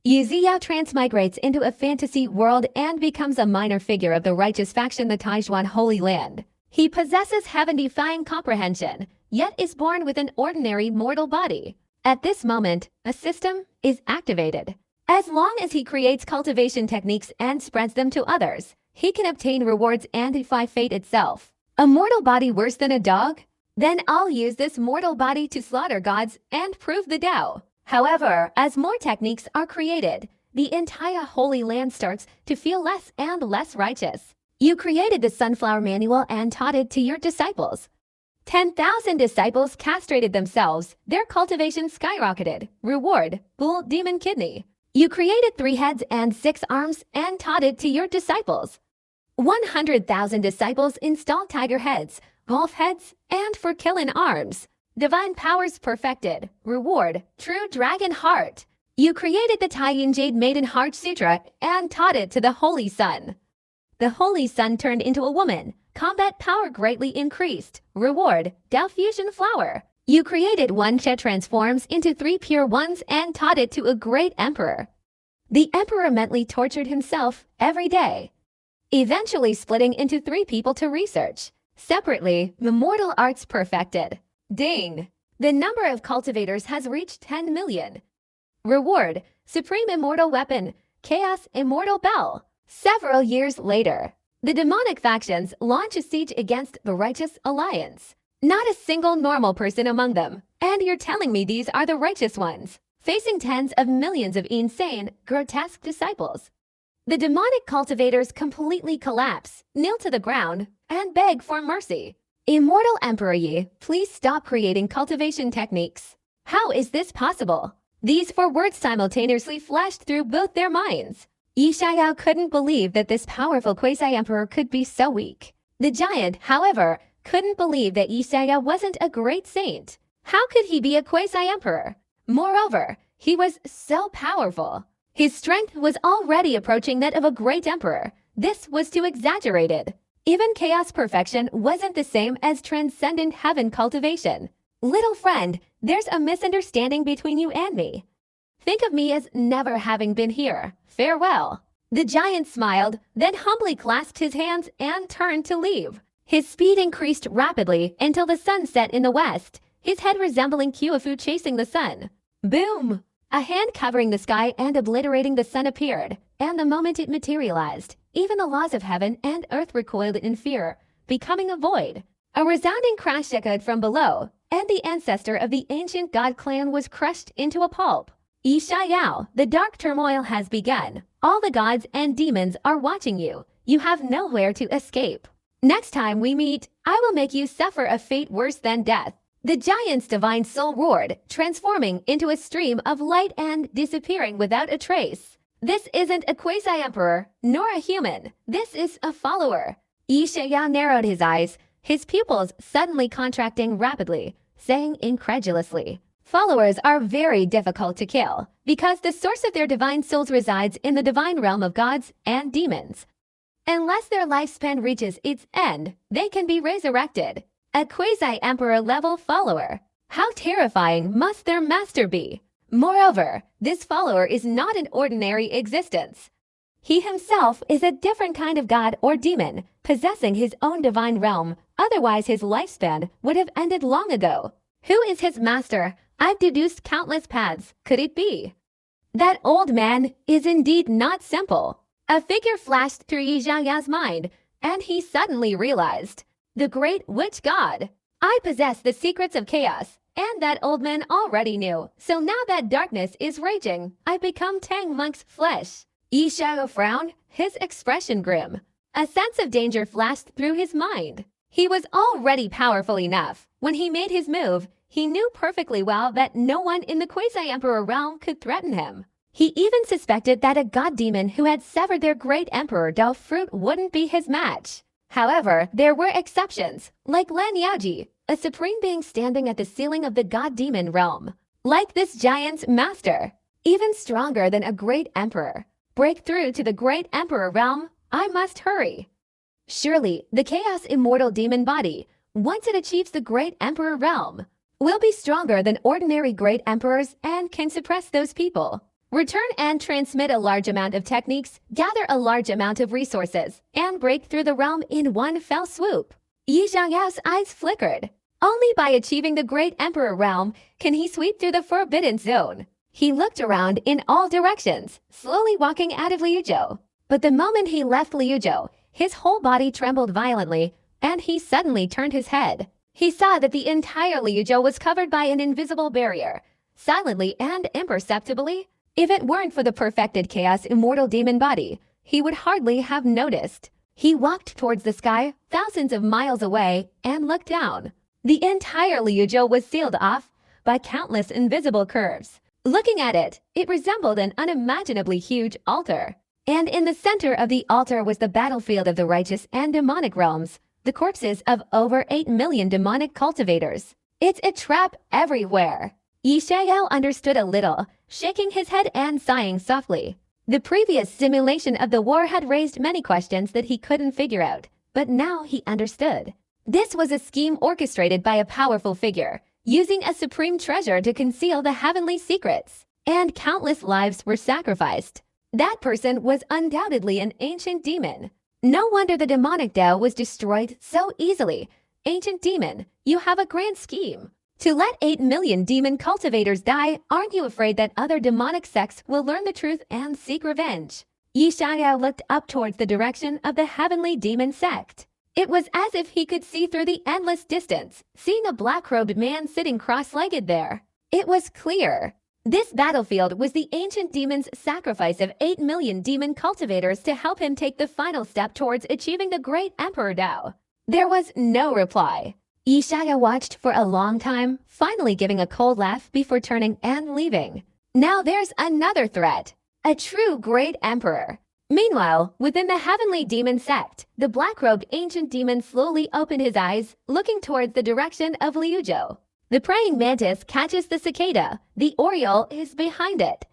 Yu Ziao transmigrates into a fantasy world and becomes a minor figure of the righteous faction, the Taijuan Holy Land. He possesses heaven-defying comprehension, yet is born with an ordinary mortal body. At this moment, a system is activated. As long as he creates cultivation techniques and spreads them to others, he can obtain rewards and defy fate itself. A mortal body worse than a dog? Then I'll use this mortal body to slaughter gods and prove the Tao. However, as more techniques are created, the entire Holy Land starts to feel less and less righteous. You created the Sunflower Manual and taught it to your disciples. 10,000 disciples castrated themselves, their cultivation skyrocketed. Reward, Bull Demon Kidney. You created 3 heads and 6 arms and taught it to your disciples. 100,000 disciples installed tiger heads, wolf heads, and for killing arms. Divine powers perfected. Reward, True Dragon Heart. You created the Taiyin Jade Maiden Heart Sutra and taught it to the Holy Sun. The Holy Sun turned into a woman. Combat power greatly increased. Reward, Tao Fusion Flower. You created 1 Che transforms into 3 pure ones and taught it to a great emperor. The emperor mentally tortured himself every day, eventually splitting into 3 people to research. Separately, the mortal arts perfected. Ding! The number of cultivators has reached 10 million. Reward, Supreme Immortal Weapon, Chaos Immortal Bell. Several years later, the demonic factions launch a siege against the Righteous Alliance. Not a single normal person among them, and you're telling me these are the righteous ones, facing tens of millions of insane, grotesque disciples. The demonic cultivators completely collapse, kneel to the ground, and beg for mercy. Immortal Emperor Yi, please stop creating cultivation techniques. How is this possible? These 4 words simultaneously flashed through both their minds. Yi Xiao couldn't believe that this powerful quasi-emperor could be so weak. The giant, however, couldn't believe that Yi Xiao wasn't a great saint. How could he be a quasi-emperor? Moreover, he was so powerful. His strength was already approaching that of a great emperor. This was too exaggerated. Even chaos perfection wasn't the same as transcendent heaven cultivation. Little friend, there's a misunderstanding between you and me. Think of me as never having been here. Farewell. The giant smiled, then humbly clasped his hands and turned to leave. His speed increased rapidly until the sun set in the west, his head resembling Qiufu chasing the sun. Boom! A hand covering the sky and obliterating the sun appeared, and the moment it materialized, even the laws of heaven and earth recoiled in fear, becoming a void. A resounding crash echoed from below, and the ancestor of the ancient god clan was crushed into a pulp. Yi Xiao, the dark turmoil has begun. All the gods and demons are watching you. You have nowhere to escape. Next time we meet, I will make you suffer a fate worse than death. The giant's divine soul roared, transforming into a stream of light and disappearing without a trace. This isn't a quasi-emperor, nor a human. This is a follower. Yi Xiao narrowed his eyes, his pupils suddenly contracting rapidly, saying incredulously, "Followers are very difficult to kill, because the source of their divine souls resides in the divine realm of gods and demons. Unless their lifespan reaches its end, they can be resurrected. A quasi-emperor level follower. How terrifying must their master be? Moreover, this follower is not an ordinary existence. He himself is a different kind of god or demon, possessing his own divine realm, otherwise his lifespan would have ended long ago. Who is his master? I've deduced countless paths. Could it be? That old man is indeed not simple." A figure flashed through Yi Xiaoya's mind, and he suddenly realized. The great witch god. I possess the secrets of chaos, and that old man already knew. So now that darkness is raging, I become Tang Monk's flesh. Yi Xiao frowned, his expression grim. A sense of danger flashed through his mind. He was already powerful enough. When he made his move, he knew perfectly well that no one in the quasi-emperor realm could threaten him. He even suspected that a god demon who had severed their great emperor Dao Fruit wouldn't be his match. However, there were exceptions, like Lan Yaoji, a supreme being standing at the ceiling of the god demon realm. Like this giant's master, even stronger than a great emperor. Break through to the great emperor realm, I must hurry. Surely, the chaos immortal demon body, once it achieves the great emperor realm, will be stronger than ordinary great emperors and can suppress those people. return and transmit a large amount of techniques, gather a large amount of resources, and break through the realm in one fell swoop. Yi Xiangyao's eyes flickered. Only by achieving the Great Emperor realm can he sweep through the Forbidden Zone. He looked around in all directions, slowly walking out of Liuzhou. But the moment he left Liuzhou, his whole body trembled violently, and he suddenly turned his head. He saw that the entire Liuzhou was covered by an invisible barrier. Silently and imperceptibly, if it weren't for the perfected chaos immortal demon body, he would hardly have noticed. He walked towards the sky, thousands of miles away, and looked down. The entire Liuzhou was sealed off by countless invisible curves. Looking at it, it resembled an unimaginably huge altar. And in the center of the altar was the battlefield of the righteous and demonic realms, the corpses of over 8 million demonic cultivators. It's a trap everywhere. Yi Xiangao understood a little, shaking his head and sighing softly. The previous simulation of the war had raised many questions that he couldn't figure out, but now he understood. This was a scheme orchestrated by a powerful figure, using a supreme treasure to conceal the heavenly secrets, and countless lives were sacrificed. That person was undoubtedly an ancient demon. No wonder the demonic Tao was destroyed so easily. Ancient demon, you have a grand scheme. To let 8 million demon cultivators die, aren't you afraid that other demonic sects will learn the truth and seek revenge? Yi Xiangao looked up towards the direction of the heavenly demon sect. It was as if he could see through the endless distance, seeing a black-robed man sitting cross-legged there. It was clear. This battlefield was the ancient demon's sacrifice of 8 million demon cultivators to help him take the final step towards achieving the great Emperor Dao. There was no reply. Yi Xiangao watched for a long time, finally giving a cold laugh before turning and leaving. Now there's another threat. A true great emperor. Meanwhile, within the heavenly demon sect, the black-robed ancient demon slowly opened his eyes, looking towards the direction of Liuzhou. The praying mantis catches the cicada. The oriole is behind it.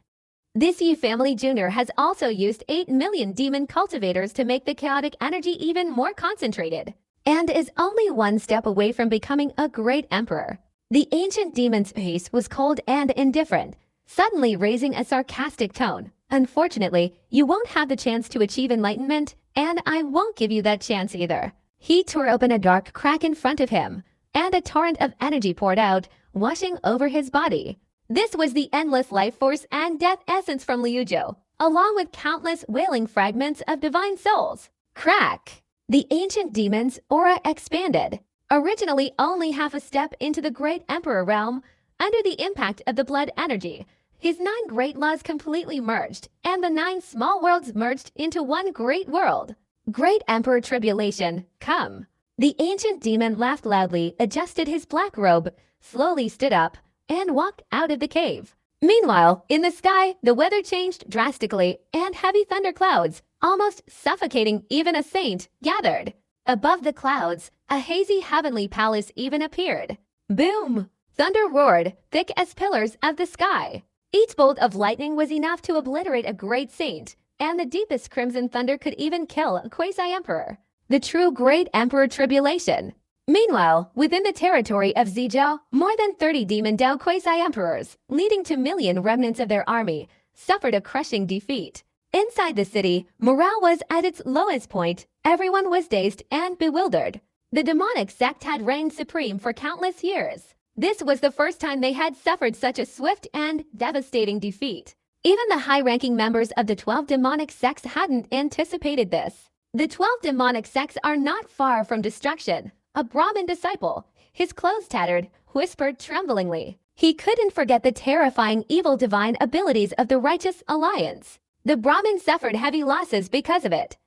This Yi family Jr. has also used 8 million demon cultivators to make the chaotic energy even more concentrated, and is only one step away from becoming a great emperor. The ancient demon's face was cold and indifferent, suddenly raising a sarcastic tone. Unfortunately, you won't have the chance to achieve enlightenment, and I won't give you that chance either. He tore open a dark crack in front of him, and a torrent of energy poured out, washing over his body. This was the endless life force and death essence from Liuzhou, along with countless wailing fragments of divine souls. Crack! The ancient demon's aura expanded. Originally only half a step into the great emperor realm, under the impact of the blood energy, his 9 great laws completely merged, and the 9 small worlds merged into one great world. Great Emperor Tribulation, come. The ancient demon laughed loudly, adjusted his black robe, slowly stood up, and walked out of the cave. Meanwhile, in the sky, the weather changed drastically, and heavy thunderclouds, almost suffocating even a saint, gathered. Above the clouds, a hazy heavenly palace even appeared. Boom! Thunder roared, thick as pillars of the sky. Each bolt of lightning was enough to obliterate a great saint, and the deepest crimson thunder could even kill a quasi-emperor. The true great emperor tribulation. Meanwhile, within the territory of Zizhou, more than 30 demon Dao quasi-emperors, leading to million remnants of their army, suffered a crushing defeat. Inside the city, morale was at its lowest point. Everyone was dazed and bewildered. The demonic sect had reigned supreme for countless years. This was the first time they had suffered such a swift and devastating defeat. Even the high-ranking members of the 12 demonic sects hadn't anticipated this. The 12 demonic sects are not far from destruction. A Brahmin disciple, his clothes tattered, whispered tremblingly. He couldn't forget the terrifying evil divine abilities of the Righteous Alliance. The Brahmin suffered heavy losses because of it.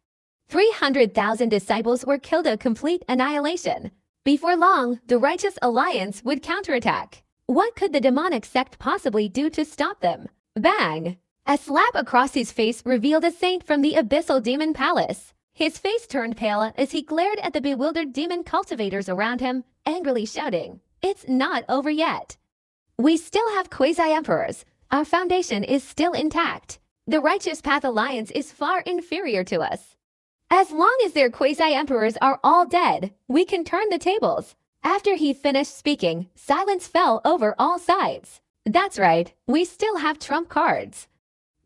300,000 disciples were killed, a complete annihilation. Before long, the Righteous Alliance would counterattack. What could the demonic sect possibly do to stop them? Bang! A slap across his face revealed a saint from the abyssal demon palace. His face turned pale as he glared at the bewildered demon cultivators around him, angrily shouting, "It's not over yet. We still have quasi-emperors. Our foundation is still intact. The Righteous Path Alliance is far inferior to us. As long as their quasi-emperors are all dead, we can turn the tables." After he finished speaking, silence fell over all sides. That's right, we still have trump cards.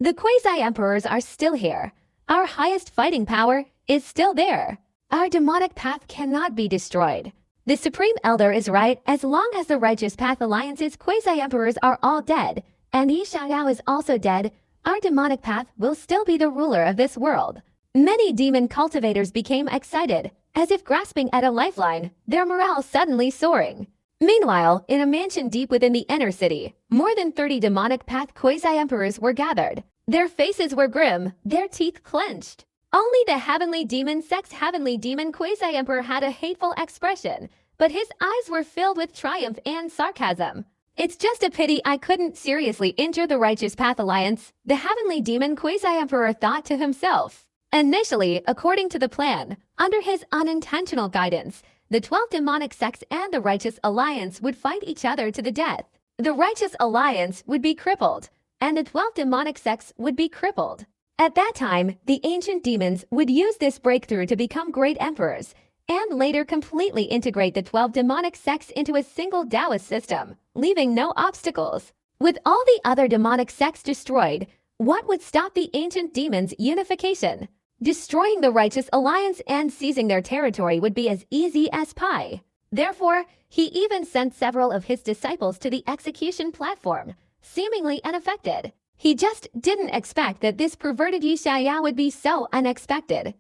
The quasi-emperors are still here. Our highest fighting power is still there. Our demonic path cannot be destroyed. The Supreme Elder is right. As long as the Righteous Path Alliance's quasi-emperors are all dead, and Yi Xiaoyao is also dead, our demonic path will still be the ruler of this world. Many demon cultivators became excited, as if grasping at a lifeline, their morale suddenly soaring. Meanwhile, in a mansion deep within the inner city, more than 30 demonic path quasi-emperors were gathered. Their faces were grim, their teeth clenched. Only the Heavenly Demon Sect's Heavenly Demon Quasi-Emperor had a hateful expression, but his eyes were filled with triumph and sarcasm. It's just a pity I couldn't seriously injure the Righteous Path Alliance, the Heavenly Demon Quasi-Emperor thought to himself. Initially, according to the plan, under his unintentional guidance, the 12 demonic sects and the Righteous Alliance would fight each other to the death. The Righteous Alliance would be crippled, and the 12 demonic sects would be crippled. At that time, the ancient demons would use this breakthrough to become great emperors, and later completely integrate the 12 demonic sects into a single Taoist system, leaving no obstacles. With all the other demonic sects destroyed, what would stop the ancient demons' unification? Destroying the Righteous Alliance and seizing their territory would be as easy as pie. Therefore, he even sent several of his disciples to the execution platform, seemingly unaffected. He just didn't expect that this perverted Yi Xiaoyao would be so unexpected.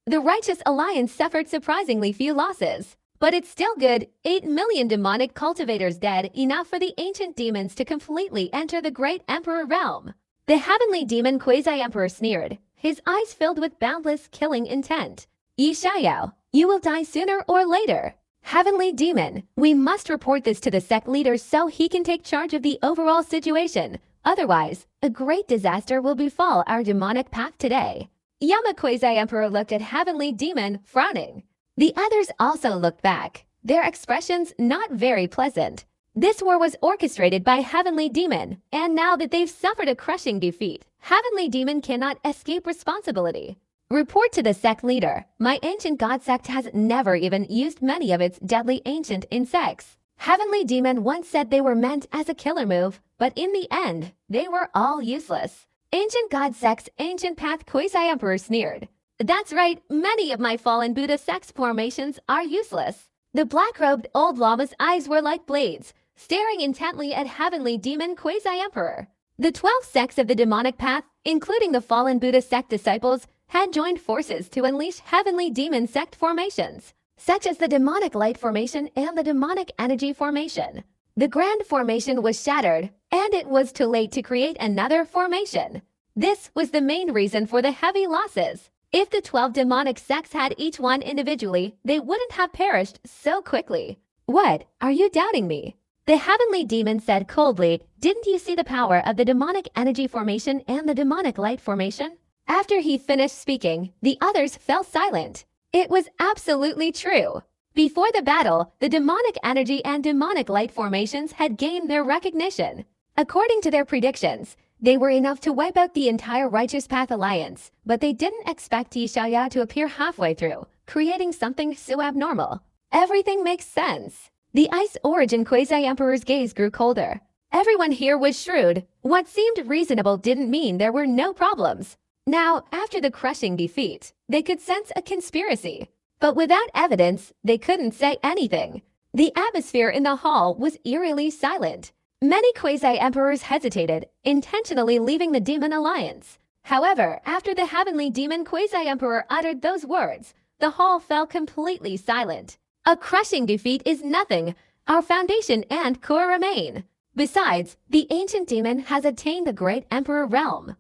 The Righteous Alliance suffered surprisingly few losses, but it's still good. 8 million demonic cultivators dead, enough for the ancient demons to completely enter the great emperor realm. The Heavenly Demon Quasi-Emperor sneered, his eyes filled with boundless killing intent. Yi Xiaoyao, you will die sooner or later. Heavenly Demon, we must report this to the sect leader so he can take charge of the overall situation. Otherwise, a great disaster will befall our demonic path today. Yama Quasi-Emperor looked at Heavenly Demon, frowning. The others also looked back, their expressions not very pleasant. This war was orchestrated by Heavenly Demon, and now that they've suffered a crushing defeat, Heavenly Demon cannot escape responsibility. Report to the sect leader, my ancient god sect has never even used many of its deadly ancient insects. Heavenly Demon once said they were meant as a killer move, but in the end, they were all useless. Ancient God Sect's Ancient Path Quasi-Emperor sneered. That's right, many of my fallen Buddha sect's formations are useless. The black-robed old lama's eyes were like blades, staring intently at Heavenly Demon Quasi-Emperor. The 12 sects of the demonic path, including the fallen Buddha sect disciples, had joined forces to unleash Heavenly Demon sect formations, such as the Demonic Light Formation and the Demonic Energy Formation. The Grand Formation was shattered, and it was too late to create another formation. This was the main reason for the heavy losses. If the 12 demonic sects had each one individually, they wouldn't have perished so quickly. What, are you doubting me? The Heavenly Demon said coldly, didn't you see the power of the Demonic Energy Formation and the Demonic Light Formation? After he finished speaking, the others fell silent. It was absolutely true. Before the battle, the demonic energy and demonic light formations had gained their recognition. According to their predictions, they were enough to wipe out the entire Righteous Path Alliance, but they didn't expect Yi Xiaoyao to appear halfway through, creating something so abnormal. Everything makes sense. The Ice Origin Quasi-Emperor's gaze grew colder. Everyone here was shrewd. What seemed reasonable didn't mean there were no problems. Now, after the crushing defeat, they could sense a conspiracy. But without evidence, they couldn't say anything. The atmosphere in the hall was eerily silent. Many quasi-emperors hesitated, intentionally leaving the Demon Alliance. However, after the Heavenly Demon Quasi-Emperor uttered those words, the hall fell completely silent. A crushing defeat is nothing. Our foundation and core remain. Besides, the ancient demon has attained the great emperor realm.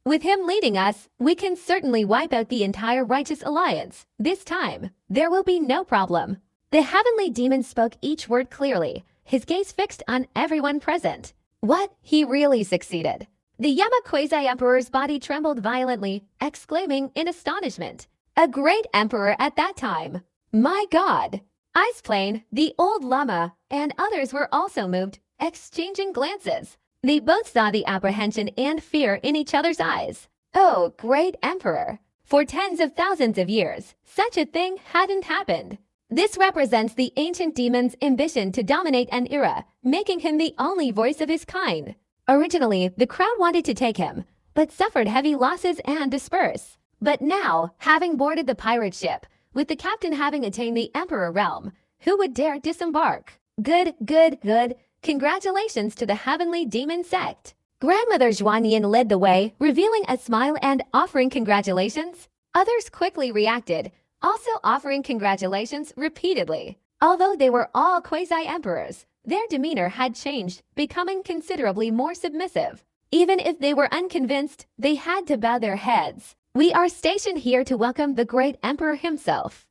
With him leading us, we can certainly wipe out the entire Righteous Alliance. This time, there will be no problem. The Heavenly Demon spoke each word clearly, his gaze fixed on everyone present. What? He really succeeded. The Yama Quasi-Emperor's body trembled violently, exclaiming in astonishment. A great emperor at that time. My God! Ice Plane, the old Lama, and others were also moved, exchanging glances. They both saw the apprehension and fear in each other's eyes. Oh, great emperor! For tens of thousands of years, such a thing hadn't happened. This represents the ancient demon's ambition to dominate an era, making him the only voice of his kind. Originally, the crowd wanted to take him, but suffered heavy losses and dispersed. But now, having boarded the pirate ship, with the captain having attained the Emperor realm, who would dare disembark? Good, good, good. Congratulations to the Heavenly Demon Sect. Grandmother Zhuanyin led the way, revealing a smile and offering congratulations. Others quickly reacted, also offering congratulations repeatedly. Although they were all quasi-emperors, their demeanor had changed, becoming considerably more submissive. Even if they were unconvinced, they had to bow their heads. We are stationed here to welcome the great emperor himself.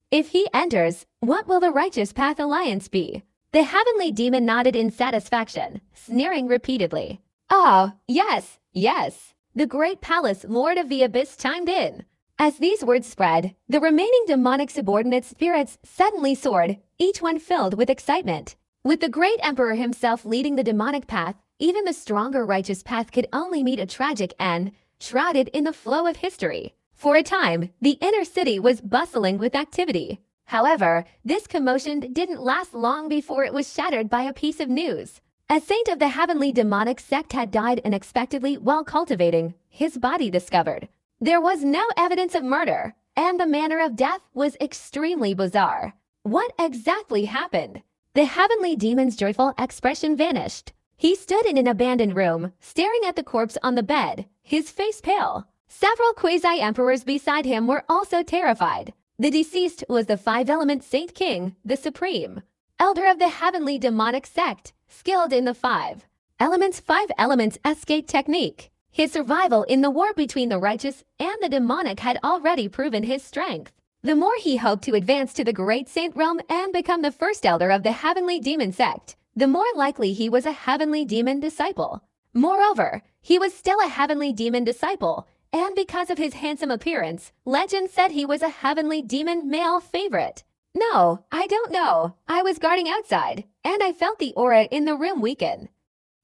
If he enters, what will the Righteous Path Alliance be? The heavenly demon nodded in satisfaction, sneering repeatedly. Oh, yes, yes. The great palace lord of the abyss chimed in. As these words spread, the remaining demonic subordinate spirits suddenly soared, each one filled with excitement. With the great emperor himself leading the demonic path, even the stronger righteous path could only meet a tragic end, shrouded in the flow of history. For a time, the inner city was bustling with activity. However, this commotion didn't last long before it was shattered by a piece of news. A saint of the heavenly demonic sect had died unexpectedly while cultivating, his body discovered. There was no evidence of murder, and the manner of death was extremely bizarre. What exactly happened? The heavenly demon's joyful expression vanished. He stood in an abandoned room, staring at the corpse on the bed, his face pale. Several quasi-emperors beside him were also terrified. The deceased was the five-element Saint King, the Supreme, elder of the heavenly demonic sect, skilled in the five elements escape technique. His survival in the war between the righteous and the demonic had already proven his strength. The more he hoped to advance to the great saint realm and become the first elder of the heavenly demon sect, the more likely he was a heavenly demon disciple. Moreover, he was still a heavenly demon disciple, and because of his handsome appearance, legend said he was a heavenly demon male favorite. No, I don't know. I was guarding outside, and I felt the aura in the room weaken.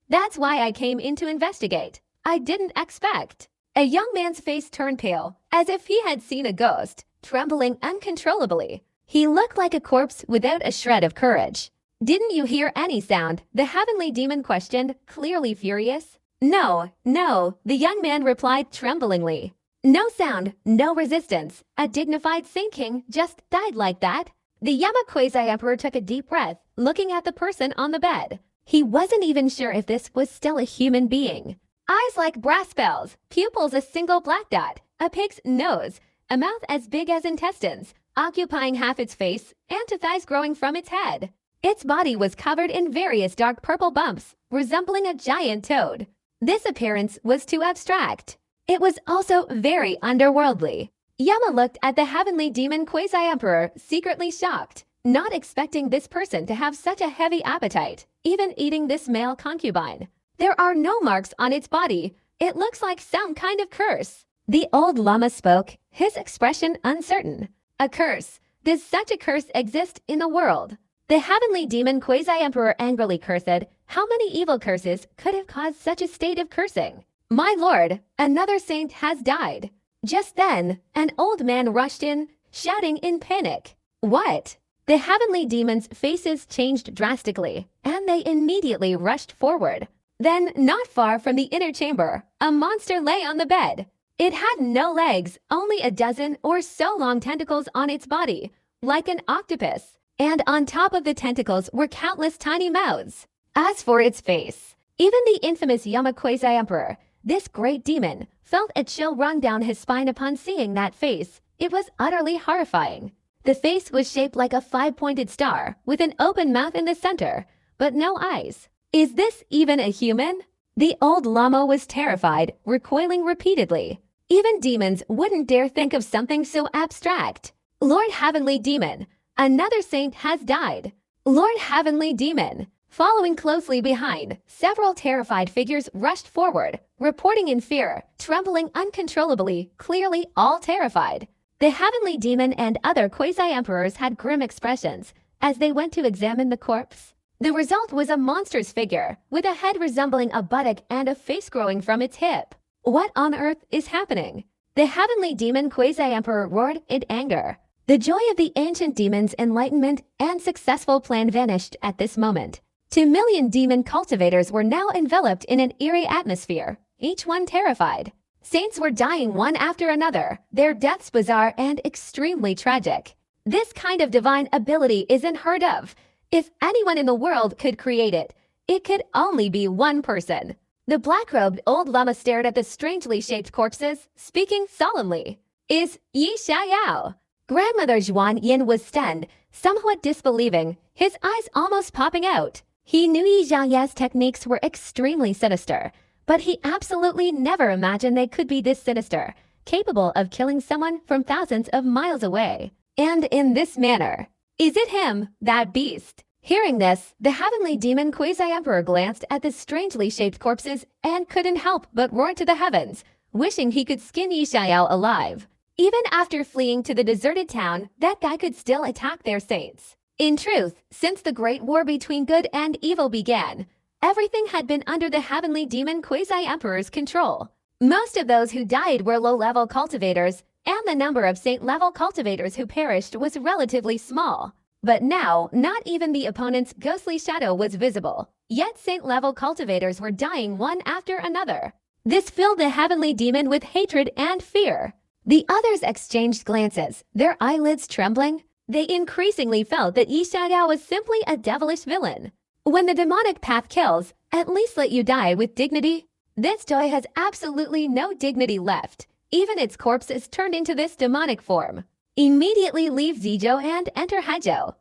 That's why I came in to investigate. I didn't expect. A young man's face turned pale, as if he had seen a ghost, trembling uncontrollably. He looked like a corpse without a shred of courage. Didn't you hear any sound? The heavenly demon questioned, clearly furious. No, the young man replied tremblingly. No sound, no resistance. A dignified Saint King just died like that. The Yama quasi-emperor took a deep breath, looking at the person on the bed. He wasn't even sure if this was still a human being. Eyes like brass bells, pupils a single black dot, a pig's nose, a mouth as big as intestines, occupying half its face, and two thighs growing from its head. Its body was covered in various dark purple bumps, resembling a giant toad. This appearance was too abstract. It was also very underworldly. Yama looked at the heavenly demon quasi-emperor, secretly shocked, not expecting this person to have such a heavy appetite, even eating this male concubine. There are no marks on its body. It looks like some kind of curse. The old lama spoke, his expression uncertain. A curse. Does such a curse exist in the world? The heavenly demon quasi-emperor angrily cursed. How many evil curses could have caused such a state of cursing? My lord, another saint has died. Just then, an old man rushed in, shouting in panic. What? The heavenly demons' faces changed drastically, and they immediately rushed forward. Then, not far from the inner chamber, a monster lay on the bed. It had no legs, only a dozen or so long tentacles on its body, like an octopus. And on top of the tentacles were countless tiny mouths. As for its face, even the infamous Yama quasi-emperor, this great demon, felt a chill run down his spine upon seeing that face. It was utterly horrifying. The face was shaped like a five-pointed star, with an open mouth in the center, but no eyes. Is this even a human? The old lama was terrified, recoiling repeatedly. Even demons wouldn't dare think of something so abstract. Lord Heavenly Demon, another saint has died. Lord Heavenly Demon. Following closely behind, several terrified figures rushed forward, reporting in fear, trembling uncontrollably, clearly all terrified. The Heavenly Demon and other quasi-emperors had grim expressions as they went to examine the corpse. The result was a monstrous figure, with a head resembling a buttock and a face growing from its hip. What on earth is happening? The Heavenly Demon quasi-emperor roared in anger. The joy of the ancient demon's enlightenment and successful plan vanished at this moment. 2 million demon cultivators were now enveloped in an eerie atmosphere. each one terrified. Saints were dying one after another, their deaths bizarre and extremely tragic. This kind of divine ability isn't heard of. If anyone in the world could create it, it could only be one person. The black-robed old lama stared at the strangely shaped corpses, speaking solemnly. Is Yi Xiaoyao? Grandmother Zhuan Yin was stunned, somewhat disbelieving, his eyes almost popping out. He knew Yi Xiaoyao's techniques were extremely sinister, but he absolutely never imagined they could be this sinister, capable of killing someone from thousands of miles away. And in this manner. Is it him, that beast? Hearing this, the heavenly demon Quasi-Emperor glanced at the strangely shaped corpses and couldn't help but roar to the heavens, wishing he could skin Yi Xiaoyao alive. Even after fleeing to the deserted town, that guy could still attack their saints. In truth, since the great war between good and evil began, everything had been under the heavenly demon Quasi-Emperor's control. Most of those who died were low-level cultivators, and the number of saint-level cultivators who perished was relatively small. But now, not even the opponent's ghostly shadow was visible, yet saint-level cultivators were dying one after another. This filled the heavenly demon with hatred and fear. The others exchanged glances, their eyelids trembling. They increasingly felt that Yi Xiaoyao was simply a devilish villain. When the demonic path kills, at least let you die with dignity. This toy has absolutely no dignity left. Even its corpse is turned into this demonic form. Immediately leave Zizhou and enter Hezhou.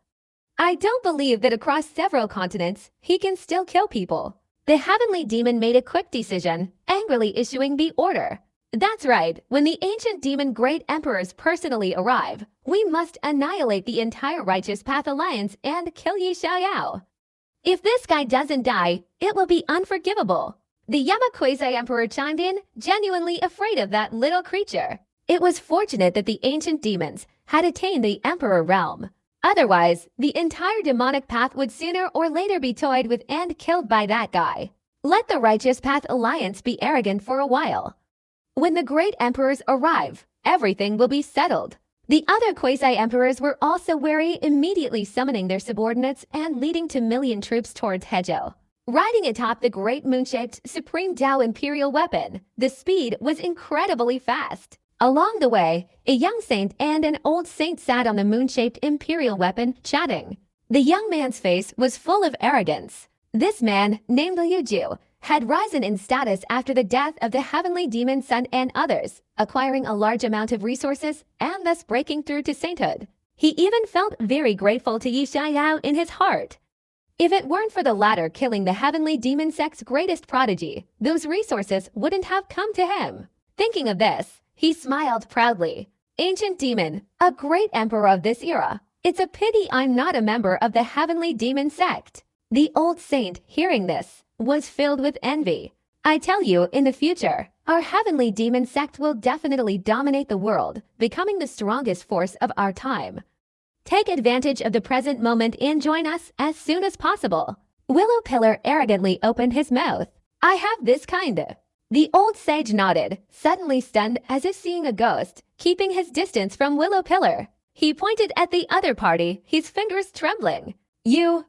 I don't believe that across several continents, he can still kill people. The heavenly demon made a quick decision, angrily issuing the order. That's right, when the ancient demon great emperors personally arrive, we must annihilate the entire Righteous Path Alliance and kill Yi Xiaoyao. If this guy doesn't die, it will be unforgivable. The Yama Quasi-Emperor chimed in, genuinely afraid of that little creature. It was fortunate that the ancient demons had attained the Emperor realm. Otherwise, the entire demonic path would sooner or later be toyed with and killed by that guy. Let the Righteous Path Alliance be arrogant for a while. When the great emperors arrive, everything will be settled. The other Quasi-Emperors were also wary, immediately summoning their subordinates and leading 2,000,000 troops towards Hezhou. Riding atop the great moon-shaped Supreme Tao Imperial weapon, the speed was incredibly fast. Along the way, a young saint and an old saint sat on the moon-shaped Imperial weapon, chatting. The young man's face was full of arrogance. This man, named Liu Ju, had risen in status after the death of the heavenly demon Sun and others, acquiring a large amount of resources and thus breaking through to sainthood. He even felt very grateful to Yi Xiaoyao in his heart. If it weren't for the latter killing the heavenly demon sect's greatest prodigy, those resources wouldn't have come to him. Thinking of this, he smiled proudly. Ancient demon, a great emperor of this era. It's a pity I'm not a member of the heavenly demon sect. The old saint, hearing this, was filled with envy. I tell you, in the future, our heavenly demon sect will definitely dominate the world, becoming the strongest force of our time. Take advantage of the present moment and join us as soon as possible. Willow Pillar arrogantly opened his mouth. I have this kind. The old sage nodded, suddenly stunned as if seeing a ghost, keeping his distance from Willow Pillar. He pointed at the other party, his fingers trembling. You.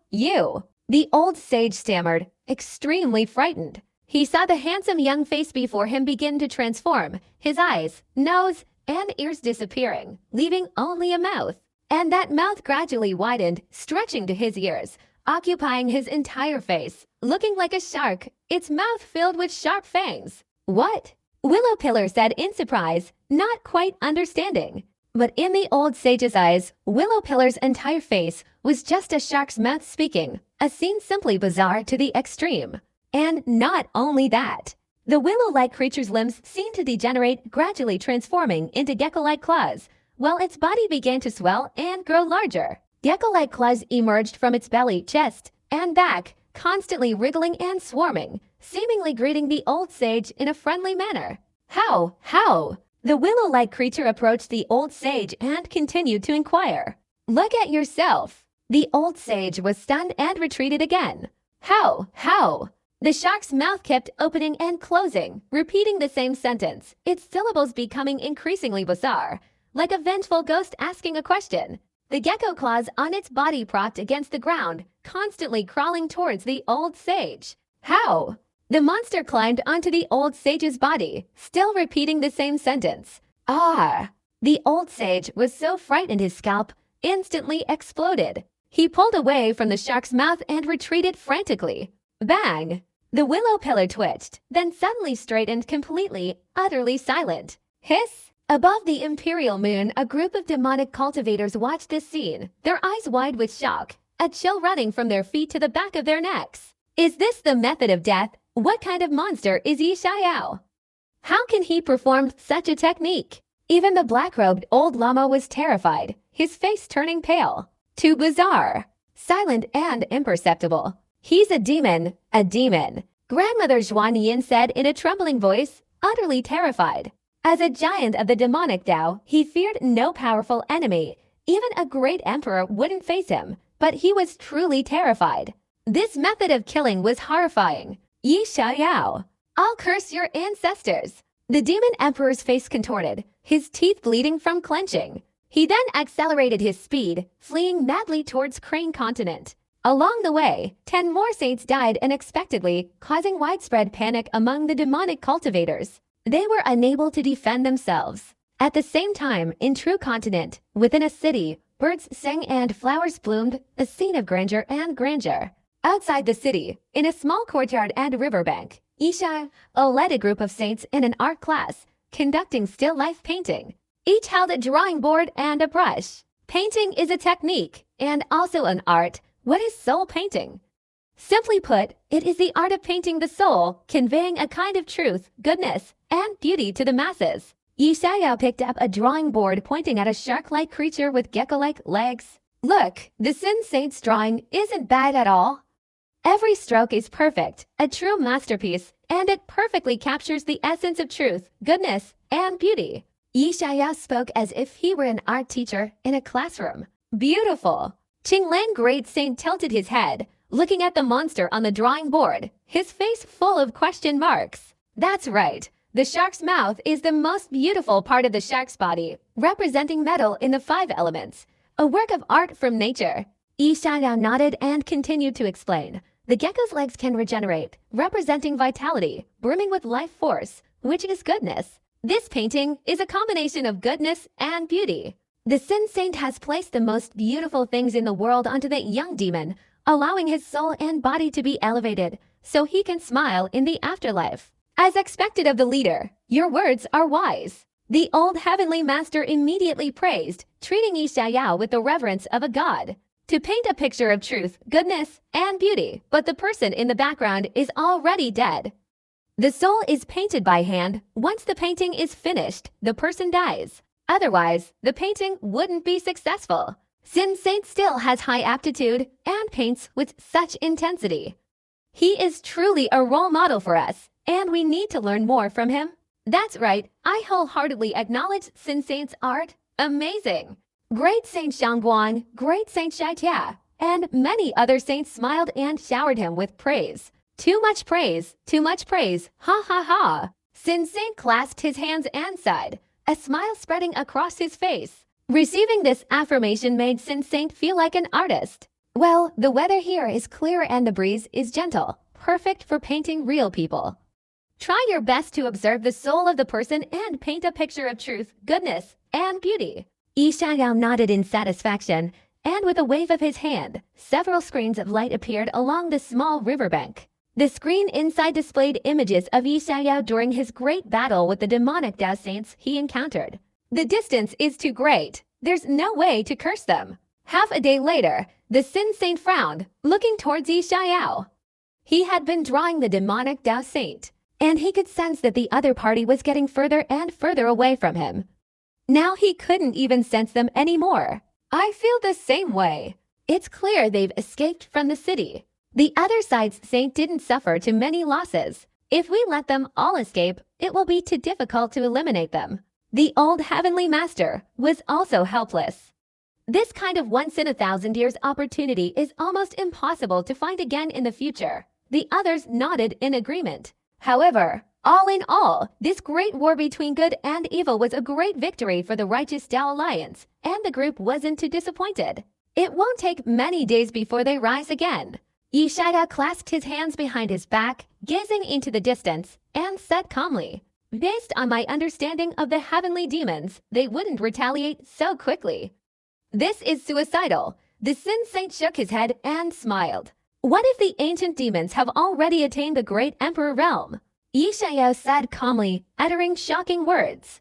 The old sage stammered, extremely frightened. He saw the handsome young face before him begin to transform, his eyes, nose, and ears disappearing, leaving only a mouth. And that mouth gradually widened, stretching to his ears, occupying his entire face, looking like a shark, its mouth filled with sharp fangs. What? Willow Pillar said in surprise, not quite understanding. But in the old sage's eyes, Willow Pillar's entire face was just a shark's mouth speaking, a scene simply bizarre to the extreme. And not only that. The willow-like creature's limbs seemed to degenerate, gradually transforming into gecko-like claws, while its body began to swell and grow larger. Gecko-like claws emerged from its belly, chest, and back, constantly wriggling and swarming, seemingly greeting the old sage in a friendly manner. How? The willow-like creature approached the old sage and continued to inquire. Look at yourself. The old sage was stunned and retreated again. How? The shark's mouth kept opening and closing, repeating the same sentence, its syllables becoming increasingly bizarre, like a vengeful ghost asking a question. The gecko claws on its body propped against the ground, constantly crawling towards the old sage. How? The monster climbed onto the old sage's body, still repeating the same sentence. Ah! The old sage was so frightened his scalp instantly exploded. He pulled away from the shark's mouth and retreated frantically. Bang! The willow pillar twitched, then suddenly straightened completely, utterly silent. Hiss! Above the imperial moon, a group of demonic cultivators watched this scene, their eyes wide with shock, a chill running from their feet to the back of their necks. Is this the method of death? What kind of monster is Yi Xiao? How can he perform such a technique? Even the black-robed old lama was terrified, his face turning pale. Too bizarre. Silent and imperceptible. He's a demon, a demon. Grandmother Zhuan Yin said in a trembling voice, utterly terrified. As a giant of the demonic Tao, he feared no powerful enemy. Even a great emperor wouldn't face him, but he was truly terrified. This method of killing was horrifying. Yi Xiao, I'll curse your ancestors. The demon emperor's face contorted, his teeth bleeding from clenching. He then accelerated his speed, fleeing madly towards Crane Continent. Along the way, 10 more saints died unexpectedly, causing widespread panic among the demonic cultivators. They were unable to defend themselves. At the same time, in True Continent, within a city, birds sang and flowers bloomed, a scene of grandeur and grandeur. Outside the city, in a small courtyard and riverbank, Yi Xiao led a group of saints in an art class, conducting still life painting. Each held a drawing board and a brush. Painting is a technique, and also an art. What is soul painting? Simply put, it is the art of painting the soul, conveying a kind of truth, goodness, and beauty to the masses. Yi Xiao picked up a drawing board pointing at a shark-like creature with gecko-like legs. Look, the Sin Saint's drawing isn't bad at all. Every stroke is perfect, a true masterpiece, and it perfectly captures the essence of truth, goodness, and beauty. Yi Xiao spoke as if he were an art teacher in a classroom. Beautiful! Qinglan Great Saint tilted his head, looking at the monster on the drawing board, his face full of question marks. That's right. The shark's mouth is the most beautiful part of the shark's body, representing metal in the 5 elements. A work of art from nature. Yi Xiao nodded and continued to explain. The gecko's legs can regenerate, representing vitality, brimming with life force, which is goodness. This painting is a combination of goodness and beauty. The Sin Saint has placed the most beautiful things in the world onto the young demon, allowing his soul and body to be elevated, so he can smile in the afterlife. As expected of the leader, your words are wise. The old heavenly master immediately praised, treating Yi Xiao with the reverence of a god. To paint a picture of truth, goodness, and beauty, but the person in the background is already dead. The soul is painted by hand. Once the painting is finished, the person dies. Otherwise, the painting wouldn't be successful. Sin Saint still has high aptitude and paints with such intensity. He is truly a role model for us, and we need to learn more from him. That's right, I wholeheartedly acknowledge Sin Saint's art. Amazing! Great Saint Shangguan, Great Saint Shaitia, and many other saints smiled and showered him with praise. Too much praise, ha ha ha. Sin Saint clasped his hands and sighed, a smile spreading across his face. Receiving this affirmation made Sin Saint feel like an artist. Well, the weather here is clear and the breeze is gentle, perfect for painting real people. Try your best to observe the soul of the person and paint a picture of truth, goodness, and beauty. Yi Xiao nodded in satisfaction, and with a wave of his hand, several screens of light appeared along the small riverbank. The screen inside displayed images of Yi Xiao during his great battle with the demonic Tao saints he encountered. The distance is too great. There's no way to curse them. Half a day later, the Sin Saint frowned, looking towards Yi Xiao. He had been drawing the demonic Tao saint, and he could sense that the other party was getting further and further away from him. Now he couldn't even sense them anymore. I feel the same way. It's clear they've escaped from the city. The other side's saint didn't suffer too many losses. If we let them all escape, it will be too difficult to eliminate them. The old heavenly master was also helpless. This kind of once-in-a-thousand-years opportunity is almost impossible to find again in the future. The others nodded in agreement. However, all in all, this great war between good and evil was a great victory for the righteous Tao Alliance, and the group wasn't too disappointed. It won't take many days before they rise again. Yeshaya clasped his hands behind his back, gazing into the distance, and said calmly, "Based on my understanding of the heavenly demons, they wouldn't retaliate so quickly." "This is suicidal." The Sin Saint shook his head and smiled. "What if the ancient demons have already attained the great emperor realm?" Yeshaya said calmly, uttering shocking words.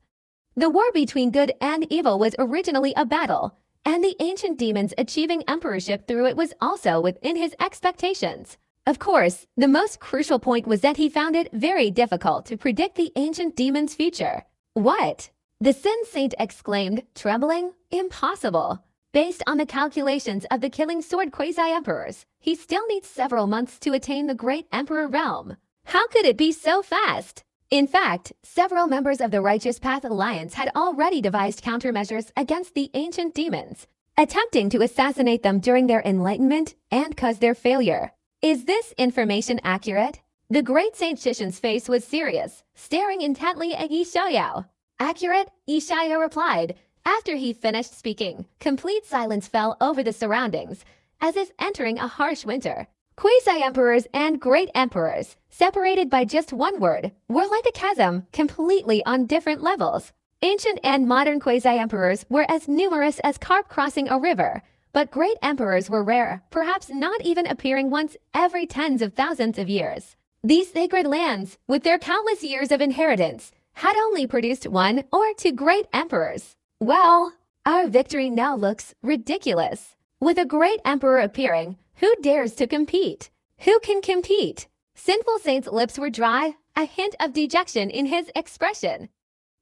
The war between good and evil was originally a battle, and the ancient demons achieving emperorship through it was also within his expectations. Of course, the most crucial point was that he found it very difficult to predict the ancient demon's future. "What?" the Sin Saint exclaimed, trembling. "Impossible. Based on the calculations of the Killing Sword Quasi-Emperors, he still needs several months to attain the Great Emperor realm. How could it be so fast?" In fact, several members of the Righteous Path Alliance had already devised countermeasures against the ancient demons, attempting to assassinate them during their enlightenment and cause their failure. "Is this information accurate?" The great Saint Shishan's face was serious, staring intently at Yeshaya. "Accurate?" Yeshaya replied. After he finished speaking, complete silence fell over the surroundings, as if entering a harsh winter. Quasi-emperors and great emperors, separated by just one word, were like a chasm, completely on different levels. Ancient and modern quasi-emperors were as numerous as carp crossing a river, but great emperors were rare, perhaps not even appearing once every tens of thousands of years. These sacred lands, with their countless years of inheritance, had only produced one or two great emperors. Well, our victory now looks ridiculous. With a great emperor appearing, who dares to compete? Who can compete? Sinful Saint's lips were dry, a hint of dejection in his expression.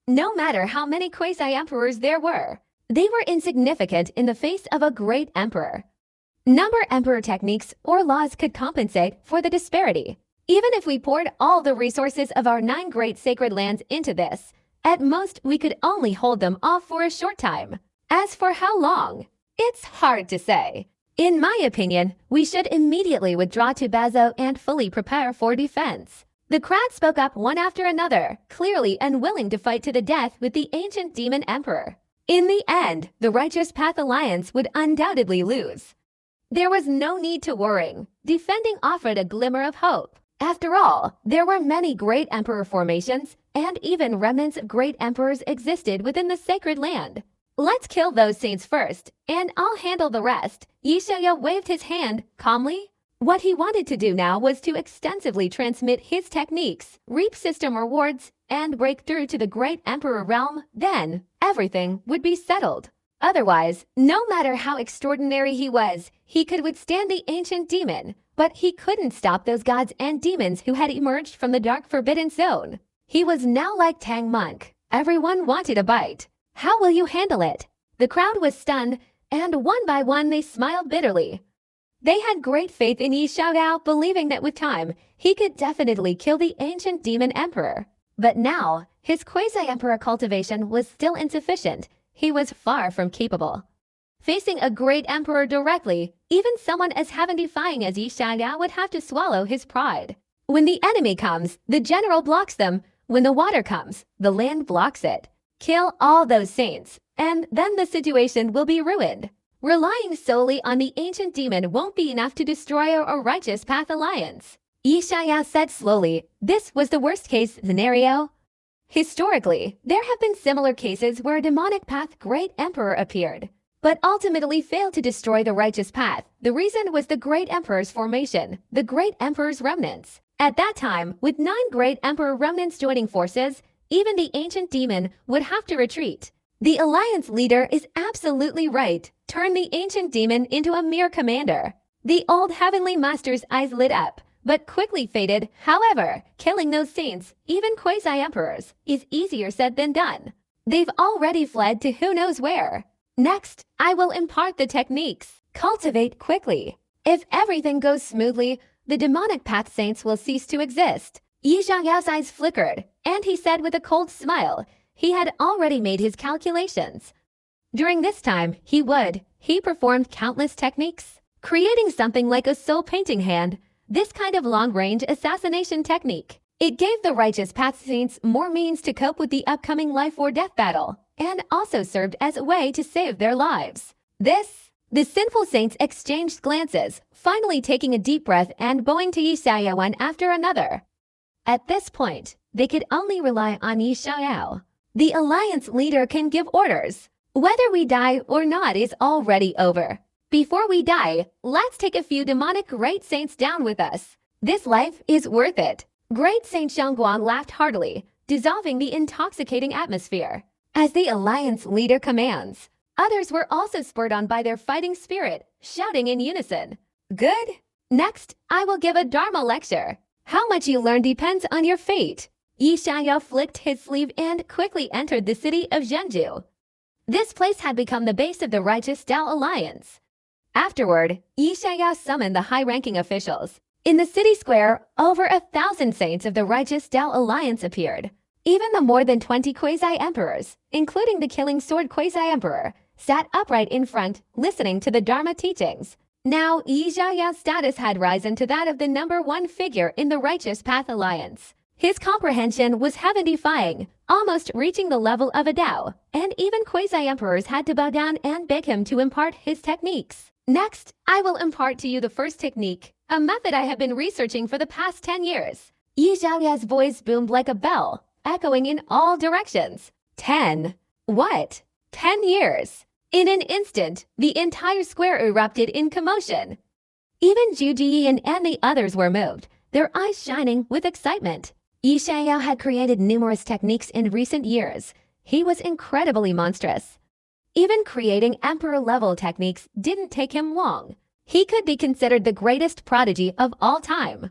No matter how many quasi-emperors there were, they were insignificant in the face of a great emperor. Number emperor techniques or laws could compensate for the disparity. Even if we poured all the resources of our 9 great sacred lands into this, at most we could only hold them off for a short time. As for how long, it's hard to say. In my opinion, we should immediately withdraw to Bazo and fully prepare for defense. The crowd spoke up one after another, clearly unwilling to fight to the death with the ancient demon emperor. In the end, the Righteous Path Alliance would undoubtedly lose. There was no need to worry. Defending offered a glimmer of hope. After all, there were many great emperor formations, and even remnants of great emperors existed within the sacred land. "Let's kill those saints first, and I'll handle the rest." Yeshaya waved his hand calmly. What he wanted to do now was to extensively transmit his techniques, reap system rewards, and break through to the great emperor realm. Then, everything would be settled. Otherwise, no matter how extraordinary he was, he could withstand the ancient demon, but he couldn't stop those gods and demons who had emerged from the dark forbidden zone. He was now like Tang Monk. Everyone wanted a bite. "How will you handle it?" The crowd was stunned, and one by one they smiled bitterly. They had great faith in Yeshaya, believing that with time, he could definitely kill the ancient demon emperor. But now, his quasi-emperor cultivation was still insufficient. He was far from capable. Facing a great emperor directly, even someone as heaven-defying as Yeshaya would have to swallow his pride. When the enemy comes, the general blocks them. When the water comes, the land blocks it. Kill all those saints, and then the situation will be ruined. Relying solely on the ancient demon won't be enough to destroy a Righteous Path Alliance. Yeshaya said slowly, this was the worst-case scenario. Historically, there have been similar cases where a demonic path great emperor appeared, but ultimately failed to destroy the righteous path. The reason was the great emperor's formation, the great emperor's remnants. At that time, with 9 great emperor remnants joining forces, even the ancient demon would have to retreat. The alliance leader is absolutely right. Turn the ancient demon into a mere commander. The old heavenly master's eyes lit up, but quickly faded. However, killing those saints, even quasi-emperors, is easier said than done. They've already fled to who knows where. Next, I will impart the techniques. Cultivate quickly. If everything goes smoothly, the demonic path saints will cease to exist. Yeshaya's eyes flickered, and he said with a cold smile, he had already made his calculations. During this time, he performed countless techniques, creating something like a soul painting hand, this kind of long-range assassination technique. It gave the righteous path saints more means to cope with the upcoming life or death battle, and also served as a way to save their lives. This The sinful saints exchanged glances, finally taking a deep breath and bowing to Yi Xiao one after another. At this point, they could only rely on Yi Xiao. The alliance leader can give orders. Whether we die or not is already over. Before we die, let's take a few demonic great saints down with us. This life is worth it. Great Saint Xiangguang laughed heartily, dissolving the intoxicating atmosphere. As the alliance leader commands, others were also spurred on by their fighting spirit, shouting in unison. Good. Next, I will give a Dharma lecture. How much you learn depends on your fate. Yi Xiao flicked his sleeve and quickly entered the city of Zhenju. This place had become the base of the Righteous Tao Alliance. Afterward, Yi Xiao summoned the high-ranking officials. In the city square, over 1,000 saints of the Righteous Tao Alliance appeared. Even the more than 20 quasi-emperors, including the killing sword quasi-emperor, sat upright in front, listening to the Dharma teachings. Now, Yi Xiao's status had risen to that of the #1 figure in the Righteous Path Alliance. His comprehension was heaven-defying, almost reaching the level of a Dao, and even quasi-emperors had to bow down and beg him to impart his techniques. Next, I will impart to you the first technique, a method I have been researching for the past 10 years. Yi Xiao's voice boomed like a bell, echoing in all directions. 10. What? 10 years. In an instant, the entire square erupted in commotion. Even Zhu Jiyan and the others were moved, their eyes shining with excitement. Yi Xiao had created numerous techniques in recent years. He was incredibly monstrous. Even creating emperor-level techniques didn't take him long. He could be considered the greatest prodigy of all time.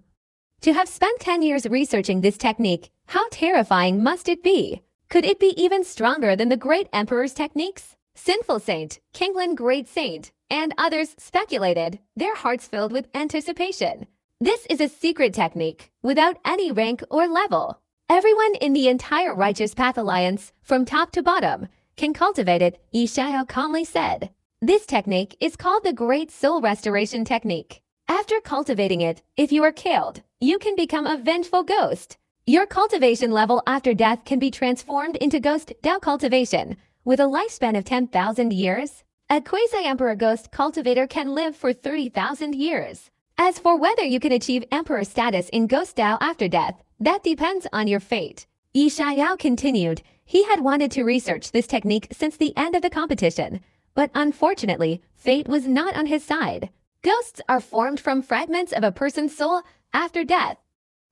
To have spent 10 years researching this technique, how terrifying must it be? Could it be even stronger than the great emperor's techniques? Sinful Saint, Kinglin Great Saint, and others speculated, their hearts filled with anticipation. This is a secret technique, without any rank or level. Everyone in the entire Righteous Path Alliance, from top to bottom, can cultivate it, Yi Xiao calmly said. This technique is called the Great Soul Restoration Technique. After cultivating it, if you are killed, you can become a vengeful ghost. Your cultivation level after death can be transformed into Ghost Dao Cultivation, with a lifespan of 10,000 years. A quasi-emperor ghost cultivator can live for 30,000 years. As for whether you can achieve emperor status in Ghost Dao after death, that depends on your fate. Yi Xiao continued. He had wanted to research this technique since the end of the competition, but unfortunately, fate was not on his side. Ghosts are formed from fragments of a person's soul after death.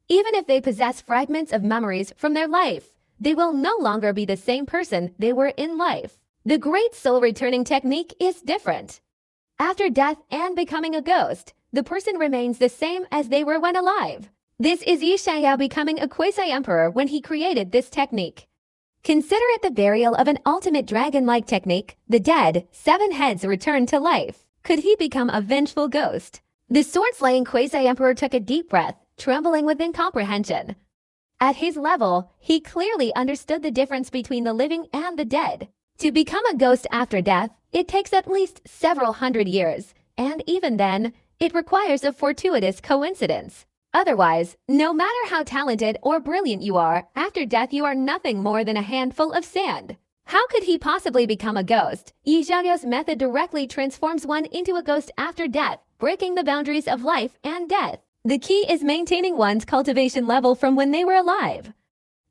Even if they possess fragments of memories from their life, they will no longer be the same person they were in life. The Great Soul Returning Technique is different. After death and becoming a ghost, the person remains the same as they were when alive. This is Yi Xiao becoming a quasi-emperor when he created this technique. Consider it the burial of an ultimate dragon-like technique. The dead, 7 heads return to life. Could he become a vengeful ghost? The sword-slaying quasi-emperor took a deep breath, trembling with incomprehension. At his level, he clearly understood the difference between the living and the dead. To become a ghost after death, it takes at least several hundred years, and even then, it requires a fortuitous coincidence. Otherwise, no matter how talented or brilliant you are, after death you are nothing more than a handful of sand. How could he possibly become a ghost? Yi Xiao's method directly transforms one into a ghost after death, breaking the boundaries of life and death. The key is maintaining one's cultivation level from when they were alive.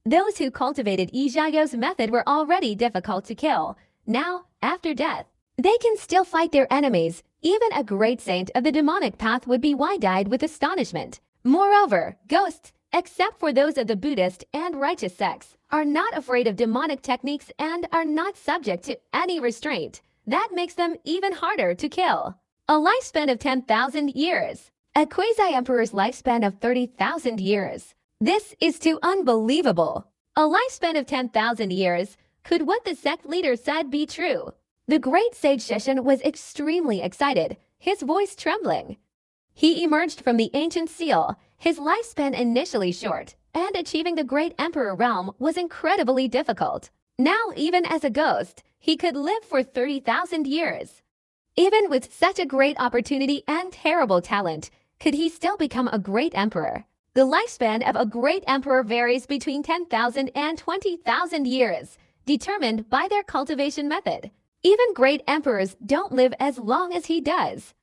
Those who cultivated Yi Xiao's method were already difficult to kill. Now, after death, they can still fight their enemies. Even a great saint of the demonic path would be wide-eyed with astonishment. Moreover, ghosts, except for those of the Buddhist and righteous sects, are not afraid of demonic techniques and are not subject to any restraint. That makes them even harder to kill. A lifespan of 10,000 years. A quasi-emperor's lifespan of 30,000 years. This is too unbelievable. A lifespan of 10,000 years. Could what the sect leader said be true? The great sage Shishan was extremely excited, his voice trembling. He emerged from the ancient seal, his lifespan initially short, and achieving the great emperor realm was incredibly difficult. Now, even as a ghost, he could live for 30,000 years. Even with such a great opportunity and terrible talent, could he still become a great emperor? The lifespan of a great emperor varies between 10,000 and 20,000 years, determined by their cultivation method. Even great emperors don't live as long as he does.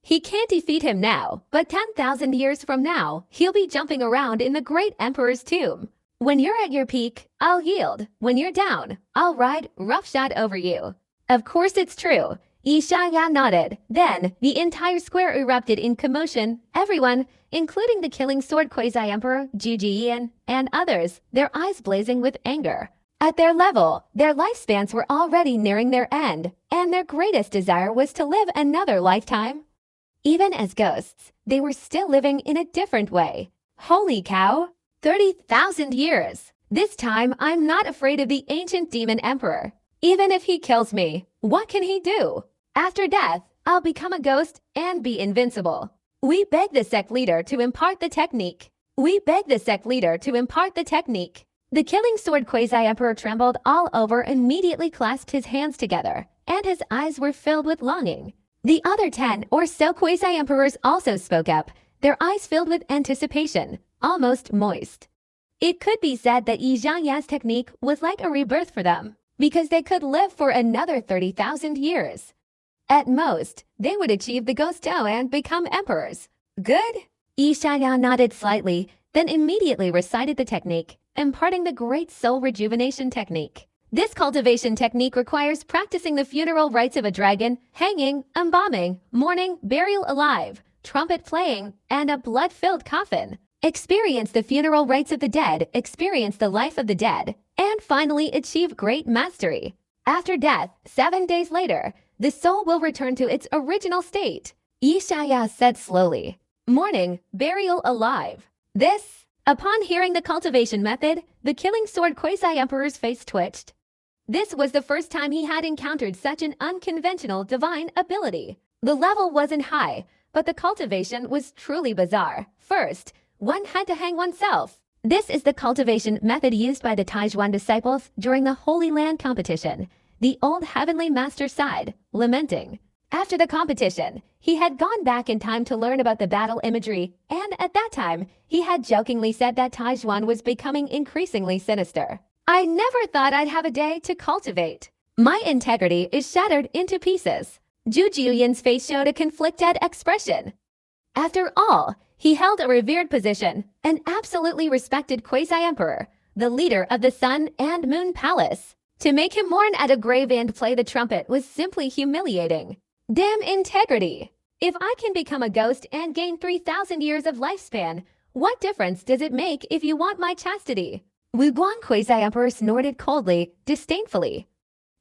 He can't defeat him now, but 10,000 years from now, he'll be jumping around in the great emperor's tomb. When you're at your peak, I'll yield. When you're down, I'll ride roughshod over you. Of course it's true. Ishaya nodded. Then, the entire square erupted in commotion. Everyone, including the killing sword quasi-emperor, Jujian, and others, their eyes blazing with anger. At their level, their lifespans were already nearing their end, and their greatest desire was to live another lifetime. Even as ghosts, they were still living in a different way. Holy cow! 30,000 years! This time, I'm not afraid of the ancient demon emperor. Even if he kills me, what can he do? After death, I'll become a ghost and be invincible. We beg the sect leader to impart the technique. We beg the sect leader to impart the technique. The killing sword quasi-emperor trembled all over, immediately clasped his hands together, and his eyes were filled with longing. The other 10 or so quasi-emperors also spoke up, their eyes filled with anticipation, almost moist. It could be said that Yi Zhangya's technique was like a rebirth for them, because they could live for another 30,000 years. At most, they would achieve the ghost toe and become emperors. Good? Yi Zhangya nodded slightly, then immediately recited the technique, imparting the great soul rejuvenation technique. This cultivation technique requires practicing the funeral rites of a dragon, hanging, embalming, mourning, burial alive, trumpet playing, and a blood-filled coffin. Experience the funeral rites of the dead, experience the life of the dead, and finally achieve great mastery. After death, 7 days later, the soul will return to its original state. Yi Zhangya said slowly. Mourning, burial alive. Upon hearing the cultivation method, the killing sword quasi-emperor's face twitched. This was the first time he had encountered such an unconventional divine ability. The level wasn't high, but the cultivation was truly bizarre. First, one had to hang oneself. This is the cultivation method used by the Taizhuan disciples during the Holy Land competition. The old heavenly master sighed, lamenting. After the competition, he had gone back in time to learn about the battle imagery, and at that time, he had jokingly said that Taizhuan was becoming increasingly sinister. I never thought I'd have a day to cultivate. My integrity is shattered into pieces. Zhu Jiuyan's face showed a conflicted expression. After all, he held a revered position, an absolutely respected quasi-emperor, the leader of the Sun and Moon Palace. To make him mourn at a grave and play the trumpet was simply humiliating. Damn integrity! If I can become a ghost and gain 3,000 years of lifespan, what difference does it make if you want my chastity? Wu Guang quasi-emperor snorted coldly, disdainfully.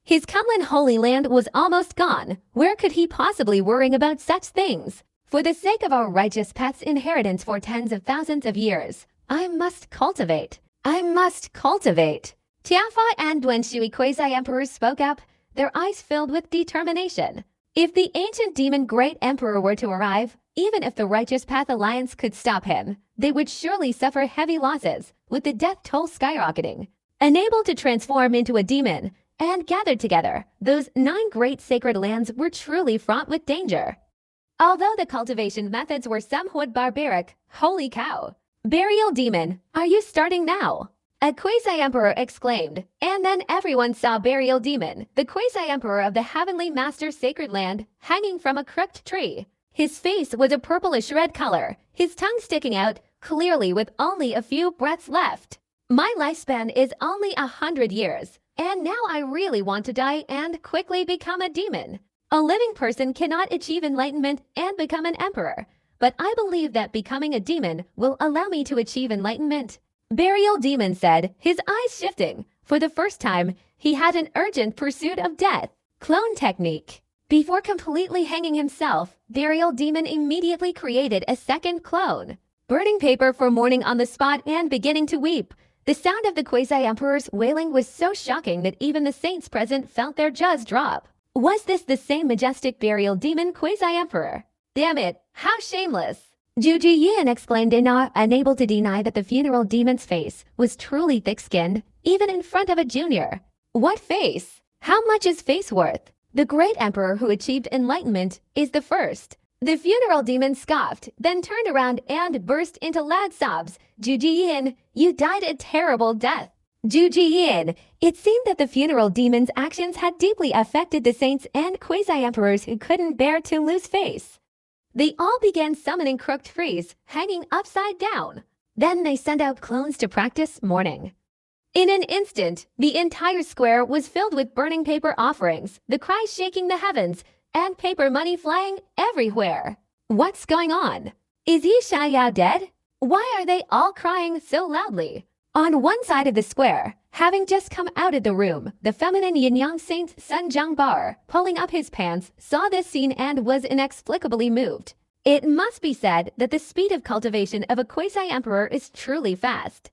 His Kunlun Holy Land was almost gone. Where could he possibly worry about such things? For the sake of our righteous path's inheritance for tens of thousands of years, I must cultivate. I must cultivate. Tiafa and Duanshui quasi-emperors spoke up, their eyes filled with determination. If the ancient demon great emperor were to arrive, even if the Righteous Path Alliance could stop him, they would surely suffer heavy losses, with the death toll skyrocketing. Unable to transform into a demon, and gathered together, those 9 great sacred lands were truly fraught with danger. Although the cultivation methods were somewhat barbaric, holy cow! Burial demon, are you starting now? A quasi-emperor exclaimed, and then everyone saw Burial Demon, the quasi-emperor of the Heavenly Master's sacred land, hanging from a crooked tree. His face was a purplish red color, his tongue sticking out, clearly with only a few breaths left. My lifespan is only 100 years, and now I really want to die and quickly become a demon. A living person cannot achieve enlightenment and become an emperor, but I believe that becoming a demon will allow me to achieve enlightenment. Burial Demon said, his eyes shifting. For the first time, he had an urgent pursuit of death. Clone technique. Before completely hanging himself, Burial Demon immediately created a second clone. Burning paper for mourning on the spot and beginning to weep. The sound of the quasi-emperor's wailing was so shocking that even the saints present felt their jaws drop. Was this the same majestic Burial Demon quasi-emperor? Damn it, how shameless! Zhu Jiyan exclaimed in awe, unable to deny that the funeral demon's face was truly thick-skinned, even in front of a junior. What face? How much is face worth? The great emperor who achieved enlightenment is the first. The funeral demon scoffed, then turned around and burst into loud sobs. Zhu Jiyan, you died a terrible death. Jujiyin. It seemed that the funeral demon's actions had deeply affected the saints and quasi-emperors who couldn't bear to lose face. They all began summoning crooked trees, hanging upside down. Then they sent out clones to practice mourning. In an instant, the entire square was filled with burning paper offerings, the cries shaking the heavens, and paper money flying everywhere. What's going on? Is Yi Xiaoyao dead? Why are they all crying so loudly? On one side of the square, having just come out of the room, the feminine yin-yang saint Sun Zhangbar, pulling up his pants, saw this scene and was inexplicably moved. It must be said that the speed of cultivation of a quasi-emperor is truly fast.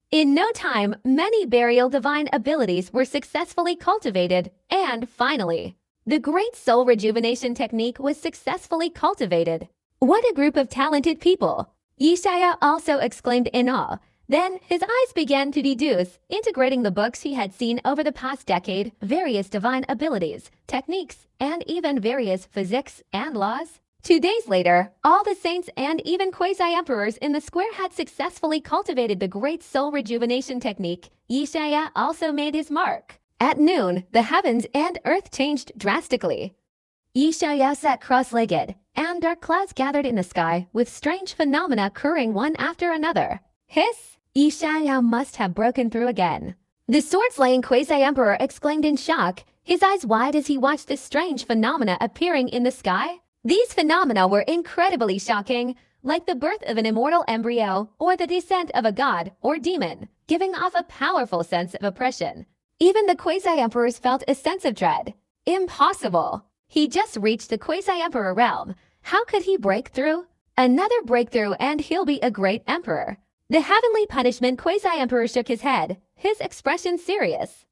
In no time, many burial divine abilities were successfully cultivated, and finally, the Great Soul Rejuvenation Technique was successfully cultivated. What a group of talented people! Yi Xiaoyao also exclaimed in awe. Then his eyes began to deduce, integrating the books he had seen over the past decade, various divine abilities, techniques, and even various physics and laws. 2 days later, all the saints and even quasi-emperors in the square had successfully cultivated the Great Soul Rejuvenation Technique. Yi Xiaoyao also made his mark. At noon, the heavens and earth changed drastically. Yi Xiaoyao sat cross-legged, and dark clouds gathered in the sky, with strange phenomena occurring one after another. Hiss! Yi Xiaoyao must have broken through again. The sword-slaying quasi-emperor exclaimed in shock, his eyes wide as he watched the strange phenomena appearing in the sky. These phenomena were incredibly shocking, like the birth of an immortal embryo or the descent of a god or demon, giving off a powerful sense of oppression. Even the quasi-emperors felt a sense of dread. Impossible! He just reached the quasi-emperor realm. How could he break through? Another breakthrough and he'll be a great emperor. The heavenly punishment quasi-emperor shook his head, his expression serious.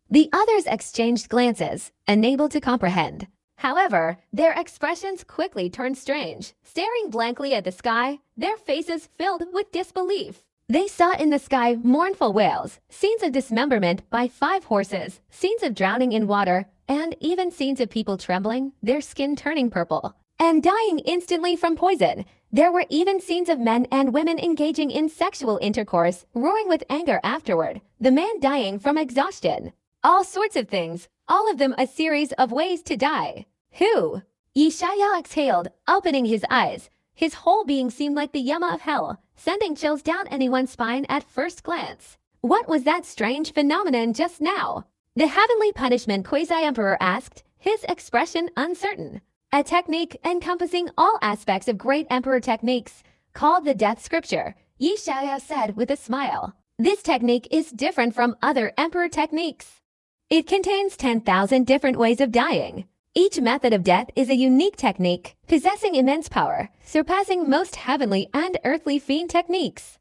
The others exchanged glances, unable to comprehend. However, their expressions quickly turned strange. Staring blankly at the sky, their faces filled with disbelief. They saw in the sky mournful wails, scenes of dismemberment by 5 horses, scenes of drowning in water, and even scenes of people trembling, their skin turning purple, and dying instantly from poison. There were even scenes of men and women engaging in sexual intercourse, roaring with anger afterward, the man dying from exhaustion. All sorts of things, all of them a series of ways to die. Who? Yi Xiaoyao exhaled, opening his eyes. His whole being seemed like the yama of hell, sending chills down anyone's spine at first glance. What was that strange phenomenon just now? The heavenly punishment quasi-emperor asked, his expression uncertain. A technique encompassing all aspects of great emperor techniques, called the death scripture, Yi Xiaoyao said with a smile. This technique is different from other emperor techniques. It contains 10,000 different ways of dying. Each method of death is a unique technique, possessing immense power, surpassing most heavenly and earthly fiend techniques.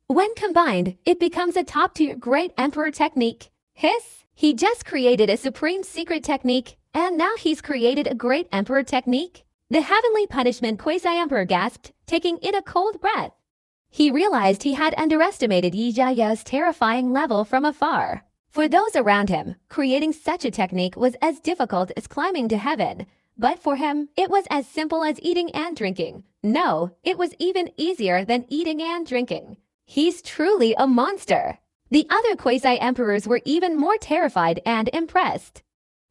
When combined, it becomes a top-tier great emperor technique. Hiss! He just created a supreme secret technique, and now he's created a great emperor technique? The heavenly punishment quasi-emperor gasped, taking in a cold breath. He realized he had underestimated Yi Xiaoyao's terrifying level from afar. For those around him, creating such a technique was as difficult as climbing to heaven. But for him, it was as simple as eating and drinking. No, it was even easier than eating and drinking. He's truly a monster. The other quasi-emperors were even more terrified and impressed.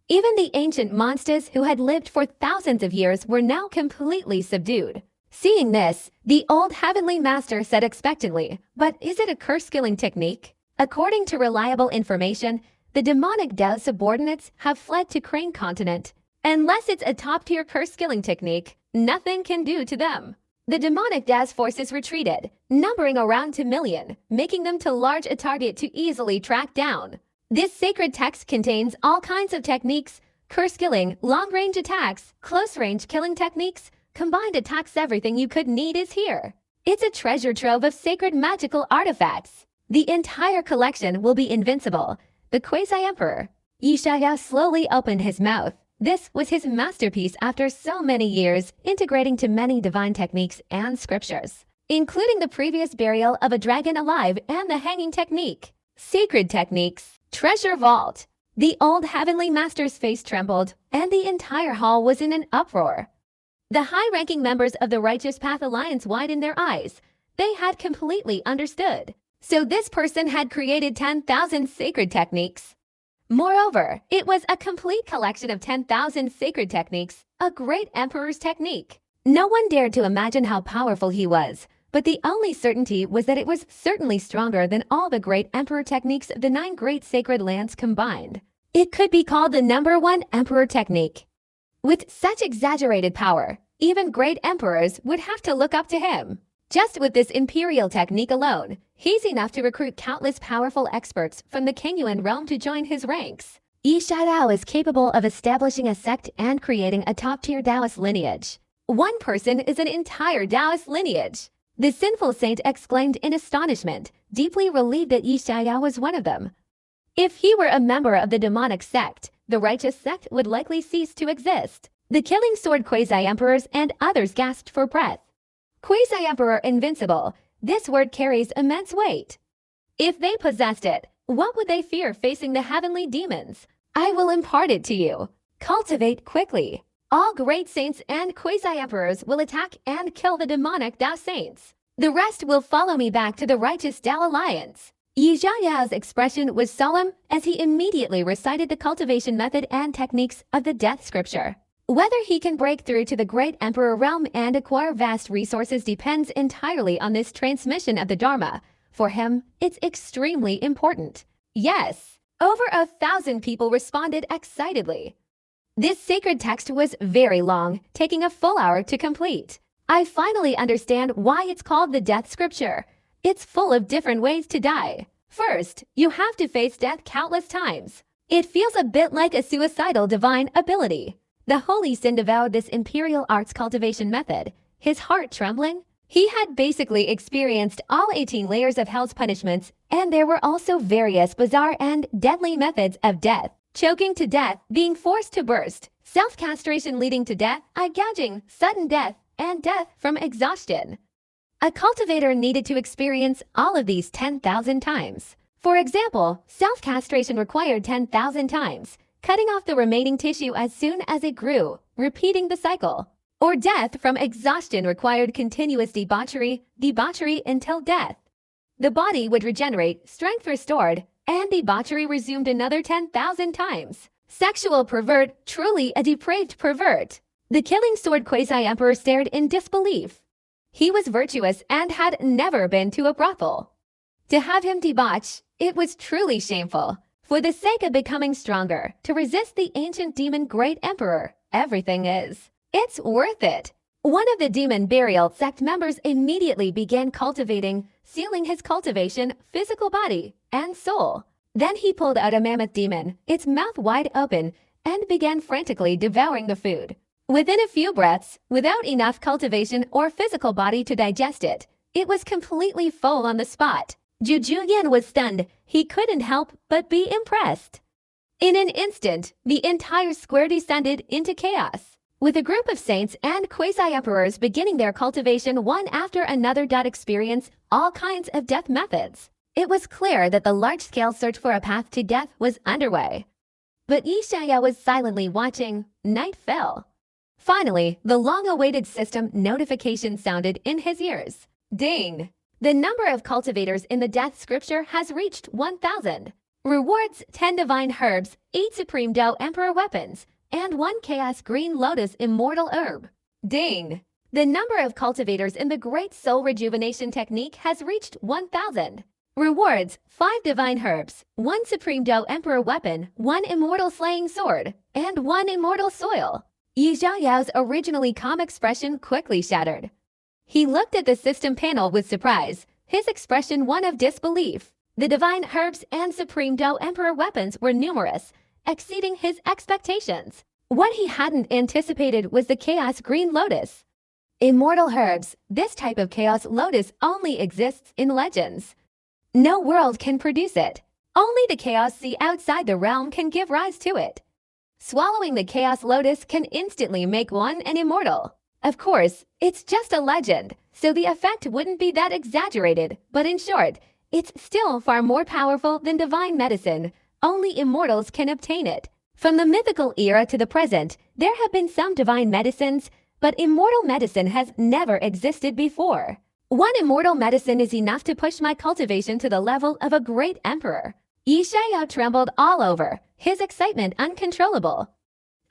Even the ancient monsters who had lived for thousands of years were now completely subdued. Seeing this, the old heavenly master said expectantly, "But is it a curse-killing technique?" According to reliable information, the demonic Dao subordinates have fled to Crane Continent. Unless it's a top-tier curse-killing technique, nothing can do to them. The demonic Dao's forces retreated, numbering around 2 million, making them too large a target to easily track down. This sacred text contains all kinds of techniques, curse-killing, long-range attacks, close-range killing techniques, combined attacks. Everything you could need is here. It's a treasure trove of sacred magical artifacts. The entire collection will be invincible. The Quasi-Emperor. Yi Xiaoyao slowly opened his mouth. This was his masterpiece after so many years, integrating to many divine techniques and scriptures, including the previous burial of a dragon alive and the hanging technique. Sacred techniques. Treasure vault. The old heavenly master's face trembled, and the entire hall was in an uproar. The high-ranking members of the Righteous Path Alliance widened their eyes. They had completely understood. So this person had created 10,000 sacred techniques. Moreover, it was a complete collection of 10,000 sacred techniques, a great emperor's technique. No one dared to imagine how powerful he was, but the only certainty was that it was certainly stronger than all the great emperor techniques of the 9 great sacred lands combined. It could be called the #1 emperor technique. With such exaggerated power, even great emperors would have to look up to him. Just with this imperial technique alone, he's enough to recruit countless powerful experts from the Kingyuan realm to join his ranks. Yi Xiaodao is capable of establishing a sect and creating a top-tier Taoist lineage. One person is an entire Taoist lineage. The sinful saint exclaimed in astonishment, deeply relieved that Yi Xiaodao was one of them. If he were a member of the demonic sect, the righteous sect would likely cease to exist. The killing sword quasi-emperors and others gasped for breath. Quasi-emperor invincible, this word carries immense weight. If they possessed it, what would they fear facing the heavenly demons? I will impart it to you. Cultivate quickly. All great saints and quasi-emperors will attack and kill the demonic Tao saints. The rest will follow me back to the righteous Tao alliance. Yi Xiaoyao's expression was solemn as he immediately recited the cultivation method and techniques of the death scripture. Whether he can break through to the great emperor realm and acquire vast resources depends entirely on this transmission of the Dharma. For him, it's extremely important. Yes, over 1,000 people responded excitedly. This sacred text was very long, taking a full hour to complete. I finally understand why it's called the death scripture. It's full of different ways to die. First, you have to face death countless times. It feels a bit like a suicidal divine ability. The holy Sin devoured this imperial arts cultivation method, his heart trembling. He had basically experienced all 18 layers of hell's punishments, and there were also various bizarre and deadly methods of death. Choking to death, being forced to burst, self-castration leading to death, eye gouging, sudden death, and death from exhaustion. A cultivator needed to experience all of these 10,000 times. For example, self-castration required 10,000 times, cutting off the remaining tissue as soon as it grew, repeating the cycle. Or death from exhaustion required continuous debauchery until death. The body would regenerate, strength restored, and debauchery resumed another 10,000 times. Sexual pervert, truly a depraved pervert. The killing sword quasi-emperor stared in disbelief. He was virtuous and had never been to a brothel. To have him debauch, it was truly shameful. For the sake of becoming stronger, to resist the ancient demon great emperor, everything is. It's worth it. One of the demon burial sect members immediately began cultivating, sealing his cultivation, physical body, and soul. Then he pulled out a mammoth demon, its mouth wide open, and began frantically devouring the food. Within a few breaths, without enough cultivation or physical body to digest it, it was completely full on the spot. Zhu Yan was stunned. He couldn't help but be impressed. In an instant, the entire square descended into chaos. With a group of saints and quasi-emperors beginning their cultivation one after another experience all kinds of death methods. It was clear that the large-scale search for a path to death was underway. But Yi Xiaoyao was silently watching. Night fell. Finally, the long-awaited system notification sounded in his ears. Ding! The number of cultivators in the death scripture has reached 1,000. Rewards 10 divine herbs, 8 supreme Dao emperor weapons, and 1 chaos green lotus immortal herb. Ding! The number of cultivators in the great soul rejuvenation technique has reached 1,000. Rewards 5 divine herbs, 1 supreme Dao emperor weapon, 1 immortal slaying sword, and 1 immortal soil. Yi Xiaoyao's originally calm expression quickly shattered. He looked at the system panel with surprise, his expression one of disbelief. The divine herbs and supreme Dao emperor weapons were numerous, exceeding his expectations. What he hadn't anticipated was the chaos green lotus. Immortal herbs, this type of chaos lotus only exists in legends. No world can produce it. Only the chaos sea outside the realm can give rise to it. Swallowing the chaos lotus can instantly make one an immortal. Of course, it's just a legend, so the effect wouldn't be that exaggerated, but in short, it's still far more powerful than divine medicine. Only immortals can obtain it. From the mythical era to the present, there have been some divine medicines, but immortal medicine has never existed before. One immortal medicine is enough to push my cultivation to the level of a great emperor. Yi Xiao trembled all over, his excitement uncontrollable.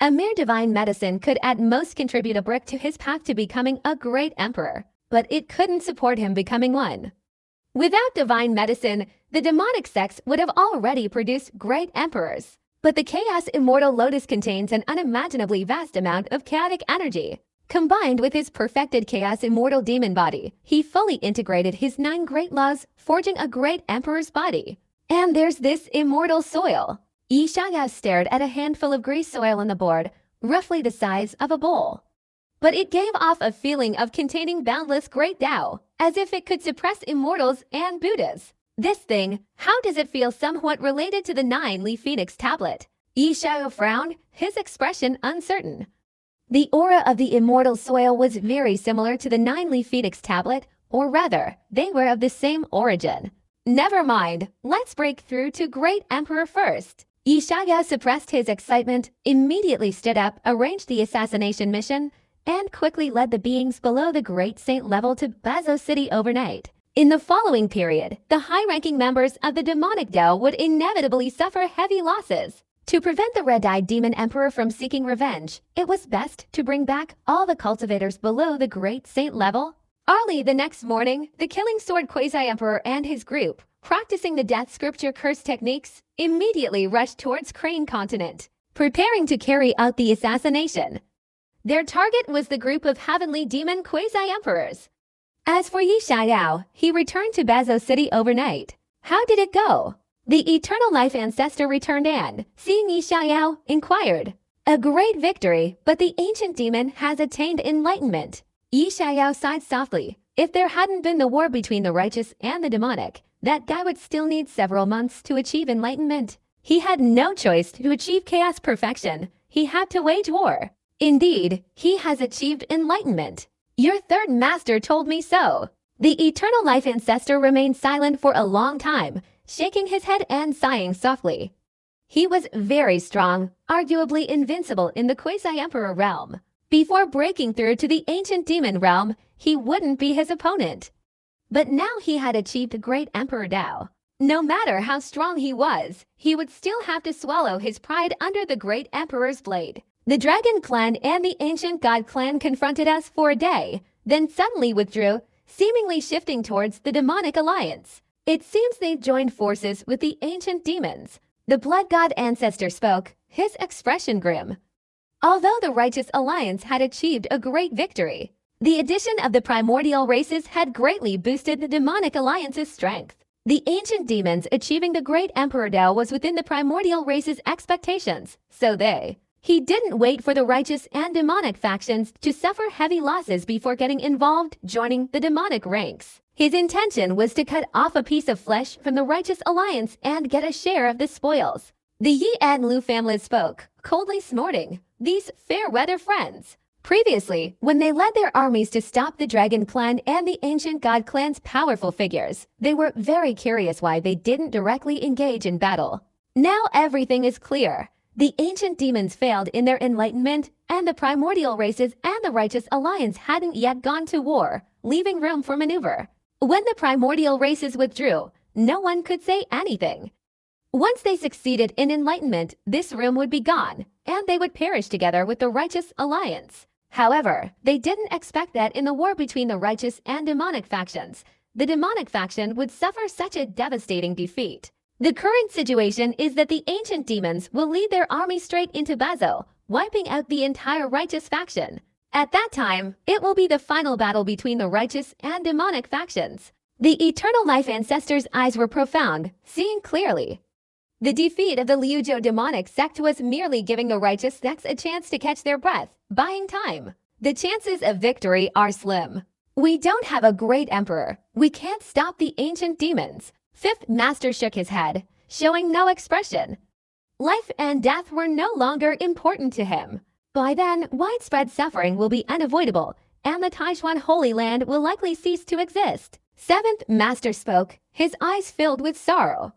A mere divine medicine could at most contribute a brick to his path to becoming a great emperor, but it couldn't support him becoming one. Without divine medicine, the demonic sects would have already produced great emperors. But the Chaos Immortal Lotus contains an unimaginably vast amount of chaotic energy. Combined with his perfected Chaos Immortal Demon body, he fully integrated his 9 great laws, forging a great emperor's body. And there's this immortal soil. Yi Xiao stared at a handful of grease soil on the board, roughly the size of a bowl. But it gave off a feeling of containing boundless great Tao, as if it could suppress immortals and Buddhas. This thing, how does it feel somewhat related to the 9-leaf phoenix tablet? Yi Xiao frowned, his expression uncertain. The aura of the immortal soil was very similar to the 9-leaf phoenix tablet, or rather, they were of the same origin. Never mind, let's break through to Great Emperor first. Yi Xiao suppressed his excitement, immediately stood up, arranged the assassination mission, and quickly led the beings below the Great Saint level to Bazo City overnight. In the following period, the high-ranking members of the demonic Dao would inevitably suffer heavy losses. To prevent the red-eyed demon emperor from seeking revenge, it was best to bring back all the cultivators below the Great Saint level. Early the next morning, the Killing Sword Quasi-Emperor and his group, practicing the Death Scripture curse techniques, immediately rushed towards Crane Continent, preparing to carry out the assassination. Their target was the group of heavenly demon Quasi-Emperors. As for Yi Xiao, he returned to Bazo City overnight. How did it go? The Eternal Life Ancestor returned and, seeing Yi Xiao, inquired. A great victory, but the ancient demon has attained enlightenment. Yi Xiao sighed softly. If there hadn't been the war between the righteous and the demonic, that guy would still need several months to achieve enlightenment. He had no choice to achieve chaos perfection. He had to wage war. Indeed, he has achieved enlightenment. Your third master told me so. The Eternal Life Ancestor remained silent for a long time, shaking his head and sighing softly. He was very strong, arguably invincible in the Quasi-Emperor realm. Before breaking through to the ancient demon realm, he wouldn't be his opponent. But now he had achieved Great Emperor Dao. No matter how strong he was, he would still have to swallow his pride under the Great Emperor's blade. The Dragon Clan and the Ancient God Clan confronted us for a day, then suddenly withdrew, seemingly shifting towards the Demonic Alliance. It seems they've joined forces with the ancient demons. The Blood God Ancestor spoke, his expression grim. Although the Righteous Alliance had achieved a great victory, the addition of the primordial races had greatly boosted the Demonic Alliance's strength. The ancient demons achieving the Great Emperor Dao was within the primordial race's expectations, so he didn't wait for the righteous and demonic factions to suffer heavy losses before getting involved, joining the demonic ranks. His intention was to cut off a piece of flesh from the Righteous Alliance and get a share of the spoils. The Yi and Lu families spoke, coldly snorting, these fair-weather friends. Previously, when they led their armies to stop the Dragon Clan and the Ancient God Clan's powerful figures, they were very curious why they didn't directly engage in battle. Now everything is clear. The ancient demons failed in their enlightenment, and the primordial races and the Righteous Alliance hadn't yet gone to war, leaving room for maneuver. When the primordial races withdrew, no one could say anything. Once they succeeded in enlightenment, this room would be gone, and they would perish together with the Righteous Alliance. However, they didn't expect that in the war between the righteous and demonic factions, the demonic faction would suffer such a devastating defeat. The current situation is that the ancient demons will lead their army straight into Bazo, wiping out the entire righteous faction. At that time, it will be the final battle between the righteous and demonic factions. The Eternal Life Ancestors' eyes were profound, seeing clearly. The defeat of the Liuzhou demonic sect was merely giving the righteous sects a chance to catch their breath, buying time. The chances of victory are slim. We don't have a great emperor. We can't stop the ancient demons. Fifth Master shook his head, showing no expression. Life and death were no longer important to him. By then, widespread suffering will be unavoidable, and the Taijuan Holy Land will likely cease to exist. Seventh Master spoke, his eyes filled with sorrow.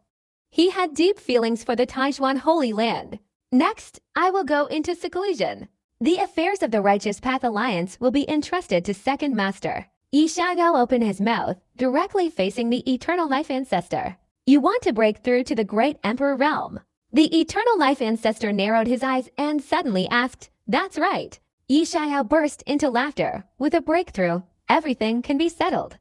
He had deep feelings for the Taijuan Holy Land. Next, I will go into seclusion. The affairs of the Righteous Path Alliance will be entrusted to Second Master. Yi Xiaoyao opened his mouth, directly facing the Eternal Life Ancestor. You want to break through to the Great Emperor realm? The Eternal Life Ancestor narrowed his eyes and suddenly asked, That's right. Yi Xiaoyao burst into laughter. With a breakthrough, everything can be settled.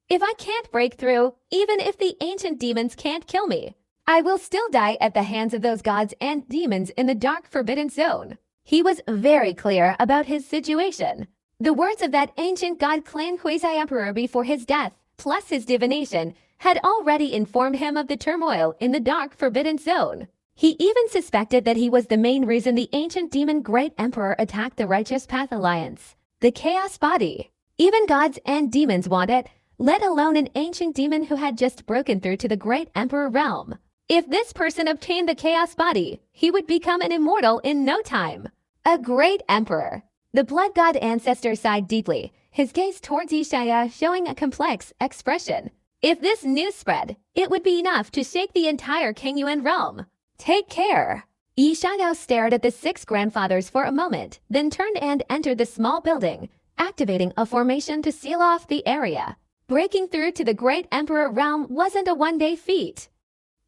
If I can't break through, even if the ancient demons can't kill me, I will still die at the hands of those gods and demons in the dark forbidden zone. He was very clear about his situation. The words of that ancient god clan quasi-emperor before his death, plus his divination, had already informed him of the turmoil in the dark forbidden zone. He even suspected that he was the main reason the ancient demon Great Emperor attacked the Righteous Path Alliance, the Chaos Body. Even gods and demons want it, let alone an ancient demon who had just broken through to the Great Emperor realm. If this person obtained the Chaos Body, he would become an immortal in no time. A Great Emperor. The blood god ancestor sighed deeply, his gaze towards Yi Xiaoyao showing a complex expression. If this news spread, it would be enough to shake the entire Kingyuan realm. Take care. Yi Xiaoyao stared at the 6 grandfathers for a moment, then turned and entered the small building, activating a formation to seal off the area. Breaking through to the Great Emperor realm wasn't a one-day feat.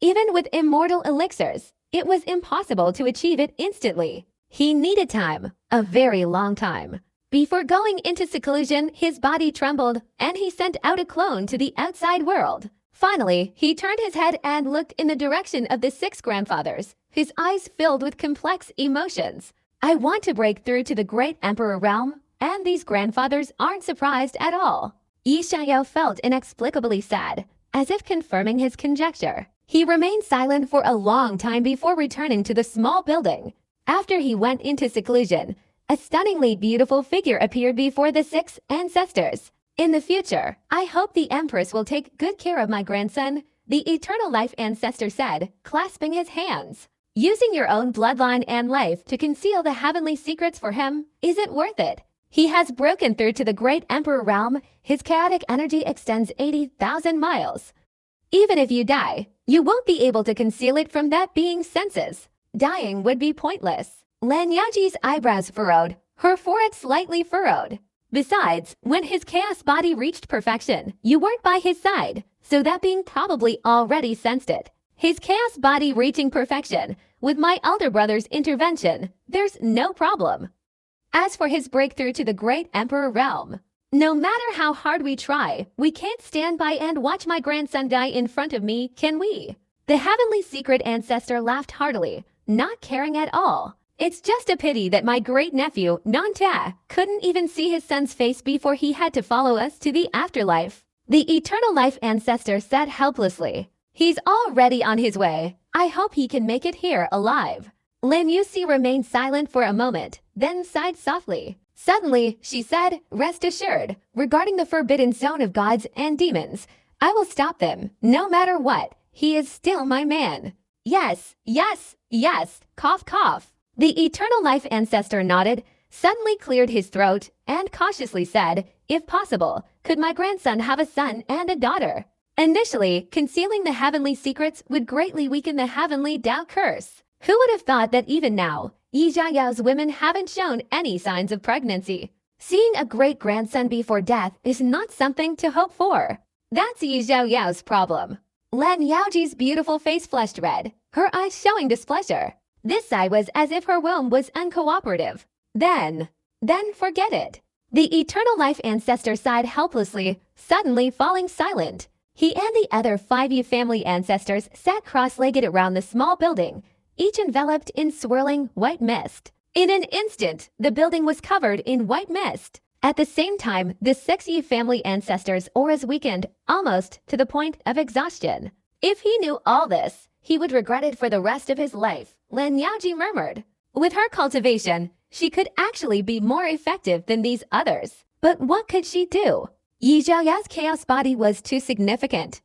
Even with immortal elixirs, it was impossible to achieve it instantly. He needed time, a very long time. Before going into seclusion, his body trembled, and he sent out a clone to the outside world. Finally, he turned his head and looked in the direction of the 6 grandfathers, his eyes filled with complex emotions. I want to break through to the Great Emperor realm, and these grandfathers aren't surprised at all. Yi Xiaoyao felt inexplicably sad, as if confirming his conjecture. He remained silent for a long time before returning to the small building. After he went into seclusion, a stunningly beautiful figure appeared before the 6 ancestors. In the future, I hope the Empress will take good care of my grandson, the Eternal Life Ancestor said, clasping his hands. Using your own bloodline and life to conceal the heavenly secrets for him, is it worth it? He has broken through to the Great Emperor realm. His chaotic energy extends 80,000 miles. Even if you die, you won't be able to conceal it from that being's senses. Dying would be pointless. Lan Yaji's eyebrows furrowed, her forehead slightly furrowed. Besides, when his chaos body reached perfection, you weren't by his side, so that being probably already sensed it. His chaos body reaching perfection, with my elder brother's intervention, there's no problem. As for his breakthrough to the Great Emperor realm, no matter how hard we try, we can't stand by and watch my grandson die in front of me, can we? The heavenly secret ancestor laughed heartily, not caring at all. It's just a pity that my great-nephew, Nanta, couldn't even see his son's face before he had to follow us to the afterlife. The Eternal Life Ancestor said helplessly. He's already on his way. I hope he can make it here alive. Lin Yusi remained silent for a moment, then sighed softly. Suddenly, she said, Rest assured, regarding the forbidden zone of gods and demons, I will stop them, no matter what. He is still my man. Yes, yes, yes, cough, cough. The Eternal Life Ancestor nodded, suddenly cleared his throat, and cautiously said, If possible, could my grandson have a son and a daughter? Initially, concealing the heavenly secrets would greatly weaken the heavenly Tao curse. Who would have thought that even now, Yi Xiaoyao's women haven't shown any signs of pregnancy? Seeing a great-grandson before death is not something to hope for. That's Yi Xiaoyao's problem. Lan Yaoji's beautiful face flushed red, her eyes showing displeasure. This sigh was as if her womb was uncooperative. Then forget it. The Eternal Life Ancestor sighed helplessly, suddenly falling silent. He and the other 5 Yu family ancestors sat cross-legged around the small building, each enveloped in swirling white mist. In an instant, the building was covered in white mist. At the same time, the 6 Yu family ancestors' auras weakened almost to the point of exhaustion. If he knew all this, he would regret it for the rest of his life, Lan Yaoji murmured. With her cultivation, she could actually be more effective than these others. But what could she do? Yi Xiaoyao's chaos body was too significant.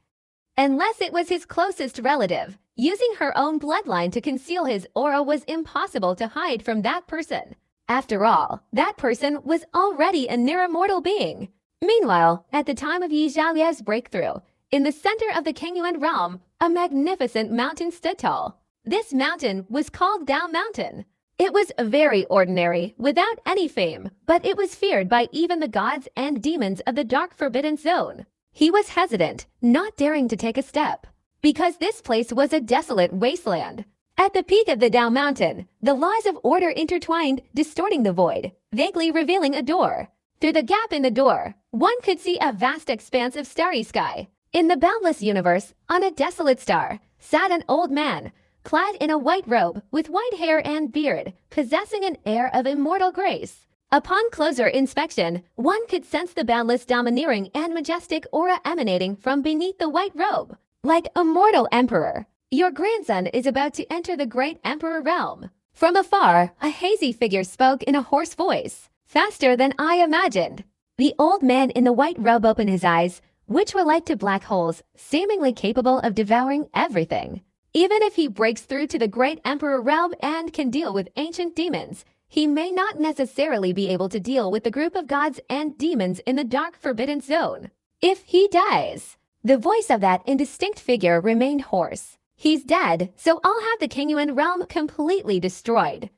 Unless it was his closest relative, using her own bloodline to conceal his aura was impossible to hide from that person. After all, that person was already a near-immortal being. Meanwhile, at the time of Yi Xiaoyao's breakthrough, in the center of the Kingyuan realm, a magnificent mountain stood tall. This mountain was called Dao Mountain. It was very ordinary, without any fame, but it was feared by even the gods and demons of the dark forbidden zone. He was hesitant, not daring to take a step, because this place was a desolate wasteland. At the peak of the Dao Mountain, the laws of order intertwined, distorting the void, vaguely revealing a door. Through the gap in the door, one could see a vast expanse of starry sky. In the boundless universe, on a desolate star, sat an old man, clad in a white robe, with white hair and beard, possessing an air of immortal grace. Upon closer inspection, one could sense the boundless, domineering, and majestic aura emanating from beneath the white robe. Like a mortal emperor, your grandson is about to enter the great emperor realm. From afar, a hazy figure spoke in a hoarse voice, faster than I imagined. The old man in the white robe opened his eyes, which were like two black holes, seemingly capable of devouring everything. Even if he breaks through to the great emperor realm and can deal with ancient demons, he may not necessarily be able to deal with the group of gods and demons in the dark forbidden zone. If he dies, the voice of that indistinct figure remained hoarse. He's dead, so I'll have the Kingyuan realm completely destroyed.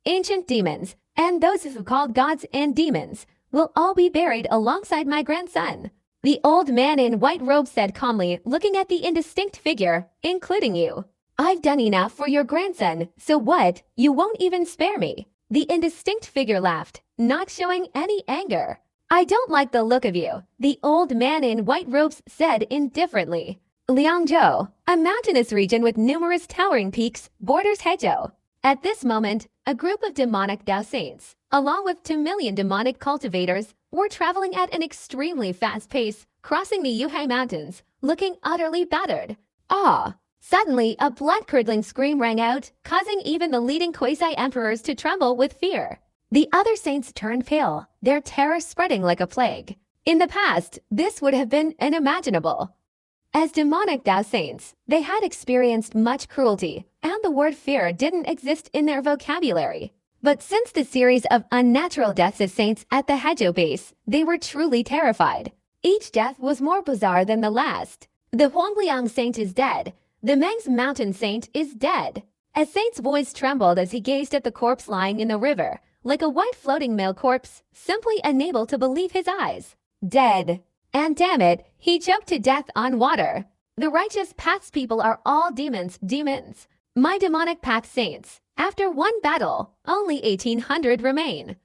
Ancient demons, and those who called gods and demons, will all be buried alongside my grandson. The old man in white robe said calmly, looking at the indistinct figure, including you. I've done enough for your grandson, so what? You won't even spare me. The indistinct figure laughed, not showing any anger. I don't like the look of you, the old man in white robes said indifferently. Liangzhou, a mountainous region with numerous towering peaks, borders Hezhou. At this moment, a group of demonic Dao saints, along with 2 million demonic cultivators, were traveling at an extremely fast pace, crossing the Yuhai Mountains, looking utterly battered. Ah! Suddenly, a blood-curdling scream rang out, causing even the leading quasi-emperors to tremble with fear. The other saints turned pale, their terror spreading like a plague. In the past, this would have been unimaginable. As demonic Dao saints, they had experienced much cruelty, and the word fear didn't exist in their vocabulary. But since the series of unnatural deaths of saints at the Hezhou base, they were truly terrified. Each death was more bizarre than the last. The Huangliang saint is dead. The Meng's mountain saint is dead. A saint's voice trembled as he gazed at the corpse lying in the river, like a white floating male corpse, simply unable to believe his eyes. Dead. And damn it, he choked to death on water. The righteous path's people are all demons. My demonic path saints. After one battle, only 1,800 remain.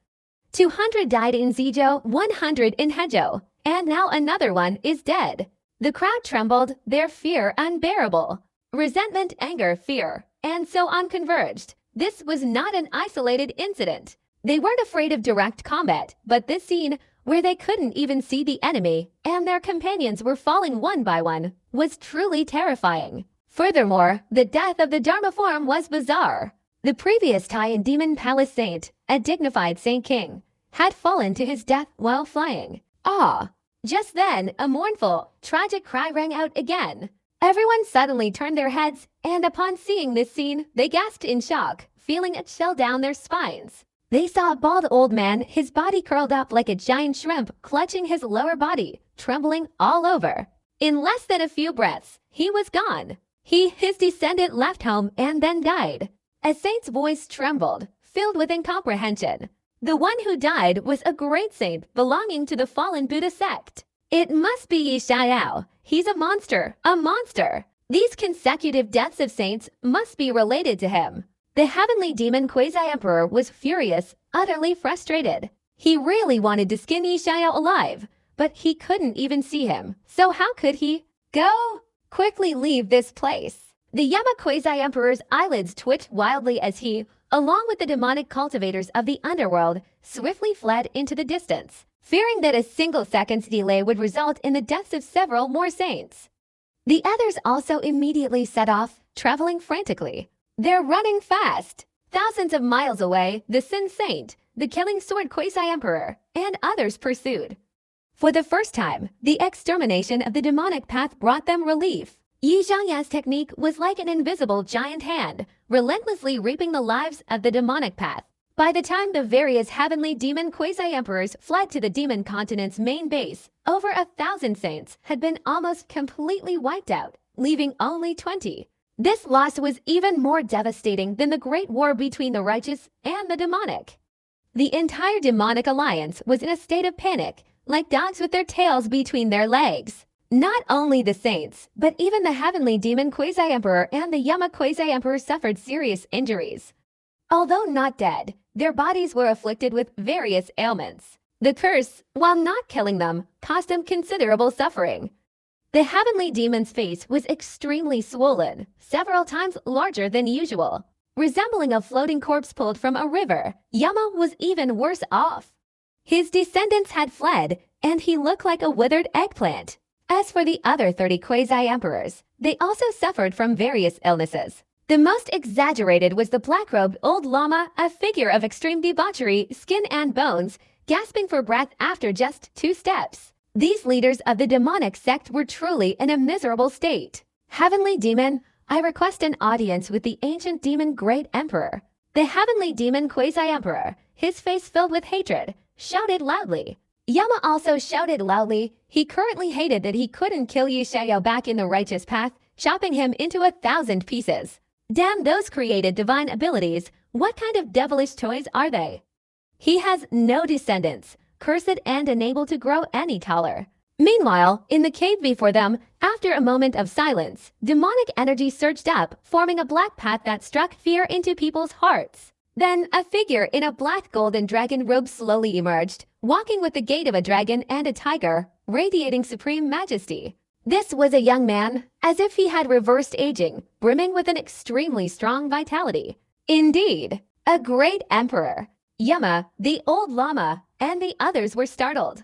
200 died in Zizhou, 100 in Hezhou, and now another one is dead. The crowd trembled, their fear unbearable. Resentment, anger, fear, and so on converged. This was not an isolated incident. They weren't afraid of direct combat, but this scene, where they couldn't even see the enemy, and their companions were falling one by one, was truly terrifying. Furthermore, the death of the Dharma form was bizarre. The previous Taiyan Demon Palace Saint, a dignified Saint King, had fallen to his death while flying. Ah! Just then, a mournful, tragic cry rang out again. Everyone suddenly turned their heads, and upon seeing this scene, they gasped in shock, feeling a chill down their spines. They saw a bald old man, his body curled up like a giant shrimp, clutching his lower body, trembling all over. In less than a few breaths, he was gone. His descendant left home and then died. A saint's voice trembled, filled with incomprehension. The one who died was a great saint belonging to the fallen Buddha sect. It must be Yi Xiao. He's a monster, a monster. These consecutive deaths of saints must be related to him. The heavenly demon quasi-emperor was furious, utterly frustrated. He really wanted to skin Yi Xiao alive, but he couldn't even see him. So how could he? Go! Quickly leave this place. The Yama quasi-emperor's eyelids twitched wildly as he, along with the demonic cultivators of the underworld, swiftly fled into the distance, fearing that a single second's delay would result in the deaths of several more saints. The others also immediately set off, traveling frantically. They're running fast. Thousands of miles away, the Sin Saint, the Killing Sword Quasi-Emperor, and others pursued. For the first time, the extermination of the demonic path brought them relief. Yi Zhangya's technique was like an invisible giant hand, relentlessly reaping the lives of the demonic path. By the time the various heavenly demon quasi-emperors fled to the demon continent's main base, over 1,000 saints had been almost completely wiped out, leaving only 20. This loss was even more devastating than the Great War between the righteous and the demonic. The entire demonic alliance was in a state of panic, like dogs with their tails between their legs. Not only the saints, but even the heavenly demon Quasi-Emperor and the Yama Quasi-Emperor suffered serious injuries. Although not dead, their bodies were afflicted with various ailments. The curse, while not killing them, caused them considerable suffering. The heavenly demon's face was extremely swollen, several times larger than usual. Resembling a floating corpse pulled from a river, Yama was even worse off. His descendants had fled, and he looked like a withered eggplant. As for the other 30 quasi-emperors, they also suffered from various illnesses. The most exaggerated was the black-robed old lama, a figure of extreme debauchery, skin and bones, gasping for breath after just 2 steps. These leaders of the demonic sect were truly in a miserable state. Heavenly demon, I request an audience with the ancient demon Great Emperor. The heavenly demon Quasi-Emperor, his face filled with hatred, shouted loudly. Yama also shouted loudly. He currently hated that he couldn't kill Yu Xiao back in the righteous path, chopping him into 1,000 pieces. Damn those created divine abilities, what kind of devilish toys are they? He has no descendants, cursed and unable to grow any taller. Meanwhile, in the cave before them, after a moment of silence, demonic energy surged up, forming a black path that struck fear into people's hearts. Then, a figure in a black golden dragon robe slowly emerged, walking with the gait of a dragon and a tiger, radiating supreme majesty. This was a young man, as if he had reversed aging, brimming with an extremely strong vitality. Indeed, a great emperor. Yama, the old lama, and the others were startled.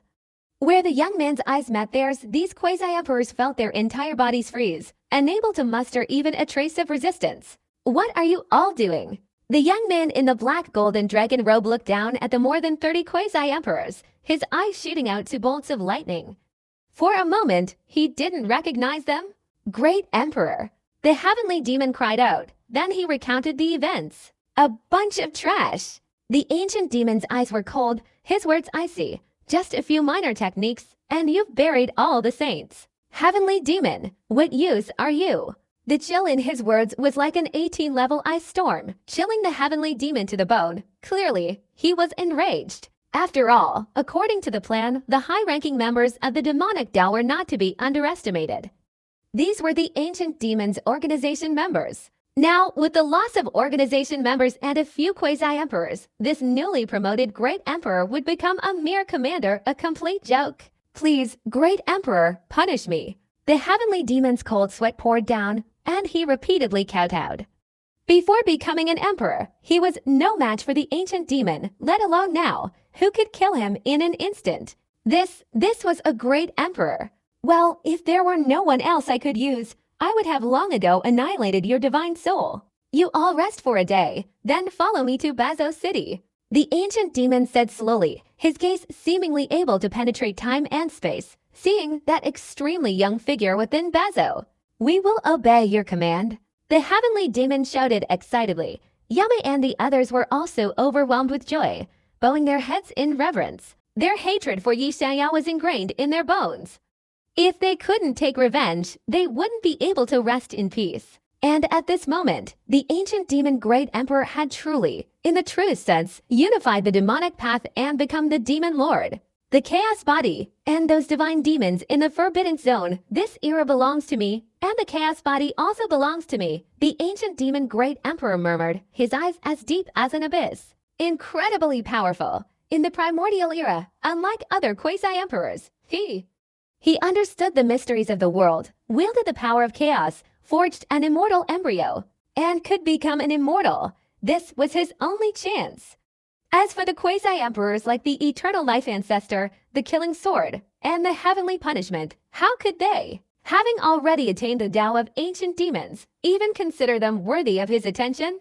Where the young man's eyes met theirs, these quasi-emperors felt their entire bodies freeze, unable to muster even a trace of resistance. What are you all doing? The young man in the black golden dragon robe looked down at the more than 30 quasi-emperors, his eyes shooting out to bolts of lightning. For a moment, he didn't recognize them. Great Emperor. The heavenly demon cried out. Then he recounted the events. A bunch of trash. The ancient demon's eyes were cold, his words icy. Just a few minor techniques, and you've buried all the saints. Heavenly demon, what use are you? The chill in his words was like an 18-level ice storm, chilling the heavenly demon to the bone. Clearly, he was enraged. After all, according to the plan, the high-ranking members of the demonic Dao were not to be underestimated. These were the ancient demon's organization members. Now, with the loss of organization members and a few quasi-emperors, this newly promoted Great Emperor would become a mere commander, a complete joke. Please, Great Emperor, punish me. The heavenly demon's cold sweat poured down, and he repeatedly kowtowed. Before becoming an emperor, he was no match for the ancient demon, let alone now, who could kill him in an instant. This was a great emperor. Well, if there were no one else I could use, I would have long ago annihilated your divine soul. You all rest for a day, then follow me to Bazo City. The ancient demon said slowly, his gaze seemingly able to penetrate time and space, seeing that extremely young figure within Bazo. We will obey your command. The heavenly demon shouted excitedly. Yama and the others were also overwhelmed with joy, bowing their heads in reverence. Their hatred for Yi Xiao was ingrained in their bones. If they couldn't take revenge, they wouldn't be able to rest in peace. And at this moment, the ancient demon Great Emperor had truly, in the truest sense, unified the demonic path and become the demon lord. The chaos body, and those divine demons in the forbidden zone, this era belongs to me, and the chaos body also belongs to me, the ancient demon Great Emperor murmured, his eyes as deep as an abyss. Incredibly powerful. In the primordial era, unlike other quasi-emperors, he understood the mysteries of the world, wielded the power of chaos, forged an immortal embryo, and could become an immortal. This was his only chance. As for the quasi-emperors like the eternal life ancestor, the killing sword, and the heavenly punishment, how could they, having already attained the Tao of ancient demons, even consider them worthy of his attention?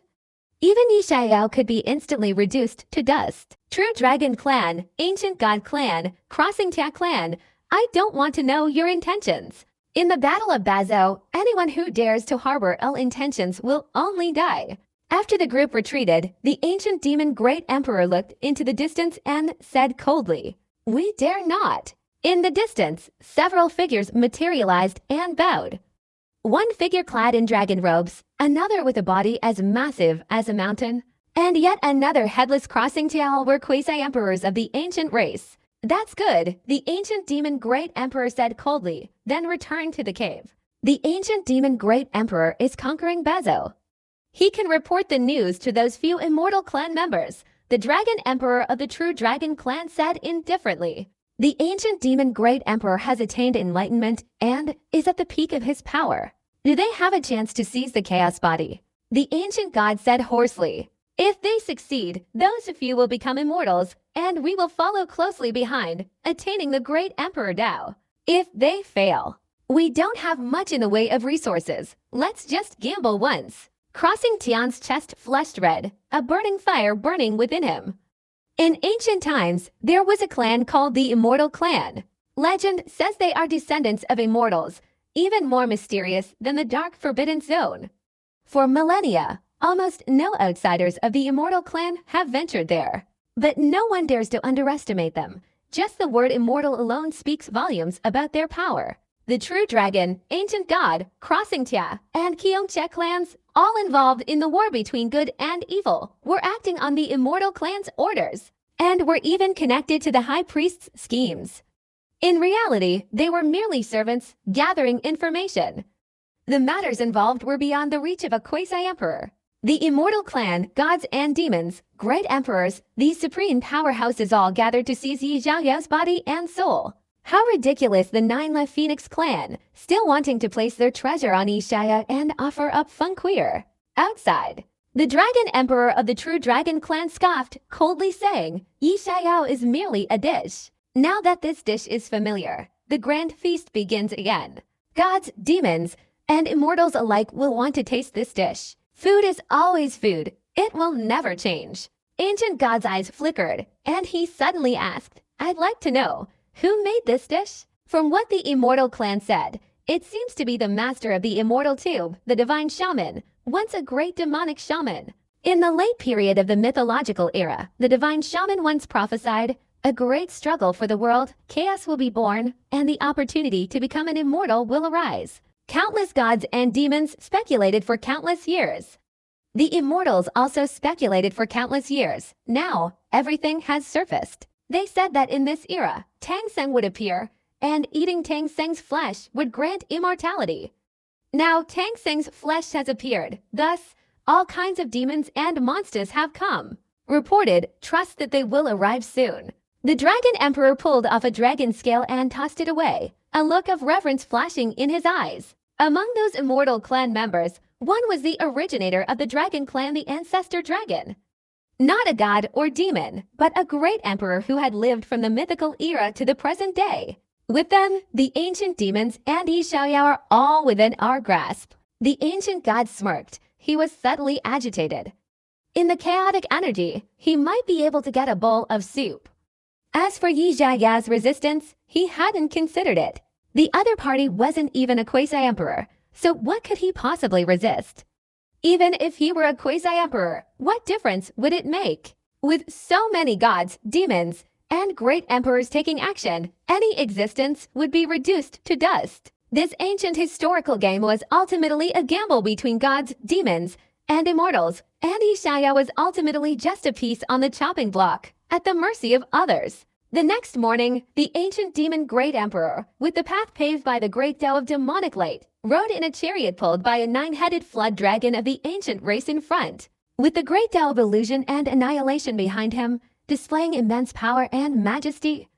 Even Yi Xiao could be instantly reduced to dust. True Dragon Clan, Ancient God Clan, Crossing Ta Clan, I don't want to know your intentions. In the Battle of Bazo, anyone who dares to harbor ill intentions will only die. After the group retreated, the ancient demon Great Emperor looked into the distance and said coldly, "We dare not." In the distance, several figures materialized and bowed. One figure clad in dragon robes, another with a body as massive as a mountain, and yet another headless crossing tail were quasi-emperors of the ancient race. That's good, the ancient demon great emperor said coldly, then returned to the cave. The ancient demon great emperor is conquering Bazo. He can report the news to those few immortal clan members, the dragon emperor of the true dragon clan said indifferently. The ancient demon great emperor has attained enlightenment and is at the peak of his power. Do they have a chance to seize the chaos body? The ancient god said hoarsely. If they succeed, those few will become immortals, and we will follow closely behind, attaining the great emperor Dao. If they fail, we don't have much in the way of resources. Let's just gamble once. Crossing Tian's chest flushed red, a burning fire burning within him. In ancient times, there was a clan called the Immortal Clan. Legend says they are descendants of immortals, even more mysterious than the dark forbidden zone. For millennia, almost no outsiders of the Immortal Clan have ventured there. But no one dares to underestimate them. Just the word immortal alone speaks volumes about their power. The True Dragon, Ancient God, Crossing Tia, and Kyongche clans, all involved in the war between good and evil, were acting on the Immortal Clan's orders, and were even connected to the High Priest's schemes. In reality, they were merely servants, gathering information. The matters involved were beyond the reach of a quasi-emperor. The Immortal Clan, gods and demons, great emperors, these supreme powerhouses all gathered to seize Yi Xiaoyao's body and soul. How ridiculous the Nine-La Phoenix clan, still wanting to place their treasure on Yi Xiaoya and offer up fun queer. Outside, the Dragon Emperor of the True Dragon Clan scoffed, coldly saying, Yi Xiaoyao is merely a dish. Now that this dish is familiar, the grand feast begins again. Gods, demons, and immortals alike will want to taste this dish. Food is always food. It will never change. Ancient God's eyes flickered, and he suddenly asked, I'd like to know, who made this dish? From what the Immortal Clan said, it seems to be the master of the Immortal Tube, the Divine Shaman, once a great demonic shaman. In the late period of the mythological era, the Divine Shaman once prophesied, a great struggle for the world, chaos will be born, and the opportunity to become an immortal will arise. Countless gods and demons speculated for countless years. The immortals also speculated for countless years. Now, everything has surfaced. They said that in this era, Tang Seng would appear, and eating Tang Seng's flesh would grant immortality. Now Tang Seng's flesh has appeared, thus, all kinds of demons and monsters have come. Reported, trust that they will arrive soon. The Dragon Emperor pulled off a dragon scale and tossed it away, a look of reverence flashing in his eyes. Among those Immortal Clan members, one was the originator of the Dragon Clan, the Ancestor Dragon. Not a god or demon, but a great emperor who had lived from the mythical era to the present day. With them, the ancient demons and Yi Xiaoyao are all within our grasp. The ancient god smirked. He was subtly agitated. In the chaotic energy, he might be able to get a bowl of soup. As for Yi Xiaoyao's resistance, he hadn't considered it. The other party wasn't even a quasi-emperor, so what could he possibly resist? Even if he were a quasi-emperor, what difference would it make? With so many gods, demons, and great emperors taking action, any existence would be reduced to dust. This ancient historical game was ultimately a gamble between gods, demons, and immortals, and Yi Xiaoyao was ultimately just a piece on the chopping block, at the mercy of others. The next morning, the ancient demon great emperor, with the path paved by the great Tao of demonic light, rode in a chariot pulled by a nine-headed flood dragon of the ancient race in front, with the great Tao of illusion and annihilation behind him, displaying immense power and majesty.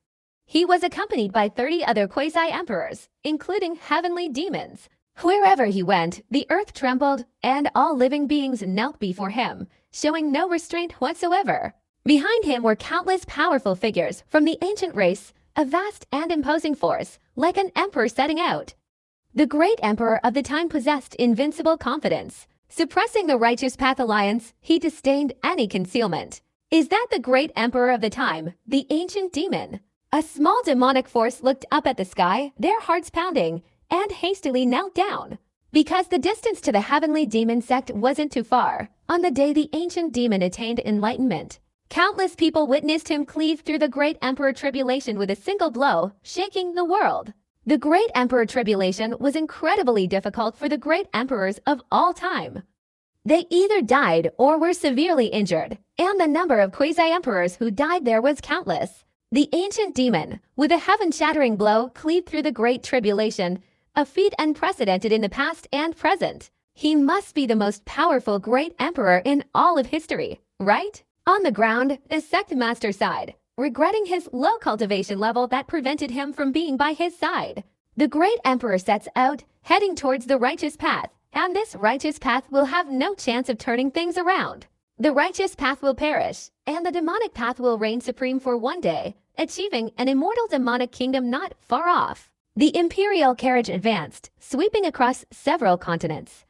He was accompanied by 30 other quasi-emperors, including heavenly demons. Wherever he went, the earth trembled, and all living beings knelt before him, showing no restraint whatsoever. Behind him were countless powerful figures from the ancient race, a vast and imposing force, like an emperor setting out. The great emperor of the time possessed invincible confidence. Suppressing the Righteous Path Alliance, he disdained any concealment. Is that the great emperor of the time, the ancient demon? A small demonic force looked up at the sky, their hearts pounding, and hastily knelt down. Because the distance to the heavenly demon sect wasn't too far, on the day the ancient demon attained enlightenment, countless people witnessed him cleave through the great emperor tribulation with a single blow, shaking the world. The Great Emperor Tribulation was incredibly difficult for the great emperors of all time. They either died or were severely injured, and the number of quasi-emperors who died there was countless. The ancient demon, with a heaven-shattering blow, cleaved through the Great Tribulation, a feat unprecedented in the past and present. He must be the most powerful great emperor in all of history, right? On the ground, the sect master sighed, regretting his low cultivation level that prevented him from being by his side. The great emperor sets out, heading towards the righteous path, and this righteous path will have no chance of turning things around. The righteous path will perish, and the demonic path will reign supreme for one day, achieving an immortal demonic kingdom not far off. The imperial carriage advanced, sweeping across several continents.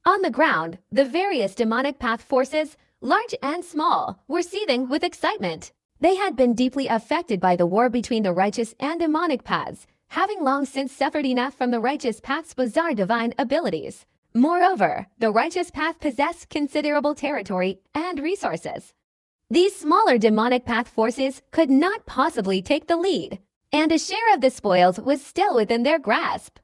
On the ground, the various demonic path forces, large and small, were seething with excitement. They had been deeply affected by the war between the righteous and demonic paths, having long since suffered enough from the righteous path's bizarre divine abilities. Moreover, the righteous path possessed considerable territory and resources. These smaller demonic path forces could not possibly take the lead, and a share of the spoils was still within their grasp.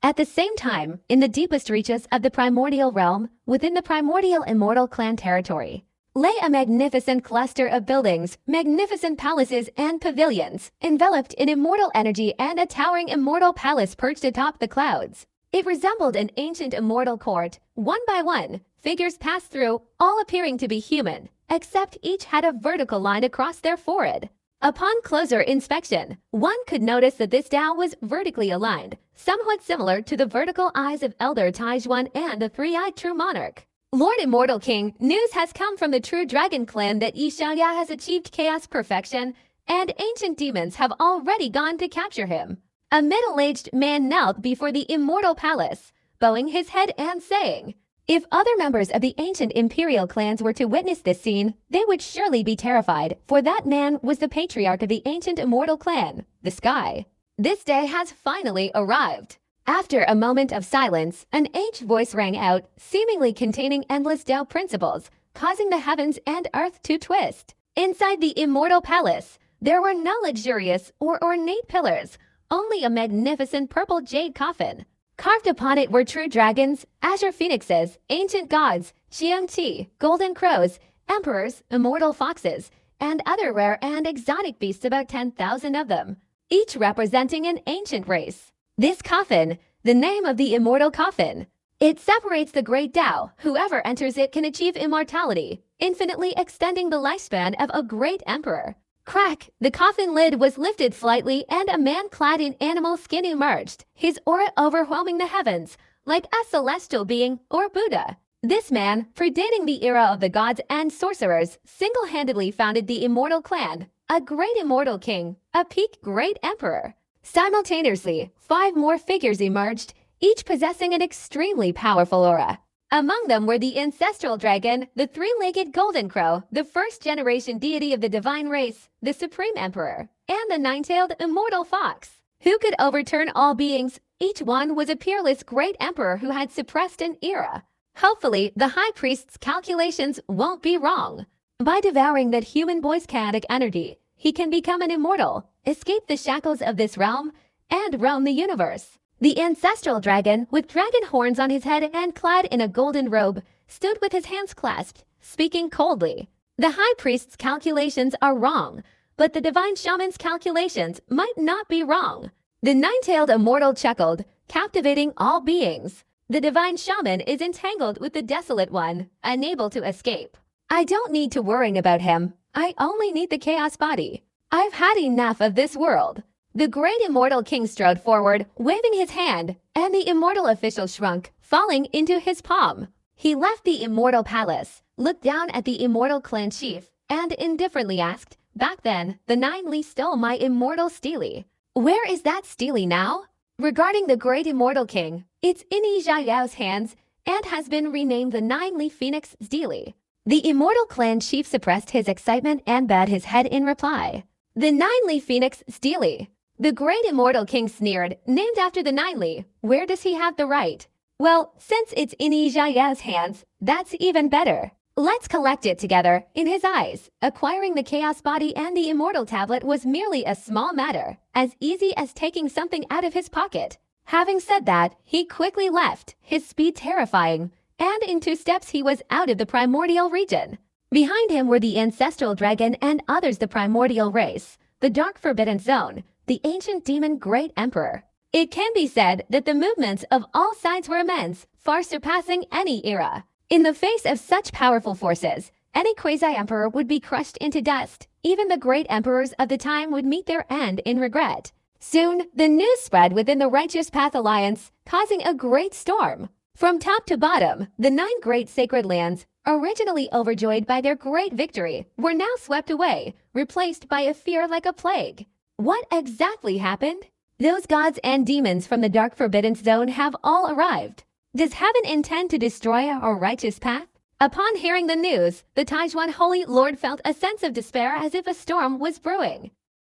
At the same time, in the deepest reaches of the primordial realm, within the primordial immortal clan territory, lay a magnificent cluster of buildings, magnificent palaces and pavilions, enveloped in immortal energy, and a towering immortal palace perched atop the clouds. It resembled an ancient immortal court. One by one, figures passed through, all appearing to be human, except each had a vertical line across their forehead. Upon closer inspection, one could notice that this Tao was vertically aligned, somewhat similar to the vertical eyes of Elder Taijuan and the three-eyed True Monarch. Lord Immortal King, news has come from the True Dragon Clan that Yishaya has achieved chaos perfection, and ancient demons have already gone to capture him. A middle-aged man knelt before the immortal palace, bowing his head and saying, "If other members of the ancient imperial clans were to witness this scene, they would surely be terrified, for that man was the patriarch of the ancient immortal clan, the Sky. This day has finally arrived." After a moment of silence, an aged voice rang out, seemingly containing endless Tao principles, causing the heavens and earth to twist. Inside the immortal palace, there were no luxurious or ornate pillars, only a magnificent purple jade coffin. Carved upon it were true dragons, azure phoenixes, ancient gods, Xiangqi, golden crows, emperors, immortal foxes, and other rare and exotic beasts, about 10,000 of them, each representing an ancient race. This coffin, the name of the immortal coffin. It separates the great Tao. Whoever enters it can achieve immortality, infinitely extending the lifespan of a great emperor. Crack! The coffin lid was lifted slightly and a man clad in animal skin emerged, his aura overwhelming the heavens, like a celestial being or Buddha. This man, predating the era of the gods and sorcerers, single-handedly founded the immortal clan, a great immortal king, a peak great emperor. Simultaneously, 5 more figures emerged, each possessing an extremely powerful aura. Among them were the ancestral dragon, the 3-legged golden crow, the first-generation deity of the divine race, the supreme emperor, and the 9-tailed immortal fox, who could overturn all beings. Each one was a peerless great emperor who had suppressed an era. Hopefully, the high priest's calculations won't be wrong. By devouring that human boy's chaotic energy, he can become an immortal, escape the shackles of this realm, and roam the universe. The ancestral dragon, with dragon horns on his head and clad in a golden robe, stood with his hands clasped, speaking coldly. The high priest's calculations are wrong, but the divine shaman's calculations might not be wrong. The 9-tailed immortal chuckled, captivating all beings. The divine shaman is entangled with the desolate one, unable to escape. I don't need to worry about him. I only need the chaos body. I've had enough of this world. The great immortal king strode forward, waving his hand, and the immortal official shrunk, falling into his palm. He left the immortal palace, looked down at the immortal clan chief, and indifferently asked, "Back then, the 9 Li stole my immortal Steely. Where is that Steely now?" Regarding the great immortal king, it's in Yiyao's hands and has been renamed the 9 Li Phoenix Steely. The immortal clan chief suppressed his excitement and bowed his head in reply. The 9 Li Phoenix Steely. The great immortal king sneered, named after the 9 Li. Where does he have the right? Well, since it's in Yiyao's hands, that's even better. Let's collect it together. In his eyes, acquiring the Chaos Body and the Immortal Tablet was merely a small matter, as easy as taking something out of his pocket. Having said that, he quickly left, his speed terrifying, and in 2 steps he was out of the primordial region. Behind him were the ancestral dragon and others the primordial race, the dark forbidden zone, the ancient demon Great Emperor. It can be said that the movements of all sides were immense, far surpassing any era. In the face of such powerful forces, any quasi-emperor would be crushed into dust. Even the great emperors of the time would meet their end in regret. Soon, the news spread within the Righteous Path Alliance, causing a great storm. From top to bottom, the 9 great sacred lands, originally overjoyed by their great victory, were now swept away, replaced by a fear like a plague. What exactly happened? Those gods and demons from the Dark Forbidden Zone have all arrived. Does heaven intend to destroy our righteous path? Upon hearing the news, the Taijuan Holy Lord felt a sense of despair as if a storm was brewing.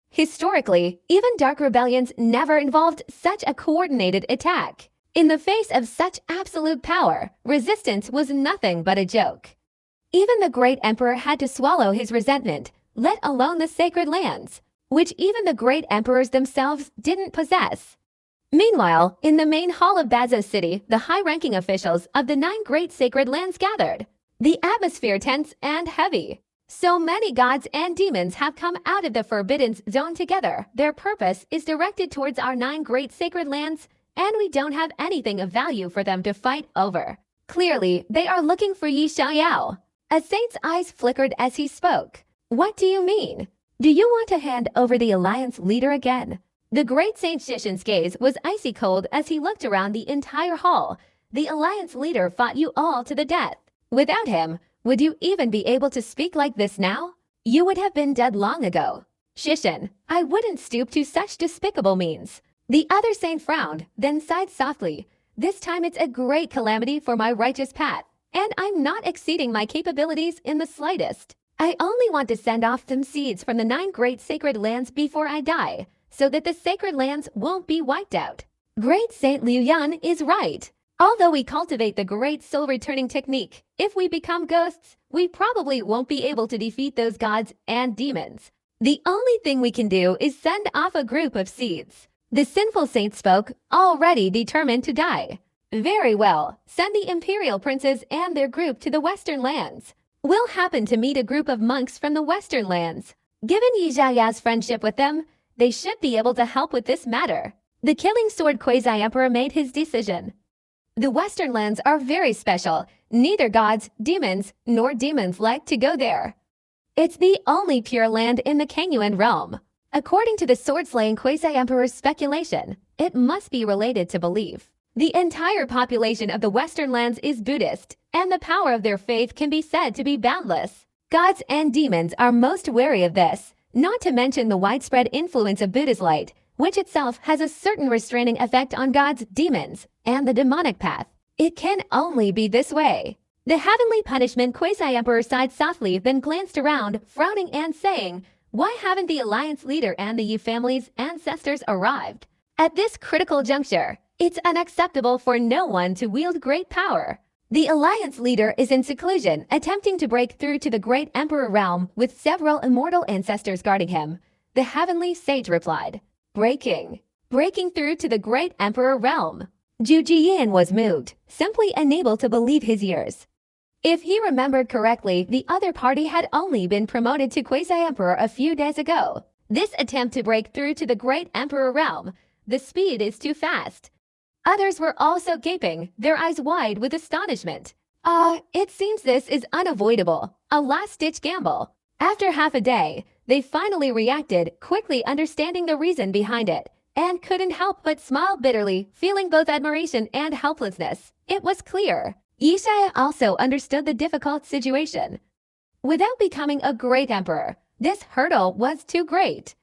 Historically, even dark rebellions never involved such a coordinated attack. In the face of such absolute power, resistance was nothing but a joke. Even the great emperor had to swallow his resentment, let alone the sacred lands, which even the great emperors themselves didn't possess. Meanwhile, in the main hall of Bazos City, the high-ranking officials of the 9 great sacred lands gathered. The atmosphere tense and heavy. So many gods and demons have come out of the Forbidden Zone together. Their purpose is directed towards our 9 great sacred lands, and we don't have anything of value for them to fight over. Clearly, they are looking for Yi Xiaoyao. A saint's eyes flickered as he spoke. What do you mean? Do you want to hand over the alliance leader again? The great Saint Shishin's gaze was icy cold as he looked around the entire hall. The alliance leader fought you all to the death. Without him, would you even be able to speak like this now? You would have been dead long ago. Shishin, I wouldn't stoop to such despicable means. The other saint frowned, then sighed softly. This time it's a great calamity for my righteous path, and I'm not exceeding my capabilities in the slightest. I only want to send off some seeds from the 9 great sacred lands before I die, so that the sacred lands won't be wiped out. Great Saint Liu Yan is right. Although we cultivate the great soul returning technique, if we become ghosts, we probably won't be able to defeat those gods and demons. The only thing we can do is send off a group of seeds. The sinful saint spoke, already determined to die. Very well, send the imperial princes and their group to the western lands. We'll happen to meet a group of monks from the western lands. Given Yi Xiaoyao's friendship with them, they should be able to help with this matter. The Killing Sword Quasi-Emperor made his decision. The western lands are very special. Neither gods, demons, nor demons like to go there. It's the only pure land in the Kangyuan realm. According to the sword-slaying Quasi-Emperor's speculation, it must be related to belief. The entire population of the western lands is Buddhist, and the power of their faith can be said to be boundless. Gods and demons are most wary of this, not to mention the widespread influence of Buddha's light, which itself has a certain restraining effect on gods, demons, and the demonic path. It can only be this way. The heavenly punishment Quasi-Emperor sighed softly, then glanced around, frowning and saying, why haven't the alliance leader and the Yi family's ancestors arrived? At this critical juncture, it's unacceptable for no one to wield great power. The alliance leader is in seclusion, attempting to break through to the great emperor realm with several immortal ancestors guarding him. The heavenly sage replied, breaking through to the great emperor realm. Zhu Jiyan was moved, simply unable to believe his ears. If he remembered correctly, the other party had only been promoted to Quasi-Emperor a few days ago. This attempt to break through to the great emperor realm, the speed is too fast. Others were also gaping, their eyes wide with astonishment. It seems this is unavoidable, a last-ditch gamble. After half a day, they finally reacted, quickly understanding the reason behind it, and couldn't help but smile bitterly, feeling both admiration and helplessness. It was clear. Yi Xiaoyao also understood the difficult situation. Without becoming a great emperor, this hurdle was too great.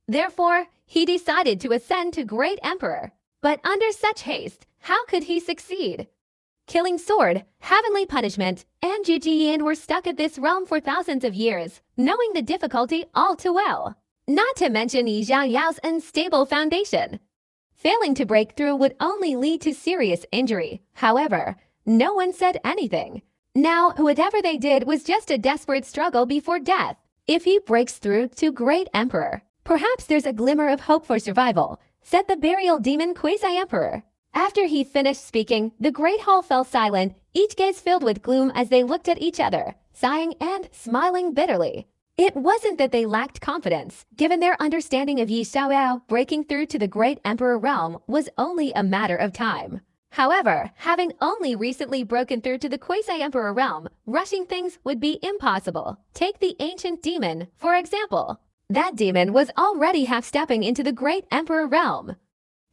Therefore, he decided to ascend to great emperor. But under such haste, how could he succeed? Killing Sword, Heavenly Punishment, and Zhu Jiyan were stuck at this realm for thousands of years, knowing the difficulty all too well. Not to mention Yi Xiaoyao's unstable foundation. Failing to break through would only lead to serious injury. However, no one said anything. Now, whatever they did was just a desperate struggle before death. If he breaks through to Great Emperor, perhaps there's a glimmer of hope for survival, said the burial demon Quasi-Emperor. After he finished speaking, the great hall fell silent, each gaze filled with gloom as they looked at each other, sighing and smiling bitterly. It wasn't that they lacked confidence. Given their understanding of Yi Xiaoyao, breaking through to the Great Emperor realm was only a matter of time. However, having only recently broken through to the Quasi-Emperor realm, rushing things would be impossible. Take the ancient demon, for example. That demon was already half-stepping into the Great Emperor realm.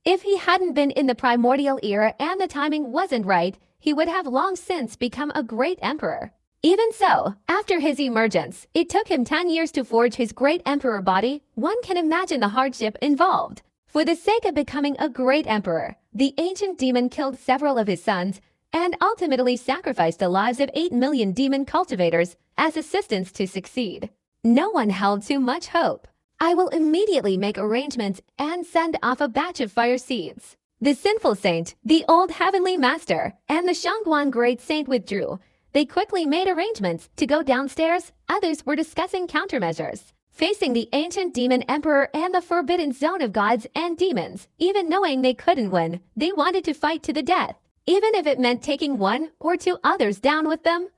If he hadn't been in the primordial era and the timing wasn't right, he would have long since become a great emperor. Even so, after his emergence, it took him 10 years to forge his great emperor body. One can imagine the hardship involved. For the sake of becoming a great emperor, the ancient demon killed several of his sons and ultimately sacrificed the lives of 8 million demon cultivators as assistants to succeed. No one held too much hope. I will immediately make arrangements and send off a batch of fire seeds. The sinful saint, the old heavenly master, and the Shangguan great saint withdrew. They quickly made arrangements to go downstairs. Others were discussing countermeasures. Facing the ancient demon emperor and the forbidden zone of gods and demons, even knowing they couldn't win, they wanted to fight to the death, even if it meant taking 1 or 2 others down with them.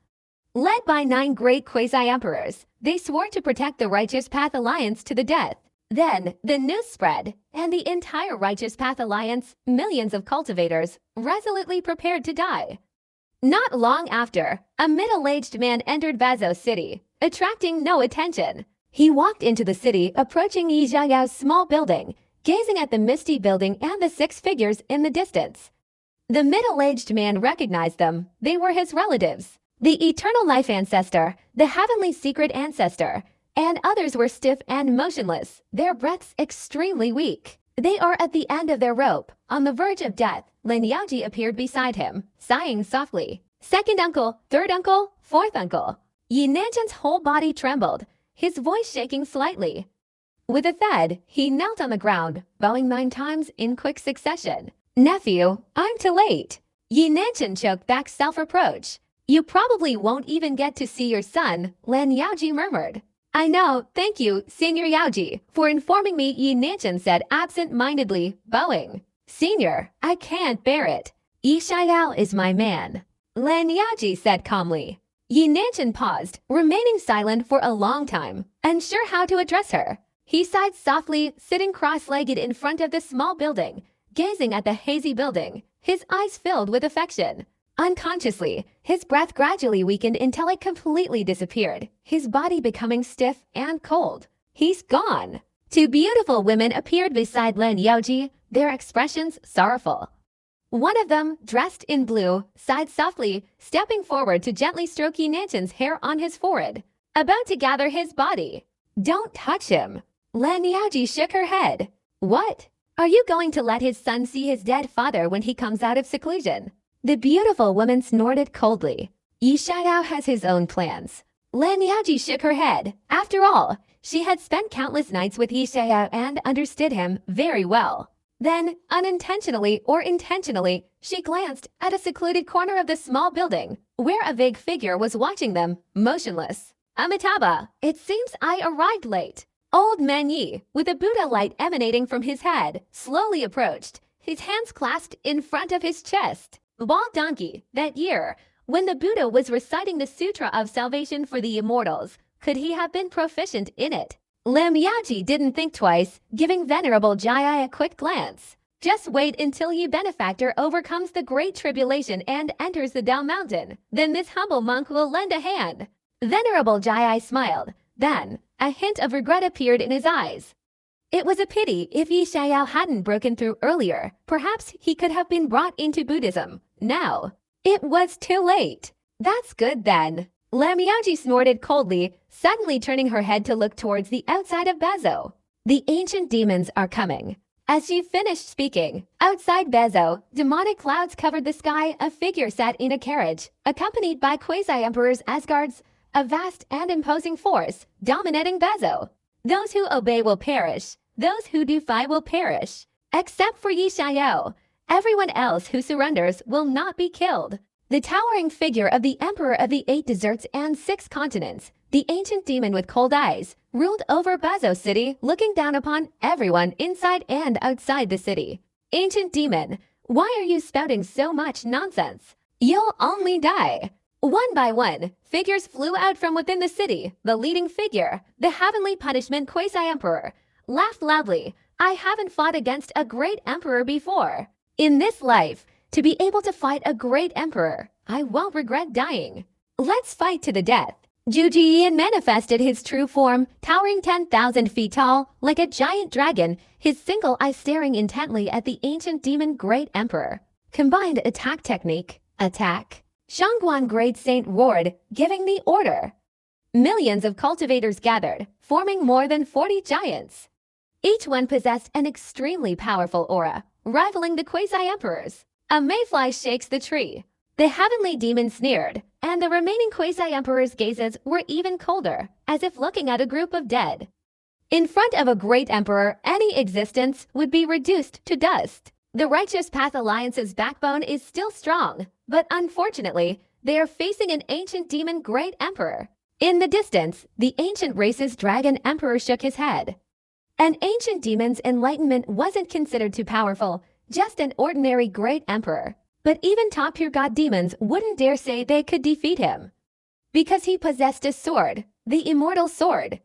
Led by 9 great quasi-emperors, they swore to protect the Righteous Path Alliance to the death. Then, the news spread, and the entire Righteous Path Alliance, millions of cultivators, resolutely prepared to die. Not long after, a middle-aged man entered Vazo City, attracting no attention. He walked into the city, approaching Yi Xiaoyao's small building, gazing at the misty building and the 6 figures in the distance. The middle-aged man recognized them. They were his relatives. The Eternal Life Ancestor, the Heavenly Secret Ancestor, and others were stiff and motionless, their breaths extremely weak. They are at the end of their rope, on the verge of death. Lin Yaoji appeared beside him, sighing softly. Second uncle, third uncle, fourth uncle. Yi Nanchen's whole body trembled, his voice shaking slightly. With a thud, he knelt on the ground, bowing 9 times in quick succession. Nephew, I'm too late. Yi Nanchen choked back self-reproach. You probably won't even get to see your son, Lin Yaoji murmured. I know, thank you, Senior Yaoji, for informing me, Yi Nanchen said absent-mindedly, bowing. Senior, I can't bear it. Yi Xiaoyao is my man. Lin Yaoji said calmly. Yi Nanchen paused, remaining silent for a long time, unsure how to address her. He sighed softly, sitting cross-legged in front of the small building, gazing at the hazy building, his eyes filled with affection. Unconsciously, his breath gradually weakened until it completely disappeared, his body becoming stiff and cold. He's gone. 2 beautiful women appeared beside Lin Yaoji, their expressions sorrowful. One of them, dressed in blue, sighed softly, stepping forward to gently stroke Yi Nanchen's hair on his forehead, about to gather his body. Don't touch him. Lin Yaoji shook her head. What? Are you going to let his son see his dead father when he comes out of seclusion? The beautiful woman snorted coldly. Yi Xiaoyao has his own plans. Lin Yaoji shook her head. After all, she had spent countless nights with Yi Xiaoyao and understood him very well. Then, unintentionally or intentionally, she glanced at a secluded corner of the small building, where a vague figure was watching them, motionless. Amitabha, it seems I arrived late. Old Man Yi, with a Buddha light emanating from his head, slowly approached, his hands clasped in front of his chest. Bald donkey, that year, when the Buddha was reciting the Sutra of Salvation for the Immortals, could he have been proficient in it? Lin Yaoji didn't think twice, giving Venerable Jai a quick glance. Just wait until Yi Benefactor overcomes the Great Tribulation and enters the Dao Mountain. Then this humble monk will lend a hand. Venerable Jai smiled. Then, a hint of regret appeared in his eyes. It was a pity if Yi Xiaoyao hadn't broken through earlier. Perhaps he could have been brought into Buddhism. Now, it was too late. That's good then. Lin Yaoji snorted coldly, suddenly turning her head to look towards the outside of Bazo. The ancient demons are coming. As she finished speaking, outside Bazo, demonic clouds covered the sky. A figure sat in a carriage, accompanied by quasi-emperors Asgards, a vast and imposing force, dominating Bazo. Those who obey will perish. Those who defy will perish. Except for Yi Xiaoyao. Everyone else who surrenders will not be killed. The towering figure of the Emperor of the 8 deserts and 6 continents, the ancient demon with cold eyes, ruled over Bazo City, looking down upon everyone inside and outside the city. Ancient demon, why are you spouting so much nonsense? You'll only die. One by one, figures flew out from within the city. The leading figure, the heavenly punishment quasi-emperor, laughed loudly. I haven't fought against a great emperor before. In this life, to be able to fight a great emperor, I won't regret dying. Let's fight to the death. Zhu Jiyan manifested his true form, towering 10,000 feet tall, like a giant dragon, his single eye staring intently at the ancient demon great emperor. Combined attack technique, attack. Shangguan Great Saint roared, giving the order. Millions of cultivators gathered, forming more than 40 giants. Each one possessed an extremely powerful aura, rivaling the quasi-emperors. A mayfly shakes the tree. The heavenly demon sneered, and the remaining quasi-emperor's gazes were even colder, as if looking at a group of dead. In front of a great emperor, any existence would be reduced to dust. The Righteous Path Alliance's backbone is still strong, but unfortunately, they are facing an ancient demon great emperor. In the distance, the ancient race's dragon emperor shook his head. An ancient demon's enlightenment wasn't considered too powerful, just an ordinary great emperor. But even top-tier god demons wouldn't dare say they could defeat him. Because he possessed a sword, the immortal sword.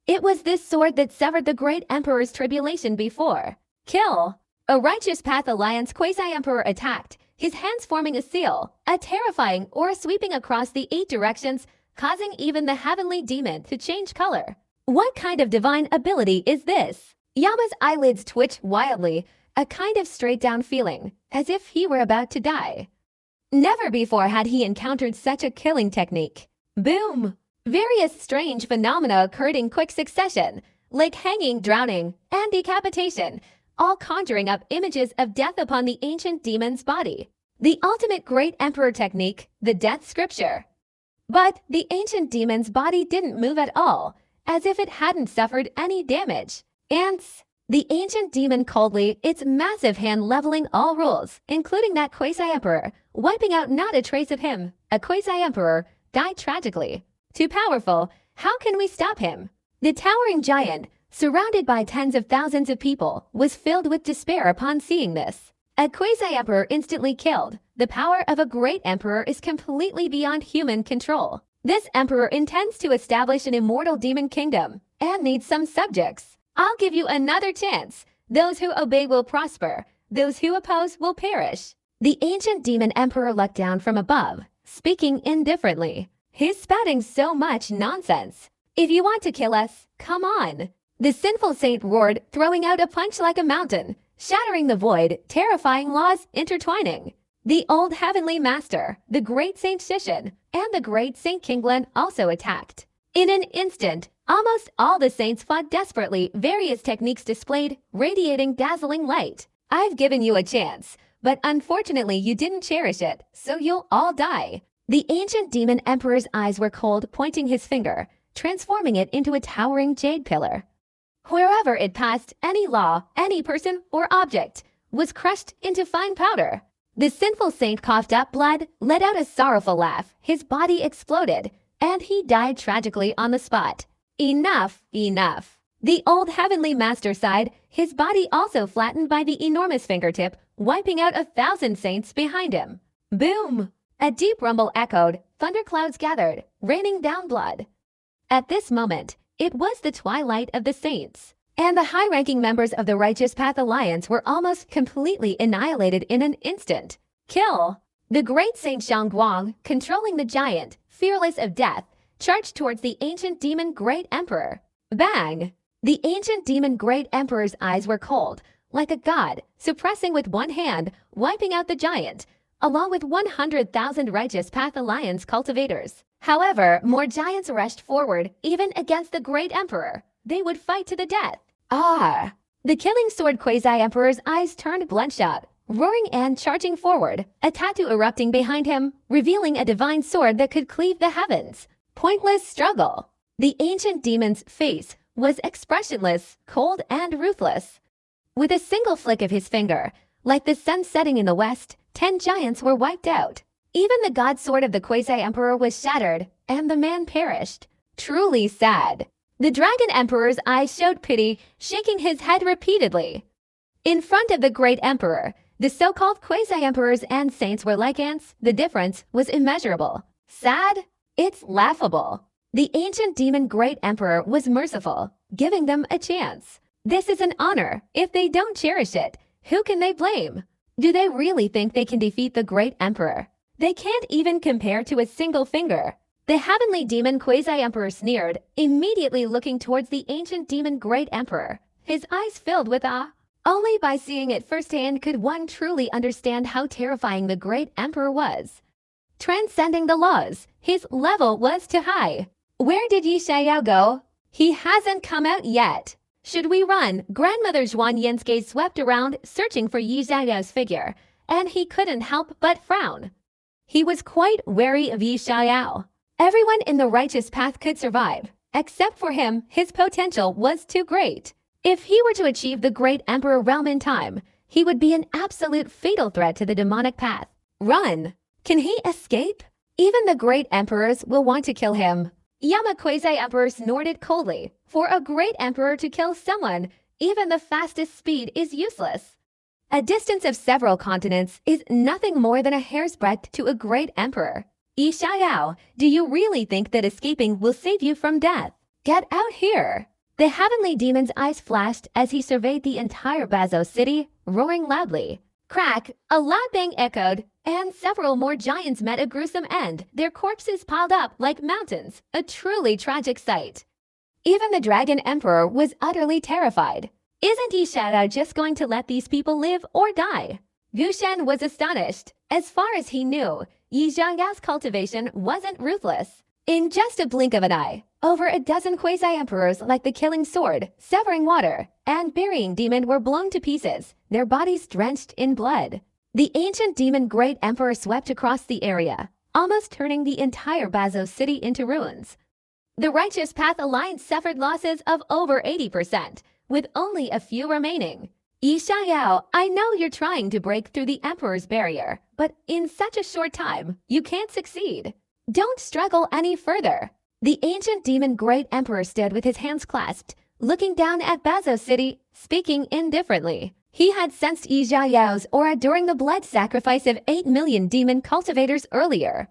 It was this sword that severed the great emperor's tribulation before. Kill! A Righteous Path Alliance quasi-emperor attacked, his hands forming a seal, a terrifying aura sweeping across the 8 directions, causing even the heavenly demon to change color. What kind of divine ability is this? Yama's eyelids twitched wildly, a kind of straight-down feeling, as if he were about to die. Never before had he encountered such a killing technique. Boom! Various strange phenomena occurred in quick succession, like hanging, drowning, and decapitation, all conjuring up images of death upon the ancient demon's body. The ultimate great emperor technique, the death scripture. But the ancient demon's body didn't move at all, as if it hadn't suffered any damage. Ants. The ancient demon coldly, its massive hand leveling all rules, including that quasi-emperor, wiping out not a trace of him. A quasi-emperor died tragically. Too powerful, how can we stop him? The towering giant, surrounded by tens of thousands of people, was filled with despair upon seeing this. A quasi-emperor instantly killed. The power of a great emperor is completely beyond human control. This emperor intends to establish an immortal demon kingdom, and needs some subjects. I'll give you another chance. Those who obey will prosper. Those who oppose will perish. The ancient demon emperor looked down from above, speaking indifferently. He's spouting so much nonsense. If you want to kill us, come on. The sinful saint roared, throwing out a punch like a mountain, shattering the void, terrifying laws intertwining. The old heavenly master, the great Saint Shishin, and the great Saint Kinglan also attacked. In an instant, almost all the saints fought desperately, various techniques displayed, radiating dazzling light. I've given you a chance, but unfortunately you didn't cherish it, so you'll all die. The ancient demon emperor's eyes were cold, pointing his finger, transforming it into a towering jade pillar. Wherever it passed, any law, any person or object was crushed into fine powder. The sinful saint coughed up blood, let out a sorrowful laugh, his body exploded, and he died tragically on the spot. Enough, enough. The old heavenly master sighed, his body also flattened by the enormous fingertip, wiping out 1,000 saints behind him. Boom! A deep rumble echoed, thunderclouds gathered, raining down blood. At this moment, it was the twilight of the saints, and the high-ranking members of the Righteous Path Alliance were almost completely annihilated in an instant. Kill! The great Saint Shangguang, controlling the giant, fearless of death, charged towards the ancient demon great emperor. Bang! The ancient demon great emperor's eyes were cold, like a god, suppressing with one hand, wiping out the giant, along with 100,000 Righteous Path Alliance cultivators. However, more giants rushed forward, even against the great emperor. They would fight to the death. Ah! The killing sword quasi-emperor's eyes turned bloodshot, roaring and charging forward, a tattoo erupting behind him, revealing a divine sword that could cleave the heavens. Pointless struggle. The ancient demon's face was expressionless, cold, and ruthless. With a single flick of his finger, like the sun setting in the west, 10 giants were wiped out. Even the god sword of the Quasi-Emperor was shattered, and the man perished. Truly sad. The Dragon Emperor's eyes showed pity, shaking his head repeatedly. In front of the great emperor, the so-called quasi-emperors and saints were like ants. The difference was immeasurable. Sad? It's laughable. The ancient demon great emperor was merciful, giving them a chance. This is an honor. If they don't cherish it, who can they blame? Do they really think they can defeat the great emperor? They can't even compare to a single finger. The heavenly demon quasi-emperor sneered, immediately looking towards the ancient demon great emperor, his eyes filled with awe. Only by seeing it firsthand could one truly understand how terrifying the great emperor was. Transcending the laws, his level was too high. Where did Yi Xiao go? He hasn't come out yet. Should we run? Grandmother Zhuan Yin's gaze swept around, searching for Yi Xiao's figure, and he couldn't help but frown. He was quite wary of Yi Xiao. Everyone in the righteous path could survive. Except for him, his potential was too great. If he were to achieve the great emperor realm in time, he would be an absolute fatal threat to the demonic path. Run! Can he escape? Even the great emperors will want to kill him. Yama Quasi-Emperor snorted coldly. For a great emperor to kill someone, even the fastest speed is useless. A distance of several continents is nothing more than a hair's breadth to a great emperor. Yi Xiao, do you really think that escaping will save you from death? Get out here! The heavenly demon's eyes flashed as he surveyed the entire Bazo city, roaring loudly. Crack! A loud bang echoed, and several more giants met a gruesome end, their corpses piled up like mountains, a truly tragic sight. Even the Dragon Emperor was utterly terrified. Isn't Yi Xiao just going to let these people live or die? Gu Shen was astonished. As far as he knew, Yi Xiao's cultivation wasn't ruthless. In just a blink of an eye, over a dozen quasi-emperors like the killing sword, severing water, and burying demon were blown to pieces, their bodies drenched in blood. The ancient demon great emperor swept across the area, almost turning the entire Bazo city into ruins. The Righteous Path Alliance suffered losses of over 80%, with only a few remaining. Yi Xiao, I know you're trying to break through the emperor's barrier, but in such a short time, you can't succeed. Don't struggle any further. The ancient demon great emperor stood with his hands clasped, looking down at Bazo City, speaking indifferently. He had sensed Yi Xiao's aura during the blood sacrifice of 8 million demon cultivators earlier.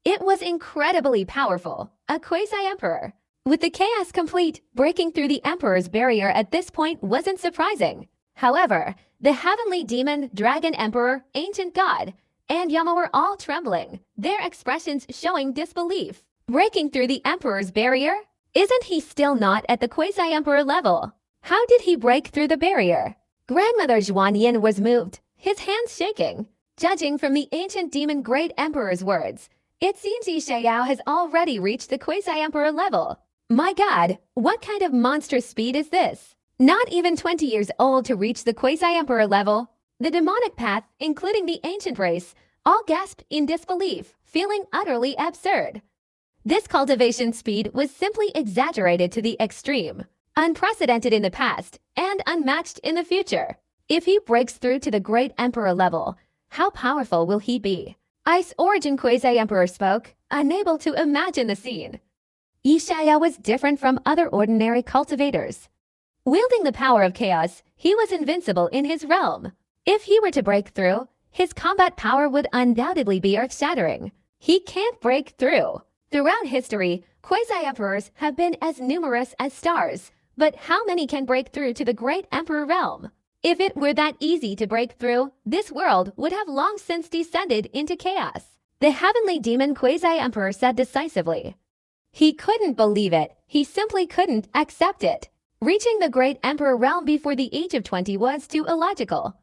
It was incredibly powerful, a quasi-emperor. With the chaos complete, breaking through the emperor's barrier at this point wasn't surprising. However, the heavenly demon, dragon emperor, ancient god, and Yama were all trembling, their expressions showing disbelief. Breaking through the emperor's barrier? Isn't he still not at the quasi-emperor level? How did he break through the barrier? Grandmother Zhuan Yin was moved, his hands shaking. Judging from the ancient demon great emperor's words, it seems Yi Xiao has already reached the quasi-emperor level. My god, what kind of monstrous speed is this? Not even 20 years old to reach the quasi-emperor level. The demonic path, including the ancient race, all gasped in disbelief, feeling utterly absurd. This cultivation speed was simply exaggerated to the extreme, unprecedented in the past, and unmatched in the future. If he breaks through to the great emperor level, how powerful will he be? Ice Origin Quasi-Emperor spoke, unable to imagine the scene. Yi Xiao was different from other ordinary cultivators. Wielding the power of chaos, he was invincible in his realm. If he were to break through, his combat power would undoubtedly be earth-shattering. He can't break through. Throughout history, quasi-emperors have been as numerous as stars, but how many can break through to the great emperor realm? If it were that easy to break through, this world would have long since descended into chaos. The heavenly demon quasi-emperor said decisively. He couldn't believe it. He simply couldn't accept it. Reaching the great emperor realm before the age of 20 was too illogical.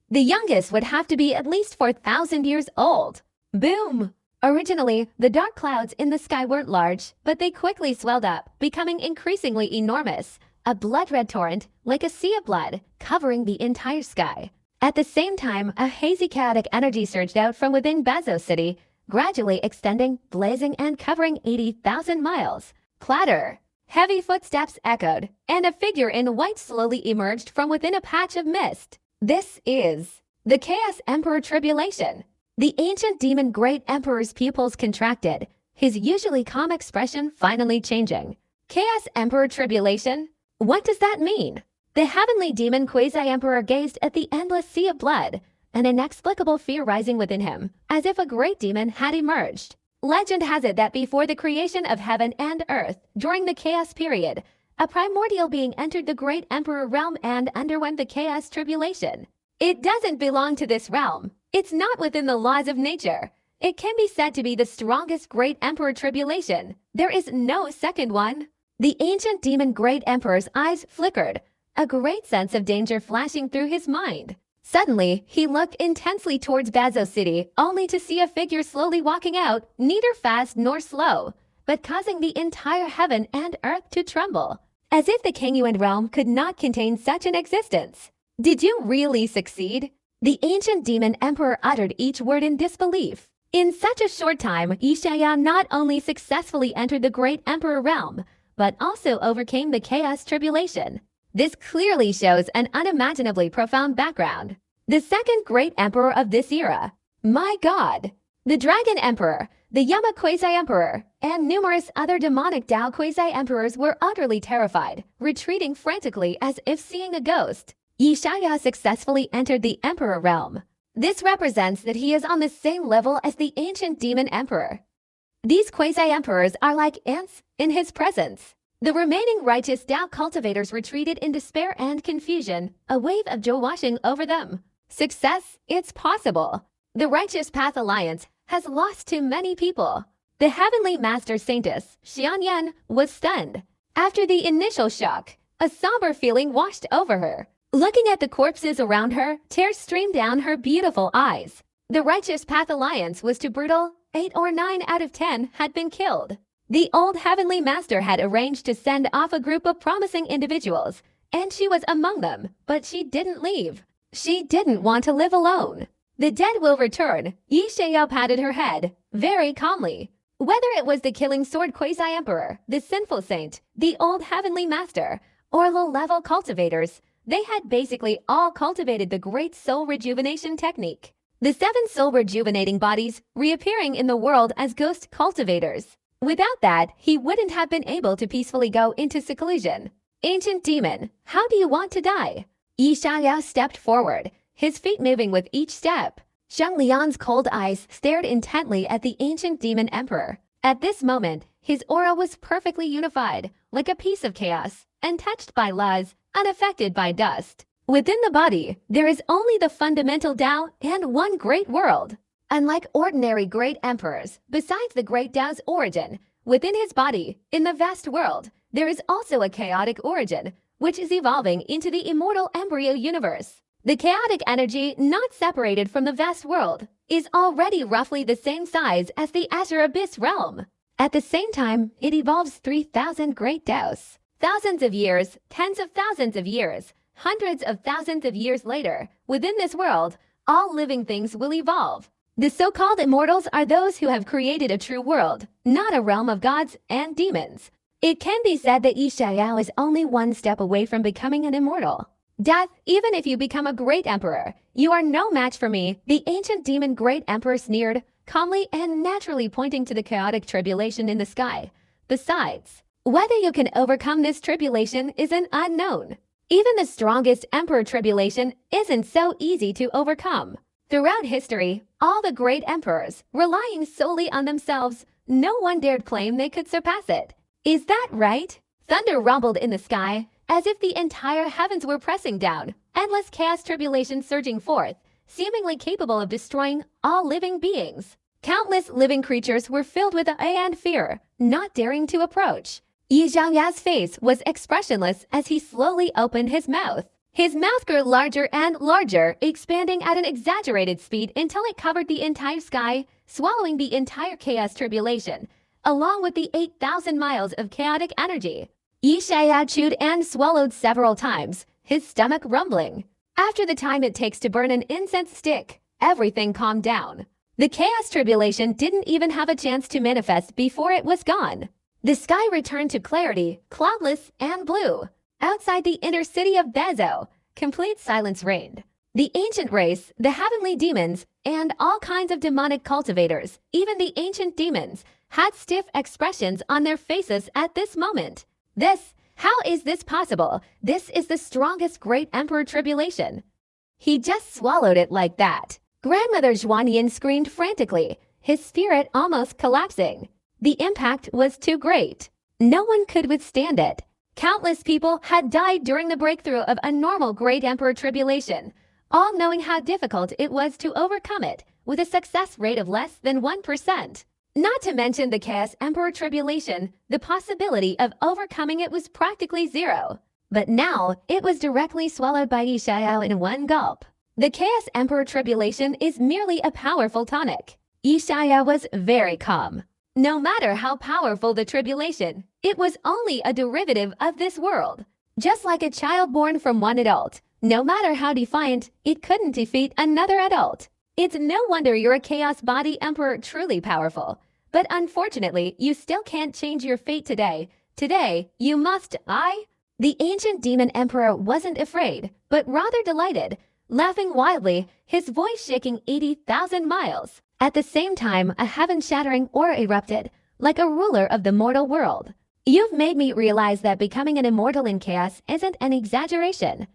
The youngest would have to be at least 4,000 years old. Boom! Originally, the dark clouds in the sky weren't large, but they quickly swelled up, becoming increasingly enormous. A blood-red torrent, like a sea of blood, covering the entire sky. At the same time, a hazy chaotic energy surged out from within Bazo City, gradually extending, blazing, and covering 80,000 miles. Clatter! Heavy footsteps echoed, and a figure in white slowly emerged from within a patch of mist. This is the Chaos Emperor Tribulation. The ancient demon Great Emperor's pupils contracted, his usually calm expression finally changing. Chaos Emperor Tribulation? What does that mean? The heavenly demon Quasi-Emperor gazed at the endless sea of blood, an inexplicable fear rising within him, as if a great demon had emerged. Legend has it that before the creation of heaven and earth, during the Chaos period, a primordial being entered the Great Emperor realm and underwent the Chaos Tribulation. It doesn't belong to this realm. It's not within the laws of nature. It can be said to be the strongest Great Emperor Tribulation. There is no second one. The ancient demon Great Emperor's eyes flickered, a great sense of danger flashing through his mind. Suddenly, he looked intensely towards Bazo City, only to see a figure slowly walking out, neither fast nor slow, but causing the entire heaven and earth to tremble, as if the Kinguan realm could not contain such an existence. Did you really succeed? The ancient demon emperor uttered each word in disbelief. In such a short time, Yishaya not only successfully entered the Great Emperor realm, but also overcame the Chaos Tribulation. This clearly shows an unimaginably profound background. The second great emperor of this era. My God! The Dragon Emperor, the Yama Quasi-Emperor, and numerous other demonic Dao Quasi-Emperors were utterly terrified, retreating frantically as if seeing a ghost. Yishaya successfully entered the Emperor realm. This represents that he is on the same level as the ancient demon emperor. These Quasi-Emperors are like ants in his presence. The remaining righteous Dao cultivators retreated in despair and confusion, a wave of joy washing over them. Success, it's possible. The Righteous Path Alliance has lost too many people. The Heavenly Master Saintess, Xianyan, was stunned. After the initial shock, a somber feeling washed over her. Looking at the corpses around her, tears streamed down her beautiful eyes. The Righteous Path Alliance was too brutal. 8 or 9 out of 10 had been killed. The old Heavenly Master had arranged to send off a group of promising individuals, and she was among them, but she didn't leave. She didn't want to live alone. The dead will return. Yi Xiao patted her head, very calmly. Whether it was the Killing Sword Quasi-Emperor, the Sinful Saint, the old Heavenly Master, or low-level cultivators, they had basically all cultivated the Great Soul Rejuvenation Technique. The 7 soul rejuvenating bodies reappearing in the world as ghost cultivators. Without that, he wouldn't have been able to peacefully go into seclusion. Ancient demon, how do you want to die? Yi Xiao stepped forward, his feet moving with each step. Zhang Lian's cold eyes stared intently at the ancient demon emperor. At this moment, his aura was perfectly unified, like a piece of chaos, untouched by laws, unaffected by dust. Within the body, there is only the fundamental Tao and one great world. Unlike ordinary great emperors, besides the great Tao's origin, within his body, in the vast world, there is also a chaotic origin, which is evolving into the immortal embryo universe. The chaotic energy, not separated from the vast world, is already roughly the same size as the Azure Abyss realm. At the same time, it evolves 3,000 great Taos. Thousands of years, tens of thousands of years, hundreds of thousands of years later, within this world, all living things will evolve. The so-called immortals are those who have created a true world, not a realm of gods and demons. It can be said that Yi Xiao is only one step away from becoming an immortal. Death, even if you become a great emperor, you are no match for me, the ancient demon great emperor sneered, calmly and naturally pointing to the chaotic tribulation in the sky. Besides, whether you can overcome this tribulation is an unknown. Even the strongest emperor tribulation isn't so easy to overcome. Throughout history, all the great emperors, relying solely on themselves, no one dared claim they could surpass it. Is that right? Thunder rumbled in the sky, as if the entire heavens were pressing down, endless chaos tribulation surging forth, seemingly capable of destroying all living beings. Countless living creatures were filled with awe and fear, not daring to approach. Yi Zhangya's face was expressionless as he slowly opened his mouth. His mouth grew larger and larger, expanding at an exaggerated speed until it covered the entire sky, swallowing the entire chaos tribulation, along with the 8,000 miles of chaotic energy. Yi Xiao chewed and swallowed several times, his stomach rumbling. After the time it takes to burn an incense stick, everything calmed down. The chaos tribulation didn't even have a chance to manifest before it was gone. The sky returned to clarity, cloudless and blue. Outside the inner city of Bazo, complete silence reigned. The ancient race, the heavenly demons, and all kinds of demonic cultivators, even the ancient demons, had stiff expressions on their faces at this moment. How is this possible? This is the strongest great emperor tribulation. He just swallowed it like that. Grandmother Zhuanyin screamed frantically, his spirit almost collapsing. The impact was too great. No one could withstand it. Countless people had died during the breakthrough of a normal great emperor tribulation, all knowing how difficult it was to overcome it, with a success rate of less than 1%. Not to mention the Chaos Emperor Tribulation, the possibility of overcoming it was practically zero. But now, it was directly swallowed by Yi Xiao in one gulp. The Chaos Emperor Tribulation is merely a powerful tonic. Yi Xiao was very calm. No matter how powerful the tribulation, it was only a derivative of this world. Just like a child born from one adult, no matter how defiant, it couldn't defeat another adult. It's no wonder you're a Chaos Body Emperor truly powerful. But unfortunately, you still can't change your fate today. Today, you must die. The ancient demon emperor wasn't afraid, but rather delighted, laughing wildly, his voice shaking 80,000 miles. At the same time, a heaven-shattering aura erupted, like a ruler of the mortal world. You've made me realize that becoming an immortal in chaos isn't an exaggeration.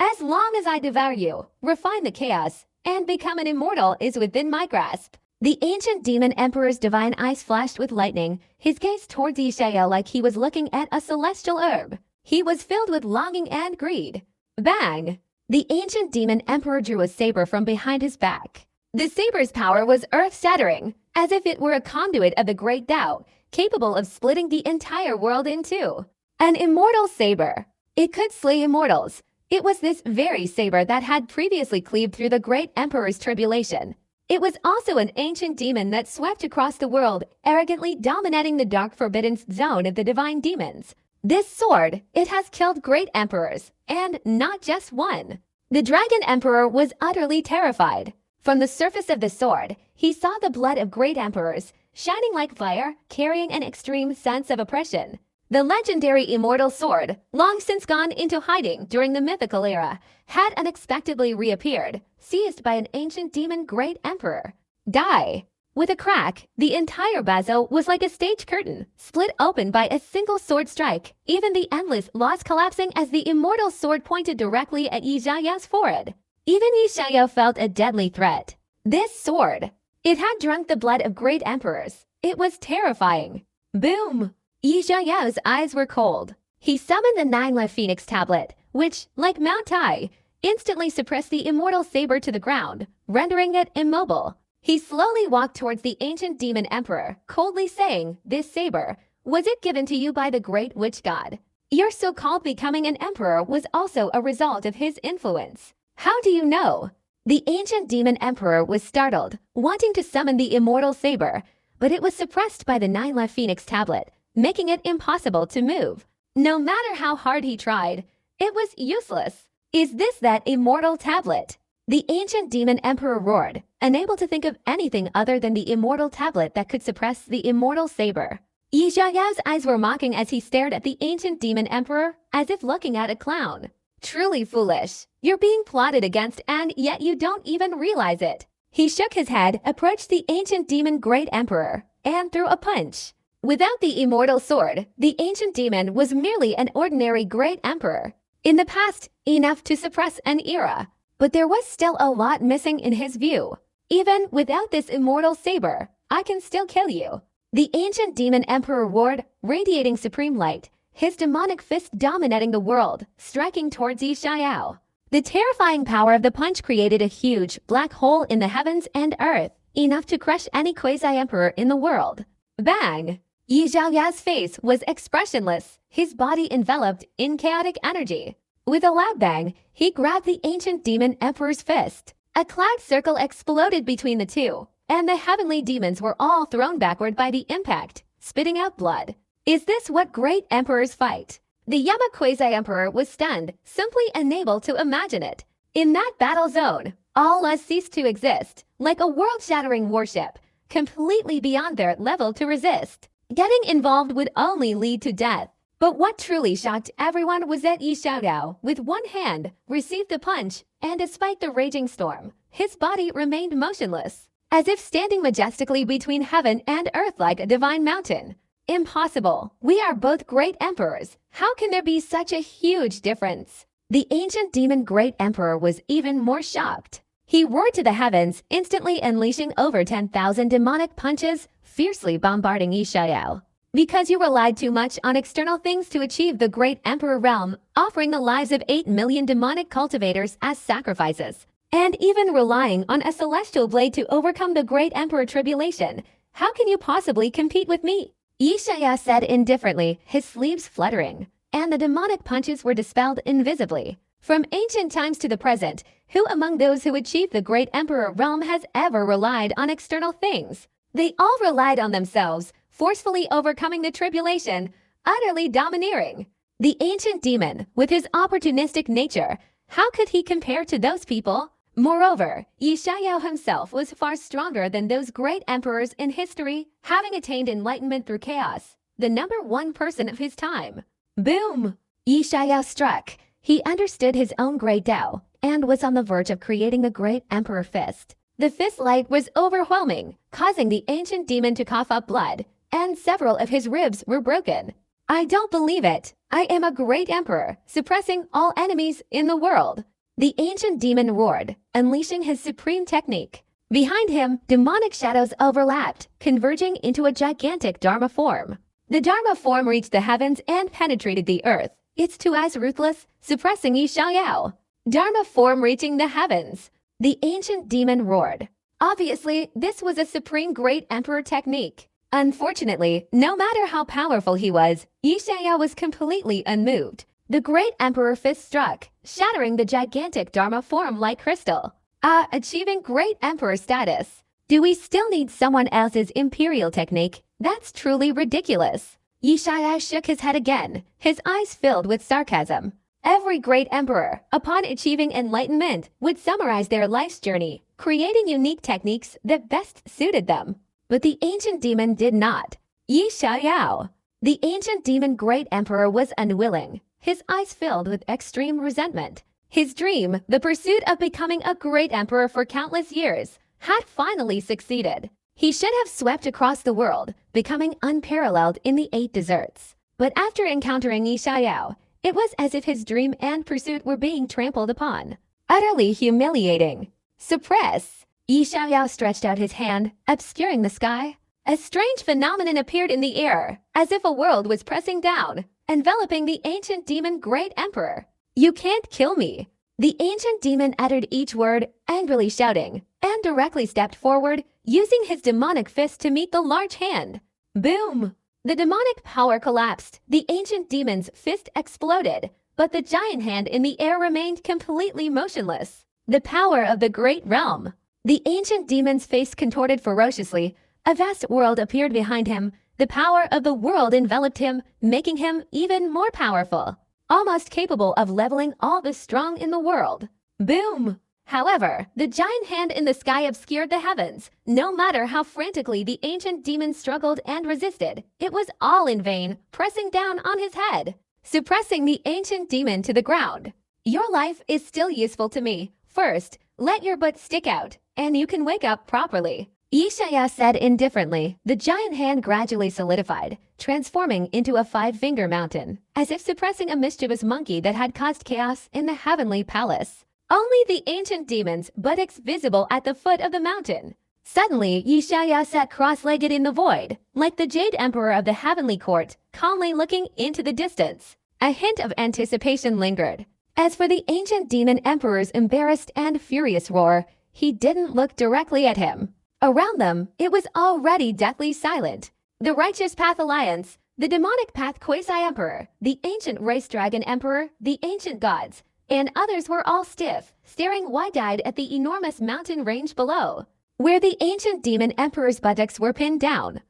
As long as I devour you, refine the chaos, and become an immortal is within my grasp. The ancient demon emperor's divine eyes flashed with lightning, his gaze towards Yi Xiao like he was looking at a celestial herb. He was filled with longing and greed. Bang! The ancient demon emperor drew a saber from behind his back. The saber's power was earth-shattering, as if it were a conduit of the great Tao, capable of splitting the entire world in two. An immortal saber. It could slay immortals. It was this very saber that had previously cleaved through the great emperor's tribulation. It was also an ancient demon that swept across the world, arrogantly dominating the dark forbidden zone of the divine demons. This sword, it has killed great emperors, and not just one. The dragon emperor was utterly terrified. From the surface of the sword, he saw the blood of great emperors, shining like fire, carrying an extreme sense of oppression. The legendary immortal sword, long since gone into hiding during the mythical era, had unexpectedly reappeared, seized by an ancient demon great emperor. Die! With a crack, the entire bazo was like a stage curtain, split open by a single sword strike, even the endless loss collapsing as the immortal sword pointed directly at Yi Xiao's forehead. Even Yi Xiao felt a deadly threat. This sword, it had drunk the blood of great emperors. It was terrifying. Boom! Yi Xiao's eyes were cold. He summoned the Nine-La Phoenix tablet, which, like Mount Tai, instantly suppressed the immortal saber to the ground, rendering it immobile. He slowly walked towards the ancient demon emperor, coldly saying, "This saber, was it given to you by the great witch god? Your so-called becoming an emperor was also a result of his influence. How do you know?" The ancient demon emperor was startled, wanting to summon the immortal saber, but it was suppressed by the Nine-La Phoenix tablet, making it impossible to move. No matter how hard he tried, it was useless. Is this that immortal tablet? The ancient demon emperor roared, unable to think of anything other than the immortal tablet that could suppress the immortal saber. Yi Xiao's eyes were mocking as he stared at the ancient demon emperor, as if looking at a clown. Truly foolish. You're being plotted against and yet you don't even realize it. He shook his head, approached the ancient demon great emperor, and threw a punch. Without the immortal sword, the ancient demon was merely an ordinary great emperor. In the past, enough to suppress an era. But there was still a lot missing in his view. Even without this immortal saber, I can still kill you. The ancient demon emperor roared, radiating supreme light, his demonic fist dominating the world, striking towards Yi Xiao. The terrifying power of the punch created a huge black hole in the heavens and earth, enough to crush any quasi-emperor in the world. Bang! Yi Xiao's face was expressionless, his body enveloped in chaotic energy. With a loud bang, he grabbed the ancient demon emperor's fist. A cloud circle exploded between the two, and the heavenly demons were all thrown backward by the impact, spitting out blood. Is this what great emperors fight? The Yama quasi-emperor was stunned, simply unable to imagine it. In that battle zone, all us ceased to exist, like a world-shattering warship, completely beyond their level to resist. Getting involved would only lead to death. But what truly shocked everyone was that Yi Xiaoyao, with one hand, received the punch, and despite the raging storm, his body remained motionless, as if standing majestically between heaven and earth like a divine mountain. Impossible. We are both great emperors. How can there be such a huge difference? The ancient demon great emperor was even more shocked. He roared to the heavens, instantly unleashing over 10,000 demonic punches, fiercely bombarding Yi Xiaoyao. Because you relied too much on external things to achieve the great emperor realm, offering the lives of 8 million demonic cultivators as sacrifices, and even relying on a celestial blade to overcome the great emperor tribulation, how can you possibly compete with me? Yi Xiaoyao said indifferently, his sleeves fluttering, and the demonic punches were dispelled invisibly. From ancient times to the present, who among those who achieved the great emperor realm has ever relied on external things? They all relied on themselves, forcefully overcoming the tribulation, utterly domineering. The ancient demon, with his opportunistic nature, how could he compare to those people? Moreover, Yi Xiaoyao himself was far stronger than those great emperors in history, having attained enlightenment through chaos, the number one person of his time. Boom! Yi Xiaoyao struck. He understood his own great Tao, and was on the verge of creating the great emperor fist. The fist light was overwhelming, causing the ancient demon to cough up blood, and several of his ribs were broken. I don't believe it. I am a great emperor, suppressing all enemies in the world. The ancient demon roared, unleashing his supreme technique. Behind him, demonic shadows overlapped, converging into a gigantic Dharma form. The Dharma form reached the heavens and penetrated the earth, its two eyes ruthless, suppressing Yi Xiaoyao. Dharma form reaching the heavens. The ancient demon roared. Obviously, this was a supreme great emperor technique. Unfortunately, no matter how powerful he was, Yi Xiaoyao was completely unmoved. The great emperor fist struck, shattering the gigantic Dharma form like crystal. Achieving great emperor status. Do we still need someone else's imperial technique? That's truly ridiculous. Yi Xiaoyao shook his head again, his eyes filled with sarcasm. Every great emperor, upon achieving enlightenment, would summarize their life's journey, creating unique techniques that best suited them. But the ancient demon did not. Yi Xiaoyao. The ancient demon great emperor was unwilling, his eyes filled with extreme resentment. His dream, the pursuit of becoming a great emperor for countless years, had finally succeeded. He should have swept across the world, becoming unparalleled in the 8 deserts. But after encountering Yi Xiaoyao, it was as if his dream and pursuit were being trampled upon. Utterly humiliating. Suppress. Yi Xiaoyao stretched out his hand, obscuring the sky. A strange phenomenon appeared in the air, as if a world was pressing down, enveloping the ancient demon great emperor. You can't kill me. The ancient demon uttered each word, angrily shouting, and directly stepped forward, using his demonic fist to meet the large hand. Boom! The demonic power collapsed. The ancient demon's fist exploded, but the giant hand in the air remained completely motionless. The power of the great realm. The ancient demon's face contorted ferociously. A vast world appeared behind him. The power of the world enveloped him, making him even more powerful, almost capable of leveling all the strong in the world. Boom! However, the giant hand in the sky obscured the heavens. No matter how frantically the ancient demon struggled and resisted, it was all in vain, pressing down on his head, suppressing the ancient demon to the ground. Your life is still useful to me. First, let your butt stick out, and you can wake up properly. Yi Xiaoyao said indifferently. The giant hand gradually solidified, transforming into a 5-finger mountain, as if suppressing a mischievous monkey that had caused chaos in the heavenly palace. Only the ancient demon's buttocks visible at the foot of the mountain. Suddenly, Yi Xiaoyao sat cross-legged in the void, like the Jade Emperor of the heavenly court, calmly looking into the distance. A hint of anticipation lingered. As for the ancient demon emperor's embarrassed and furious roar, he didn't look directly at him. Around them, it was already deathly silent. The Righteous Path Alliance, the Demonic Path Quasi-Emperor, the Ancient Race Dragon Emperor, the Ancient Gods, and others were all stiff, staring wide-eyed at the enormous mountain range below, where the ancient demon emperor's buttocks were pinned down.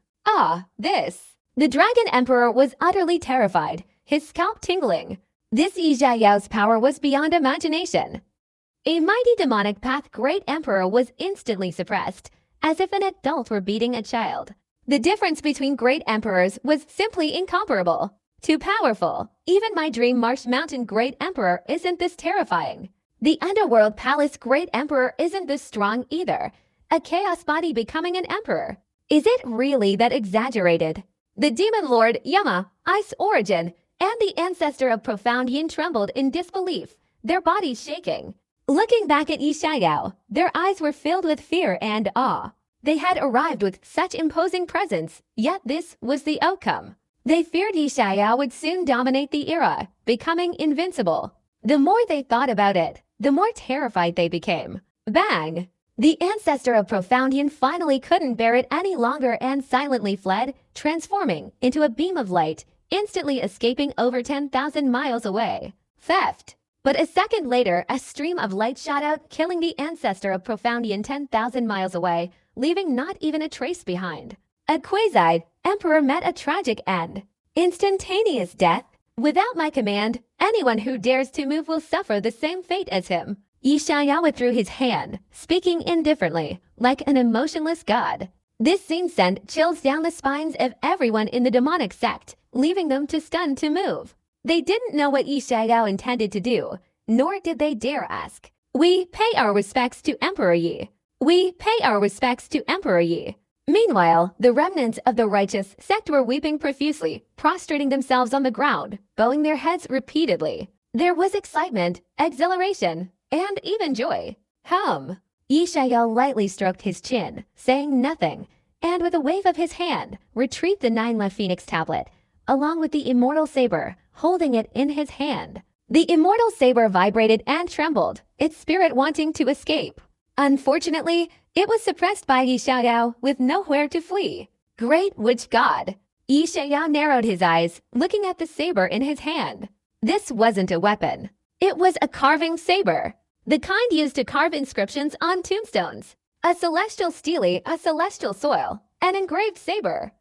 This! The Dragon Emperor was utterly terrified, his scalp tingling. This Yi Xiaoyao's power was beyond imagination. A mighty demonic path great emperor was instantly suppressed, as if an adult were beating a child. The difference between great emperors was simply incomparable. Too powerful. Even my dream Marsh Mountain Great Emperor isn't this terrifying. The Underworld Palace Great Emperor isn't this strong either. A chaos body becoming an emperor. Is it really that exaggerated? The demon lord Yama, Ice Origin, and the ancestor of Profound Yin trembled in disbelief, their bodies shaking. Looking back at Yi Xiao, their eyes were filled with fear and awe. They had arrived with such imposing presence, yet this was the outcome. They feared Yi Xiao would soon dominate the era, becoming invincible. The more they thought about it, the more terrified they became. Bang! The ancestor of Profound Yin finally couldn't bear it any longer and silently fled, transforming into a beam of light, instantly escaping over 10,000 miles away. Theft! But a second later, a stream of light shot out, killing the ancestor of Profound Yin 10,000 miles away, leaving not even a trace behind. A quasi emperor met a tragic end. Instantaneous death. Without my command, anyone who dares to move will suffer the same fate as him. Yi Xiao withdrew his hand, speaking indifferently, like an emotionless god. This scene sent chills down the spines of everyone in the demonic sect, leaving them too stunned to move. They didn't know what Yi Xiao intended to do, nor did they dare ask. We pay our respects to Emperor Yi. We pay our respects to Emperor Yi. Meanwhile, the remnants of the righteous sect were weeping profusely, prostrating themselves on the ground, bowing their heads repeatedly. There was excitement, exhilaration, and even joy. Yi Xiao lightly stroked his chin, saying nothing, and with a wave of his hand, retrieved the 9 Phoenix tablet, along with the immortal saber, holding it in his hand. The immortal saber vibrated and trembled, its spirit wanting to escape. Unfortunately, it was suppressed by Yi Xiao with nowhere to flee. Great witch god! Yi Xiao narrowed his eyes, looking at the saber in his hand. This wasn't a weapon. It was a carving saber. The kind used to carve inscriptions on tombstones. A celestial stele, a celestial soil, an engraved saber.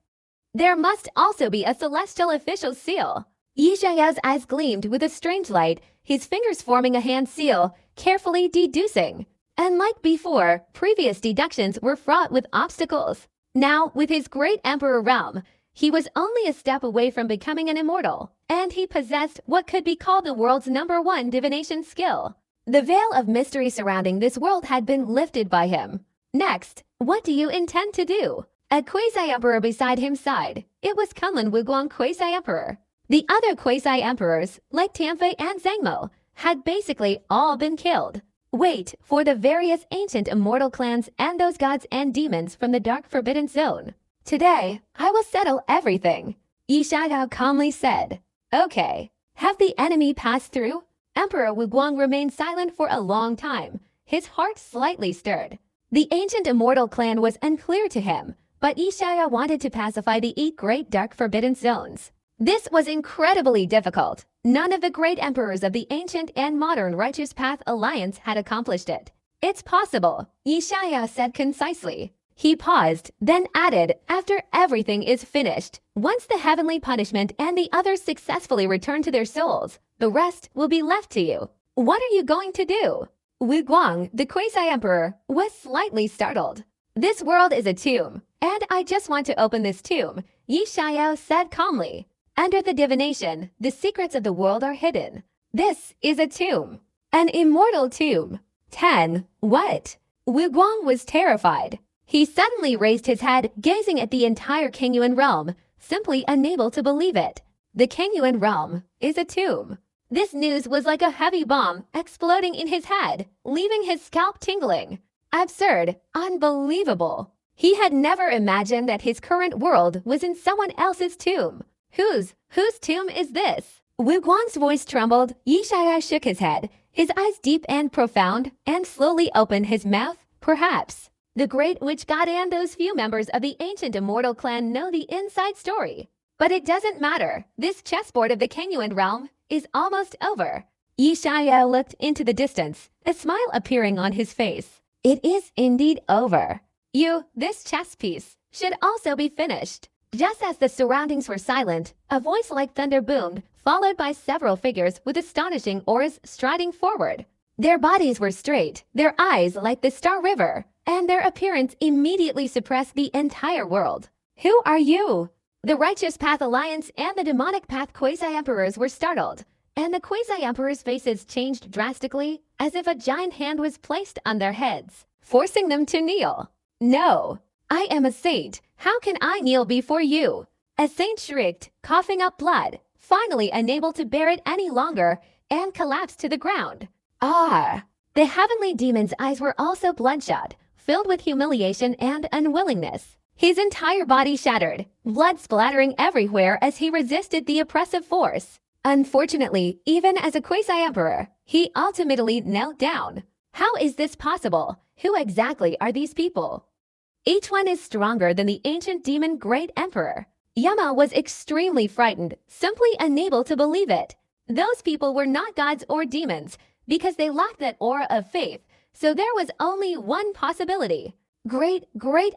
There must also be a celestial official seal. Yi Xiao's eyes gleamed with a strange light, his fingers forming a hand seal, carefully deducing. Unlike before, previous deductions were fraught with obstacles. Now, with his great emperor realm, he was only a step away from becoming an immortal, and he possessed what could be called the world's #1 divination skill. The veil of mystery surrounding this world had been lifted by him. Next, what do you intend to do? A quasi-emperor beside him sighed. It was Kunlun Wuguang quasi-emperor. The other quasi-emperors, like Tianfei and Zhangmo, had basically all been killed. Wait for the various ancient immortal clans and those gods and demons from the dark forbidden zone. Today, I will settle everything, Yi Xiao calmly said. Okay. Have the enemy passed through? Emperor Wuguang remained silent for a long time, his heart slightly stirred. The ancient immortal clan was unclear to him, but Yi Xiao wanted to pacify the 8 great dark forbidden zones. This was incredibly difficult. None of the great emperors of the ancient and modern Righteous Path Alliance had accomplished it. It's possible, Yi Xiao said concisely. He paused, then added, after everything is finished, once the heavenly punishment and the others successfully return to their souls, the rest will be left to you. What are you going to do? Wu Guang, the quasi-emperor, was slightly startled. This world is a tomb, and I just want to open this tomb, Yi Xiao said calmly. Under the divination, the secrets of the world are hidden. This is a tomb. An immortal tomb. 10. What? Wu Guang was terrified. He suddenly raised his head, gazing at the entire Qingyuan realm, simply unable to believe it. The Qingyuan realm is a tomb. This news was like a heavy bomb exploding in his head, leaving his scalp tingling. Absurd, unbelievable. He had never imagined that his current world was in someone else's tomb. Whose tomb is this? Wu Guang's voice trembled. Yi Xiao shook his head, his eyes deep and profound, and slowly opened his mouth. Perhaps the great witch god and those few members of the ancient immortal clan know the inside story. But it doesn't matter. This chessboard of the Qingyuan realm is almost over. Yi Xiao looked into the distance, a smile appearing on his face. It is indeed over. This chess piece should also be finished. Just as the surroundings were silent, a voice like thunder boomed, followed by several figures with astonishing auras striding forward. Their bodies were straight, their eyes like the Star River, and their appearance immediately suppressed the entire world. Who are you? The Righteous Path Alliance and the Demonic Path Quasi-Emperors were startled, and the Quasi-Emperors' faces changed drastically as if a giant hand was placed on their heads, forcing them to kneel. "No, I am a saint. How can I kneel before you?" A saint shrieked, coughing up blood, finally unable to bear it any longer, and collapsed to the ground. Ah! The heavenly demon's eyes were also bloodshot, filled with humiliation and unwillingness. His entire body shattered, blood splattering everywhere as he resisted the oppressive force. Unfortunately, even as a quasi-emperor, he ultimately knelt down. How is this possible? Who exactly are these people? Each one is stronger than the ancient demon Great Emperor. Yama was extremely frightened, simply unable to believe it. Those people were not gods or demons, because they lacked that aura of faith, so there was only one possibility. Great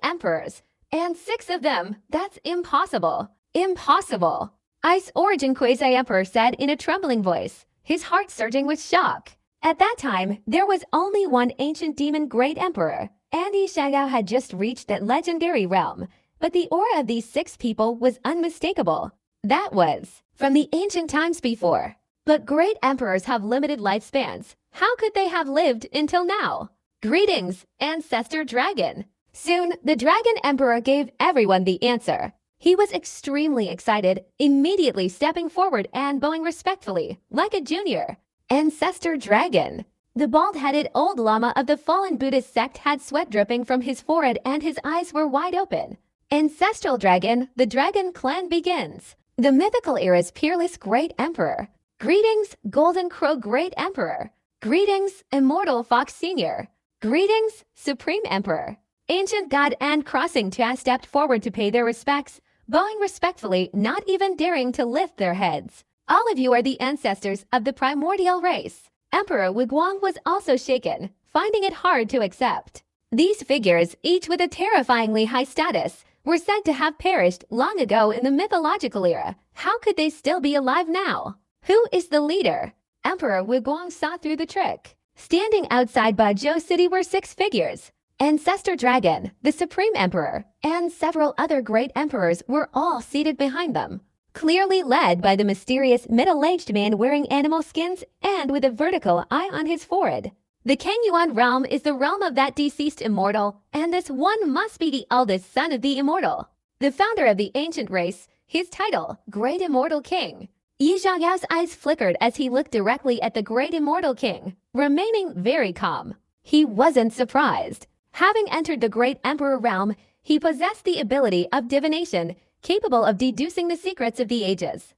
emperors. And 6 of them, that's impossible. Impossible. Ice Origin Quasi-Emperor said in a trembling voice, his heart surging with shock. At that time, there was only one ancient demon Great Emperor, and Yi Xiaoyao had just reached that legendary realm, but the aura of these 6 people was unmistakable. That was from the ancient times before. But great emperors have limited lifespans. How could they have lived until now? Greetings, Ancestor Dragon. Soon, the Dragon Emperor gave everyone the answer. He was extremely excited, immediately stepping forward and bowing respectfully, like a junior. Ancestor Dragon. The bald-headed old lama of the fallen Buddhist sect had sweat dripping from his forehead and his eyes were wide open. Ancestral Dragon, the Dragon Clan begins. The mythical era's peerless Great Emperor. Greetings, Golden Crow Great Emperor. Greetings, Immortal Fox Sr. Greetings, Supreme Emperor. Ancient God and Crossing Tia stepped forward to pay their respects, bowing respectfully, not even daring to lift their heads. All of you are the ancestors of the primordial race. Emperor Wuguang was also shaken, finding it hard to accept. These figures, each with a terrifyingly high status, were said to have perished long ago in the mythological era. How could they still be alive now? Who is the leader? Emperor Wuguang saw through the trick. Standing outside Bajou City were 6 figures. Ancestor Dragon, the Supreme Emperor, and several other great emperors were all seated behind them, clearly led by the mysterious middle-aged man wearing animal skins and with a vertical eye on his forehead. The Kengyuan realm is the realm of that deceased immortal, and this one must be the eldest son of the immortal. The founder of the ancient race, his title, Great Immortal King. Yi Xiaoyao's eyes flickered as he looked directly at the Great Immortal King, remaining very calm. He wasn't surprised. Having entered the Great Emperor realm, he possessed the ability of divination, capable of deducing the secrets of the ages.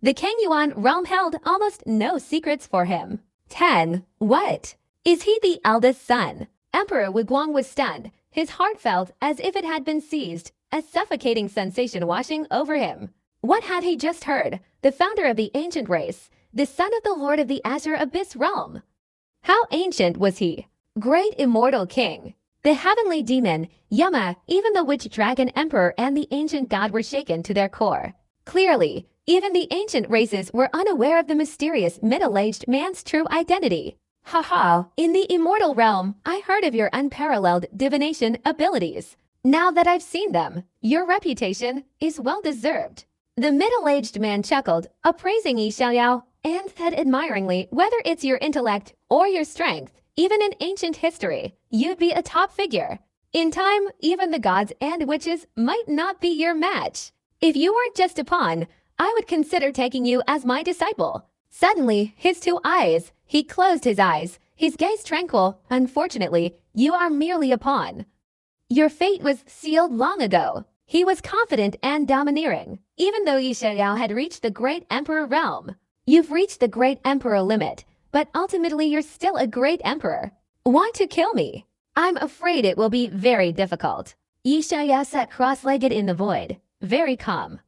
The Kengyuan realm held almost no secrets for him. 10. What? Is he the eldest son? Emperor Wuguang was stunned. His heart felt as if it had been seized, a suffocating sensation washing over him. What had he just heard? The founder of the ancient race, the son of the Lord of the Azure Abyss realm. How ancient was he? Great Immortal King. The heavenly demon, Yama, even the witch dragon emperor and the ancient god were shaken to their core. Clearly, even the ancient races were unaware of the mysterious middle-aged man's true identity. Haha, in the immortal realm, I heard of your unparalleled divination abilities. Now that I've seen them, your reputation is well deserved. The middle-aged man chuckled, appraising Yi Xiaoyao, and said admiringly, whether it's your intellect or your strength, even in ancient history, you'd be a top figure. In time, even the gods and witches might not be your match. If you weren't just a pawn, I would consider taking you as my disciple. Suddenly, he closed his eyes, his gaze tranquil. Unfortunately, you are merely a pawn. Your fate was sealed long ago. He was confident and domineering, even though Yi Xiaoyao had reached the Great Emperor realm. You've reached the Great Emperor limit, but ultimately you're still a great emperor. Want to kill me? I'm afraid it will be very difficult. Yi Xiaoyao sat cross-legged in the void, very calm.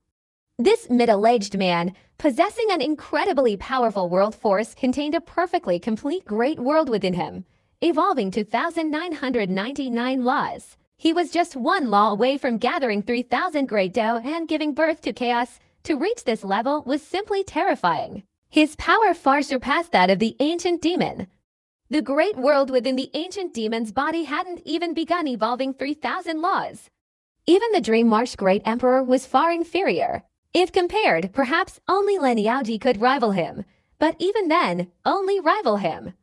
This middle-aged man, possessing an incredibly powerful world force, contained a perfectly complete great world within him, evolving to 1,999 laws. He was just one law away from gathering 3,000 great Dao and giving birth to chaos. To reach this level was simply terrifying. His power far surpassed that of the ancient demon. The great world within the ancient demon's body hadn't even begun evolving 3,000 laws. Even the Dream Marsh Great Emperor was far inferior. If compared, perhaps only Lin Yaoji could rival him, but even then, only rival him.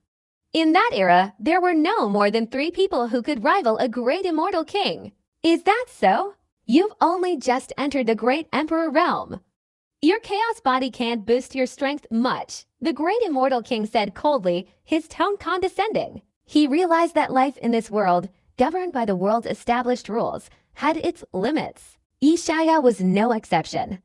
In that era, there were no more than 3 people who could rival a great immortal king. Is that so? You've only just entered the Great Emperor realm. Your chaos body can't boost your strength much, the Great Immortal King said coldly, his tone condescending. He realized that life in this world, governed by the world's established rules, had its limits. Yi Xiaoyao was no exception.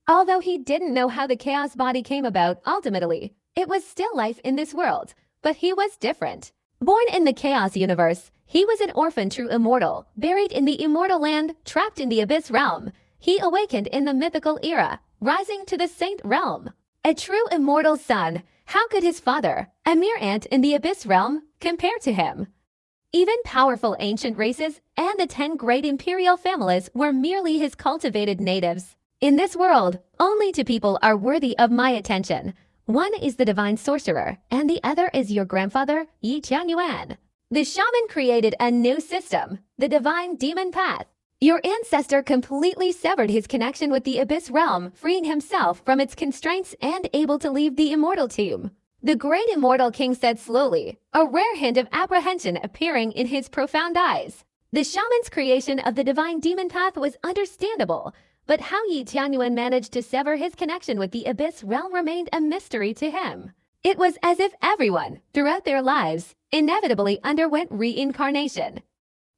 Although he didn't know how the chaos body came about ultimately, it was still life in this world, but he was different. Born in the chaos universe, he was an orphan true immortal, buried in the immortal land, trapped in the abyss realm. He awakened in the mythical era, rising to the saint realm. A true immortal son, how could his father, a mere ant in the abyss realm, compare to him? Even powerful ancient races and the 10 great imperial families were merely his cultivated natives. In this world, only 2 people are worthy of my attention. One is the divine sorcerer, and the other is your grandfather, Yi Qianyuan. The shaman created a new system, the divine demon path. Your ancestor completely severed his connection with the abyss realm, freeing himself from its constraints and able to leave the immortal tomb. The great immortal king said slowly, a rare hint of apprehension appearing in his profound eyes. The shaman's creation of the divine demon path was understandable, but how Yi Tianyuan managed to sever his connection with the abyss realm remained a mystery to him. It was as if everyone, throughout their lives, inevitably underwent reincarnation.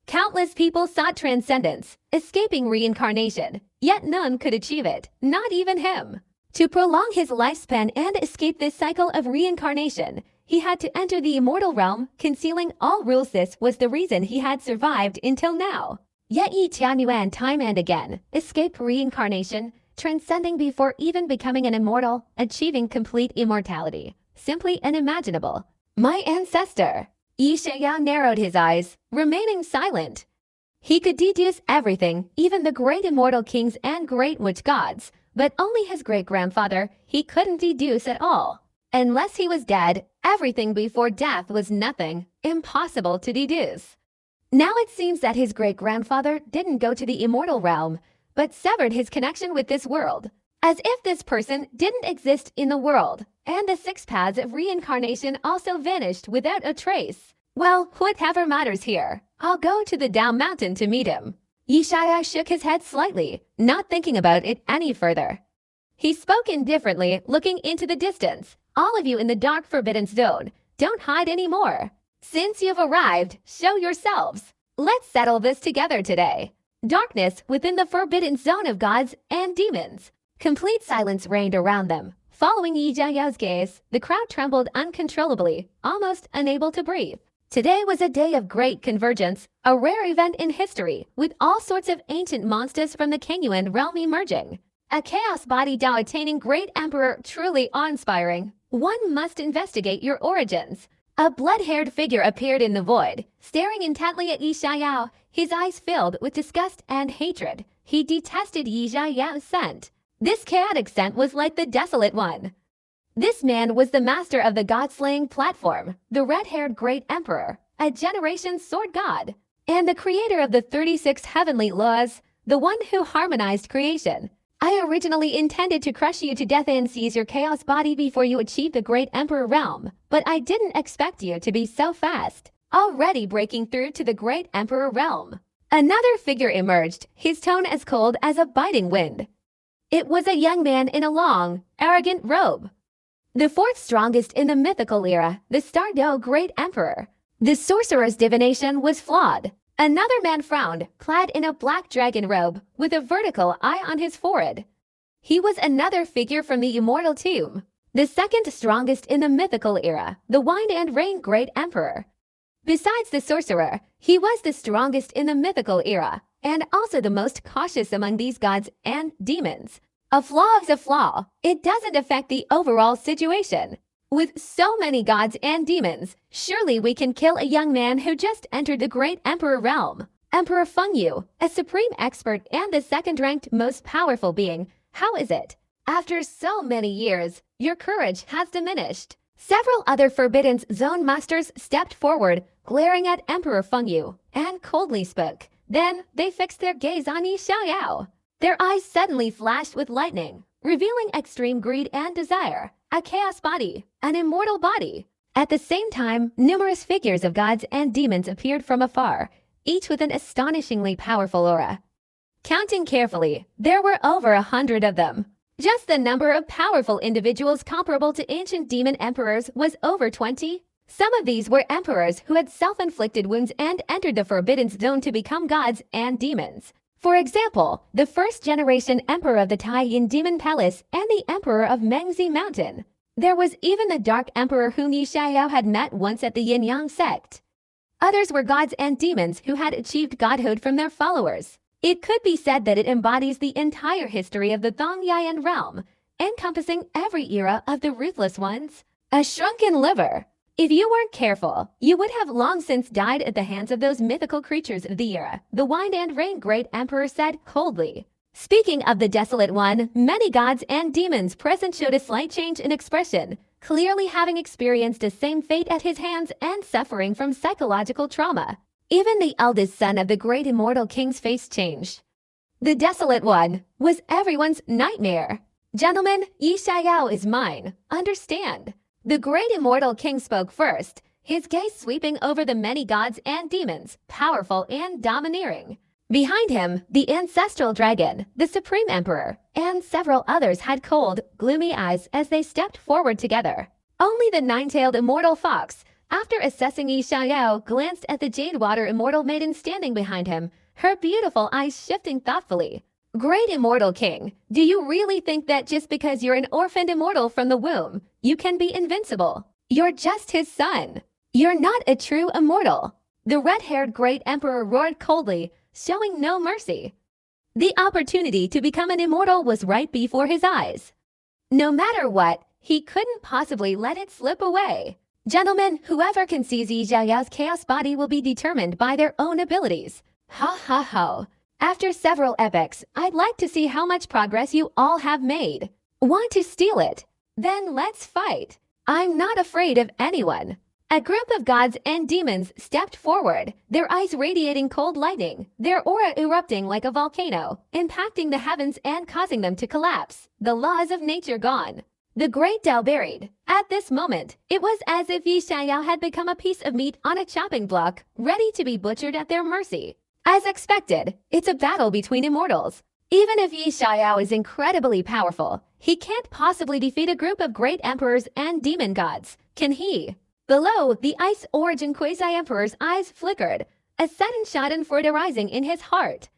Countless people sought transcendence, escaping reincarnation, yet none could achieve it, not even him. To prolong his lifespan and escape this cycle of reincarnation, he had to enter the immortal realm, concealing all rules. This was the reason he had survived until now. Yet Yi Tianyuan time and again escaped reincarnation, transcending before even becoming an immortal, achieving complete immortality. Simply unimaginable. My ancestor! Yi Xiaoyao narrowed his eyes, remaining silent. He could deduce everything, even the great immortal kings and great witch gods, but only his great-grandfather he couldn't deduce at all. Unless he was dead, everything before death was nothing, impossible to deduce. Now it seems that his great-grandfather didn't go to the immortal realm, but severed his connection with this world. As if this person didn't exist in the world, and the 6 paths of reincarnation also vanished without a trace. Well, whatever matters here. I'll go to the Dao Mountain to meet him. Yi Xiaoyao shook his head slightly, not thinking about it any further. He spoke indifferently, looking into the distance. All of you in the dark forbidden zone, don't hide anymore. Since you've arrived, show yourselves. Let's settle this together today. Darkness within the forbidden zone of gods and demons. Complete silence reigned around them. Following Yi Xiaoyao's gaze, the crowd trembled uncontrollably, almost unable to breathe. Today was a day of great convergence, a rare event in history, with all sorts of ancient monsters from the Kengyuan realm emerging. A chaos body Dao attaining great emperor, truly awe-inspiring. One must investigate your origins. A blood-haired figure appeared in the void, staring intently at Yi Xiaoyao, his eyes filled with disgust and hatred. He detested Yi Xiaoyao's scent. This chaotic scent was like the desolate one. This man was the master of the god-slaying platform, the red-haired great emperor, a generation sword god, and the creator of the 36 heavenly laws, the one who harmonized creation. I originally intended to crush you to death and seize your chaos body before you achieved the great emperor realm, but I didn't expect you to be so fast, already breaking through to the great emperor realm. Another figure emerged, his tone as cold as a biting wind. It was a young man in a long, arrogant robe. The 4th strongest in the mythical era, the Stardo Great Emperor. The sorcerer's divination was flawed. Another man frowned, clad in a black dragon robe, with a vertical eye on his forehead. He was another figure from the immortal tomb. The 2nd strongest in the mythical era, the Wind and Rain Great Emperor. Besides the sorcerer, he was the strongest in the mythical era, and also the most cautious among these gods and demons. A flaw is a flaw. It doesn't affect the overall situation. With so many gods and demons, surely we can kill a young man who just entered the great emperor realm. Emperor Fengyu, a supreme expert and the 2nd-ranked most powerful being. How is it? After so many years, your courage has diminished. Several other Forbidden Zone masters stepped forward, glaring at Emperor Fengyu, and coldly spoke. Then, they fixed their gaze on Yi Xiaoyao. Their eyes suddenly flashed with lightning, revealing extreme greed and desire, a chaos body, an immortal body. At the same time, numerous figures of gods and demons appeared from afar, each with an astonishingly powerful aura. Counting carefully, there were over 100 of them. Just the number of powerful individuals comparable to ancient demon emperors was over 20. Some of these were emperors who had self-inflicted wounds and entered the Forbidden Zone to become gods and demons. For example, the first-generation emperor of the Taiyin Demon Palace and the emperor of Mengzi Mountain. There was even the Dark Emperor whom Yi Xiaoyao had met once at the Yin-Yang sect. Others were gods and demons who had achieved godhood from their followers. It could be said that it embodies the entire history of the Thongyayan realm, encompassing every era of the Ruthless Ones. A shrunken liver. If you weren't careful, you would have long since died at the hands of those mythical creatures of the era, the Wind and Rain Great Emperor said coldly. Speaking of the Desolate One, many gods and demons present showed a slight change in expression, clearly having experienced the same fate at his hands and suffering from psychological trauma. Even the eldest son of the great immortal king's face changed. The Desolate One was everyone's nightmare. Gentlemen, Yi Xiaoyao is mine. Understand? The great immortal king spoke first, his gaze sweeping over the many gods and demons, powerful and domineering. Behind him, the ancestral dragon, the supreme emperor, and several others had cold, gloomy eyes as they stepped forward together. Only the nine-tailed immortal fox, after assessing Yi Xiaoyao, glanced at the Jadewater immortal maiden standing behind him, her beautiful eyes shifting thoughtfully. Great immortal king, do you really think that just because you're an orphaned immortal from the womb, you can be invincible? You're just his son. You're not a true immortal. The red-haired great emperor roared coldly, showing no mercy. The opportunity to become an immortal was right before his eyes. No matter what, he couldn't possibly let it slip away. Gentlemen, whoever can seize Yi Xiaoyao's chaos body will be determined by their own abilities. Ha ha ha. After several epochs, I'd like to see how much progress you all have made. Want to steal it? Then let's fight. I'm not afraid of anyone. A group of gods and demons stepped forward, their eyes radiating cold lightning, their aura erupting like a volcano, impacting the heavens and causing them to collapse, the laws of nature gone. The great Tao buried. At this moment, it was as if Yi Xiaoyao had become a piece of meat on a chopping block, ready to be butchered at their mercy. As expected, it's a battle between immortals. Even if Yi Xiaoyao is incredibly powerful, he can't possibly defeat a group of great emperors and demon gods, can he? Below, the Ice Origin Quasi-Emperor's eyes flickered, a sudden schadenfreude rising in his heart.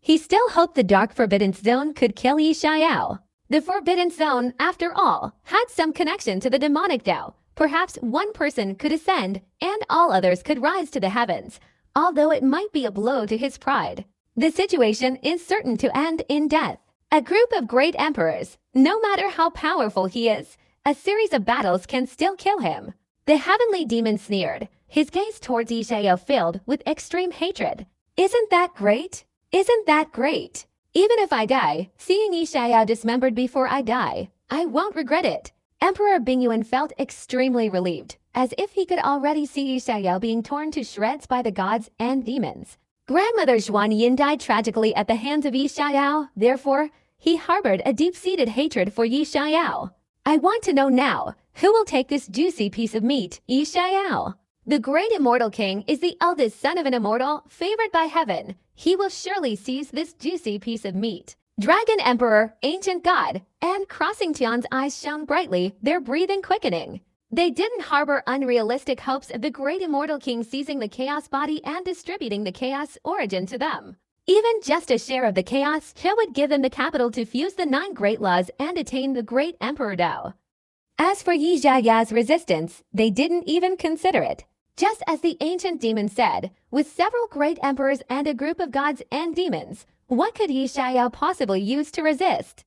He still hoped the Dark Forbidden Zone could kill Yi Xiaoyao. The Forbidden Zone, after all, had some connection to the demonic Tao. Perhaps one person could ascend, and all others could rise to the heavens, although it might be a blow to his pride. The situation is certain to end in death. A group of great emperors, no matter how powerful he is, a series of battles can still kill him. The heavenly demon sneered, his gaze towards Yi Xiaoyao filled with extreme hatred. Isn't that great? Isn't that great? Even if I die, seeing Yi Xiaoyao dismembered before I die, I won't regret it. Emperor Bingyuan felt extremely relieved, as if he could already see Yi Xiaoyao being torn to shreds by the gods and demons. Grandmother Zhuan Yin died tragically at the hands of Yi Xiaoyao, therefore, he harbored a deep-seated hatred for Yi Xiaoyao. I want to know now, who will take this juicy piece of meat, Yi Xiaoyao? The great immortal king is the eldest son of an immortal, favored by heaven. He will surely seize this juicy piece of meat. Dragon Emperor, ancient god, and Crossing Tian's eyes shone brightly, their breathing quickening. They didn't harbor unrealistic hopes of the great immortal king seizing the chaos body and distributing the chaos origin to them. Even just a share of the chaos would give them the capital to fuse the 9 great laws and attain the great Emperor Tao. As for Yi Xiaoyao's resistance, they didn't even consider it. Just as the ancient demon said, with several great emperors and a group of gods and demons, what could Yi Xiaoyao possibly use to resist?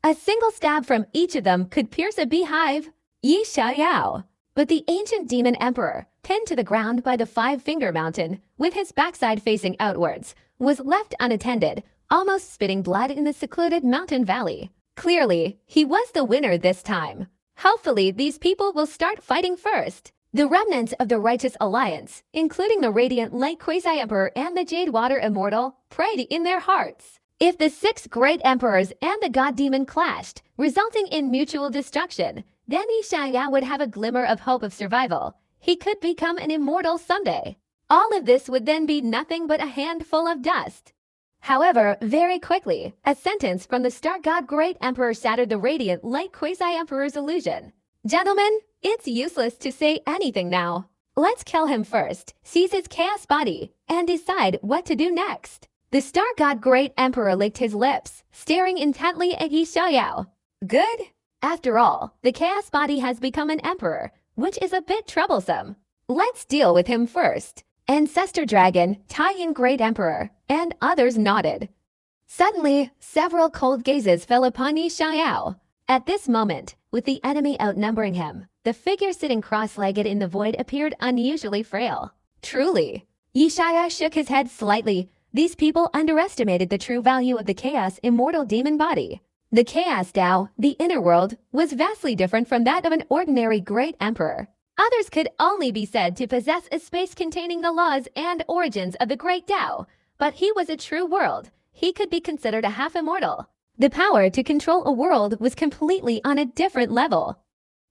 A single stab from each of them could pierce a beehive. Yi Xiaoyao. But the ancient demon emperor, pinned to the ground by the 5-finger mountain, with his backside facing outwards, was left unattended, almost spitting blood in the secluded mountain valley. Clearly, he was the winner this time. Hopefully, these people will start fighting first. The remnants of the Righteous Alliance, including the Radiant Light Quasi-Emperor and the Jade Water Immortal, prayed in their hearts. If the 6 great emperors and the god demon clashed, resulting in mutual destruction, then Ishaya would have a glimmer of hope of survival. He could become an immortal someday. All of this would then be nothing but a handful of dust. However, very quickly, a sentence from the Star God Great Emperor shattered the Radiant Light Quasi-Emperor's illusion. Gentlemen, it's useless to say anything now. Let's kill him first, seize his chaos body, and decide what to do next. The Star God Great Emperor licked his lips, staring intently at Ishaya. Good? After all, the chaos body has become an emperor, which is a bit troublesome. Let's deal with him first. Ancestor Dragon, Taiyan Great Emperor, and others nodded. Suddenly, several cold gazes fell upon Ishaya. At this moment, with the enemy outnumbering him, the figure sitting cross-legged in the void appeared unusually frail. Truly. Ishaya shook his head slightly. These people underestimated the true value of the Chaos Immortal Demon body. The Chaos Tao, the inner world, was vastly different from that of an ordinary Great Emperor. Others could only be said to possess a space containing the laws and origins of the Great Tao, but he was a true world. He could be considered a half-immortal. The power to control a world was completely on a different level.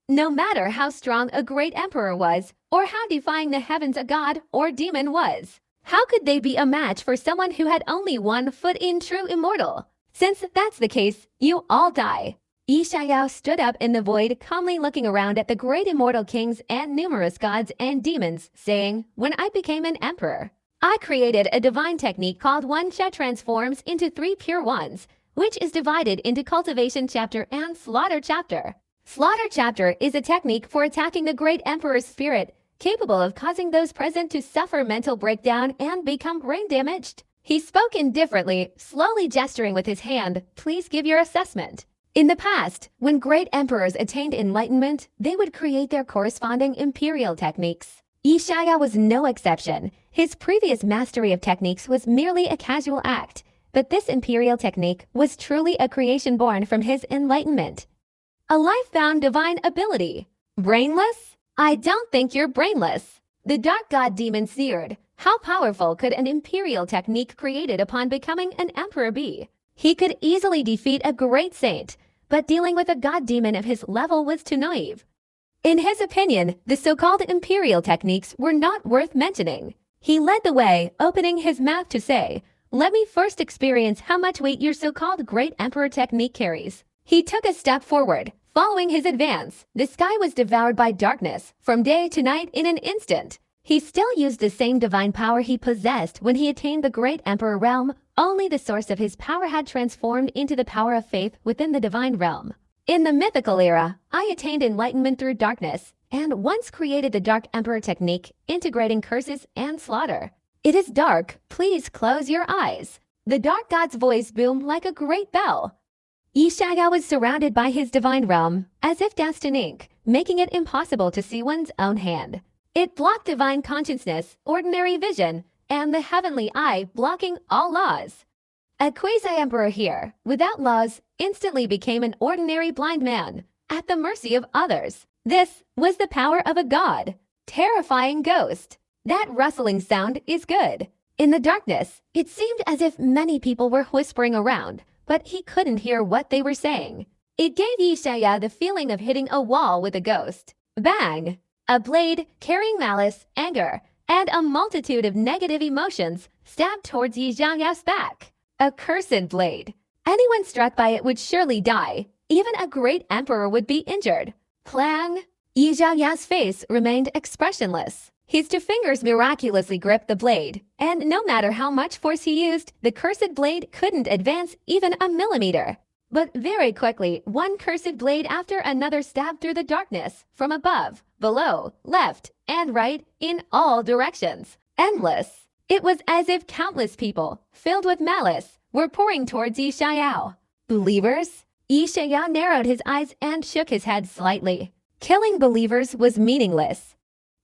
No matter how strong a Great Emperor was, or how defying the heavens a god or demon was, how could they be a match for someone who had only 1 foot in true immortal? Since that's the case, you all die. Ishaya stood up in the void, calmly looking around at the great immortal kings and numerous gods and demons, saying, "When I became an emperor, I created a divine technique called One Cha transforms into 3 pure ones, which is divided into Cultivation Chapter and Slaughter Chapter. Slaughter Chapter is a technique for attacking the great emperor's spirit, capable of causing those present to suffer mental breakdown and become brain damaged." He spoke indifferently, slowly gesturing with his hand. "Please give your assessment." In the past, when great emperors attained enlightenment, they would create their corresponding imperial techniques. Ishaya was no exception. His previous mastery of techniques was merely a casual act, but this imperial technique was truly a creation born from his enlightenment. A life-bound divine ability. Brainless? I don't think you're brainless. The dark god demon sneered. How powerful could an imperial technique created upon becoming an emperor be? He could easily defeat a great saint, but dealing with a god demon of his level was too naive. In his opinion, the so-called imperial techniques were not worth mentioning. He led the way, opening his mouth to say, "Let me first experience how much weight your so-called great emperor technique carries." He took a step forward. Following his advance, the sky was devoured by darkness, from day to night in an instant. He still used the same divine power he possessed when he attained the great emperor realm, only the source of his power had transformed into the power of faith within the divine realm. In the mythical era, I attained enlightenment through darkness, and once created the Dark Emperor technique, integrating curses and slaughter. It is dark, please close your eyes. The dark god's voice boomed like a great bell. Ishaya was surrounded by his divine realm, as if dust in ink, making it impossible to see one's own hand. It blocked divine consciousness, ordinary vision, and the heavenly eye, blocking all laws. A quasi-emperor here, without laws, instantly became an ordinary blind man, at the mercy of others. This was the power of a god. Terrifying ghost. That rustling sound is good. In the darkness, it seemed as if many people were whispering around, but he couldn't hear what they were saying. It gave Ishaya the feeling of hitting a wall with a ghost. Bang! A blade, carrying malice, anger, and a multitude of negative emotions, stabbed towards Ishaya's back. A cursed blade. Anyone struck by it would surely die. Even a great emperor would be injured. Clang! Ishaya's face remained expressionless. His 2 fingers miraculously gripped the blade, and no matter how much force he used, the cursed blade couldn't advance even a millimeter. But very quickly, one cursed blade after another stabbed through the darkness, from above, below, left, and right, in all directions. Endless. It was as if countless people, filled with malice, were pouring towards Ishaya. Believers? Ishaya narrowed his eyes and shook his head slightly. Killing believers was meaningless.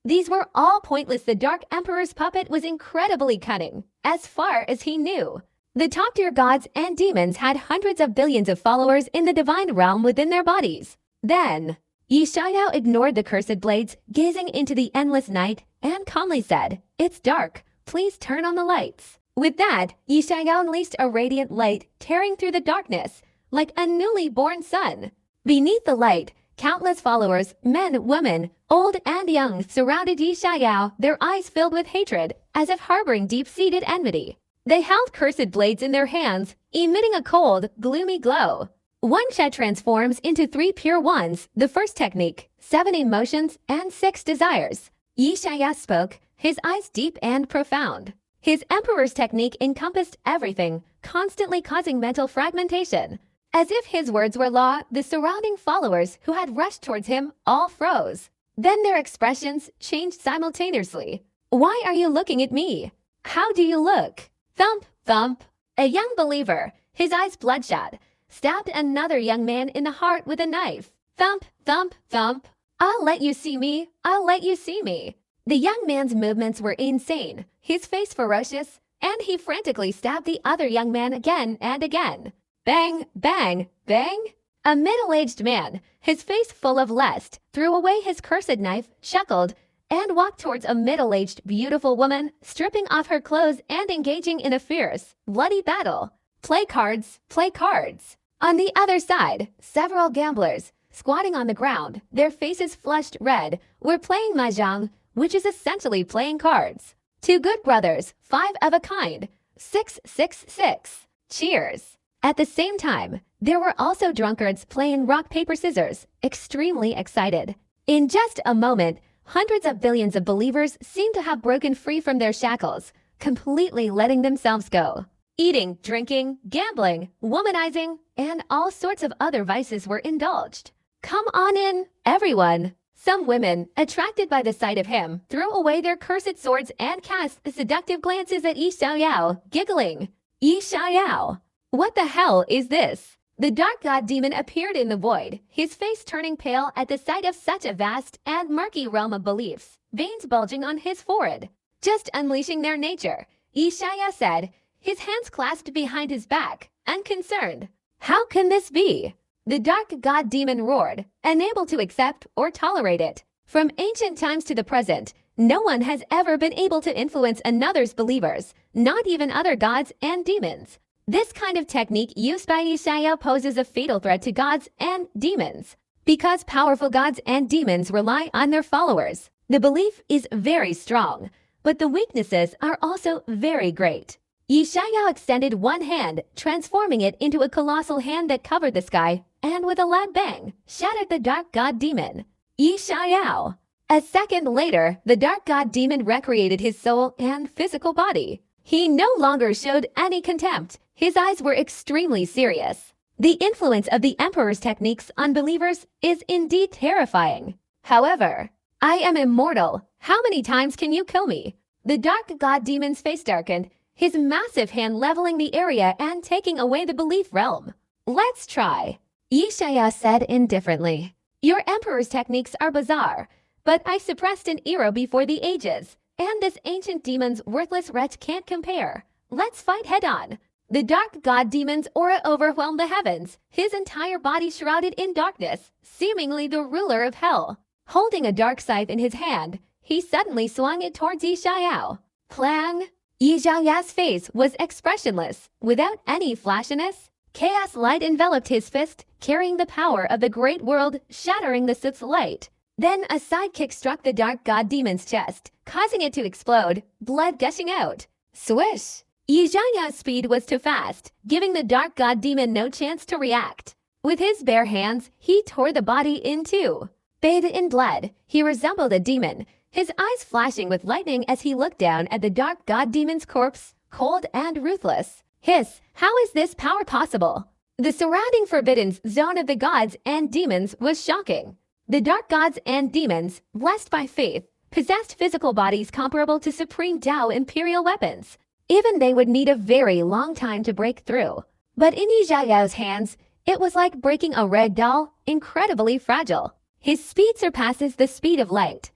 These were all pointless. The Dark Emperor's puppet was incredibly cunning, as far as he knew. The top-tier gods and demons had hundreds of billions of followers in the divine realm within their bodies. Then, Yi Xiao ignored the cursed blades, gazing into the endless night, and calmly said, "It's dark. Please turn on the lights." With that, Yi Xiao unleashed a radiant light, tearing through the darkness, like a newly born sun. Beneath the light, countless followers, men, women, old and young, surrounded Yi Xiao, their eyes filled with hatred, as if harboring deep-seated enmity. They held cursed blades in their hands, emitting a cold, gloomy glow. One shed transforms into 3 pure ones, the first technique, 7 emotions, and 6 desires. Yi Xiao spoke, his eyes deep and profound. His emperor's technique encompassed everything, constantly causing mental fragmentation. As if his words were law, the surrounding followers who had rushed towards him all froze. Then their expressions changed simultaneously. "Why are you looking at me? How do you look?" Thump, thump. A young believer, his eyes bloodshot, stabbed another young man in the heart with a knife. Thump, thump, thump. "I'll let you see me. I'll let you see me." The young man's movements were insane, his face ferocious, and he frantically stabbed the other young man again and again. Bang, bang, bang. A middle-aged man, his face full of lust, threw away his cursed knife, chuckled, and walked towards a middle-aged, beautiful woman, stripping off her clothes and engaging in a fierce, bloody battle. Play cards, play cards. On the other side, several gamblers, squatting on the ground, their faces flushed red, were playing mahjong, which is essentially playing cards. 2 good brothers, 5 of a kind, 666. Cheers. At the same time, there were also drunkards playing rock, paper, scissors, extremely excited. In just a moment, hundreds of billions of believers seemed to have broken free from their shackles, completely letting themselves go. Eating, drinking, gambling, womanizing, and all sorts of other vices were indulged. "Come on in, everyone." Some women, attracted by the sight of him, threw away their cursed swords and cast seductive glances at Yi Xiao, giggling. "Yi Xiao, what the hell is this?" The dark god demon appeared in the void, his face turning pale at the sight of such a vast and murky realm of beliefs, veins bulging on his forehead. "Just unleashing their nature," Yi Xiao said, his hands clasped behind his back, unconcerned. "How can this be?" The dark god demon roared, unable to accept or tolerate it. From ancient times to the present, no one has ever been able to influence another's believers, not even other gods and demons. This kind of technique used by Yi Xiao poses a fatal threat to gods and demons. Because powerful gods and demons rely on their followers, the belief is very strong, but the weaknesses are also very great. Yi Xiao extended one hand, transforming it into a colossal hand that covered the sky, and with a loud bang, shattered the dark god demon. Yi Xiao. A second later, the dark god demon recreated his soul and physical body. He no longer showed any contempt. His eyes were extremely serious. The influence of the Emperor's techniques on believers is indeed terrifying. However, "I am immortal. How many times can you kill me?" The dark god demon's face darkened, his massive hand leveling the area and taking away the belief realm. "Let's try," Yi Xiao said indifferently. "Your Emperor's techniques are bizarre, but I suppressed an era before the ages, and this ancient demon's worthless wretch can't compare. Let's fight head-on." The dark god demon's aura overwhelmed the heavens, his entire body shrouded in darkness, seemingly the ruler of hell. Holding a dark scythe in his hand, he suddenly swung it towards Yi Xiao. Clang! Yi Xiao's face was expressionless, without any flashiness. Chaos light enveloped his fist, carrying the power of the great world, shattering the Sith's light. Then a sidekick struck the dark god demon's chest, causing it to explode, blood gushing out. Swish! Yi Xiao's speed was too fast, giving the dark god demon no chance to react. With his bare hands, he tore the body in two. Bathed in blood, he resembled a demon, his eyes flashing with lightning as he looked down at the dark god demon's corpse, cold and ruthless. Hiss, how is this power possible? The surrounding forbidden zone of the gods and demons was shocking. The dark gods and demons, blessed by faith, possessed physical bodies comparable to supreme Tao imperial weapons. Even they would need a very long time to break through. But in Yi Xiao's hands, it was like breaking a rag doll, incredibly fragile. His speed surpasses the speed of light.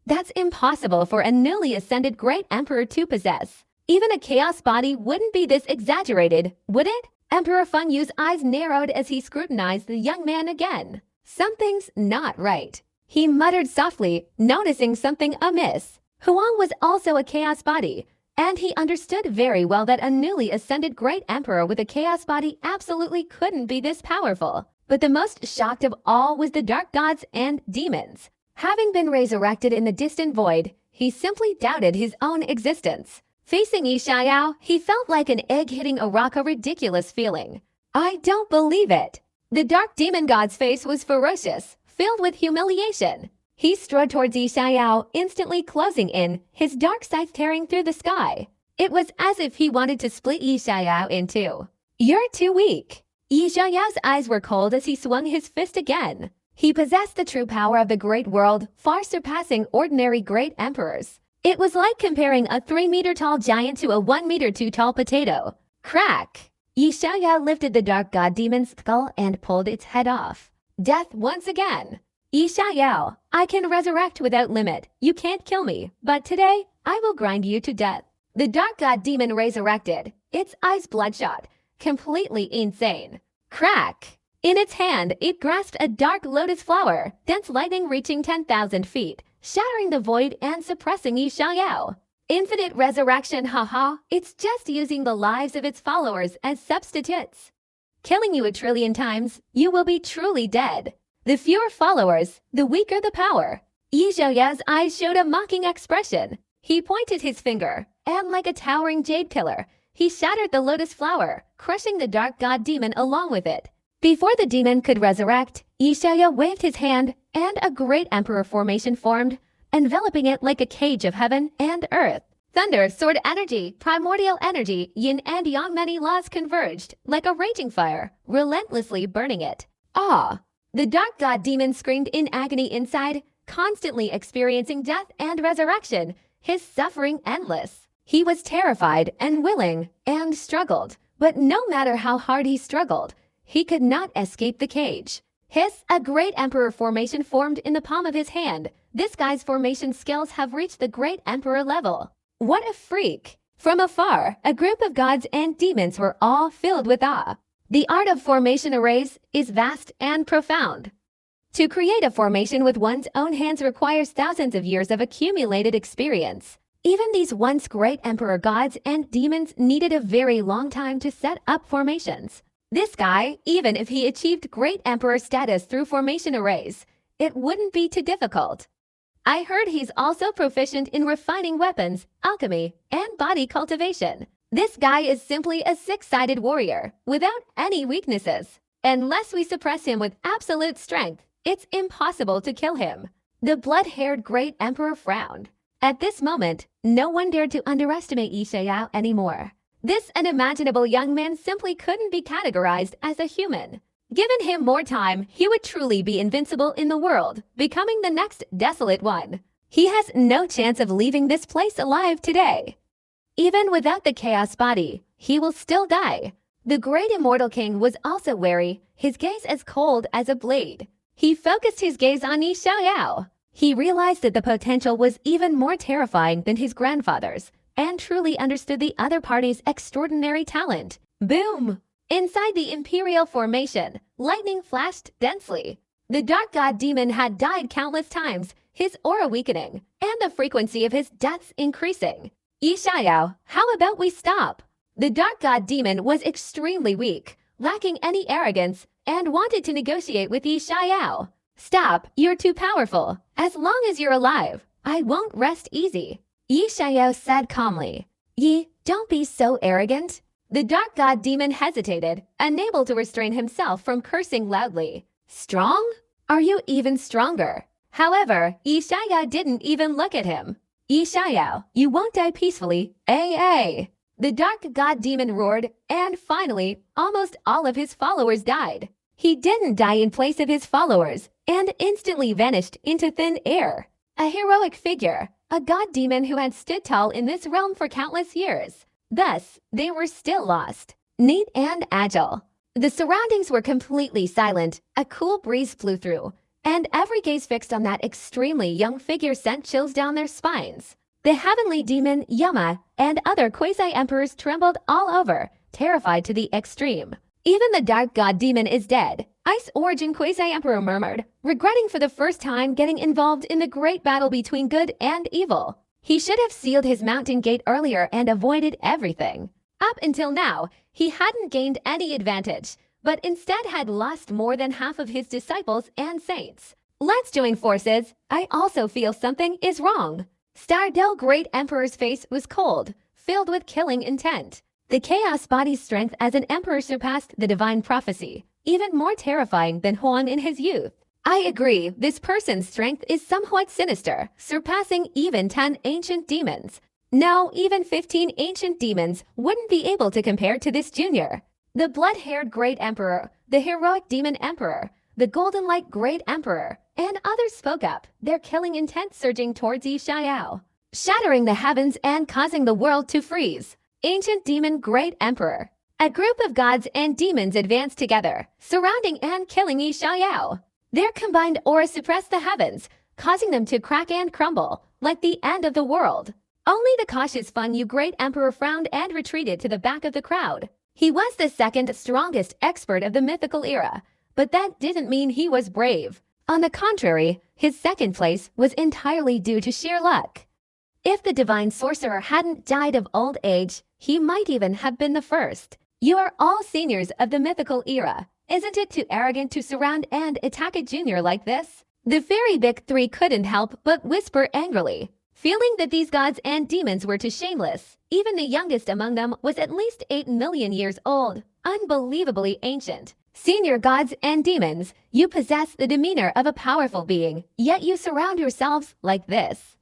That's impossible for a newly ascended great emperor to possess. Even a chaos body wouldn't be this exaggerated, would it? Emperor Feng Yu's eyes narrowed as he scrutinized the young man again. Something's not right. He muttered softly, noticing something amiss. Huang was also a chaos body, and he understood very well that a newly ascended great emperor with a chaos body absolutely couldn't be this powerful. But the most shocked of all was the dark gods and demons. Having been resurrected in the distant void, he simply doubted his own existence. Facing Yi Xiao, he felt like an egg hitting a rock, a ridiculous feeling. I don't believe it. The dark demon god's face was ferocious, filled with humiliation. He strode towards Yi Xiao, instantly closing in, his dark scythe tearing through the sky. It was as if he wanted to split Yi Xiao in two. You're too weak. Yi Xiao's eyes were cold as he swung his fist again. He possessed the true power of the great world, far surpassing ordinary great emperors. It was like comparing a 3-meter-tall giant to a 1-meter-tall potato. Crack! Yi Xiao lifted the dark god demon's skull and pulled its head off. Death once again. Yi Xiao, I can resurrect without limit. You can't kill me, but today, I will grind you to death. The dark god demon resurrected, its eyes bloodshot, completely insane. Crack! In its hand, it grasped a dark lotus flower, dense lightning reaching 10,000 feet, shattering the void and suppressing Yi Xiao. Infinite resurrection, haha, it's just using the lives of its followers as substitutes. Killing you 1,000,000,000,000 times, you will be truly dead. The fewer followers, the weaker the power. Yi Xiao's eyes showed a mocking expression. He pointed his finger, and like a towering jade pillar, he shattered the lotus flower, crushing the dark god demon along with it. Before the demon could resurrect, Yi Xiao waved his hand, and a great emperor formation formed, enveloping it like a cage of heaven and earth. Thunder, sword energy, primordial energy, yin and yang, many laws converged, like a raging fire, relentlessly burning it. Ah! The dark god demon screamed in agony inside, constantly experiencing death and resurrection, his suffering endless. He was terrified and willing, and struggled, but no matter how hard he struggled, he could not escape the cage. A great emperor formation formed in the palm of his hand. This guy's formation skills have reached the great emperor level. What a freak! From afar, a group of gods and demons were all filled with awe. The art of formation arrays is vast and profound. To create a formation with one's own hands requires thousands of years of accumulated experience. Even these once great emperor gods and demons needed a very long time to set up formations. This guy, even if he achieved great emperor status through formation arrays, it wouldn't be too difficult. I heard he's also proficient in refining weapons, alchemy, and body cultivation. This guy is simply a six-sided warrior, without any weaknesses. Unless we suppress him with absolute strength, it's impossible to kill him. The blood-haired great emperor frowned. At this moment, no one dared to underestimate Yi Xiao anymore. This unimaginable young man simply couldn't be categorized as a human. Given him more time, he would truly be invincible in the world, becoming the next desolate one. He has no chance of leaving this place alive today. Even without the chaos body, he will still die. The great immortal king was also wary, his gaze as cold as a blade. He focused his gaze on Yi Xiao. He realized that the potential was even more terrifying than his grandfather's, and truly understood the other party's extraordinary talent. Boom! Inside the imperial formation, lightning flashed densely. The dark god demon had died countless times, his aura weakening, and the frequency of his deaths increasing. Yi Xiao, how about we stop? The dark god demon was extremely weak, lacking any arrogance, and wanted to negotiate with Yi Xiao. Stop, you're too powerful. As long as you're alive, I won't rest easy. Yi Xiao said calmly. Yi, don't be so arrogant. The dark god demon hesitated, unable to restrain himself from cursing loudly. Strong? Are you even stronger? However, Yi Xiao didn't even look at him. Yi Xiao, you won't die peacefully, AA. The dark god demon roared, and finally, almost all of his followers died. He didn't die in place of his followers, and instantly vanished into thin air. A heroic figure, a god demon who had stood tall in this realm for countless years. Thus, they were still lost. Neat and agile. The surroundings were completely silent, a cool breeze blew through, and every gaze fixed on that extremely young figure sent chills down their spines. The heavenly demon, Yama, and other quasi-emperors trembled all over, terrified to the extreme. Even the dark god demon is dead. Ice Origin Quasi-Emperor murmured, regretting for the first time getting involved in the great battle between good and evil. He should have sealed his mountain gate earlier and avoided everything. Up until now, he hadn't gained any advantage, but instead had lost more than half of his disciples and saints. Let's join forces. I also feel something is wrong. Stardell Great Emperor's face was cold, filled with killing intent. The chaos body's strength as an emperor surpassed the divine prophecy, even more terrifying than Huan in his youth. I agree, this person's strength is somewhat sinister, surpassing even 10 ancient demons. No, even 15 ancient demons wouldn't be able to compare to this junior. The blood-haired Great Emperor, the heroic Demon Emperor, the Golden Light Great Emperor, and others spoke up, their killing intent surging towards Yi Xiao, shattering the heavens and causing the world to freeze. Ancient Demon Great Emperor. A group of gods and demons advanced together, surrounding and killing Yi Xiao. Their combined aura suppressed the heavens, causing them to crack and crumble, like the end of the world. Only the cautious Feng Yu Great Emperor frowned and retreated to the back of the crowd. He was the second strongest expert of the mythical era, but that didn't mean he was brave. On the contrary, his second place was entirely due to sheer luck. If the divine sorcerer hadn't died of old age, he might even have been the first. You are all seniors of the mythical era. Isn't it too arrogant to surround and attack a junior like this? The very big three couldn't help but whisper angrily, feeling that these gods and demons were too shameless. Even the youngest among them was at least 8 million years old, unbelievably ancient. Senior gods and demons, you possess the demeanor of a powerful being, yet you surround yourselves like this.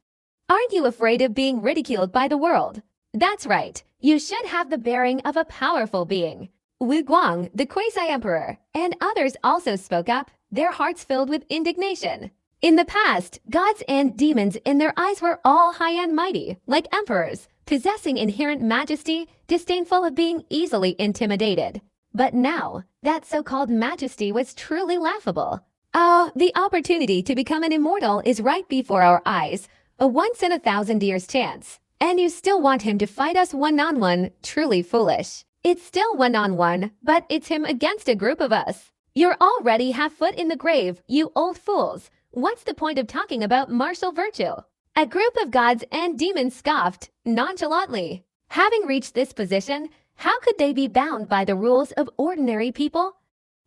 Aren't you afraid of being ridiculed by the world? That's right, you should have the bearing of a powerful being. Wu Guang, the Quasi-Emperor, and others also spoke up, their hearts filled with indignation. In the past, gods and demons in their eyes were all high and mighty, like emperors, possessing inherent majesty, disdainful of being easily intimidated. But now, that so-called majesty was truly laughable. Oh, the opportunity to become an immortal is right before our eyes, a once-in-a-thousand-years chance. And you still want him to fight us one-on-one, truly foolish. It's still one-on-one, but it's him against a group of us. You're already half-foot in the grave, you old fools. What's the point of talking about martial virtue? A group of gods and demons scoffed, nonchalantly. Having reached this position, how could they be bound by the rules of ordinary people?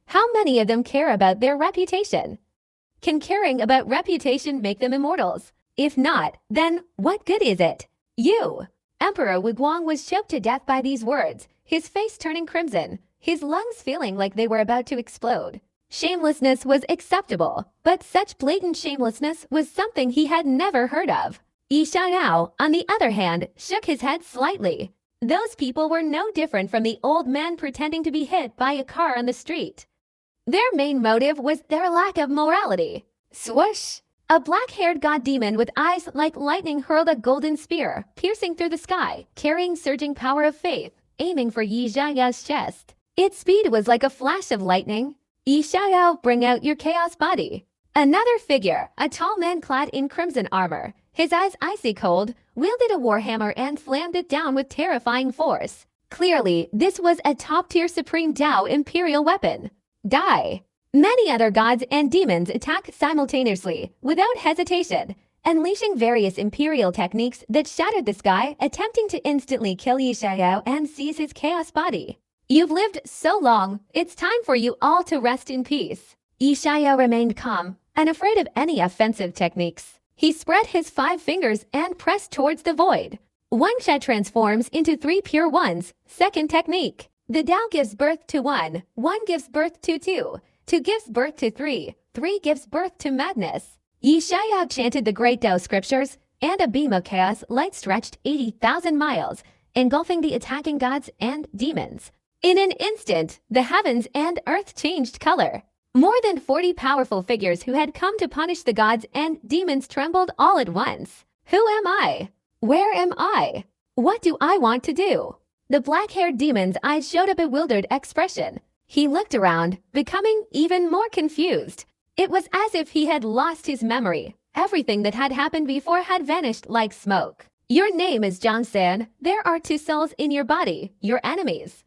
How many of them care about their reputation? Can caring about reputation make them immortals? If not, then what good is it? You! Emperor Wu Guang was choked to death by these words, his face turning crimson, his lungs feeling like they were about to explode. Shamelessness was acceptable, but such blatant shamelessness was something he had never heard of. Yi Xiao, on the other hand, shook his head slightly. Those people were no different from the old man pretending to be hit by a car on the street. Their main motive was their lack of morality. Swoosh! A black-haired god demon with eyes like lightning hurled a golden spear, piercing through the sky, carrying surging power of faith, aiming for Yi Xiao's chest. Its speed was like a flash of lightning. Yi Xiao, bring out your chaos body. Another figure, a tall man clad in crimson armor, his eyes icy cold, wielded a warhammer and slammed it down with terrifying force. Clearly, this was a top-tier Supreme Dao Imperial weapon. Die! Many other gods and demons attacked simultaneously, without hesitation, unleashing various imperial techniques that shattered the sky, attempting to instantly kill Yi Xiao and seize his chaos body. You've lived so long, it's time for you all to rest in peace. Yi Xiao remained calm, unafraid of any offensive techniques. He spread his 5 fingers and pressed towards the void. One Sha transforms into 3 pure ones, second technique. The Dao gives birth to 1, 1 gives birth to 2. 2 gives birth to 3, 3 gives birth to madness. Yi Xiao chanted the great Dao scriptures, and a beam of chaos light stretched 80,000 miles, engulfing the attacking gods and demons. In an instant, the heavens and earth changed color. More than 40 powerful figures who had come to punish the gods and demons trembled all at once. Who am I? Where am I? What do I want to do? The black-haired demon's eyes showed a bewildered expression. He looked around, becoming even more confused. It was as if he had lost his memory. Everything that had happened before had vanished like smoke. Your name is Zhang San. There are 2 souls in your body, your enemies.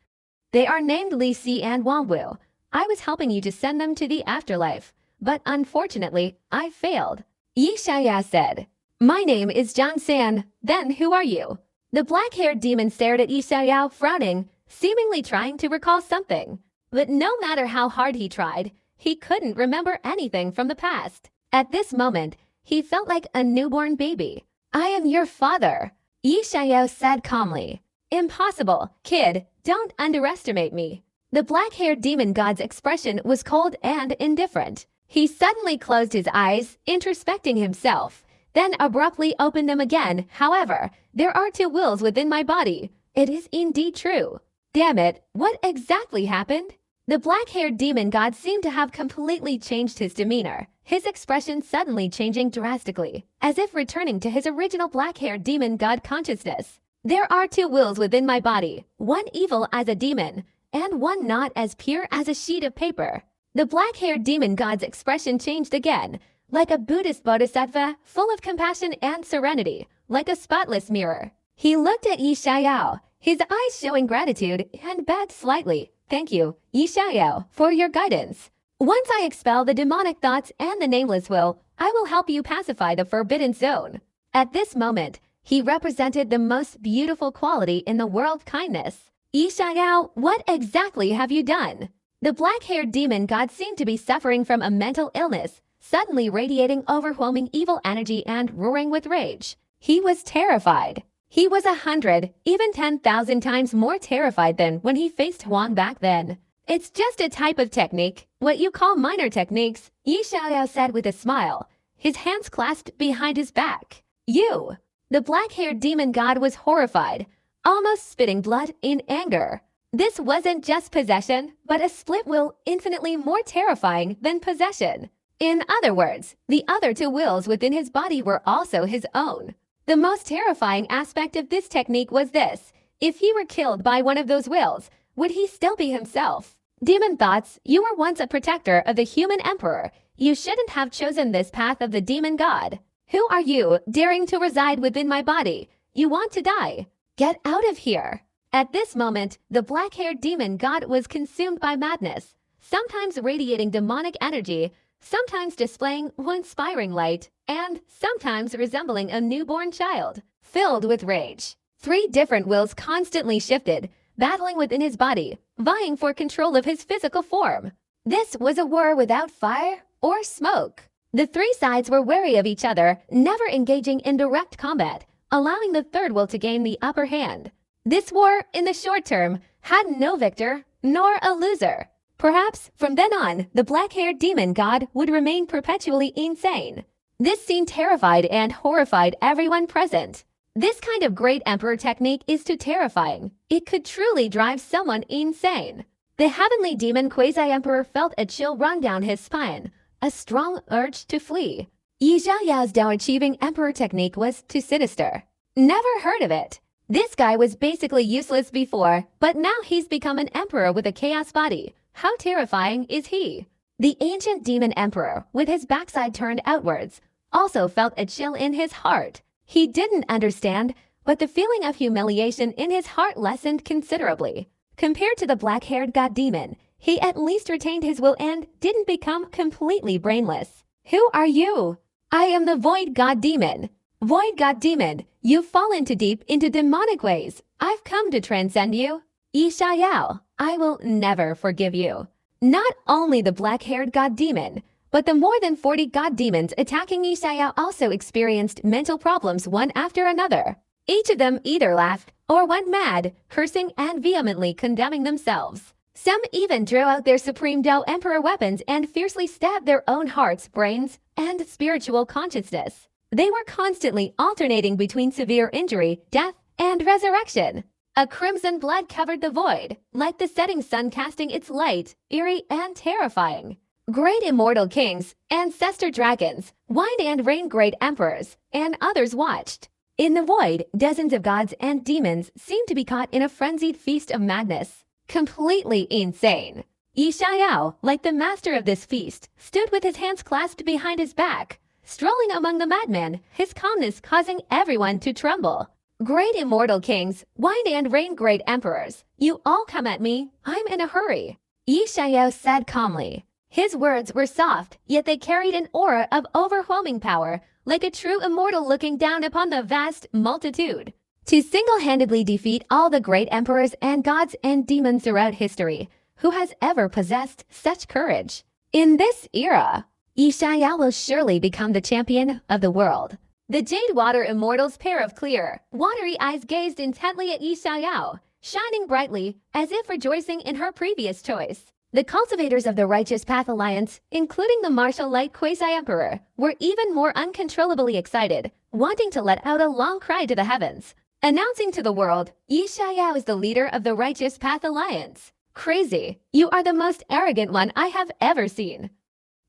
They are named Li Si and Wang Wu. I was helping you to send them to the afterlife, but unfortunately, I failed. Yi Xiaya said. My name is Zhang San, then who are you? The black-haired demon stared at Yi Xiao, frowning, seemingly trying to recall something. But no matter how hard he tried, he couldn't remember anything from the past. At this moment, he felt like a newborn baby. I am your father, Yi Xiao said calmly. Impossible, kid, don't underestimate me. The black-haired demon god's expression was cold and indifferent. He suddenly closed his eyes, introspecting himself, then abruptly opened them again. However, there are two wills within my body. It is indeed true. Damn it, what exactly happened? The black-haired demon god seemed to have completely changed his demeanor, his expression suddenly changing drastically, as if returning to his original black-haired demon god consciousness. There are two wills within my body, one evil as a demon, and one not as pure as a sheet of paper. The black-haired demon god's expression changed again, like a Buddhist bodhisattva, full of compassion and serenity, like a spotless mirror. He looked at Yi Xiao, his eyes showing gratitude, and bowed slightly. Thank you, Yi Xiao, for your guidance. Once I expel the demonic thoughts and the nameless will, I will help you pacify the forbidden zone. At this moment, he represented the most beautiful quality in the world, kindness. Yi Xiao, what exactly have you done? The black-haired demon god seemed to be suffering from a mental illness, suddenly radiating overwhelming evil energy and roaring with rage. He was terrified. He was 100, even 10,000 times more terrified than when he faced Huang back then. It's just a type of technique, what you call minor techniques, Yi Xiao said with a smile, his hands clasped behind his back. You! The black-haired demon god was horrified, almost spitting blood in anger. This wasn't just possession, but a split will infinitely more terrifying than possession. In other words, the other two wills within his body were also his own. The most terrifying aspect of this technique was this: if he were killed by one of those wills, would he still be himself? Demon thoughts, you were once a protector of the human emperor. You shouldn't have chosen this path of the demon god. Who are you, daring to reside within my body? You want to die. Get out of here. At this moment, the black-haired demon god was consumed by madness, sometimes radiating demonic energy, sometimes displaying inspiring light, and sometimes resembling a newborn child, filled with rage. 3 different wills constantly shifted, battling within his body, vying for control of his physical form. This was a war without fire or smoke. The 3 sides were wary of each other, never engaging in direct combat, allowing the third will to gain the upper hand. This war, in the short term, had no victor nor a loser. Perhaps, from then on, the black-haired demon god would remain perpetually insane. This scene terrified and horrified everyone present. This kind of great emperor technique is too terrifying. It could truly drive someone insane. The heavenly demon quasi-emperor felt a chill run down his spine, a strong urge to flee. Yi Xiaoyao's Dao-achieving emperor technique was too sinister. Never heard of it. This guy was basically useless before, but now he's become an emperor with a chaos body. How terrifying is he? The ancient demon emperor, with his backside turned outwards, also felt a chill in his heart. He didn't understand, but the feeling of humiliation in his heart lessened considerably. Compared to the black-haired god demon, he at least retained his will and didn't become completely brainless. Who are you? I am the void god demon. Void god demon, you've fallen too deep into demonic ways. I've come to transcend you. Yi Xiao, I will never forgive you. Not only the black-haired god demon, but the more than 40 god demons attacking Yi Xiao also experienced mental problems one after another. Each of them either laughed or went mad, cursing and vehemently condemning themselves. Some even drew out their supreme Dao Emperor weapons and fiercely stabbed their own hearts, brains, and spiritual consciousness. They were constantly alternating between severe injury, death, and resurrection. A crimson blood covered the void, like the setting sun casting its light, eerie and terrifying. Great immortal kings, ancestor dragons, wind and rain great emperors, and others watched. In the void, dozens of gods and demons seemed to be caught in a frenzied feast of madness. Completely insane. Yi Xiao, like the master of this feast, stood with his hands clasped behind his back, strolling among the madmen, his calmness causing everyone to tremble. Great immortal kings, wind and rain great emperors, you all come at me, I'm in a hurry. Yi Xiao said calmly. His words were soft, yet they carried an aura of overwhelming power, like a true immortal looking down upon the vast multitude. To single-handedly defeat all the great emperors and gods and demons throughout history, who has ever possessed such courage? In this era, Yi Xiao will surely become the champion of the world. The Jade Water Immortal's pair of clear, watery eyes gazed intently at Yi Xiao, shining brightly, as if rejoicing in her previous choice. The cultivators of the Righteous Path Alliance, including the martial light Quasi-Emperor, were even more uncontrollably excited, wanting to let out a long cry to the heavens, announcing to the world, Yi Xiao is the leader of the Righteous Path Alliance. Crazy, you are the most arrogant one I have ever seen.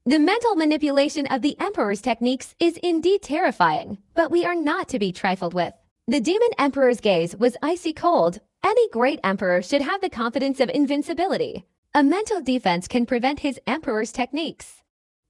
The mental manipulation of the Emperor's techniques is indeed terrifying, but we are not to be trifled with. The Demon Emperor's gaze was icy cold. Any great emperor should have the confidence of invincibility. A mental defense can prevent his emperor's techniques.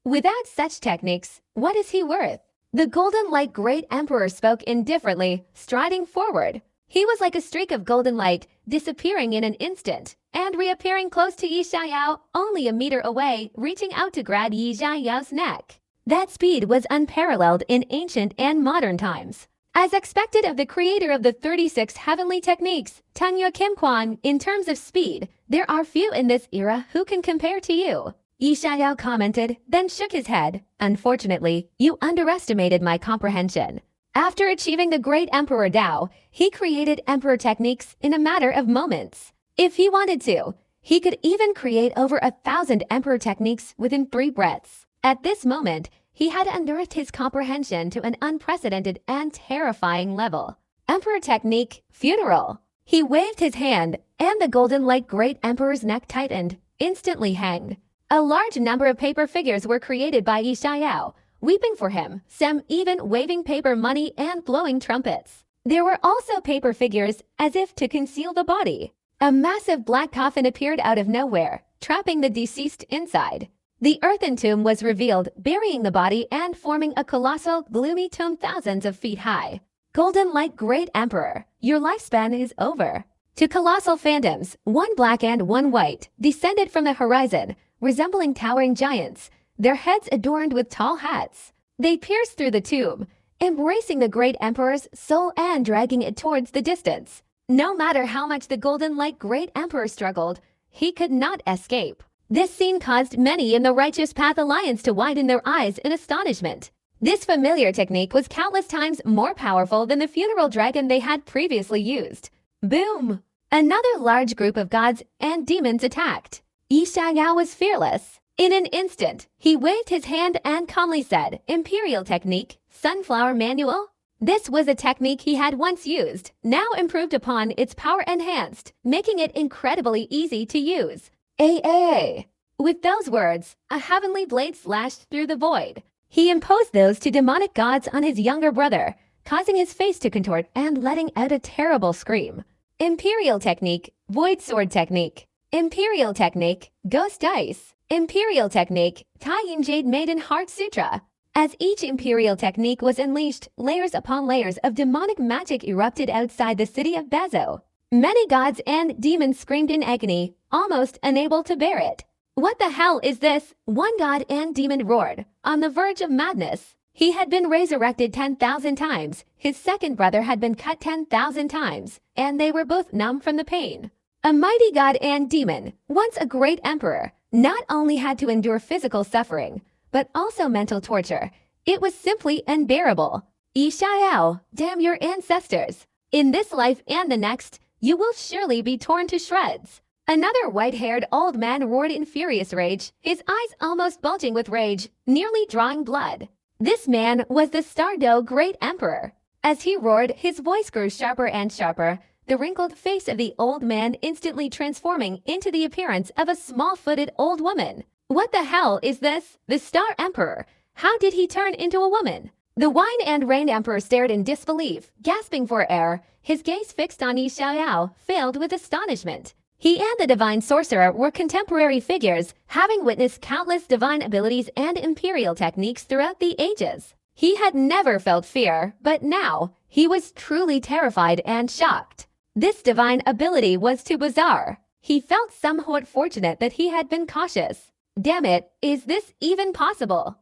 Without such techniques, what is he worth? The golden light great emperor spoke indifferently, striding forward. He was like a streak of golden light, disappearing in an instant, and reappearing close to Yi Xiao, only a meter away, reaching out to grab Yi Xiao's neck. That speed was unparalleled in ancient and modern times. As expected of the creator of the 36 heavenly techniques, Tanya Kim Kwan, in terms of speed, there are few in this era who can compare to you. Yi Xiao commented, then shook his head. Unfortunately, you underestimated my comprehension. After achieving the great Emperor Dao, he created emperor techniques in a matter of moments. If he wanted to, he could even create over 1,000 emperor techniques within 3 breaths. At this moment, he had unearthed his comprehension to an unprecedented and terrifying level. Emperor technique, funeral. He waved his hand, and the golden light great emperor's neck tightened, instantly hanged. A large number of paper figures were created by Yi Xiao, weeping for him, some even waving paper money and blowing trumpets. There were also paper figures as if to conceal the body. A massive black coffin appeared out of nowhere, trapping the deceased inside. The earthen tomb was revealed, burying the body and forming a colossal, gloomy tomb thousands of feet high. Golden Light Great Emperor, your lifespan is over. To colossal phantoms, one black and one white, descended from the horizon, resembling towering giants, their heads adorned with tall hats. They pierced through the tomb, embracing the great emperor's soul and dragging it towards the distance. No matter how much the Golden Light Great Emperor struggled, he could not escape. This scene caused many in the Righteous Path Alliance to widen their eyes in astonishment. This familiar technique was countless times more powerful than the funeral dragon they had previously used. Boom! Another large group of gods and demons attacked. Yi Xiao was fearless. In an instant, he waved his hand and calmly said, Imperial Technique, Sunflower Manual. This was a technique he had once used, now improved upon, its power enhanced, making it incredibly easy to use. AA. With those words, a heavenly blade slashed through the void. He imposed those two demonic gods on his younger brother, causing his face to contort and letting out a terrible scream. Imperial Technique, Void Sword Technique. Imperial Technique, Ghost Ice. Imperial Technique, Taiyin Jade Maiden Heart Sutra. As each Imperial Technique was unleashed, layers upon layers of demonic magic erupted outside the city of Bezo. Many gods and demons screamed in agony, almost unable to bear it. What the hell is this? One god and demon roared, on the verge of madness. He had been resurrected 10,000 times, his second brother had been cut 10,000 times, and they were both numb from the pain. A mighty god and demon, once a great emperor, not only had to endure physical suffering, but also mental torture. It was simply unbearable. Yi Xiao, damn your ancestors. In this life and the next, you will surely be torn to shreds. Another white-haired old man roared in furious rage, his eyes almost bulging with rage, nearly drawing blood. This man was the Stardo Great Emperor. As he roared, his voice grew sharper and sharper, the wrinkled face of the old man instantly transforming into the appearance of a small-footed old woman. What the hell is this? The Star Emperor? How did he turn into a woman? The Wine and Rain Emperor stared in disbelief, gasping for air, his gaze fixed on Yi Xiao, filled with astonishment. He and the Divine Sorcerer were contemporary figures, having witnessed countless divine abilities and imperial techniques throughout the ages. He had never felt fear, but now, he was truly terrified and shocked. This divine ability was too bizarre. He felt somewhat fortunate that he had been cautious. Damn it, is this even possible?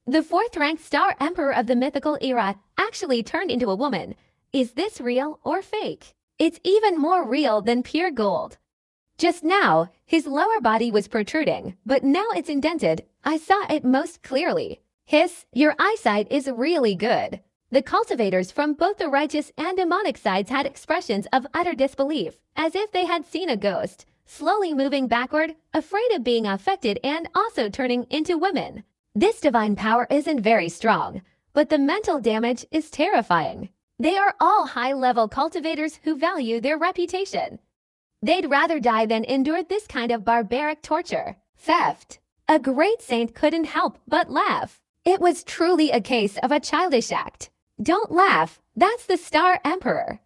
The fourth-ranked Star Emperor of the mythical era actually turned into a woman. Is this real or fake? It's even more real than pure gold. Just now, his lower body was protruding, but now it's indented. I saw it most clearly. Hiss, your eyesight is really good. The cultivators from both the righteous and demonic sides had expressions of utter disbelief, as if they had seen a ghost, slowly moving backward, afraid of being affected and also turning into women. This divine power isn't very strong, but the mental damage is terrifying. They are all high-level cultivators who value their reputation. They'd rather die than endure this kind of barbaric torture. Theft. A great saint couldn't help but laugh. It was truly a case of a childish act. Don't laugh, that's the Star Emperor.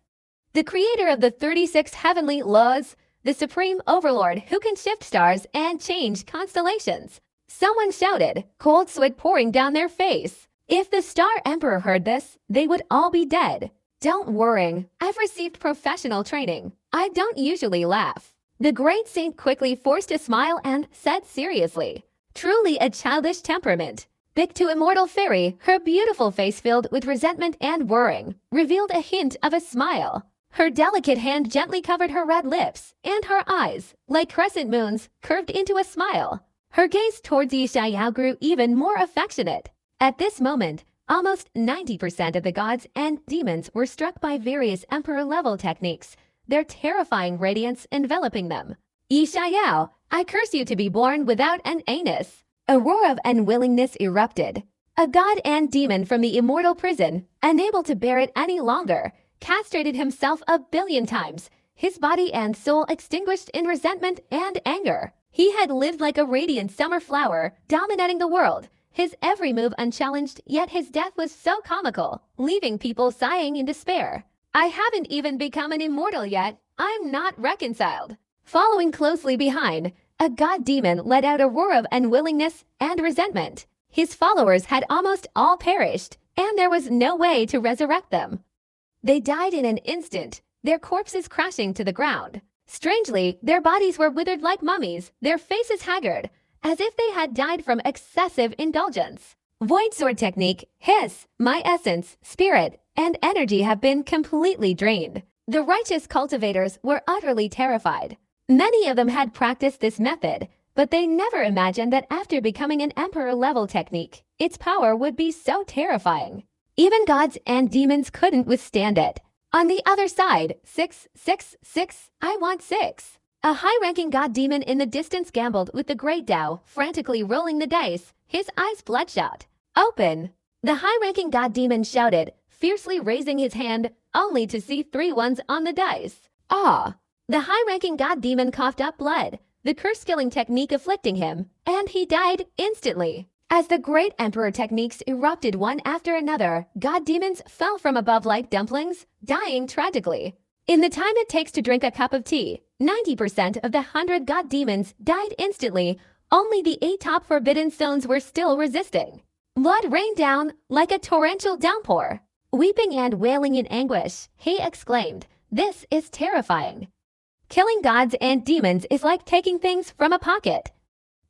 The creator of the 36 heavenly laws, the supreme overlord who can shift stars and change constellations. Someone shouted, cold sweat pouring down their face. If the Star Emperor heard this, they would all be dead. Don't worry, I've received professional training. I don't usually laugh. The great saint quickly forced a smile and said seriously, truly a childish temperament. Big to immortal fairy, her beautiful face filled with resentment and worrying, revealed a hint of a smile. Her delicate hand gently covered her red lips, and her eyes, like crescent moons, curved into a smile. Her gaze towards Yishayao grew even more affectionate. At this moment, almost 90% of the gods and demons were struck by various emperor-level techniques, their terrifying radiance enveloping them. Yishayao, I curse you to be born without an anus. A roar of unwillingness erupted. A god and demon from the immortal prison, unable to bear it any longer, castrated himself 1,000,000,000 times, his body and soul extinguished in resentment and anger. He had lived like a radiant summer flower, dominating the world, his every move unchallenged, yet his death was so comical, leaving people sighing in despair. I haven't even become an immortal yet, I'm not reconciled. Following closely behind, a god-demon let out a roar of unwillingness and resentment. His followers had almost all perished, and there was no way to resurrect them. They died in an instant, their corpses crashing to the ground. Strangely, their bodies were withered like mummies, their faces haggard, as if they had died from excessive indulgence. Void sword technique, hiss, my essence, spirit, and energy have been completely drained. The righteous cultivators were utterly terrified. Many of them had practiced this method, but they never imagined that after becoming an emperor-level technique, its power would be so terrifying. Even gods and demons couldn't withstand it. On the other side, 6, 6, 6, I want 6. A high-ranking god-demon in the distance gambled with the great Tao, frantically rolling the dice, his eyes bloodshot. Open! The high-ranking god-demon shouted, fiercely raising his hand, only to see 3 ones on the dice. Ah! The high-ranking god-demon coughed up blood, the curse-killing technique afflicting him, and he died instantly. As the great emperor techniques erupted one after another, god-demons fell from above like dumplings, dying tragically. In the time it takes to drink a cup of tea, 90% of the 100 god-demons died instantly. Only the 8 top forbidden stones were still resisting. Blood rained down like a torrential downpour. Weeping and wailing in anguish, he exclaimed, "This is terrifying. Killing gods and demons is like taking things from a pocket."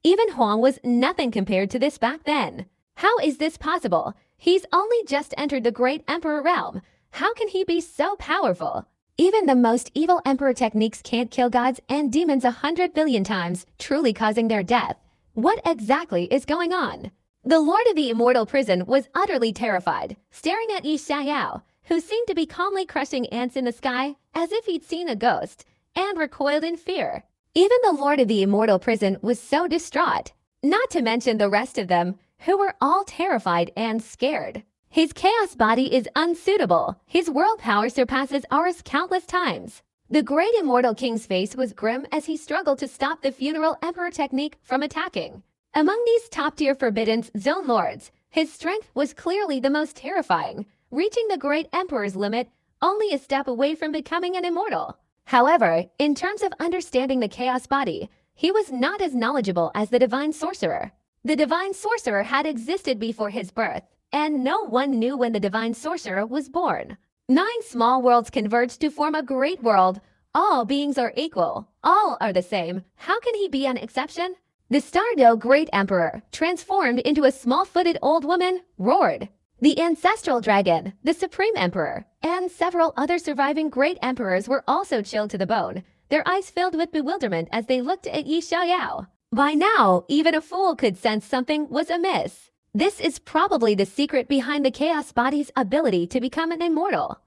Even Huang was nothing compared to this back then. How is this possible? He's only just entered the great emperor realm. How can he be so powerful? Even the most evil emperor techniques can't kill gods and demons 100,000,000,000 times, truly causing their death. What exactly is going on? The lord of the immortal prison was utterly terrified, staring at Yi Xiao, who seemed to be calmly crushing ants in the sky as if he'd seen a ghost, and recoiled in fear. Even the lord of the immortal prison was so distraught, not to mention the rest of them, who were all terrified and scared. His chaos body is unsuitable. His world power surpasses ours countless times. The great immortal king's face was grim as he struggled to stop the funeral emperor technique from attacking. Among these top-tier forbidden zone lords, his strength was clearly the most terrifying, reaching the great emperor's limit, only a step away from becoming an immortal. However, in terms of understanding the chaos body, he was not as knowledgeable as the divine sorcerer. The divine sorcerer had existed before his birth, and no one knew when the divine sorcerer was born. 9 small worlds converged to form a great world, All beings are equal. All are the same. How can he be an exception? The Stardo Great Emperor, transformed into a small-footed old woman, roared. The ancestral dragon, the Supreme Emperor, and several other surviving great emperors were also chilled to the bone, their eyes filled with bewilderment as they looked at Yi Xiaoyao. By now, even a fool could sense something was amiss. This is probably the secret behind the Chaos Body's ability to become an immortal.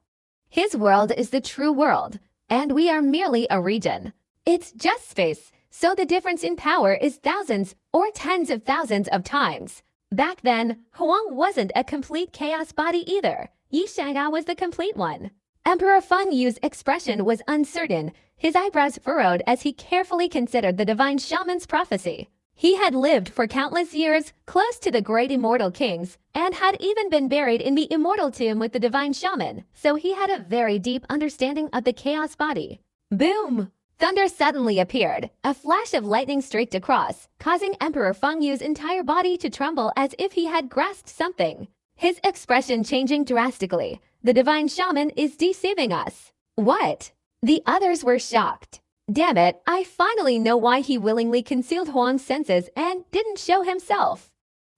His world is the true world, and we are merely a region. It's just space, so the difference in power is thousands or tens of thousands of times. Back then, Huang wasn't a complete Chaos Body either. Yi Xiaoyao was the complete one. Emperor Feng Yu's expression was uncertain, his eyebrows furrowed as he carefully considered the divine shaman's prophecy. He had lived for countless years, close to the great immortal kings, and had even been buried in the immortal tomb with the divine shaman, so he had a very deep understanding of the Chaos Body. Boom! Thunder suddenly appeared. A flash of lightning streaked across, causing Emperor Feng Yu's entire body to tremble as if he had grasped something. His expression changing drastically. The divine shaman is deceiving us. What? The others were shocked. Damn it, I finally know why he willingly concealed Huang's senses and didn't show himself.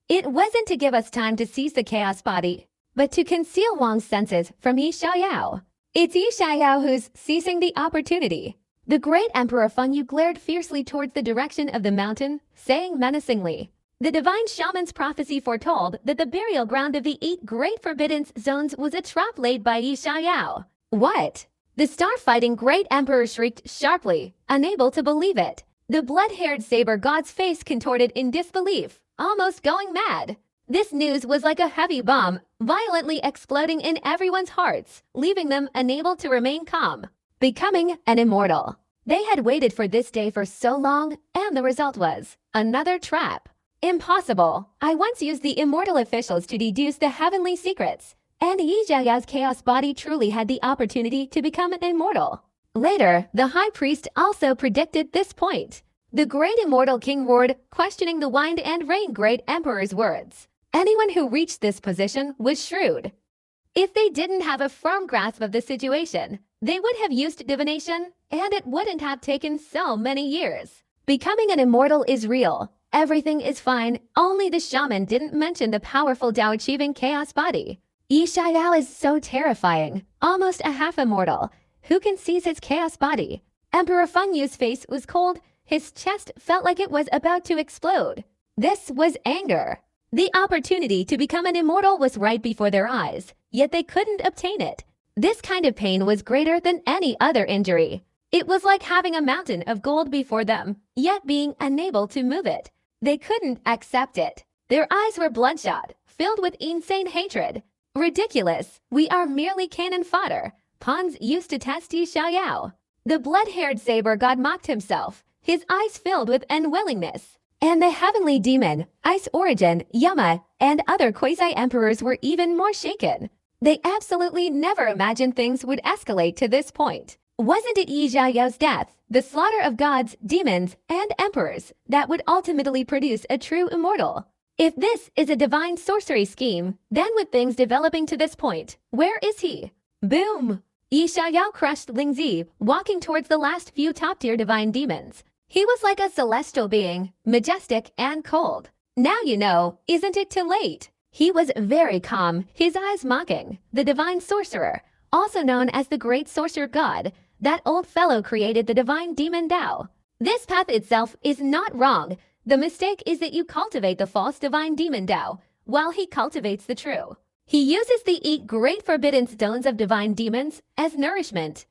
It wasn't to give us time to seize the Chaos Body, but to conceal Huang's senses from Yi Xiaoyao. It's Yi Xiaoyao who's seizing the opportunity. The great Emperor Feng Yu glared fiercely towards the direction of the mountain, saying menacingly, the divine shaman's prophecy foretold that the burial ground of the 8 great forbidden zones was a trap laid by Yi Xiaoyao. What? The star-fighting great emperor shrieked sharply, unable to believe it. The blood-haired saber god's face contorted in disbelief, almost going mad. This news was like a heavy bomb, violently exploding in everyone's hearts, leaving them unable to remain calm. Becoming an immortal. They had waited for this day for so long, and the result was another trap. Impossible. I once used the immortal officials to deduce the heavenly secrets, and Yi Xiaoyao's Chaos Body truly had the opportunity to become an immortal. Later, the high priest also predicted this point. The great immortal king roared, questioning the wind and rain great emperor's words. Anyone who reached this position was shrewd. If they didn't have a firm grasp of the situation, they would have used divination, and it wouldn't have taken so many years. Becoming an immortal is real. Everything is fine, only the shaman didn't mention the powerful Tao-achieving Chaos Body. Yi Xiaoyao is so terrifying, almost a half-immortal. Who can seize his Chaos Body? Emperor Feng Yu's face was cold, his chest felt like it was about to explode. This was anger. The opportunity to become an immortal was right before their eyes, yet they couldn't obtain it. This kind of pain was greater than any other injury. It was like having a mountain of gold before them, yet being unable to move it. They couldn't accept it. Their eyes were bloodshot, filled with insane hatred. Ridiculous. We are merely cannon fodder. Pawns used to test Yi Xiaoyao. The blood-haired saber god mocked himself, his eyes filled with unwillingness. And the heavenly demon, Ice Origin, Yama, and other quasi-emperors were even more shaken. They absolutely never imagined things would escalate to this point. Wasn't it Yi Xiaoyao's death, the slaughter of gods, demons, and emperors, that would ultimately produce a true immortal? If this is a divine sorcery scheme, then with things developing to this point, where is he? Boom! Yi Xiaoyao crushed Lingzi, walking towards the last few top-tier divine demons. He was like a celestial being, majestic and cold. Now you know, isn't it too late? He was very calm, his eyes mocking. The divine sorcerer, also known as the great sorcerer god, that old fellow created the divine demon Tao. This path itself is not wrong. The mistake is that you cultivate the false divine demon Tao, while he cultivates the true. He uses the 8 great forbidden stones of divine demons as nourishment.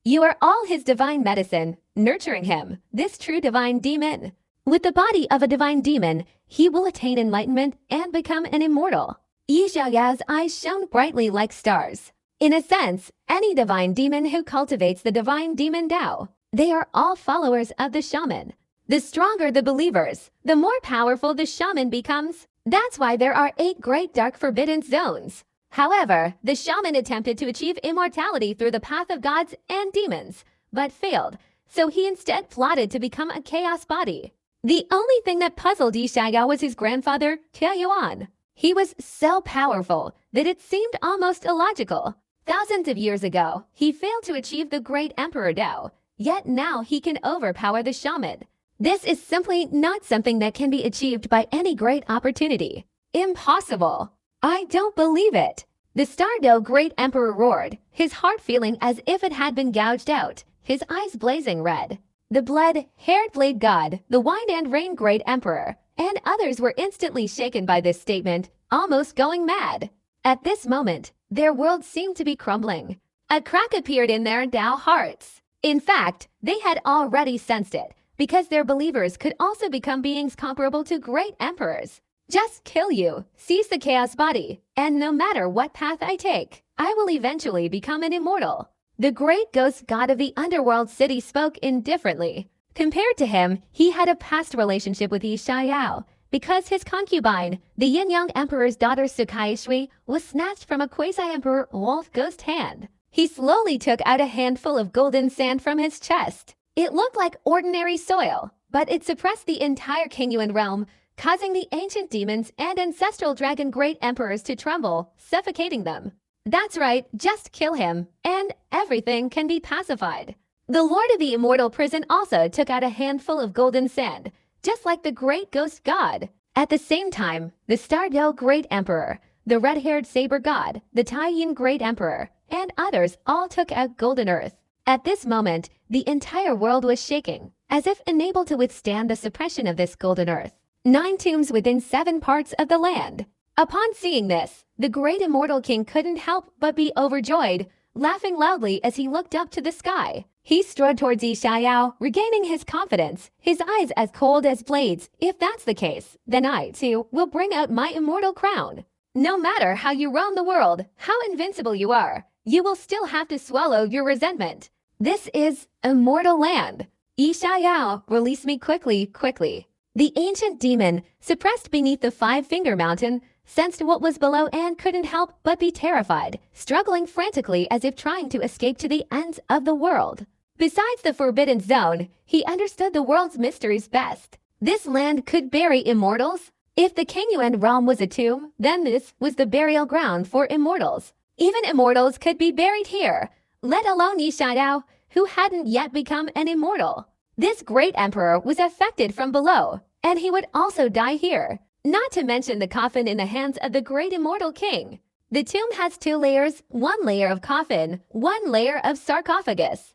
You are all his divine medicine, nurturing him, this true divine demon. With the body of a divine demon, he will attain enlightenment and become an immortal. Yi Xiaoyao's eyes shone brightly like stars. In a sense, any divine demon who cultivates the divine demon Tao, they are all followers of the shaman. The stronger the believers, the more powerful the shaman becomes. That's why there are 8 great dark forbidden zones. However, the shaman attempted to achieve immortality through the path of gods and demons, but failed, so he instead plotted to become a chaos body. The only thing that puzzled Yi Xiaoyao was his grandfather, Tia Yuan. He was so powerful that it seemed almost illogical. Thousands of years ago, he failed to achieve the great Emperor Tao, yet now he can overpower the shaman. This is simply not something that can be achieved by any great opportunity. Impossible. I don't believe it. The Stardo Great Emperor roared, his heart feeling as if it had been gouged out, his eyes blazing red. The blood-haired blade god, the Wind and Rain Great Emperor, and others were instantly shaken by this statement, almost going mad. At this moment, their world seemed to be crumbling. A crack appeared in their Tao hearts. In fact, they had already sensed it, because their believers could also become beings comparable to great emperors. Just kill you, seize the chaos body, and no matter what path I take, I will eventually become an immortal. The great ghost god of the underworld city spoke indifferently. Compared to him, he had a past relationship with Yi Xiao, because his concubine, the Yin-Yang Emperor's daughter Sukaishui, was snatched from a quasi-emperor wolf ghost hand. He slowly took out a handful of golden sand from his chest. It looked like ordinary soil, but it suppressed the entire Kingyuan realm, causing the ancient demons and ancestral dragon great emperors to tremble, suffocating them. That's right, just kill him, and everything can be pacified. The Lord of the Immortal Prison also took out a handful of golden sand, just like the great ghost god. At the same time, the Stardo Great Emperor, the red-haired saber god, the Taiyin Great Emperor, and others all took out golden earth. At this moment, the entire world was shaking, as if unable to withstand the suppression of this golden earth. 9 tombs within 7 parts of the land. Upon seeing this, the great immortal king couldn't help but be overjoyed, laughing loudly as he looked up to the sky. He strode towards Yi Xiao, regaining his confidence, his eyes as cold as blades. If that's the case, then I, too, will bring out my immortal crown. No matter how you roam the world, how invincible you are, you will still have to swallow your resentment. This is immortal land. Yi Xiao, release me quickly, quickly. The ancient demon, suppressed beneath the 5-finger mountain, sensed what was below and couldn't help but be terrified, struggling frantically as if trying to escape to the ends of the world. Besides the Forbidden Zone, he understood the world's mysteries best. This land could bury immortals. If the Kingyuan realm was a tomb, then this was the burial ground for immortals. Even immortals could be buried here, let alone Yi Xiao, who hadn't yet become an immortal. This great emperor was affected from below, and he would also die here. Not to mention the coffin in the hands of the great immortal king. The tomb has 2 layers, 1 layer of coffin, 1 layer of sarcophagus.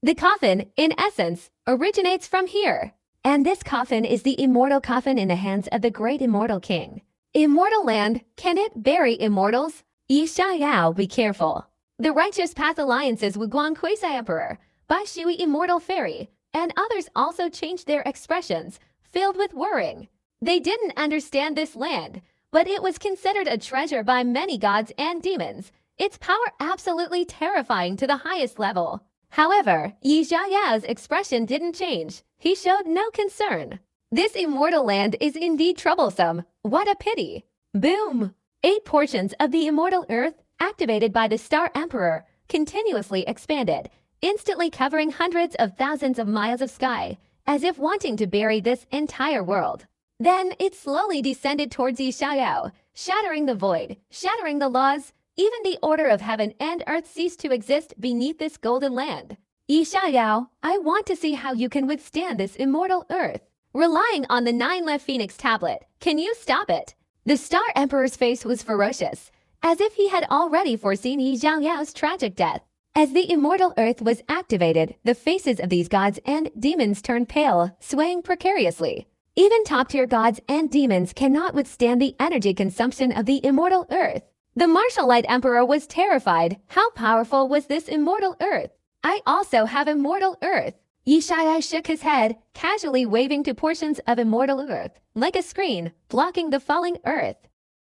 The coffin, in essence, originates from here. And this coffin is the immortal coffin in the hands of the great immortal king. Immortal land, can it bury immortals? Yi Xiao, be careful. The Righteous Path Alliance's Wuguang Quasi-Emperor, Bai Shui Immortal Fairy, and others also changed their expressions, filled with worrying. They didn't understand this land, but it was considered a treasure by many gods and demons, its power absolutely terrifying to the highest level. However, Yi Xiao's expression didn't change. He showed no concern. This immortal land is indeed troublesome. What a pity. Boom! 8 portions of the immortal earth, activated by the Star Emperor, continuously expanded, instantly covering hundreds of thousands of miles of sky, as if wanting to bury this entire world. Then it slowly descended towards Yi Xiao, shattering the void, shattering the laws. Even the order of heaven and earth ceased to exist beneath this golden land. Yi Xiao, I want to see how you can withstand this immortal earth. Relying on the 9-left Phoenix tablet, can you stop it? The Star Emperor's face was ferocious, as if he had already foreseen Yi Xiao's tragic death. As the immortal earth was activated, the faces of these gods and demons turned pale, swaying precariously. Even top-tier gods and demons cannot withstand the energy consumption of the immortal earth. The Martial Light Emperor was terrified. How powerful was this immortal earth? I also have immortal earth. Yi Xiao shook his head, casually waving to portions of immortal earth, like a screen, blocking the falling earth.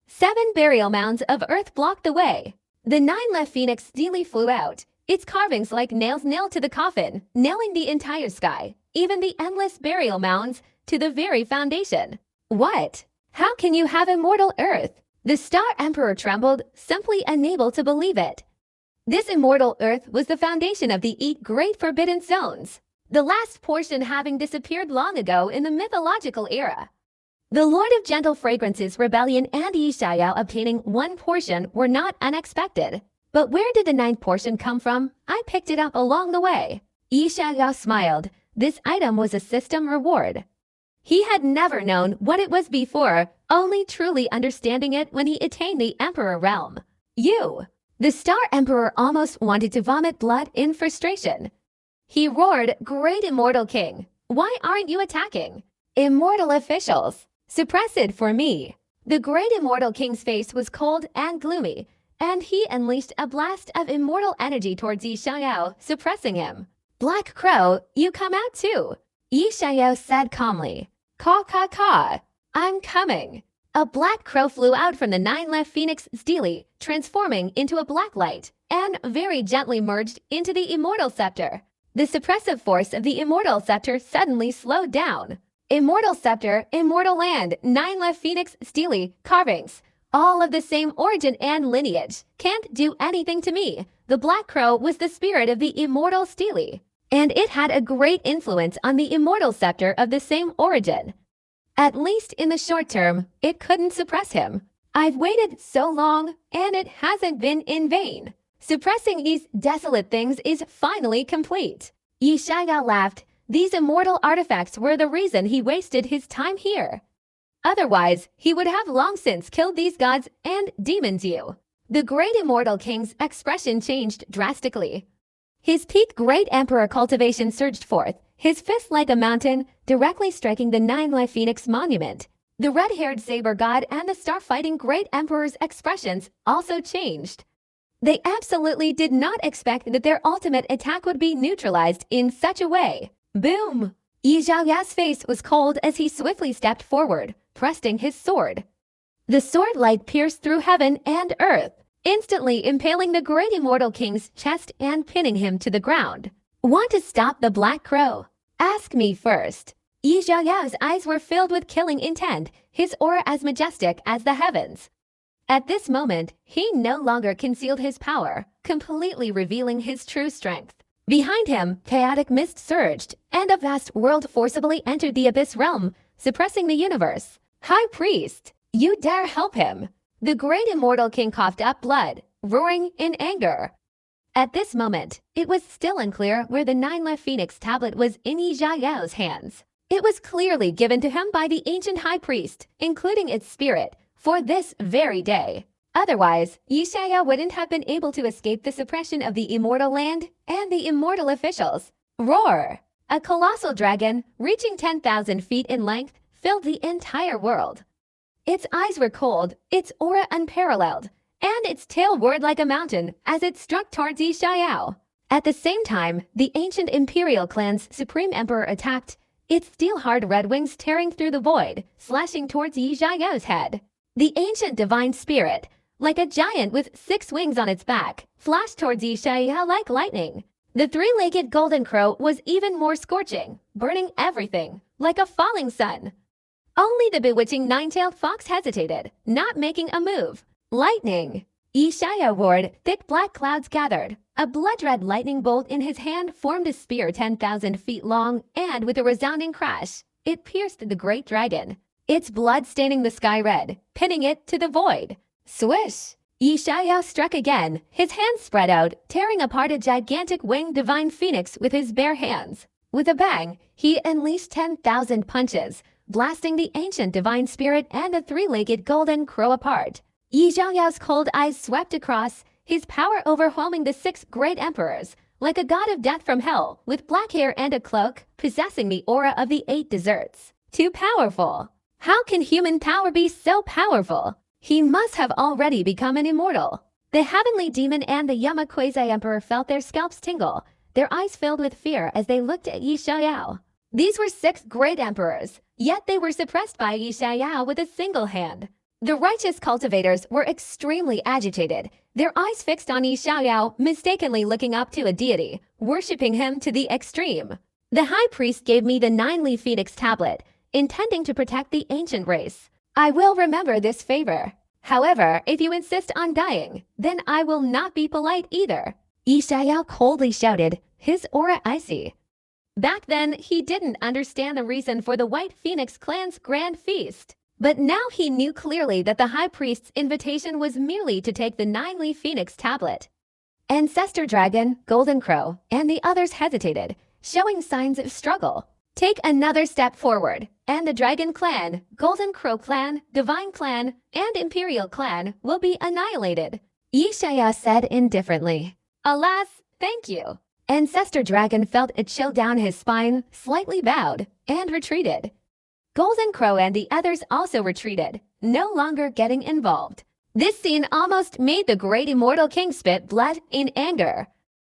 7 burial mounds of earth blocked the way. The 9-left Phoenix steely flew out, its carvings like nails nailed to the coffin, nailing the entire sky, even the endless burial mounds, to the very foundation. What? How can you have immortal earth? The Star Emperor trembled, simply unable to believe it. This immortal earth was the foundation of the 8 great forbidden zones, the last portion having disappeared long ago in the mythological era. The Lord of Gentle Fragrances Rebellion and Yi Xiao obtaining 1 portion were not unexpected. But where did the 9th portion come from? I picked it up along the way. Yi Xiaoyao smiled. This item was a system reward. He had never known what it was before, only truly understanding it when he attained the Emperor realm. You! The Star Emperor almost wanted to vomit blood in frustration. He roared, "Great Immortal King, why aren't you attacking? Immortal officials, suppress it for me." The Great Immortal King's face was cold and gloomy, and he unleashed a blast of immortal energy towards Yi Xiaoyao, suppressing him. "Black Crow, you come out too," Yi Xiaoyao said calmly. "Caw caw caw, I'm coming." A black crow flew out from the 9-left Phoenix stele, transforming into a black light, and very gently merged into the Immortal Scepter. The suppressive force of the Immortal Scepter suddenly slowed down. Immortal Scepter, Immortal Land, 9-left Phoenix stele, carvings, all of the same origin and lineage, can't do anything to me. The black crow was the spirit of the Immortal stele, and it had a great influence on the Immortal Scepter of the same origin. At least in the short term, it couldn't suppress him. I've waited so long, and it hasn't been in vain. Suppressing these desolate things is finally complete. Yi Xiaoyao laughed. These immortal artifacts were the reason he wasted his time here. Otherwise, he would have long since killed these gods and demons you. The Great Immortal King's expression changed drastically. His peak Great Emperor Cultivation surged forth, his fist like a mountain, directly striking the 9-left Phoenix monument. The red-haired saber god and the star-fighting Great Emperor's expressions also changed. They absolutely did not expect that their ultimate attack would be neutralized in such a way. Boom! Yi Xiaoyao's face was cold as he swiftly stepped forward, thrusting his sword. The sword light pierced through heaven and earth, instantly impaling the Great Immortal King's chest and pinning him to the ground. Want to stop the Black Crow? Ask me first. Yi Xiaoyao's eyes were filled with killing intent, his aura as majestic as the heavens. At this moment, he no longer concealed his power, completely revealing his true strength. Behind him, chaotic mist surged, and a vast world forcibly entered the Abyss realm, suppressing the universe. High Priest, you dare help him? The Great Immortal King coughed up blood, roaring in anger. At this moment, it was still unclear where the 9-left Phoenix tablet was in Yi Xiaoyao's hands. It was clearly given to him by the ancient High Priest, including its spirit, for this very day. Otherwise, Yi Xiaoyao wouldn't have been able to escape the suppression of the Immortal Land and the Immortal officials. Roar! A colossal dragon, reaching 10,000 feet in length, filled the entire world. Its eyes were cold, its aura unparalleled, and its tail roared like a mountain as it struck towards Yi Xiaoyao. At the same time, the ancient Imperial clan's Supreme Emperor attacked, its steel-hard red wings tearing through the void, slashing towards Yi Xiaoyao's head. The ancient divine spirit, like a giant with 6 wings on its back, flashed towards Yi Xiaoyao like lightning. The 3-legged golden crow was even more scorching, burning everything, like a falling sun. Only the bewitching 9-tailed fox hesitated, not making a move. Lightning! Yi Xiaoyao roared, thick black clouds gathered. A blood-red lightning bolt in his hand formed a spear 10,000 feet long, and with a resounding crash, it pierced the great dragon, its blood staining the sky red, pinning it to the void. Swish! Yi Xiaoyao struck again, his hands spread out, tearing apart a gigantic winged divine phoenix with his bare hands. With a bang, he unleashed 10,000 punches, blasting the ancient divine spirit and the 3-legged golden crow apart. Yi Xiaoyao's cold eyes swept across, his power overwhelming the 6 great emperors, like a god of death from hell, with black hair and a cloak, possessing the aura of the 8 deserts. Too powerful! How can human power be so powerful? He must have already become an immortal. The heavenly demon and the Yama quasi-emperor felt their scalps tingle, their eyes filled with fear as they looked at Yi Xiaoyao. These were 6 great emperors, yet they were suppressed by Yi Xiaoyao with a single hand. The righteous cultivators were extremely agitated, their eyes fixed on Yi Xiaoyao, mistakenly looking up to a deity, worshipping him to the extreme. The high priest gave me the 9-leaf Phoenix tablet, intending to protect the ancient race. I will remember this favor. However, if you insist on dying, then I will not be polite either. Yi Xiaoyao coldly shouted, his aura icy. Back then, he didn't understand the reason for the White Phoenix clan's grand feast. But now he knew clearly that the High Priest's invitation was merely to take the 9-leaf Phoenix tablet. Ancestor Dragon, Golden Crow, and the others hesitated, showing signs of struggle. Take another step forward, and the Dragon Clan, Golden Crow Clan, Divine Clan, and Imperial Clan will be annihilated. Yishaya said indifferently. Alas, thank you. Ancestor Dragon felt a chill down his spine, slightly bowed, and retreated. Golden Crow and the others also retreated, no longer getting involved. This scene almost made the great immortal king spit blood in anger.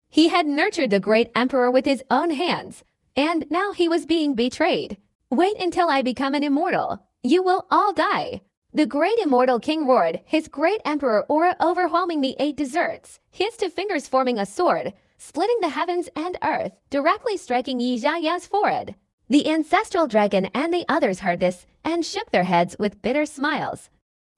He had nurtured the great emperor with his own hands, and now he was being betrayed. Wait until I become an immortal. You will all die. The great immortal king roared, his great emperor aura overwhelming the 8 deserts, his 2 fingers forming a sword, splitting the heavens and earth, directly striking Yijaya's forehead. The ancestral dragon and the others heard this and shook their heads with bitter smiles.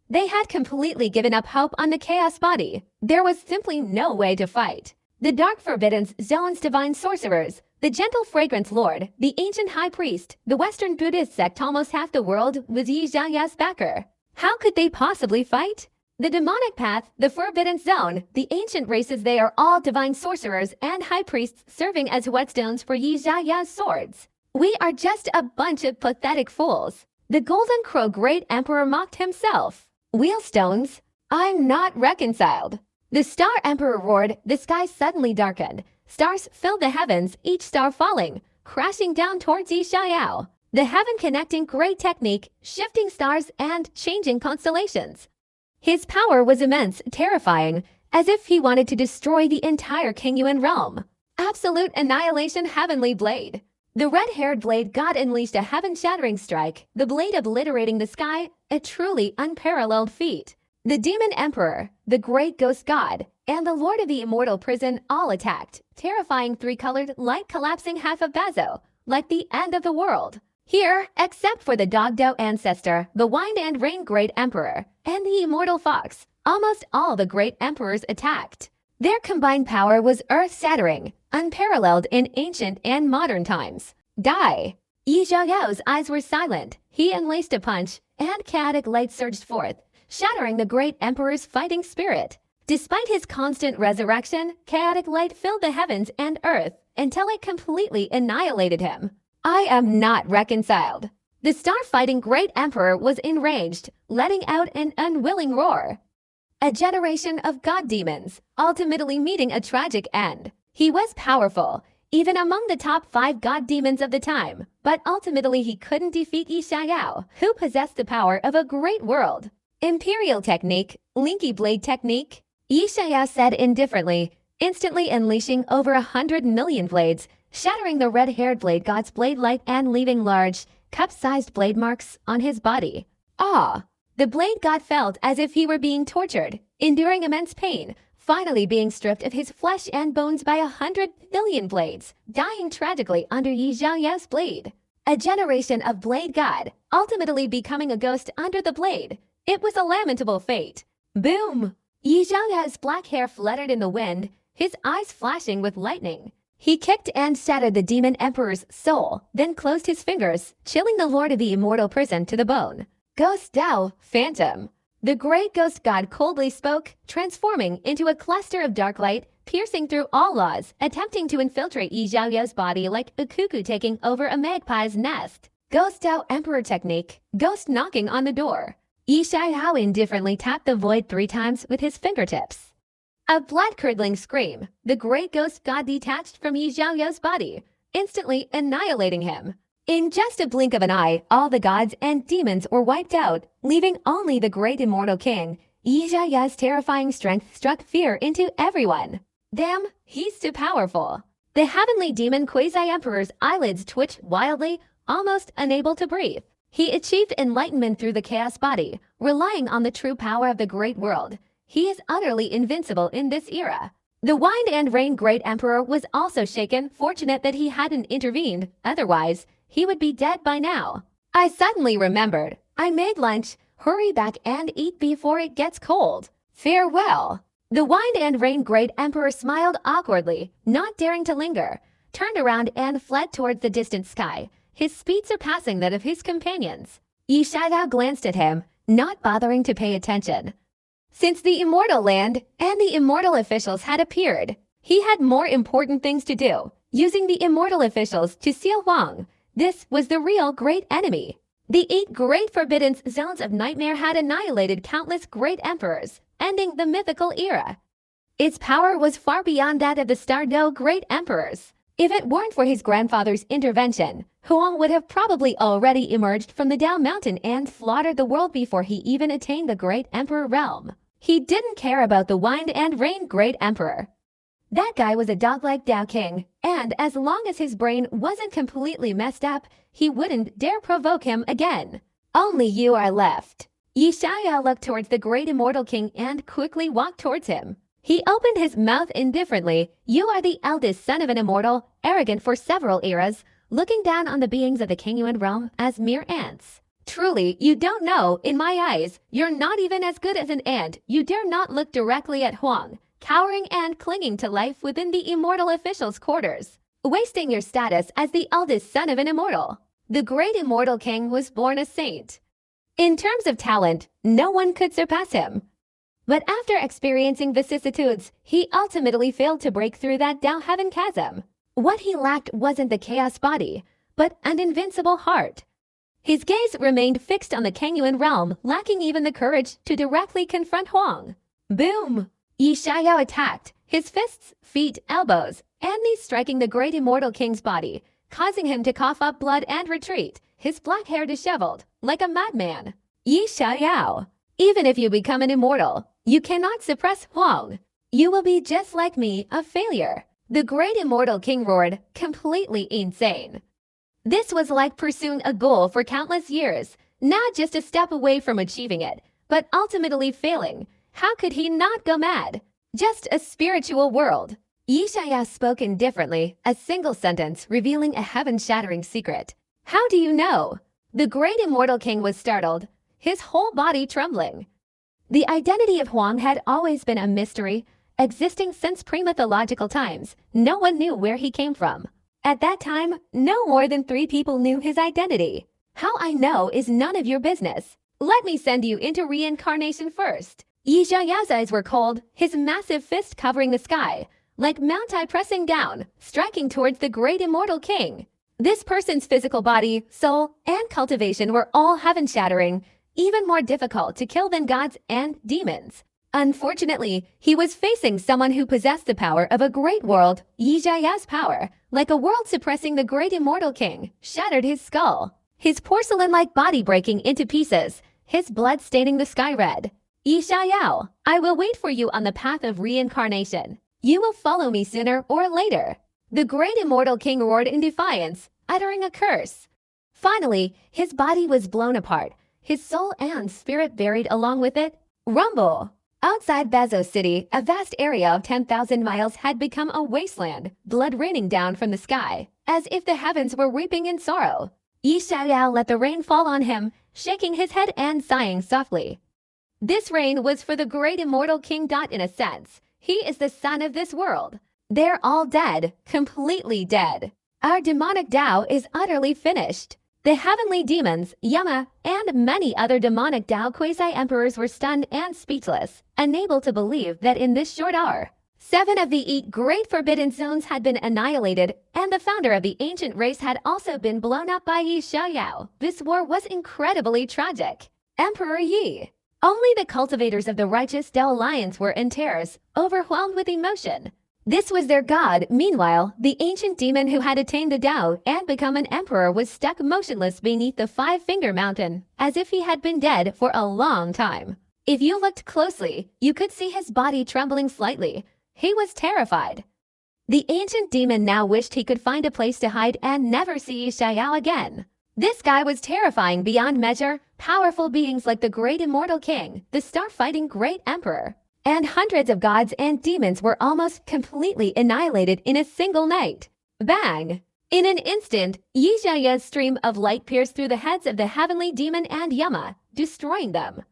They had completely given up hope on the chaos body. There was simply no way to fight. The Dark Forbidden Zone's divine sorcerers, the Gentle Fragrance Lord, the Ancient High Priest, the Western Buddhist sect, almost half the world was Yijaya's backer. How could they possibly fight? The Demonic Path, the Forbidden Zone, the ancient races, they are all divine sorcerers and high priests serving as whetstones for Yijaya's swords. We are just a bunch of pathetic fools. The Golden Crow Great Emperor mocked himself. Wheelstones? I'm not reconciled. The Star Emperor roared, the sky suddenly darkened. Stars filled the heavens, each star falling, crashing down towards Yishayao. The heaven-connecting great technique, shifting stars and changing constellations. His power was immense, terrifying, as if he wanted to destroy the entire Kingyuan realm. Absolute annihilation heavenly blade. The red-haired blade god unleashed a heaven-shattering strike, the blade obliterating the sky, a truly unparalleled feat. The Demon Emperor, the Great Ghost God, and the Lord of the Immortal Prison all attacked, terrifying 3-colored light collapsing half of Bazo, like the end of the world. Here, except for the Dogdo Ancestor, the Wind and Rain Great Emperor, and the Immortal Fox, almost all the Great Emperors attacked. Their combined power was earth-shattering, unparalleled in ancient and modern times. Die! Yijayao's eyes were silent. He unleashed a punch, and chaotic light surged forth, shattering the Great Emperor's fighting spirit. Despite his constant resurrection, chaotic light filled the heavens and earth until it completely annihilated him. I am not reconciled. The star-fighting Great Emperor was enraged, letting out an unwilling roar. A generation of god demons, ultimately meeting a tragic end. He was powerful, even among the top 5 god demons of the time, but ultimately he couldn't defeat Yishayao, who possessed the power of a great world. Imperial technique, Linky Blade technique, Yishaya said indifferently, instantly unleashing over 100 million blades, shattering the red-haired blade god's blade light and leaving large, cup-sized blade marks on his body. Ah! The blade god felt as if he were being tortured, enduring immense pain, finally being stripped of his flesh and bones by 100 million blades, dying tragically under Yijaya's blade. A generation of blade god, ultimately becoming a ghost under the blade. It was a lamentable fate. Boom! Yijaya's black hair fluttered in the wind, his eyes flashing with lightning. He kicked and shattered the Demon Emperor's soul, then closed his fingers, chilling the Lord of the Immortal Prison to the bone. Ghost Dao, Phantom. The great ghost god coldly spoke, transforming into a cluster of dark light, piercing through all laws, attempting to infiltrate Yijaya's body like a cuckoo taking over a magpie's nest. Ghost Dao Emperor technique, ghost knocking on the door. Yishayao indifferently tapped the void 3 times with his fingertips. A blood-curdling scream, the great ghost god detached from Yijaya's body, instantly annihilating him. In just a blink of an eye, all the gods and demons were wiped out, leaving only the great immortal king. Yijaya's terrifying strength struck fear into everyone. Damn, he's too powerful. The heavenly demon Quasi-Emperor's eyelids twitched wildly, almost unable to breathe. He achieved enlightenment through the chaos body, relying on the true power of the great world. He is utterly invincible in this era. The Wind and Rain Great Emperor was also shaken, fortunate that he hadn't intervened, otherwise, he would be dead by now. I suddenly remembered. I made lunch. Hurry back and eat before it gets cold. Farewell. The Wind and Rain Great Emperor smiled awkwardly, not daring to linger, turned around and fled towards the distant sky, his speed surpassing that of his companions. Yishaya glanced at him, not bothering to pay attention. Since the Immortal Land and the Immortal officials had appeared, he had more important things to do. using the immortal officials to seal Huang. This was the real great enemy. The 8 Great Forbidden Zones of Nightmare had annihilated countless great emperors, ending the mythical era. Its power was far beyond that of the Stardo great emperors. If it weren't for his grandfather's intervention, Huang would have probably already emerged from the Dao Mountain and slaughtered the world before he even attained the great emperor realm. He didn't care about the wind and rain great emperor. That guy was a dog-like Dao King, and as long as his brain wasn't completely messed up, he wouldn't dare provoke him again. Only you are left. Yi Xiaoyao looked towards the great immortal king and quickly walked towards him. He opened his mouth indifferently. You are the eldest son of an immortal, arrogant for several eras, looking down on the beings of the Kingyuan realm as mere ants. Truly, you don't know, in my eyes, you're not even as good as an ant. You dare not look directly at Huang, cowering and clinging to life within the immortal official's quarters, wasting your status as the eldest son of an immortal. The great immortal king was born a saint. In terms of talent, no one could surpass him. But after experiencing vicissitudes, he ultimately failed to break through that Dao heaven chasm. What he lacked wasn't the chaos body, but an invincible heart. His gaze remained fixed on the Kingyuan realm, lacking even the courage to directly confront Huang. Boom! Yi Xiaoyao attacked, his fists, feet, elbows, and knees striking the great immortal king's body, causing him to cough up blood and retreat, his black hair disheveled, like a madman. Yi Xiaoyao, even if you become an immortal, you cannot suppress Huang. You will be just like me, a failure. The great immortal king roared, completely insane. This was like pursuing a goal for countless years, not just a step away from achieving it, but ultimately failing. How could he not go mad? Just a spiritual world. Yi Xiaoyao spoke indifferently, a single sentence revealing a heaven-shattering secret. How do you know? The great immortal king was startled, his whole body trembling. The identity of Huang had always been a mystery, existing since pre-mythological times. No one knew where he came from. At that time, no more than 3 people knew his identity. How I know is none of your business. Let me send you into reincarnation first. Yi Xiaoyao's eyes were cold, his massive fist covering the sky, like Mount I pressing down, striking towards the great immortal king. This person's physical body, soul, and cultivation were all heaven-shattering, even more difficult to kill than gods and demons. Unfortunately, he was facing someone who possessed the power of a great world. Yi Xiaoyao's power, like a world suppressing the great immortal king, shattered his skull, his porcelain-like body breaking into pieces, his blood staining the sky red. Yi Xiaoyao, I will wait for you on the path of reincarnation. You will follow me sooner or later. The great immortal king roared in defiance, uttering a curse. Finally, his body was blown apart, his soul and spirit buried along with it. Rumble! Outside Bazo City, a vast area of 10,000 miles had become a wasteland, blood raining down from the sky, as if the heavens were weeping in sorrow. Yi Xiaoyao let the rain fall on him, shaking his head and sighing softly. This rain was for the great immortal king. In a sense, he is the son of this world. They're all dead, completely dead. Our demonic Dao is utterly finished. The heavenly demons, Yama, and many other demonic Dao quasi-emperors were stunned and speechless, unable to believe that in this short hour, 7 of the 8 great forbidden zones had been annihilated, and the founder of the ancient race had also been blown up by Yi Xiaoyao. This war was incredibly tragic. Emperor Yi. Only the cultivators of the righteous Dao Alliance were in tears, overwhelmed with emotion. This was their god. Meanwhile, the ancient demon who had attained the Dao and become an emperor was stuck motionless beneath the 5-finger mountain, as if he had been dead for a long time. If you looked closely, you could see his body trembling slightly. He was terrified. The ancient demon now wished he could find a place to hide and never see Yi Xiaoyao again. This guy was terrifying beyond measure. Powerful beings like the great immortal king, the star-fighting great emperor, and hundreds of gods and demons were almost completely annihilated in a single night. Bang! In an instant, Yi Xiaoyao's stream of light pierced through the heads of the heavenly demon and Yama, destroying them.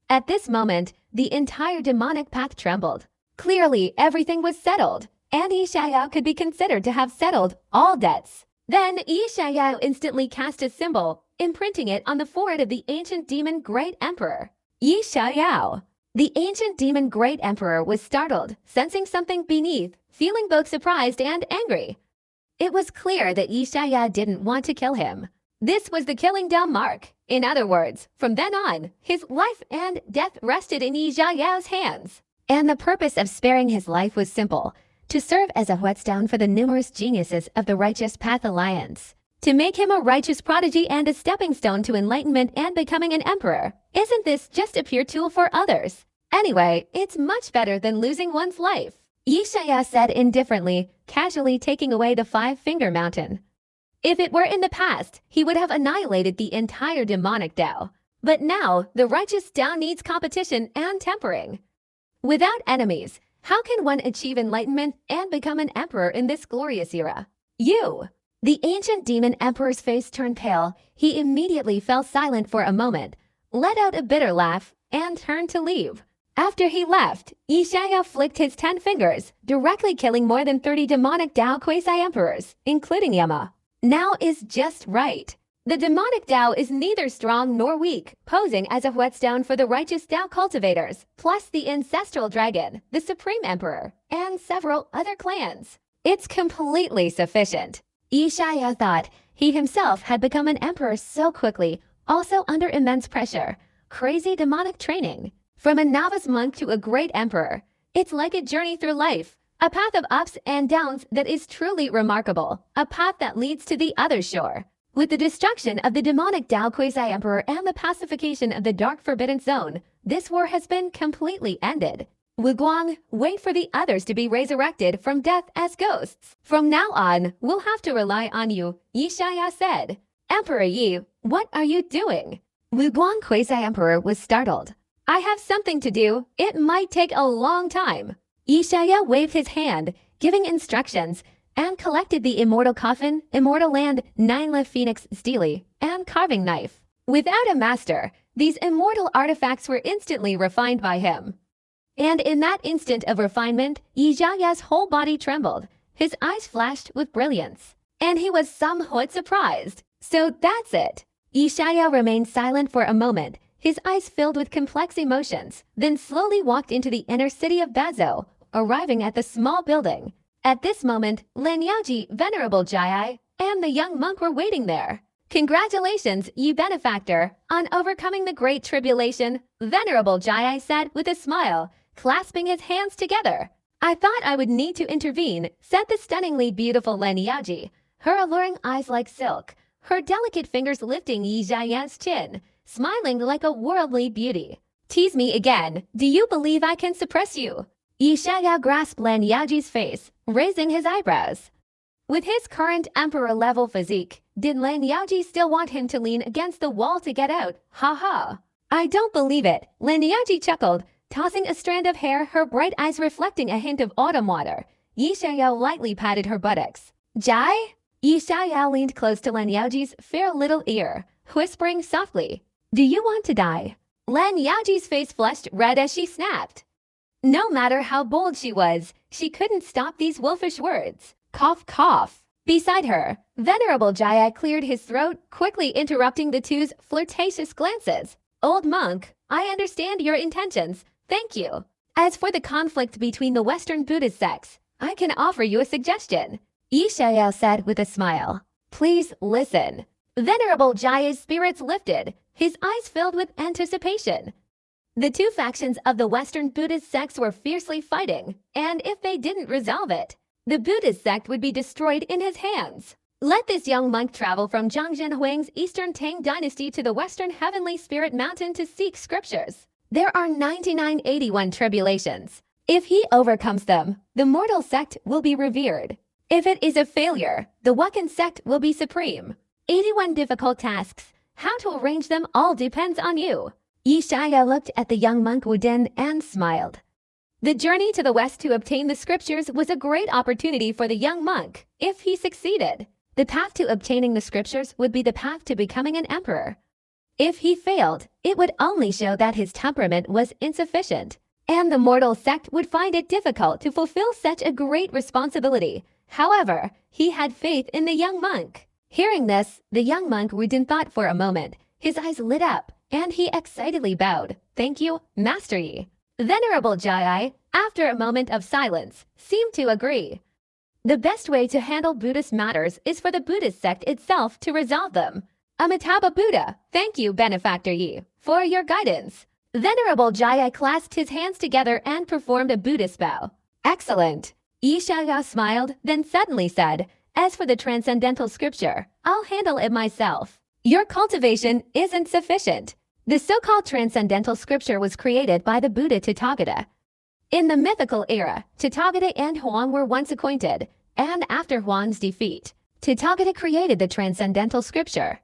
At this moment, the entire demonic pack trembled. Clearly, everything was settled, and Yi Xiaoyao could be considered to have settled all debts. Then Yi Xiaoyao instantly cast a symbol, imprinting it on the forehead of the ancient demon great emperor. Yi Xiaoyao. The ancient demon great emperor was startled, sensing something beneath, feeling both surprised and angry. It was clear that Yishaya didn't want to kill him. This was the killing down mark. In other words, from then on, his life and death rested in Yishaya's hands. And the purpose of sparing his life was simple: to serve as a whetstone for the numerous geniuses of the Righteous Path Alliance. To make him a righteous prodigy and a stepping stone to enlightenment and becoming an emperor. Isn't this just a pure tool for others? Anyway, it's much better than losing one's life. Yishaya said indifferently, casually taking away the five-finger mountain. If it were in the past, he would have annihilated the entire demonic Tao. But now, the righteous Tao needs competition and tempering. Without enemies, how can one achieve enlightenment and become an emperor in this glorious era? The ancient demon emperor's face turned pale. He immediately fell silent for a moment, let out a bitter laugh, and turned to leave. After he left, Yishaya flicked his 10 fingers, directly killing more than 30 demonic Tao quasi-emperors, including Yama. Now is just right. The demonic Tao is neither strong nor weak, posing as a whetstone for the righteous Tao cultivators, plus the ancestral dragon, the supreme emperor, and several other clans. It's completely sufficient. Yishaya thought he himself had become an emperor so quickly, also under immense pressure. Crazy demonic training. From a novice monk to a great emperor. It's like a journey through life, a path of ups and downs that is truly remarkable, a path that leads to the other shore. With the destruction of the demonic Tao quasi-emperor and the pacification of the dark forbidden zone, this war has been completely ended. Wu Guang, wait for the others to be resurrected from death as ghosts. From now on, we'll have to rely on you, Yishaya said. Emperor Yi, what are you doing? Wu Guang quasi-emperor was startled. I have something to do. It might take a long time. Yishaya waved his hand, giving instructions, and collected the immortal coffin, immortal land, 9 phoenix stele, and carving knife. Without a master, these immortal artifacts were instantly refined by him. And in that instant of refinement, Yishaya's whole body trembled. His eyes flashed with brilliance. And he was somewhat surprised. So that's it. Yishaya remained silent for a moment, his eyes filled with complex emotions, then slowly walked into the inner city of Bazo, arriving at the small building. At this moment, Lin Yaoji, Venerable Jai, and the young monk were waiting there. Congratulations, ye benefactor, on overcoming the great tribulation, Venerable Jai said with a smile, clasping his hands together. I thought I would need to intervene, said the stunningly beautiful Lin Yaoji, her alluring eyes like silk, her delicate fingers lifting Yi Jiayan's chin, smiling like a worldly beauty. Tease me again, do you believe I can suppress you? Yishaya grasped Lin Yaoji's face, raising his eyebrows. With his current emperor-level physique, did Lin Yaoji still want him to lean against the wall to get out? Ha ha. I don't believe it, Lin Yaoji chuckled, tossing a strand of hair, her bright eyes reflecting a hint of autumn water. Yishaya lightly patted her buttocks. Jai? Yishaya leaned close to Lin Yaoji's fair little ear, whispering softly, do you want to die? Lin Yaoji's face flushed red as she snapped. No matter how bold she was, she couldn't stop these wolfish words. Cough, cough. Beside her, Venerable Jaya cleared his throat, quickly interrupting the two's flirtatious glances. Old monk, I understand your intentions. Thank you. As for the conflict between the Western Buddhist sects, I can offer you a suggestion. Yishaya said with a smile. Please listen. Venerable Jaya's spirits lifted, his eyes filled with anticipation. The two factions of the Western Buddhist sects were fiercely fighting, and if they didn't resolve it, the Buddhist sect would be destroyed in his hands. Let this young monk travel from Zhangzhen Huang's Eastern Tang Dynasty to the Western Heavenly Spirit Mountain to seek scriptures. There are 9981 tribulations. If he overcomes them, the mortal sect will be revered. If it is a failure, the Wakan sect will be supreme. 81 difficult tasks. How to arrange them all depends on you. Yishaya looked at the young monk Wudin and smiled. The journey to the west to obtain the scriptures was a great opportunity for the young monk, if he succeeded. The path to obtaining the scriptures would be the path to becoming an emperor. If he failed, it would only show that his temperament was insufficient, and the mortal sect would find it difficult to fulfill such a great responsibility. However, he had faith in the young monk. Hearing this, the young monk Wudin thought for a moment. His eyes lit up, and he excitedly bowed. Thank you, Master Yi. Venerable Jai, after a moment of silence, seemed to agree. The best way to handle Buddhist matters is for the Buddhist sect itself to resolve them. Amitabha Buddha, thank you, Benefactor Yi, for your guidance. Venerable Jaya clasped his hands together and performed a Buddhist bow. Excellent. Yi Xiaoyao smiled, then suddenly said, as for the transcendental scripture, I'll handle it myself. Your cultivation isn't sufficient. The so-called transcendental scripture was created by the Buddha Tathagata. In the mythical era, Tathagata and Huang were once acquainted, and after Huang's defeat, Tathagata created the transcendental scripture.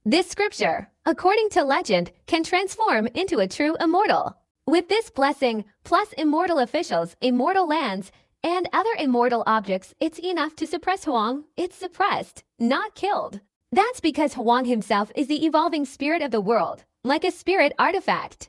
This scripture, according to legend, can transform into a true immortal. With this blessing, plus immortal officials, immortal lands, and other immortal objects, it's enough to suppress Huang. It's suppressed, not killed. That's because Huang himself is the evolving spirit of the world, like a spirit artifact.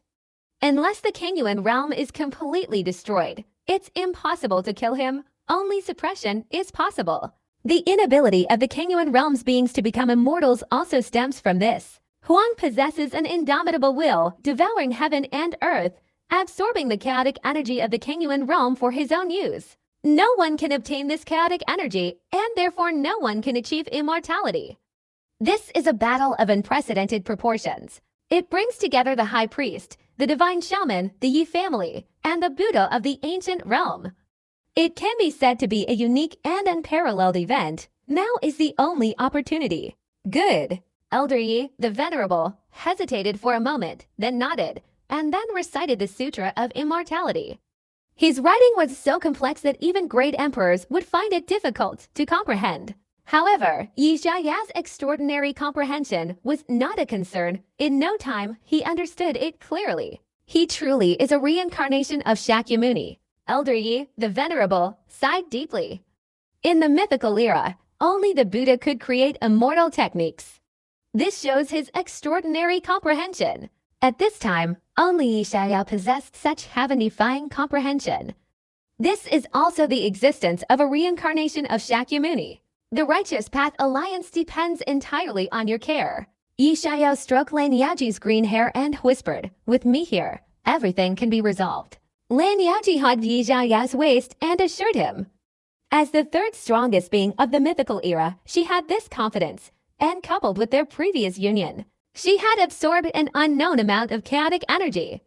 Unless the Kingyuan realm is completely destroyed, it's impossible to kill him. Only suppression is possible. The inability of the Kingyuan realm's beings to become immortals also stems from this. Huang possesses an indomitable will, devouring heaven and earth, absorbing the chaotic energy of the Kingyuan realm for his own use. No one can obtain this chaotic energy, and therefore no one can achieve immortality. This is a battle of unprecedented proportions. It brings together the high priest, the divine shaman, the Yi family, and the Buddha of the ancient realm. It can be said to be a unique and unparalleled event. Now is the only opportunity. Good. Elder Yi, the Venerable, hesitated for a moment, then nodded, and then recited the Sutra of Immortality. His writing was so complex that even great emperors would find it difficult to comprehend. However, Yi Xiaoyao's extraordinary comprehension was not a concern. In no time, he understood it clearly. He truly is a reincarnation of Shakyamuni. Elder Yi, the Venerable, sighed deeply. In the mythical era, only the Buddha could create immortal techniques. This shows his extraordinary comprehension. At this time, only Yi Xiaoyao possessed such heaven-defying comprehension. This is also the existence of a reincarnation of Shakyamuni. The Righteous Path Alliance depends entirely on your care. Yi Xiaoyao stroked Lan Yaji's green hair and whispered, with me here, everything can be resolved. Lan Yaji hugged Yi Xiaoyao's waist and assured him. As the third strongest being of the mythical era, she had this confidence, and coupled with their previous union, she had absorbed an unknown amount of chaotic energy.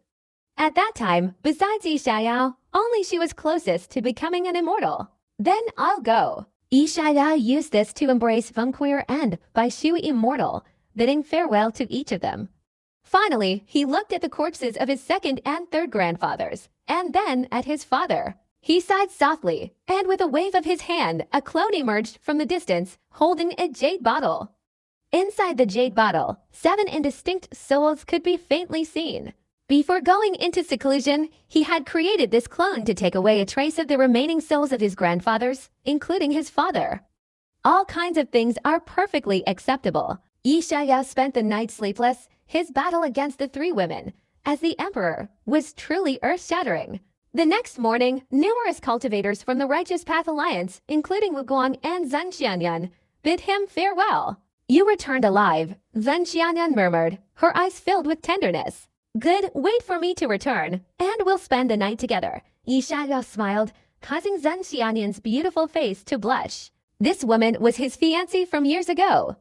At that time, besides Yi Xiaoyao, only she was closest to becoming an immortal. Then I'll go. Yi Xiaoyao used this to embrace Fengquir and, by Shui immortal, bidding farewell to each of them. Finally, he looked at the corpses of his second and third grandfathers, and then at his father. He sighed softly, and with a wave of his hand, a clone emerged from the distance, holding a jade bottle. Inside the jade bottle, 7 indistinct souls could be faintly seen. Before going into seclusion, he had created this clone to take away a trace of the remaining souls of his grandfathers, including his father. All kinds of things are perfectly acceptable. Yi Xiaoyao spent the night sleepless. His battle against the 3 women, as the emperor, was truly earth-shattering. The next morning, numerous cultivators from the Righteous Path Alliance, including Wu Guang and Zhen Xianyan, bid him farewell. You returned alive, Zhen Xianyan murmured, her eyes filled with tenderness. Good, wait for me to return, and we'll spend the night together. Yi Xiaoyao smiled, causing Zhen Xianyan's beautiful face to blush. This woman was his fiancée from years ago.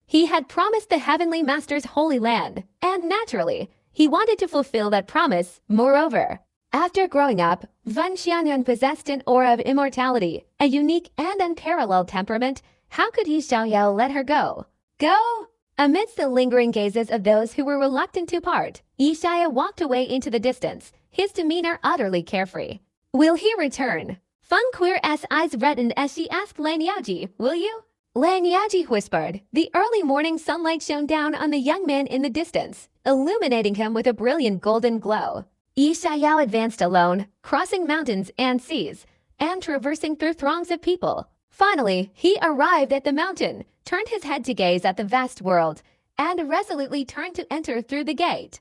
He had promised the Heavenly Master's Holy Land, and naturally, he wanted to fulfill that promise. Moreover, after growing up, Zhen Xianyan possessed an aura of immortality, a unique and unparalleled temperament. How could Yi Xiaoyao let her go? Go! Amidst the lingering gazes of those who were reluctant to part, Yi Xiaoyao walked away into the distance, his demeanor utterly carefree. Will he return? Fengquir's eyes reddened as she asked Lan Yaji, will you? Lan Yaji whispered. The early morning sunlight shone down on the young man in the distance, illuminating him with a brilliant golden glow. Yi Xiaoyao advanced alone, crossing mountains and seas, and traversing through throngs of people. Finally, he arrived at the mountain, turned his head to gaze at the vast world, and resolutely turned to enter through the gate.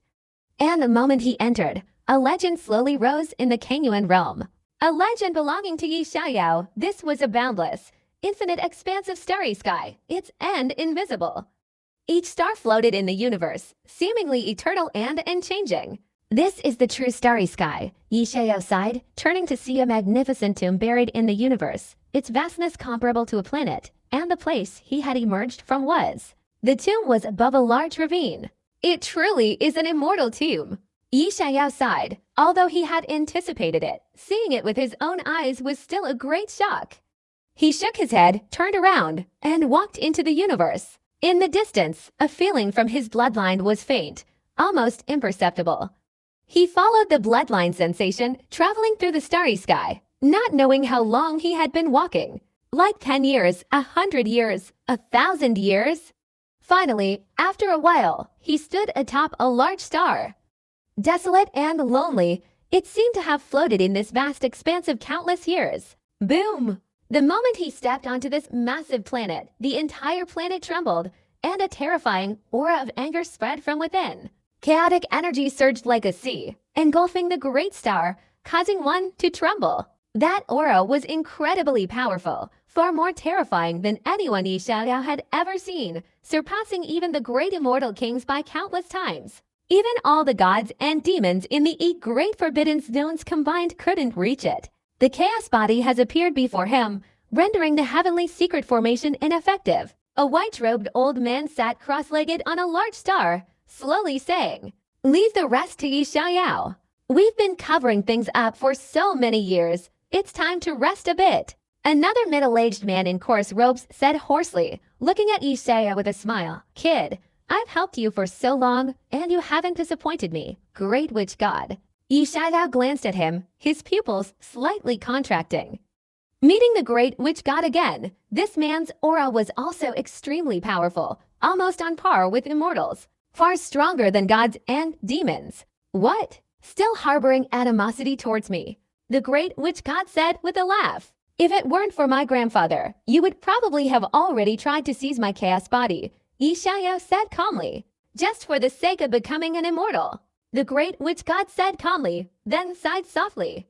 And the moment he entered, a legend slowly rose in the Kingyuan realm. A legend belonging to Yi Xiaoyao. This was a boundless, infinite expanse of starry sky, its end invisible. Each star floated in the universe, seemingly eternal and unchanging. This is the true starry sky, Yi Xiaoyao sighed, turning to see a magnificent tomb buried in the universe. its vastness comparable to a planet, and the place he had emerged from was. The tomb was above a large ravine. It truly is an immortal tomb. Yi Xiao sighed, although he had anticipated it. Seeing it with his own eyes was still a great shock. He shook his head, turned around, and walked into the universe. In the distance, a feeling from his bloodline was faint, almost imperceptible. He followed the bloodline sensation, traveling through the starry sky, not knowing how long he had been walking. Like 10 years, 100 years, 1,000 years. Finally, after a while, he stood atop a large star. Desolate and lonely, it seemed to have floated in this vast expanse of countless years. Boom! The moment he stepped onto this massive planet, the entire planet trembled, and a terrifying aura of anger spread from within. Chaotic energy surged like a sea, engulfing the great star, causing one to tremble. That aura was incredibly powerful, far more terrifying than anyone Yi Xiao had ever seen, surpassing even the great immortal kings by countless times. Even all the gods and demons in the great forbidden zones combined couldn't reach it. The chaos body has appeared before him, rendering the heavenly secret formation ineffective. A white-robed old man sat cross-legged on a large star, slowly saying, "Leave the rest to Yi Xiao. We've been covering things up for so many years. It's time to rest a bit." Another middle-aged man in coarse robes said hoarsely, looking at Yi Xiao with a smile, "Kid, I've helped you for so long, and you haven't disappointed me, great witch god." Yi Xiao glanced at him, his pupils slightly contracting. Meeting the great witch god again, this man's aura was also extremely powerful, almost on par with immortals, far stronger than gods and demons. "What? Still harboring animosity towards me?" the great witch god said with a laugh. "If it weren't for my grandfather, you would probably have already tried to seize my chaos body," Yi Xiao said calmly. "Just for the sake of becoming an immortal," the great witch god said calmly, then sighed softly.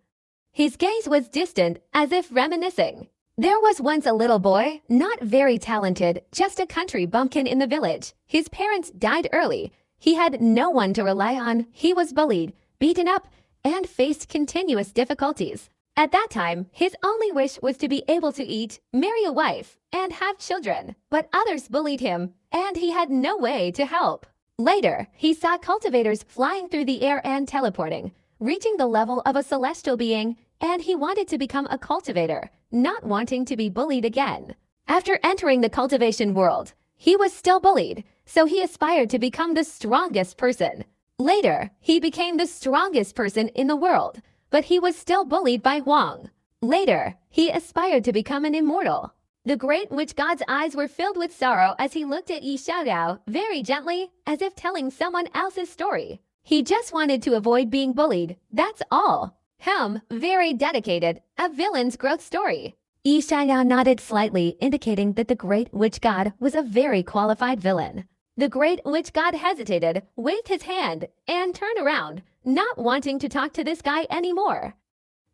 His gaze was distant, as if reminiscing. "There was once a little boy, not very talented, just a country bumpkin in the village. His parents died early. He had no one to rely on. He was bullied, beaten up, and faced continuous difficulties. At that time, his only wish was to be able to eat, marry a wife, and have children. But others bullied him, and he had no way to help. Later, he saw cultivators flying through the air and teleporting, reaching the level of a celestial being, and he wanted to become a cultivator, not wanting to be bullied again. After entering the cultivation world, he was still bullied, so he aspired to become the strongest person. Later, he became the strongest person in the world, but he was still bullied by Huang. Later, he aspired to become an immortal. The great witch god's eyes were filled with sorrow as he looked at Yi Xiao very gently, as if telling someone else's story. He just wanted to avoid being bullied, that's all. Very dedicated, a villain's growth story. Yi Xiao nodded slightly, indicating that the great witch god was a very qualified villain. The great witch god hesitated, waved his hand, and turned around, not wanting to talk to this guy anymore.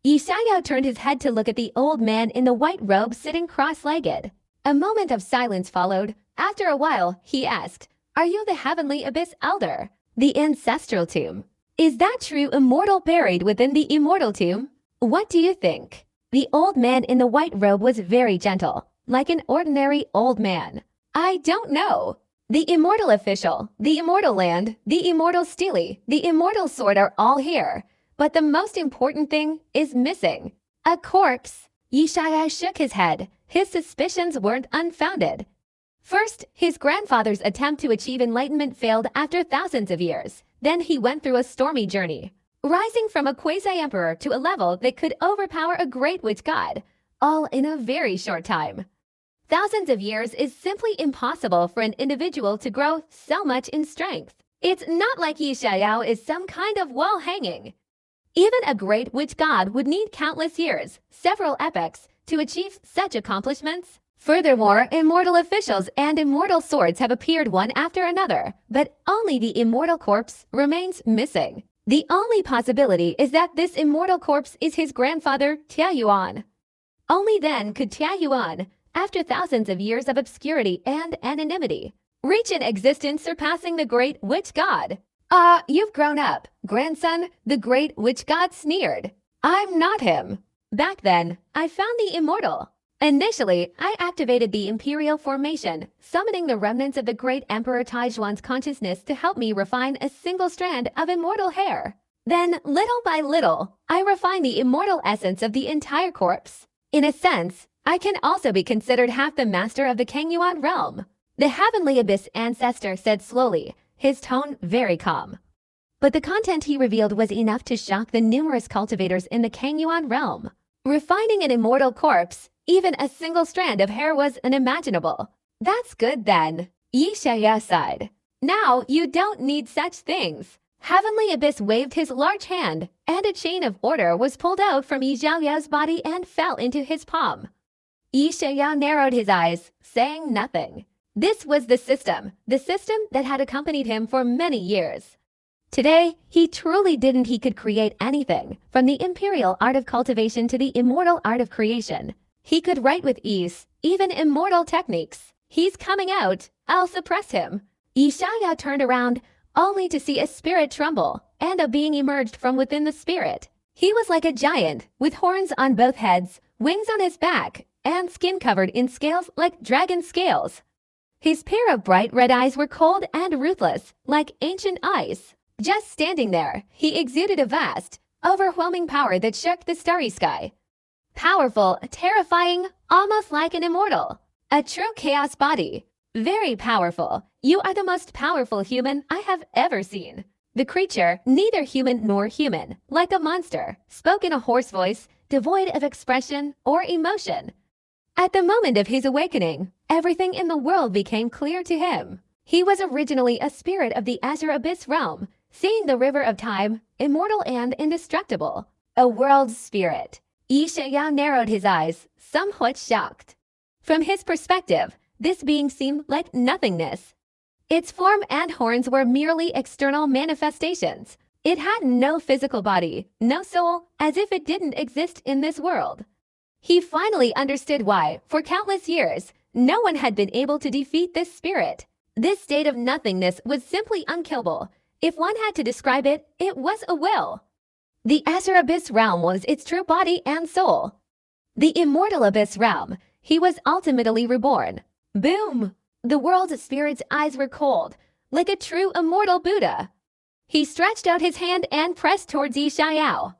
Yi Xiao turned his head to look at the old man in the white robe sitting cross-legged. A moment of silence followed. After a while, he asked, "Are you the Heavenly Abyss Elder? The ancestral tomb? Is that true immortal buried within the immortal tomb? What do you think?" The old man in the white robe was very gentle, like an ordinary old man. "I don't know. The immortal official, the immortal land, the immortal stele, the immortal sword are all here. But the most important thing is missing. A corpse." Yi Xiao shook his head. His suspicions weren't unfounded. First, his grandfather's attempt to achieve enlightenment failed after thousands of years. Then he went through a stormy journey, rising from a quasi-emperor to a level that could overpower a great witch god, all in a very short time. Thousands of years is simply impossible for an individual to grow so much in strength. It's not like Yi Xiao is some kind of wall hanging. Even a great witch god would need countless years, several epochs, to achieve such accomplishments. Furthermore, immortal officials and immortal swords have appeared one after another, but only the immortal corpse remains missing. The only possibility is that this immortal corpse is his grandfather, Tia Yuan. Only then could Tia Yuan, after thousands of years of obscurity and anonymity, reach an existence surpassing the great witch god. You've grown up, grandson," the great witch god sneered. "I'm not him. Back then, I found the immortal. Initially, I activated the Imperial Formation, summoning the remnants of the great Emperor Taijuan's consciousness to help me refine a single strand of immortal hair. Then, little by little, I refined the immortal essence of the entire corpse. In a sense, I can also be considered half the master of the Kangyuan realm. The Heavenly Abyss ancestor said slowly, his tone very calm. But the content he revealed was enough to shock the numerous cultivators in the Kangyuan realm. Refining an immortal corpse, even a single strand of hair was unimaginable. That's good then, Yi Xiaoyao sighed. Now you don't need such things. Heavenly Abyss waved his large hand, and a chain of order was pulled out from Yi Xiaoyao's body and fell into his palm. Yi Xiaoyao narrowed his eyes, saying nothing. This was the system that had accompanied him for many years. Today, he truly didn't he could create anything, from the imperial art of cultivation to the immortal art of creation. He could write with ease, even immortal techniques. He's coming out, I'll suppress him. Yi Xiaoyao turned around, only to see a spirit tremble, and a being emerged from within the spirit. He was like a giant, with horns on both heads, wings on his back, and skin covered in scales like dragon scales. His pair of bright red eyes were cold and ruthless, like ancient ice. Just standing there, he exuded a vast, overwhelming power that shook the starry sky. Powerful, terrifying, almost like an immortal. A true chaos body. Very powerful. You are the most powerful human I have ever seen. The creature, neither human nor human, like a monster, spoke in a hoarse voice, devoid of expression or emotion. At the moment of his awakening, everything in the world became clear to him. He was originally a spirit of the Azure Abyss realm, seeing the river of time, immortal and indestructible. A world spirit. Yi Xiaoyao narrowed his eyes, somewhat shocked. From his perspective, this being seemed like nothingness. Its form and horns were merely external manifestations. It had no physical body, no soul, as if it didn't exist in this world. He finally understood why, for countless years, no one had been able to defeat this spirit. This state of nothingness was simply unkillable. If one had to describe it, it was a will. The Azure Abyss realm was its true body and soul. The immortal Abyss realm, he was ultimately reborn. Boom! The world's spirit's eyes were cold, like a true immortal Buddha. He stretched out his hand and pressed towards Yi Xiaoyao.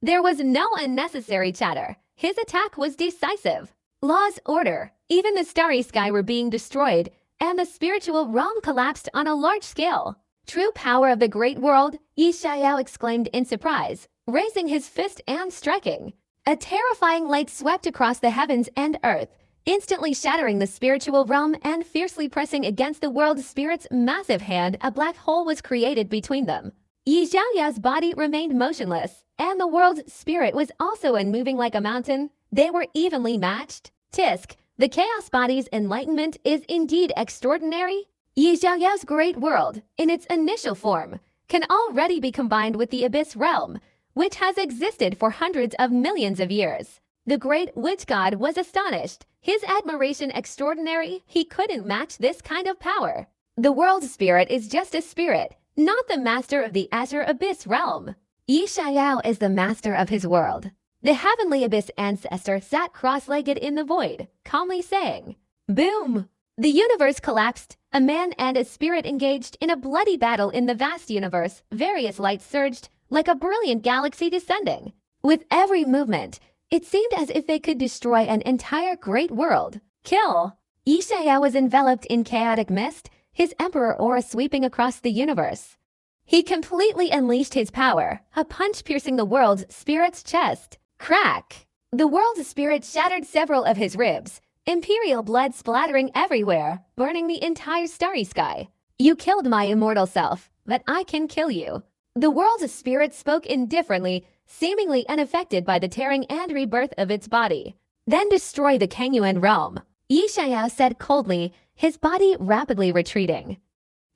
There was no unnecessary chatter. His attack was decisive. Law's order, even the starry sky were being destroyed, and the spiritual realm collapsed on a large scale. True power of the great world, Yi Xiaoyao exclaimed in surprise, raising his fist and striking. A terrifying light swept across the heavens and earth, instantly shattering the spiritual realm and fiercely pressing against the world spirit's massive hand. A black hole was created between them. Yi Xiaoyao's body remained motionless, and the world's spirit was also unmoving like a mountain. They were evenly matched. Tisk, the chaos body's enlightenment is indeed extraordinary. Yi Xiaoyao's great world, in its initial form, can already be combined with the Abyss realm, which has existed for hundreds of millions of years. The great witch god was astonished. His admiration extraordinary. He couldn't match this kind of power. The world spirit is just a spirit, not the master of the Azure Abyss realm. Yi Xiaoyao is the master of his world. The Heavenly Abyss ancestor sat cross-legged in the void, calmly saying, Boom! The universe collapsed. A man and a spirit engaged in a bloody battle in the vast universe. Various lights surged, like a brilliant galaxy descending. With every movement, it seemed as if they could destroy an entire great world. Kill! Yi Xiaoyao was enveloped in chaotic mist, his emperor aura sweeping across the universe. He completely unleashed his power, a punch piercing the world's spirit's chest. Crack! The world's spirit shattered several of his ribs, imperial blood splattering everywhere, burning the entire starry sky. You killed my immortal self, but I can kill you. The world's spirit spoke indifferently, seemingly unaffected by the tearing and rebirth of its body. Then destroy the Kangyuan realm, Yi Xiaoyao said coldly, his body rapidly retreating.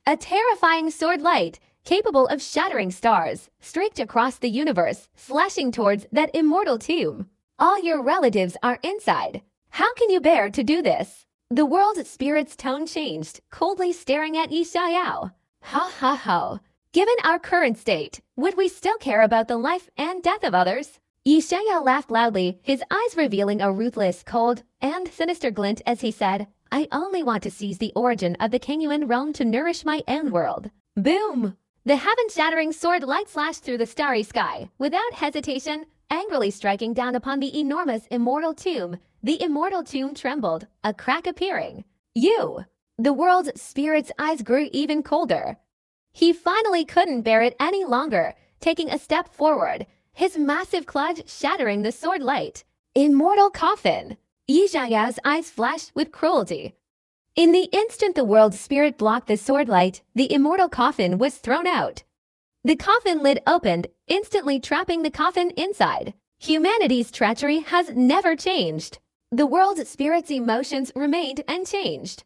A terrifying sword light, capable of shattering stars, streaked across the universe, slashing towards that immortal tomb. All your relatives are inside. How can you bear to do this? The world's spirit's tone changed, coldly staring at Yi Xiaoyao. Ha ha ha. Given our current state, would we still care about the life and death of others? Yi Xiaoyao laughed loudly, his eyes revealing a ruthless, cold, and sinister glint as he said, I only want to seize the origin of the Kingyuan realm to nourish my own world. Boom! The heaven-shattering sword light flashed through the starry sky. Without hesitation, angrily striking down upon the enormous immortal tomb, the immortal tomb trembled, a crack appearing. You! The world's spirit's eyes grew even colder. He finally couldn't bear it any longer, taking a step forward, his massive clutch shattering the sword light. Immortal coffin! Yi Xiaoyao's eyes flashed with cruelty. In the instant the world's spirit blocked the sword light, the immortal coffin was thrown out. The coffin lid opened, instantly trapping the coffin inside. Humanity's treachery has never changed. The world's spirit's emotions remained unchanged.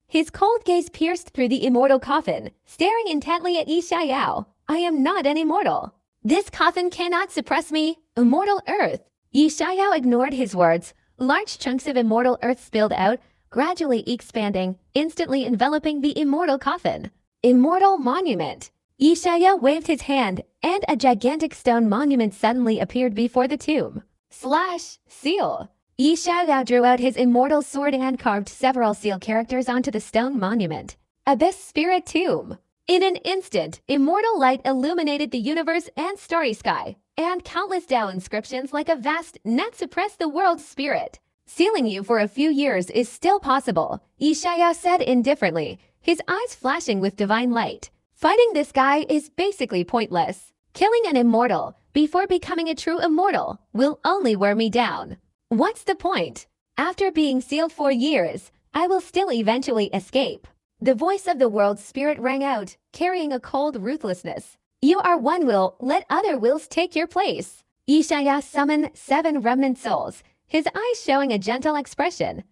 His cold gaze pierced through the immortal coffin, staring intently at Yi Xiaoyao. I am not an immortal. This coffin cannot suppress me, immortal earth. Yi Xiaoyao ignored his words. Large chunks of immortal earth spilled out, gradually expanding, instantly enveloping the immortal coffin. Immortal monument. Yi Xiaoyao waved his hand, and a gigantic stone monument suddenly appeared before the tomb. Slash, seal. Yi Xiaoyao drew out his immortal sword and carved several seal characters onto the stone monument. Abyss Spirit Tomb. In an instant, immortal light illuminated the universe and starry sky, and countless Tao inscriptions like a vast net suppressed the world's spirit. Sealing you for a few years is still possible, Yi Xiaoyao said indifferently, his eyes flashing with divine light. Fighting this guy is basically pointless. Killing an immortal before becoming a true immortal will only wear me down. What's the point? After being sealed for years, I will still eventually escape. The voice of the world's spirit rang out, carrying a cold ruthlessness. You are one will, let other wills take your place. Yi Xiaoyao summoned 7 remnant souls, his eyes showing a gentle expression.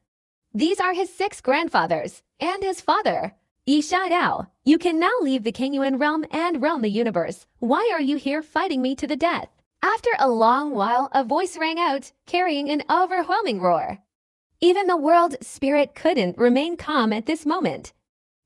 These are his 6 grandfathers, and his father. Yi Xiaoyao, you can now leave the Kingyuan realm and roam the universe. Why are you here fighting me to the death? After a long while, a voice rang out, carrying an overwhelming roar. Even the world spirit couldn't remain calm at this moment.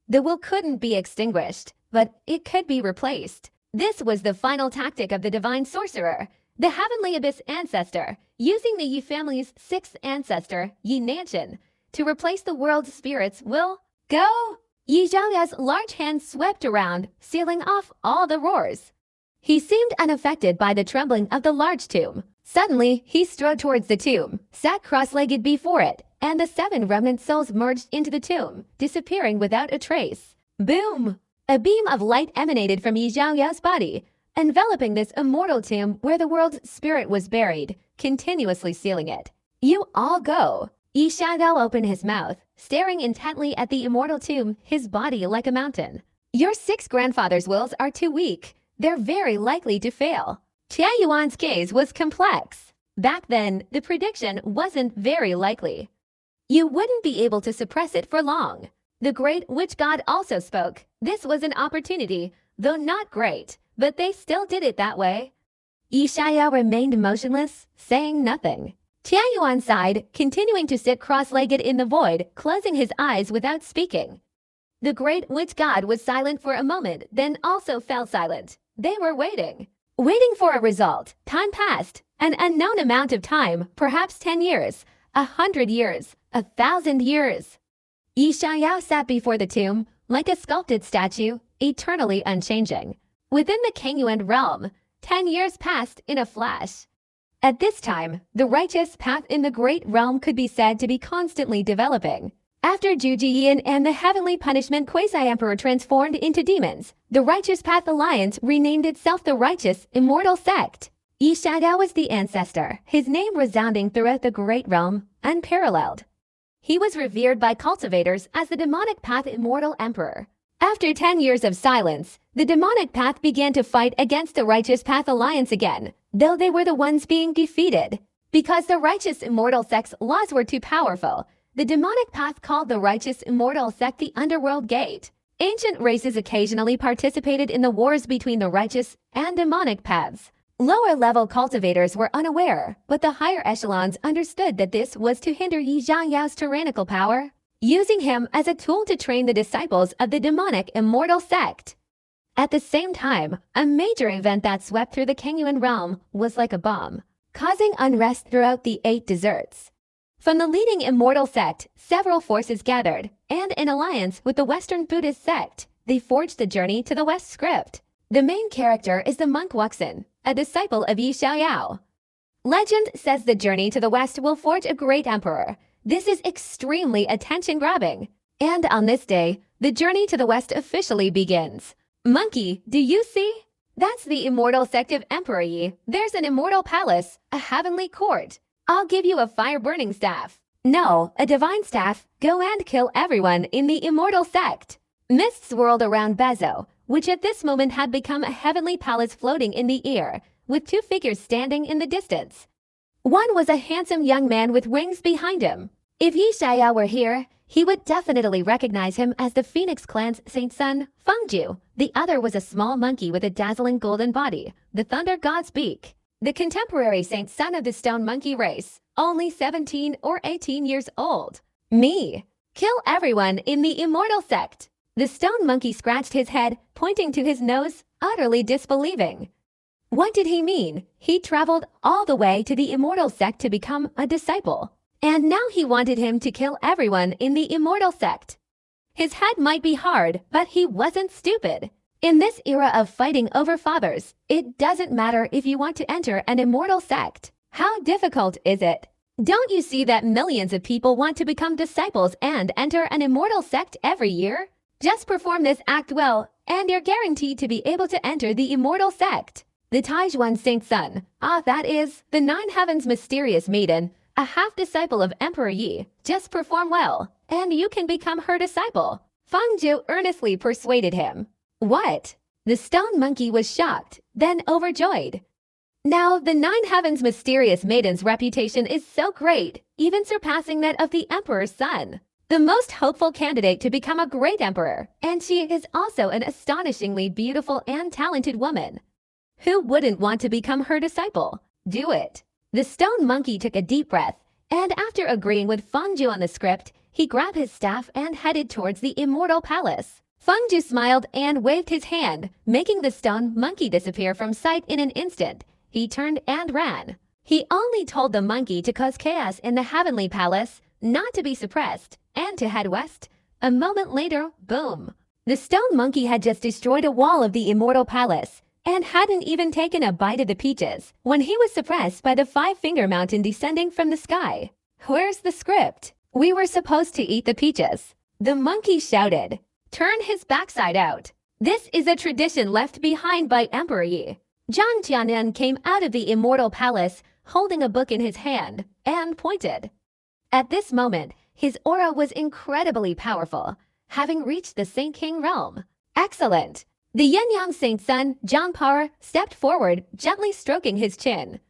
The will couldn't be extinguished, but it could be replaced. This was the final tactic of the divine sorcerer, the heavenly abyss ancestor, using the Yi family's 6th ancestor, Yi Nanshan, to replace the world's spirit's will. Go! Yi Xiaoyao's large hand swept around, sealing off all the roars. He seemed unaffected by the trembling of the large tomb. Suddenly, he strode towards the tomb, sat cross-legged before it, and the 7 remnant souls merged into the tomb, disappearing without a trace. Boom! A beam of light emanated from Yi Xiaoyao's body, enveloping this immortal tomb where the world's spirit was buried, continuously sealing it. You all go! Yi Xiaoyao opened his mouth, staring intently at the immortal tomb, his body like a mountain. Your 6 grandfathers' wills are too weak. They're very likely to fail. Tia Yuan's gaze was complex. Back then, the prediction wasn't very likely. You wouldn't be able to suppress it for long. The great witch god also spoke. This was an opportunity, though not great, but they still did it that way. Yi Xiaoyao remained motionless, saying nothing. Tia Yuan sighed, continuing to sit cross-legged in the void, closing his eyes without speaking. The great witch god was silent for a moment, then also fell silent. They were waiting for a result. Time passed, an unknown amount of time, perhaps 10 years, 100 years, 1,000 years. Yi Xiaoyao sat before the tomb, like a sculpted statue, eternally unchanging. Within the Kingyuan realm, 10 years passed in a flash. At this time, the righteous path in the great realm could be said to be constantly developing. After Zhu Jiyan and the heavenly punishment quasi-emperor transformed into demons, the Righteous Path Alliance renamed itself the Righteous Immortal Sect. Yi Xiaoyao was the ancestor, his name resounding throughout the great realm, unparalleled. He was revered by cultivators as the Demonic Path Immortal Emperor. After 10 years of silence, the Demonic Path began to fight against the Righteous Path Alliance again, though they were the ones being defeated. Because the Righteous Immortal Sect's laws were too powerful, the demonic path called the Righteous Immortal Sect the Underworld Gate. Ancient races occasionally participated in the wars between the righteous and demonic paths. Lower-level cultivators were unaware, but the higher echelons understood that this was to hinder Yi Xiaoyao's tyrannical power, using him as a tool to train the disciples of the demonic Immortal Sect. At the same time, a major event that swept through the Kingyuan realm was like a bomb. causing unrest throughout the 8 deserts. From the leading immortal sect, several forces gathered, and in alliance with the Western Buddhist sect, they forged the Journey to the West script. The main character is the monk Wuxin, a disciple of Yi Xiaoyao. Legend says the Journey to the West will forge a great emperor. This is extremely attention-grabbing. And on this day, the Journey to the West officially begins. Monkey, do you see? That's the immortal sect of Emperor Yi. There's an immortal palace, a heavenly court. I'll give you a fire-burning staff. No, a divine staff. Go and kill everyone in the immortal sect. Mists swirled around Bezo, which at this moment had become a heavenly palace floating in the air, with 2 figures standing in the distance. One was a handsome young man with wings behind him. If Yi Xiaoyao were here, he would definitely recognize him as the Phoenix Clan's Saint Sun, Fengju. The other was a small monkey with a dazzling golden body, the Thunder God's beak. The contemporary Saint Sun of the Stone Monkey race, only 17 or 18 years old. Me. Kill everyone in the immortal sect. The stone monkey scratched his head, pointing to his nose, utterly disbelieving. What did he mean? He traveled all the way to the immortal sect to become a disciple. And now he wanted him to kill everyone in the immortal sect. His head might be hard, but he wasn't stupid. In this era of fighting over fathers, it doesn't matter if you want to enter an immortal sect. How difficult is it? Don't you see that millions of people want to become disciples and enter an immortal sect every year? Just perform this act well, and you're guaranteed to be able to enter the immortal sect. The Taizhuan Saint Sun, that is, the 9 Heavens mysterious maiden, a half-disciple of Emperor Yi, just perform well, and you can become her disciple. Fengju earnestly persuaded him. What? The stone monkey was shocked, then overjoyed. Now, the 9 Heavens mysterious maiden's reputation is so great, even surpassing that of the Emperor's son. The most hopeful candidate to become a great emperor, and she is also an astonishingly beautiful and talented woman. Who wouldn't want to become her disciple? Do it. The stone monkey took a deep breath, and after agreeing with Fengju on the script, he grabbed his staff and headed towards the immortal palace. Fengju smiled and waved his hand, making the stone monkey disappear from sight in an instant. He turned and ran. He only told the monkey to cause chaos in the heavenly palace, not to be suppressed, and to head west. A moment later, boom! The stone monkey had just destroyed a wall of the immortal palace, and hadn't even taken a bite of the peaches when he was suppressed by the 5-finger mountain descending from the sky. Where's the script? We were supposed to eat the peaches. The monkey shouted. Turn his backside out. This is a tradition left behind by Emperor Yi. Zhang Jianyan came out of the immortal palace holding a book in his hand and pointed. At this moment, his aura was incredibly powerful, having reached the Saint King realm. Excellent! The yin-yang Saint Sun, Zhang Par, stepped forward, gently stroking his chin.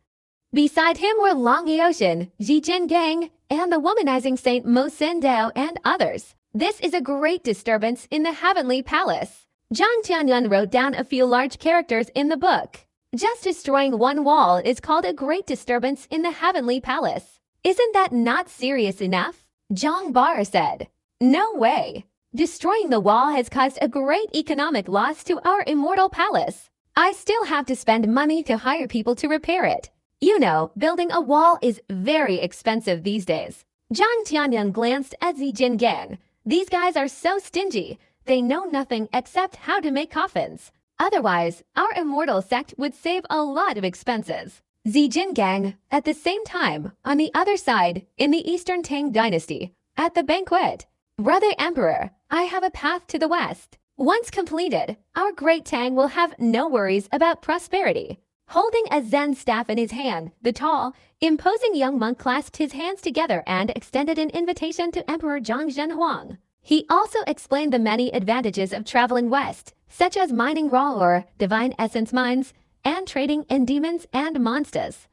Beside him were Long Eotian, Zijin Gang, and the womanizing Saint Mo Sin Dao and others. This is a great disturbance in the heavenly palace. Zhang Tianyun wrote down a few large characters in the book. Just destroying one wall is called a great disturbance in the heavenly palace. Isn't that not serious enough? Zhang Bar said. No way. Destroying the wall has caused a great economic loss to our immortal palace. I still have to spend money to hire people to repair it. You know, building a wall is very expensive these days. Zhang Tianyun glanced at Zijin Gang. These guys are so stingy. They know nothing except how to make coffins. Otherwise, our immortal sect would save a lot of expenses. Zijin Gang, at the same time, on the other side, in the Eastern Tang Dynasty, at the banquet. Brother Emperor, I have a path to the west. Once completed, our great Tang will have no worries about prosperity. Holding a Zen staff in his hand, the tall, imposing young monk clasped his hands together and extended an invitation to Emperor Zhang Zhenhuang. He also explained the many advantages of traveling west, such as mining raw ore, divine essence mines, and trading in demons and monsters.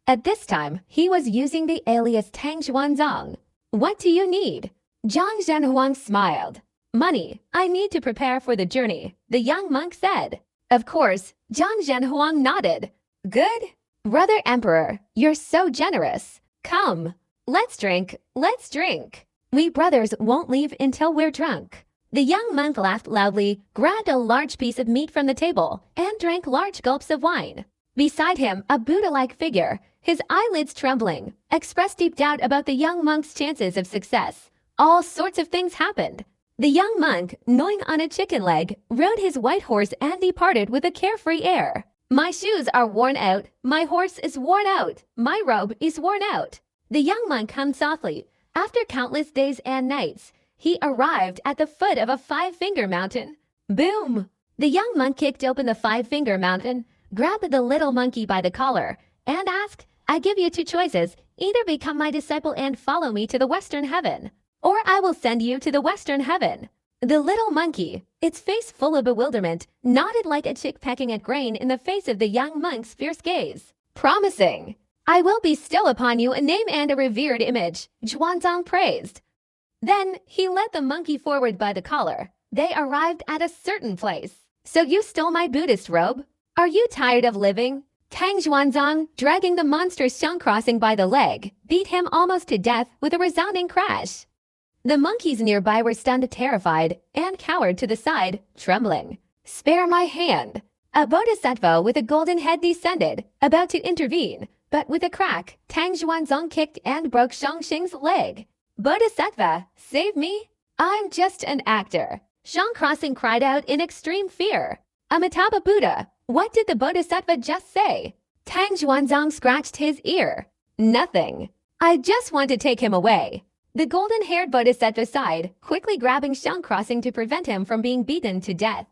At this time, he was using the alias Tang Xuanzong. What do you need? Zhang Zhenhuang smiled. Money. I need to prepare for the journey, the young monk said. Of course, Zhang Zhenhuang nodded. Good. Brother Emperor, you're so generous. Come. Let's drink. Let's drink. We brothers won't leave until we're drunk. The young monk laughed loudly, grabbed a large piece of meat from the table, and drank large gulps of wine. Beside him, a Buddha-like figure, his eyelids trembling, expressed deep doubt about the young monk's chances of success. All sorts of things happened. The young monk, gnawing on a chicken leg, rode his white horse and departed with a carefree air. My shoes are worn out, my horse is worn out, my robe is worn out. The young monk hummed softly. After countless days and nights, he arrived at the foot of a five-finger mountain. Boom! The young monk kicked open the five-finger mountain, grabbed the little monkey by the collar, and asked, I give you two choices. Either become my disciple and follow me to the western heaven, or I will send you to the western heaven. The little monkey, its face full of bewilderment, nodded like a chick pecking at grain in the face of the young monk's fierce gaze. Promising. I will bestow upon you a name and a revered image, Zhuanzang praised. Then he led the monkey forward by the collar. They arrived at a certain place. So you stole my Buddhist robe? Are you tired of living? Tang Zhuanzang, dragging the monster Xiang Crossing by the leg, beat him almost to death with a resounding crash. The monkeys nearby were stunned, terrified, and cowered to the side, trembling. Spare my hand. A bodhisattva with a golden head descended, about to intervene, but with a crack, Tang Zhuanzang kicked and broke Shangxing's leg. Bodhisattva, save me? I'm just an actor. Xiang Crossing cried out in extreme fear. Amitabha Buddha, what did the bodhisattva just say? Tang Zhuanzang scratched his ear. Nothing. I just want to take him away. The golden-haired bodhisattva sighed, quickly grabbing Xiang Crossing to prevent him from being beaten to death.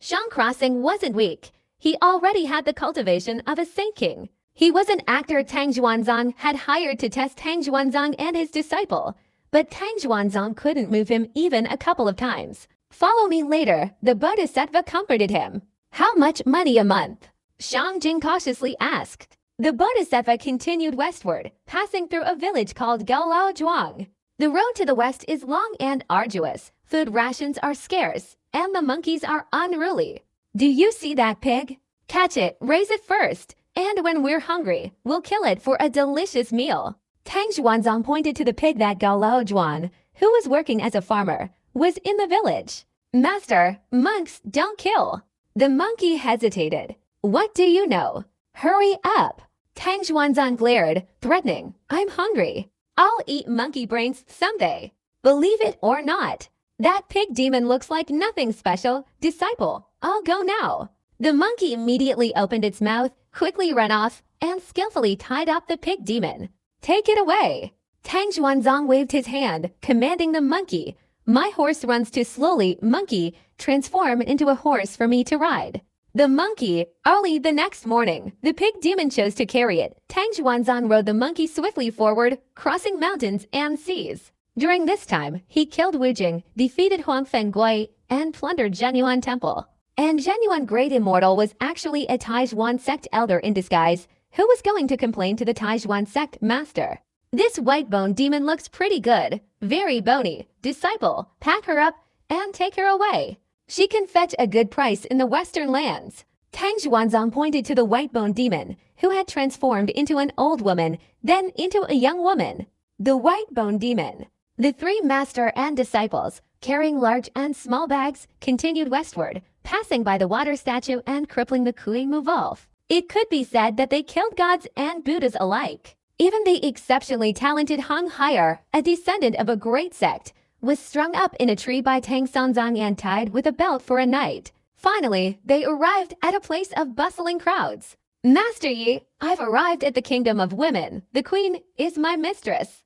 Xiang Crossing wasn't weak. He already had the cultivation of a saint king. He was an actor Tang Zhuanzang had hired to test Tang Zhuanzang and his disciple, but Tang Zhuanzang couldn't move him even a couple of times. Follow me later, the bodhisattva comforted him. How much money a month? Shang Jing cautiously asked. The bodhisattva continued westward, passing through a village called Gaolao Zhuang. The road to the west is long and arduous, food rations are scarce, and the monkeys are unruly. Do you see that pig? Catch it, raise it first, and when we're hungry, we'll kill it for a delicious meal. Tang Zhuanzang pointed to the pig that Gaolao Zhuan, who was working as a farmer, was in the village. Master, monks don't kill. The monkey hesitated. What do you know? Hurry up. Tang Zhuanzang glared, threatening. I'm hungry. I'll eat monkey brains someday. Believe it or not. That pig demon looks like nothing special. Disciple, I'll go now. The monkey immediately opened its mouth, quickly ran off, and skillfully tied up the pig demon. Take it away. Tang Zhuanzang waved his hand, commanding the monkey. My horse runs too slowly, monkey. Transform into a horse for me to ride. The monkey, early the next morning, the pig demon chose to carry it. Tang Zhuanzang rode the monkey swiftly forward, crossing mountains and seas. During this time, he killed Wu Jing, defeated Huang Fenggui, and plundered Zhenyuan Temple. And Zhenyuan Great Immortal was actually a Taizhuan sect elder in disguise, who was going to complain to the Taizhuan sect master. This white bone demon looks pretty good, very bony. Disciple, pack her up and take her away. She can fetch a good price in the western lands. Tang Zhuanzang pointed to the white-bone demon, who had transformed into an old woman, then into a young woman. The white-bone demon. The three master and disciples, carrying large and small bags, continued westward, passing by the water statue and crippling the Kui-Mu Wolf. It could be said that they killed gods and Buddhas alike. Even the exceptionally talented Hung Haier, a descendant of a great sect, was strung up in a tree by Tang Sanzang and tied with a belt for a night. Finally, they arrived at a place of bustling crowds. Master Yi, I've arrived at the kingdom of women. The queen is my mistress.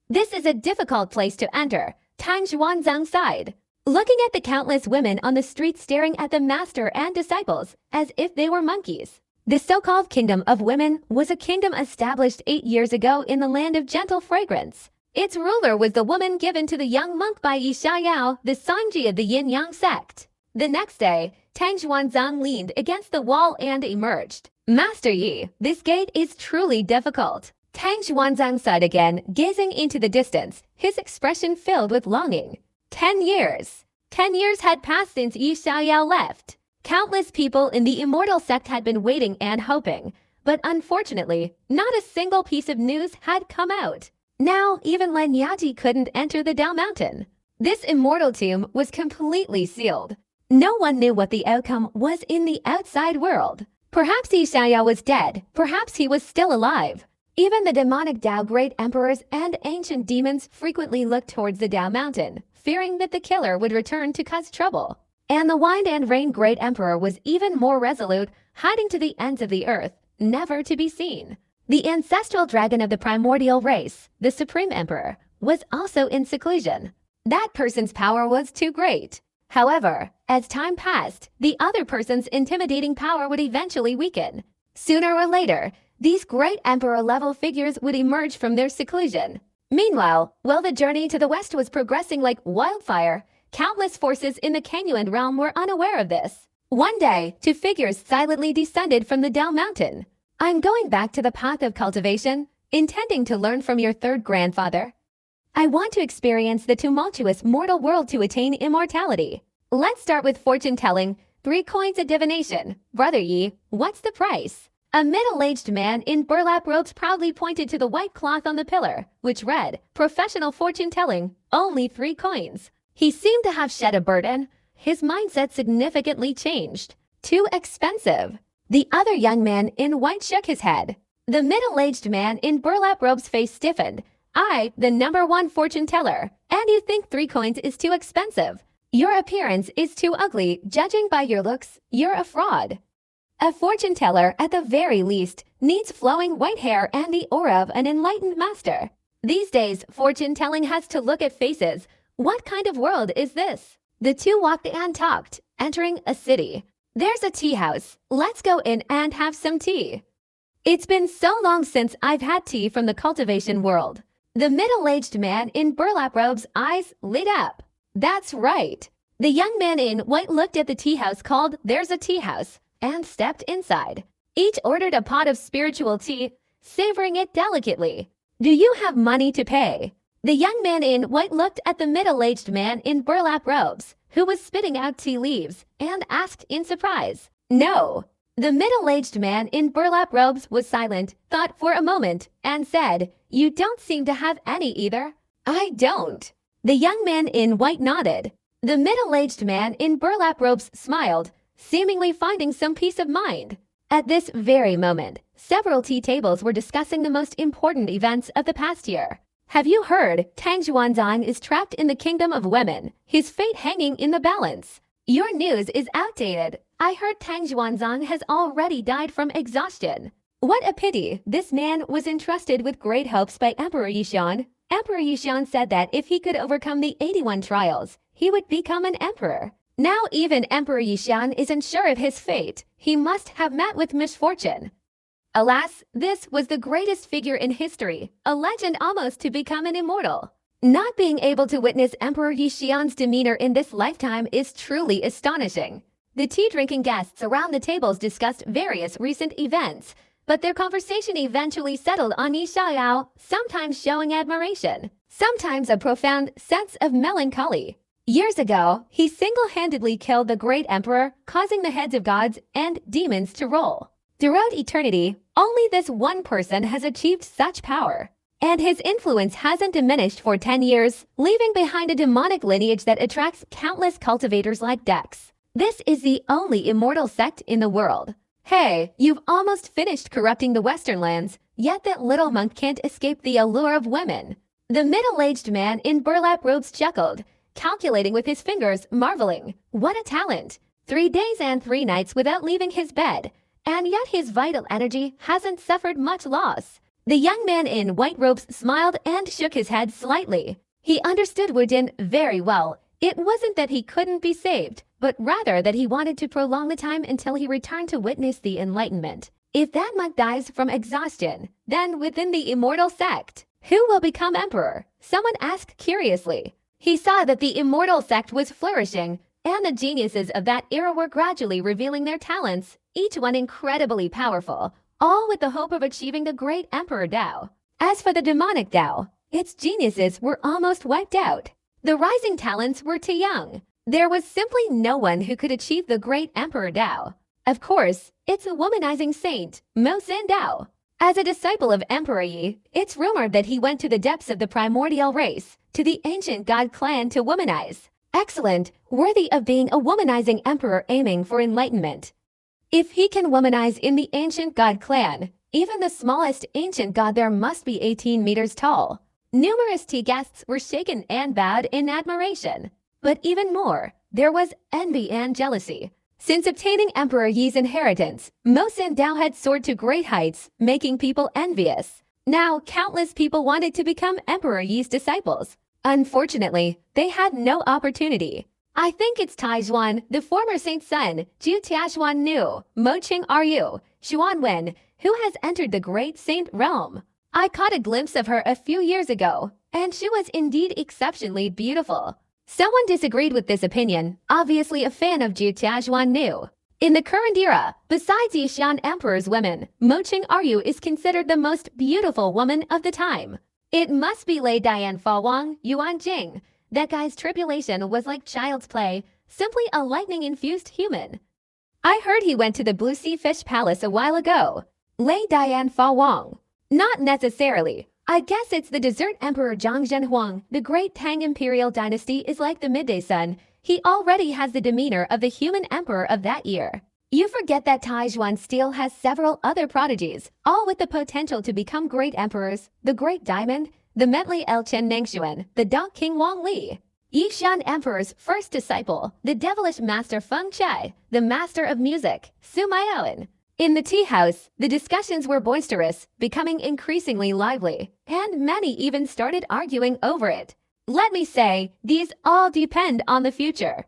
This is a difficult place to enter, Tang Zhuanzang sighed, looking at the countless women on the street staring at the master and disciples as if they were monkeys. The so-called kingdom of women was a kingdom established 8 years ago in the land of gentle fragrance. Its ruler was the woman given to the young monk by Yi Xiaoyao, the Sanji of the Yin-Yang sect. The next day, Tang Zhuanzang leaned against the wall and emerged. Master Yi, this gate is truly difficult. Tang Zhuanzang sighed again, gazing into the distance, his expression filled with longing. 10 years. 10 years had passed since Yi Xiaoyao left. Countless people in the immortal sect had been waiting and hoping, but unfortunately, not a single piece of news had come out. Now, even Len Yaji couldn't enter the Dao Mountain. This immortal tomb was completely sealed. No one knew what the outcome was in the outside world. Perhaps Yi Xiaoyao was dead, perhaps he was still alive. Even the demonic Tao great emperors and ancient demons frequently looked towards the Tao mountain, fearing that the killer would return to cause trouble. And the wind and rain great emperor was even more resolute, hiding to the ends of the earth, never to be seen. The ancestral dragon of the primordial race, the supreme emperor, was also in seclusion. That person's power was too great. However, as time passed, the other person's intimidating power would eventually weaken. Sooner or later, these great emperor-level figures would emerge from their seclusion. Meanwhile, while the journey to the west was progressing like wildfire, countless forces in the Canyuan realm were unaware of this. One day, two figures silently descended from the Tao mountain. I'm going back to the path of cultivation, intending to learn from your third grandfather. I want to experience the tumultuous mortal world to attain immortality. Let's start with fortune-telling. 3 coins of divination. Brother Yi, what's the price? A middle-aged man in burlap robes proudly pointed to the white cloth on the pillar, which read, Professional fortune-telling, only 3 coins. He seemed to have shed a burden. His mindset significantly changed. Too expensive. The other young man in white shook his head. The middle-aged man in burlap robes' face stiffened. I, the number 1 fortune teller, and you think 3 coins is too expensive. Your appearance is too ugly. Judging by your looks, you're a fraud. A fortune teller, at the very least, needs flowing white hair and the aura of an enlightened master. These days, fortune telling has to look at faces. What kind of world is this? The two walked and talked, entering a city. There's a tea house. Let's go in and have some tea. It's been so long since I've had tea from the cultivation world. The middle-aged man in burlap robes' eyes lit up. That's right. The young man in white looked at the tea house called There's a Tea House and stepped inside. Each ordered a pot of spiritual tea, savoring it delicately. Do you have money to pay? The young man in white looked at the middle-aged man in burlap robes, who was spitting out tea leaves, and asked in surprise. No. The middle-aged man in burlap robes was silent, thought for a moment, and said, You don't seem to have any either. I don't. The young man in white nodded. The middle-aged man in burlap robes smiled, seemingly finding some peace of mind. At this very moment, several tea tables were discussing the most important events of the past year. Have you heard? Tang Xuanzang is trapped in the kingdom of women, his fate hanging in the balance. Your news is outdated. I heard Tang Xuanzang has already died from exhaustion. What a pity. This man was entrusted with great hopes by Emperor Yishan. Emperor Yishan said that if he could overcome the 81 trials, he would become an emperor. Now even Emperor Yishan isn't sure of his fate. He must have met with misfortune. Alas, this was the greatest figure in history, a legend almost to become an immortal. Not being able to witness Emperor Yixian's demeanor in this lifetime is truly astonishing. The tea-drinking guests around the tables discussed various recent events, but their conversation eventually settled on Yi Xiao, sometimes showing admiration, sometimes a profound sense of melancholy. Years ago, he single-handedly killed the great emperor, causing the heads of gods and demons to roll. Throughout eternity, only this one person has achieved such power. And his influence hasn't diminished for 10 years, leaving behind a demonic lineage that attracts countless cultivators like Dex. This is the only immortal sect in the world. Hey, you've almost finished corrupting the Western lands, yet that little monk can't escape the allure of women. The middle-aged man in burlap robes chuckled, calculating with his fingers, marveling. What a talent! 3 days and 3 nights without leaving his bed. And yet his vital energy hasn't suffered much loss. The young man in white robes smiled and shook his head slightly. He understood Wu Jin very well. It wasn't that he couldn't be saved, but rather that he wanted to prolong the time until he returned to witness the enlightenment. If that monk dies from exhaustion, then within the immortal sect, who will become emperor? Someone asked curiously. He saw that the immortal sect was flourishing, and the geniuses of that era were gradually revealing their talents, each one incredibly powerful, all with the hope of achieving the great Emperor Dao. As for the demonic Dao, its geniuses were almost wiped out. The rising talents were too young. There was simply no one who could achieve the great Emperor Dao. Of course, it's a womanizing saint, Mo Xin Dao. As a disciple of Emperor Yi, it's rumored that he went to the depths of the primordial race, to the ancient god clan to womanize. Excellent, worthy of being a womanizing emperor aiming for enlightenment. If he can womanize in the ancient god clan, Even the smallest ancient god there must be 18 meters tall. Numerous tea guests were shaken and bowed in admiration. But even more, there was envy and jealousy. Since obtaining Emperor Yi's inheritance, Mo Sindao had soared to great heights, making people envious. Now, countless people wanted to become Emperor Yi's disciples. Unfortunately, they had no opportunity. I think it's Taizhuan, the former saint's son, Ju Tiaxuan Nu, Mo Qing Ru, Xuan Wen, who has entered the great saint realm. I caught a glimpse of her a few years ago, and she was indeed exceptionally beautiful. Someone disagreed with this opinion, obviously a fan of Ju Tiaxuan Nu. In the current era, besides Yishan Emperor's women, Mo Qing Ru is considered the most beautiful woman of the time. It must be Lei Dian Fa Wang Yuan Jing. That guy's tribulation was like child's play, simply a lightning-infused human. I heard he went to the Blue Sea Fish Palace a while ago. Lei Dian Fa Wang. Not necessarily. I guess it's the dessert Emperor Zhang Zhenhuang. The great Tang imperial dynasty is like the midday sun. He already has the demeanor of the human emperor of that year. You forget that Taizhuan still has several other prodigies, all with the potential to become great emperors. The Great Diamond, the Menli El Chen Nangshuan, the Dog King Wang Li. Yishan Emperor's first disciple, the devilish master Feng Chai, the master of music, Su Maoan. In the tea house, the discussions were boisterous, becoming increasingly lively, and many even started arguing over it. Let me say, these all depend on the future.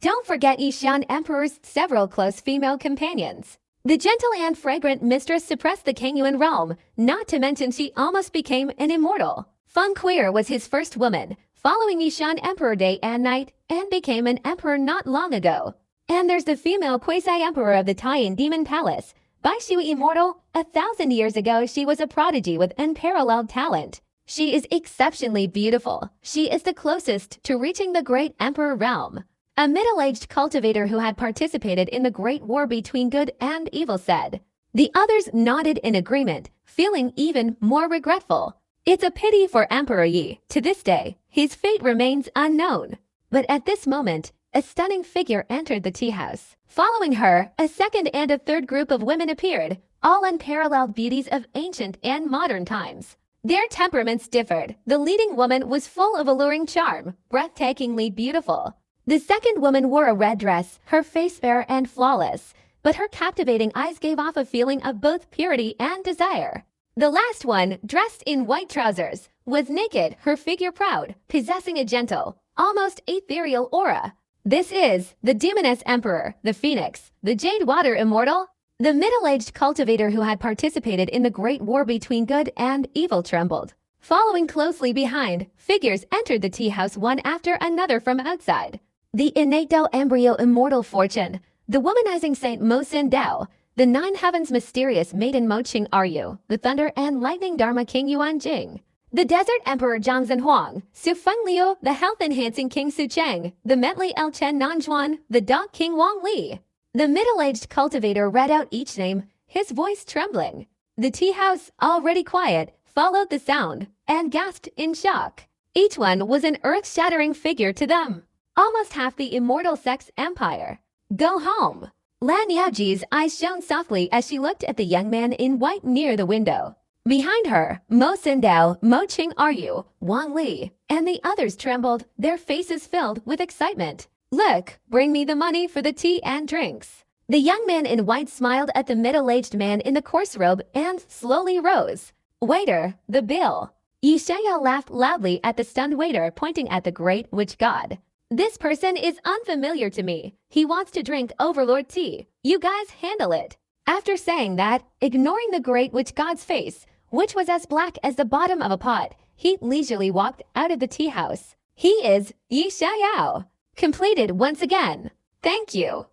Don't forget Yishan Emperor's several close female companions. The gentle and fragrant mistress suppressed the Kangyuan realm, not to mention she almost became an immortal. Feng Queer was his first woman, following Yishan Emperor day and night, and became an emperor not long ago. And there's the female quasi-emperor of the Taiyan Demon Palace, Bai Shui Immortal. 1,000 years ago she was a prodigy with unparalleled talent. She is exceptionally beautiful. She is the closest to reaching the great emperor realm. A middle-aged cultivator who had participated in the great war between good and evil said. The others nodded in agreement, feeling even more regretful. It's a pity for Emperor Yi. To this day, his fate remains unknown. But at this moment, a stunning figure entered the tea house. Following her, a second and a third group of women appeared, all unparalleled beauties of ancient and modern times. Their temperaments differed. The leading woman was full of alluring charm, breathtakingly beautiful. The second woman wore a red dress, her face fair and flawless, but her captivating eyes gave off a feeling of both purity and desire. The last one, dressed in white trousers, was naked, her figure proud, possessing a gentle, almost ethereal aura. This is the Demoness Emperor, the Phoenix, the Jade Water Immortal. The middle-aged cultivator who had participated in the great war between good and evil trembled. Following closely behind, figures entered the tea house one after another from outside. The innate embryo immortal fortune, the womanizing saint Mo Sindao, the nine heavens mysterious maiden Mo Qing Ru, the thunder and lightning dharma king Yuan Jing, the desert emperor Zhang Zhenhuang, Su Feng Liu, the health-enhancing king Su Cheng, the Menli El Chen Nanjuan, the dog king Wang Li. The middle-aged cultivator read out each name, his voice trembling. The tea house, already quiet, followed the sound, and gasped in shock. Each one was an earth-shattering figure to them. Almost half the immortal sex empire. Go home. Lan Yaoji's eyes shone softly as she looked at the young man in white near the window. Behind her, Mo Sindao, Mo Qing Ru, Wang Li, and the others trembled, their faces filled with excitement. Look, bring me the money for the tea and drinks. The young man in white smiled at the middle-aged man in the coarse robe and slowly rose. Waiter, the bill. Yi Shaya laughed loudly at the stunned waiter, pointing at the great witch god. This person is unfamiliar to me. He wants to drink Overlord tea. You guys handle it. After saying that, ignoring the great witch god's face, which was as black as the bottom of a pot, he leisurely walked out of the tea house. He is Yi Xiao. Completed once again. Thank you.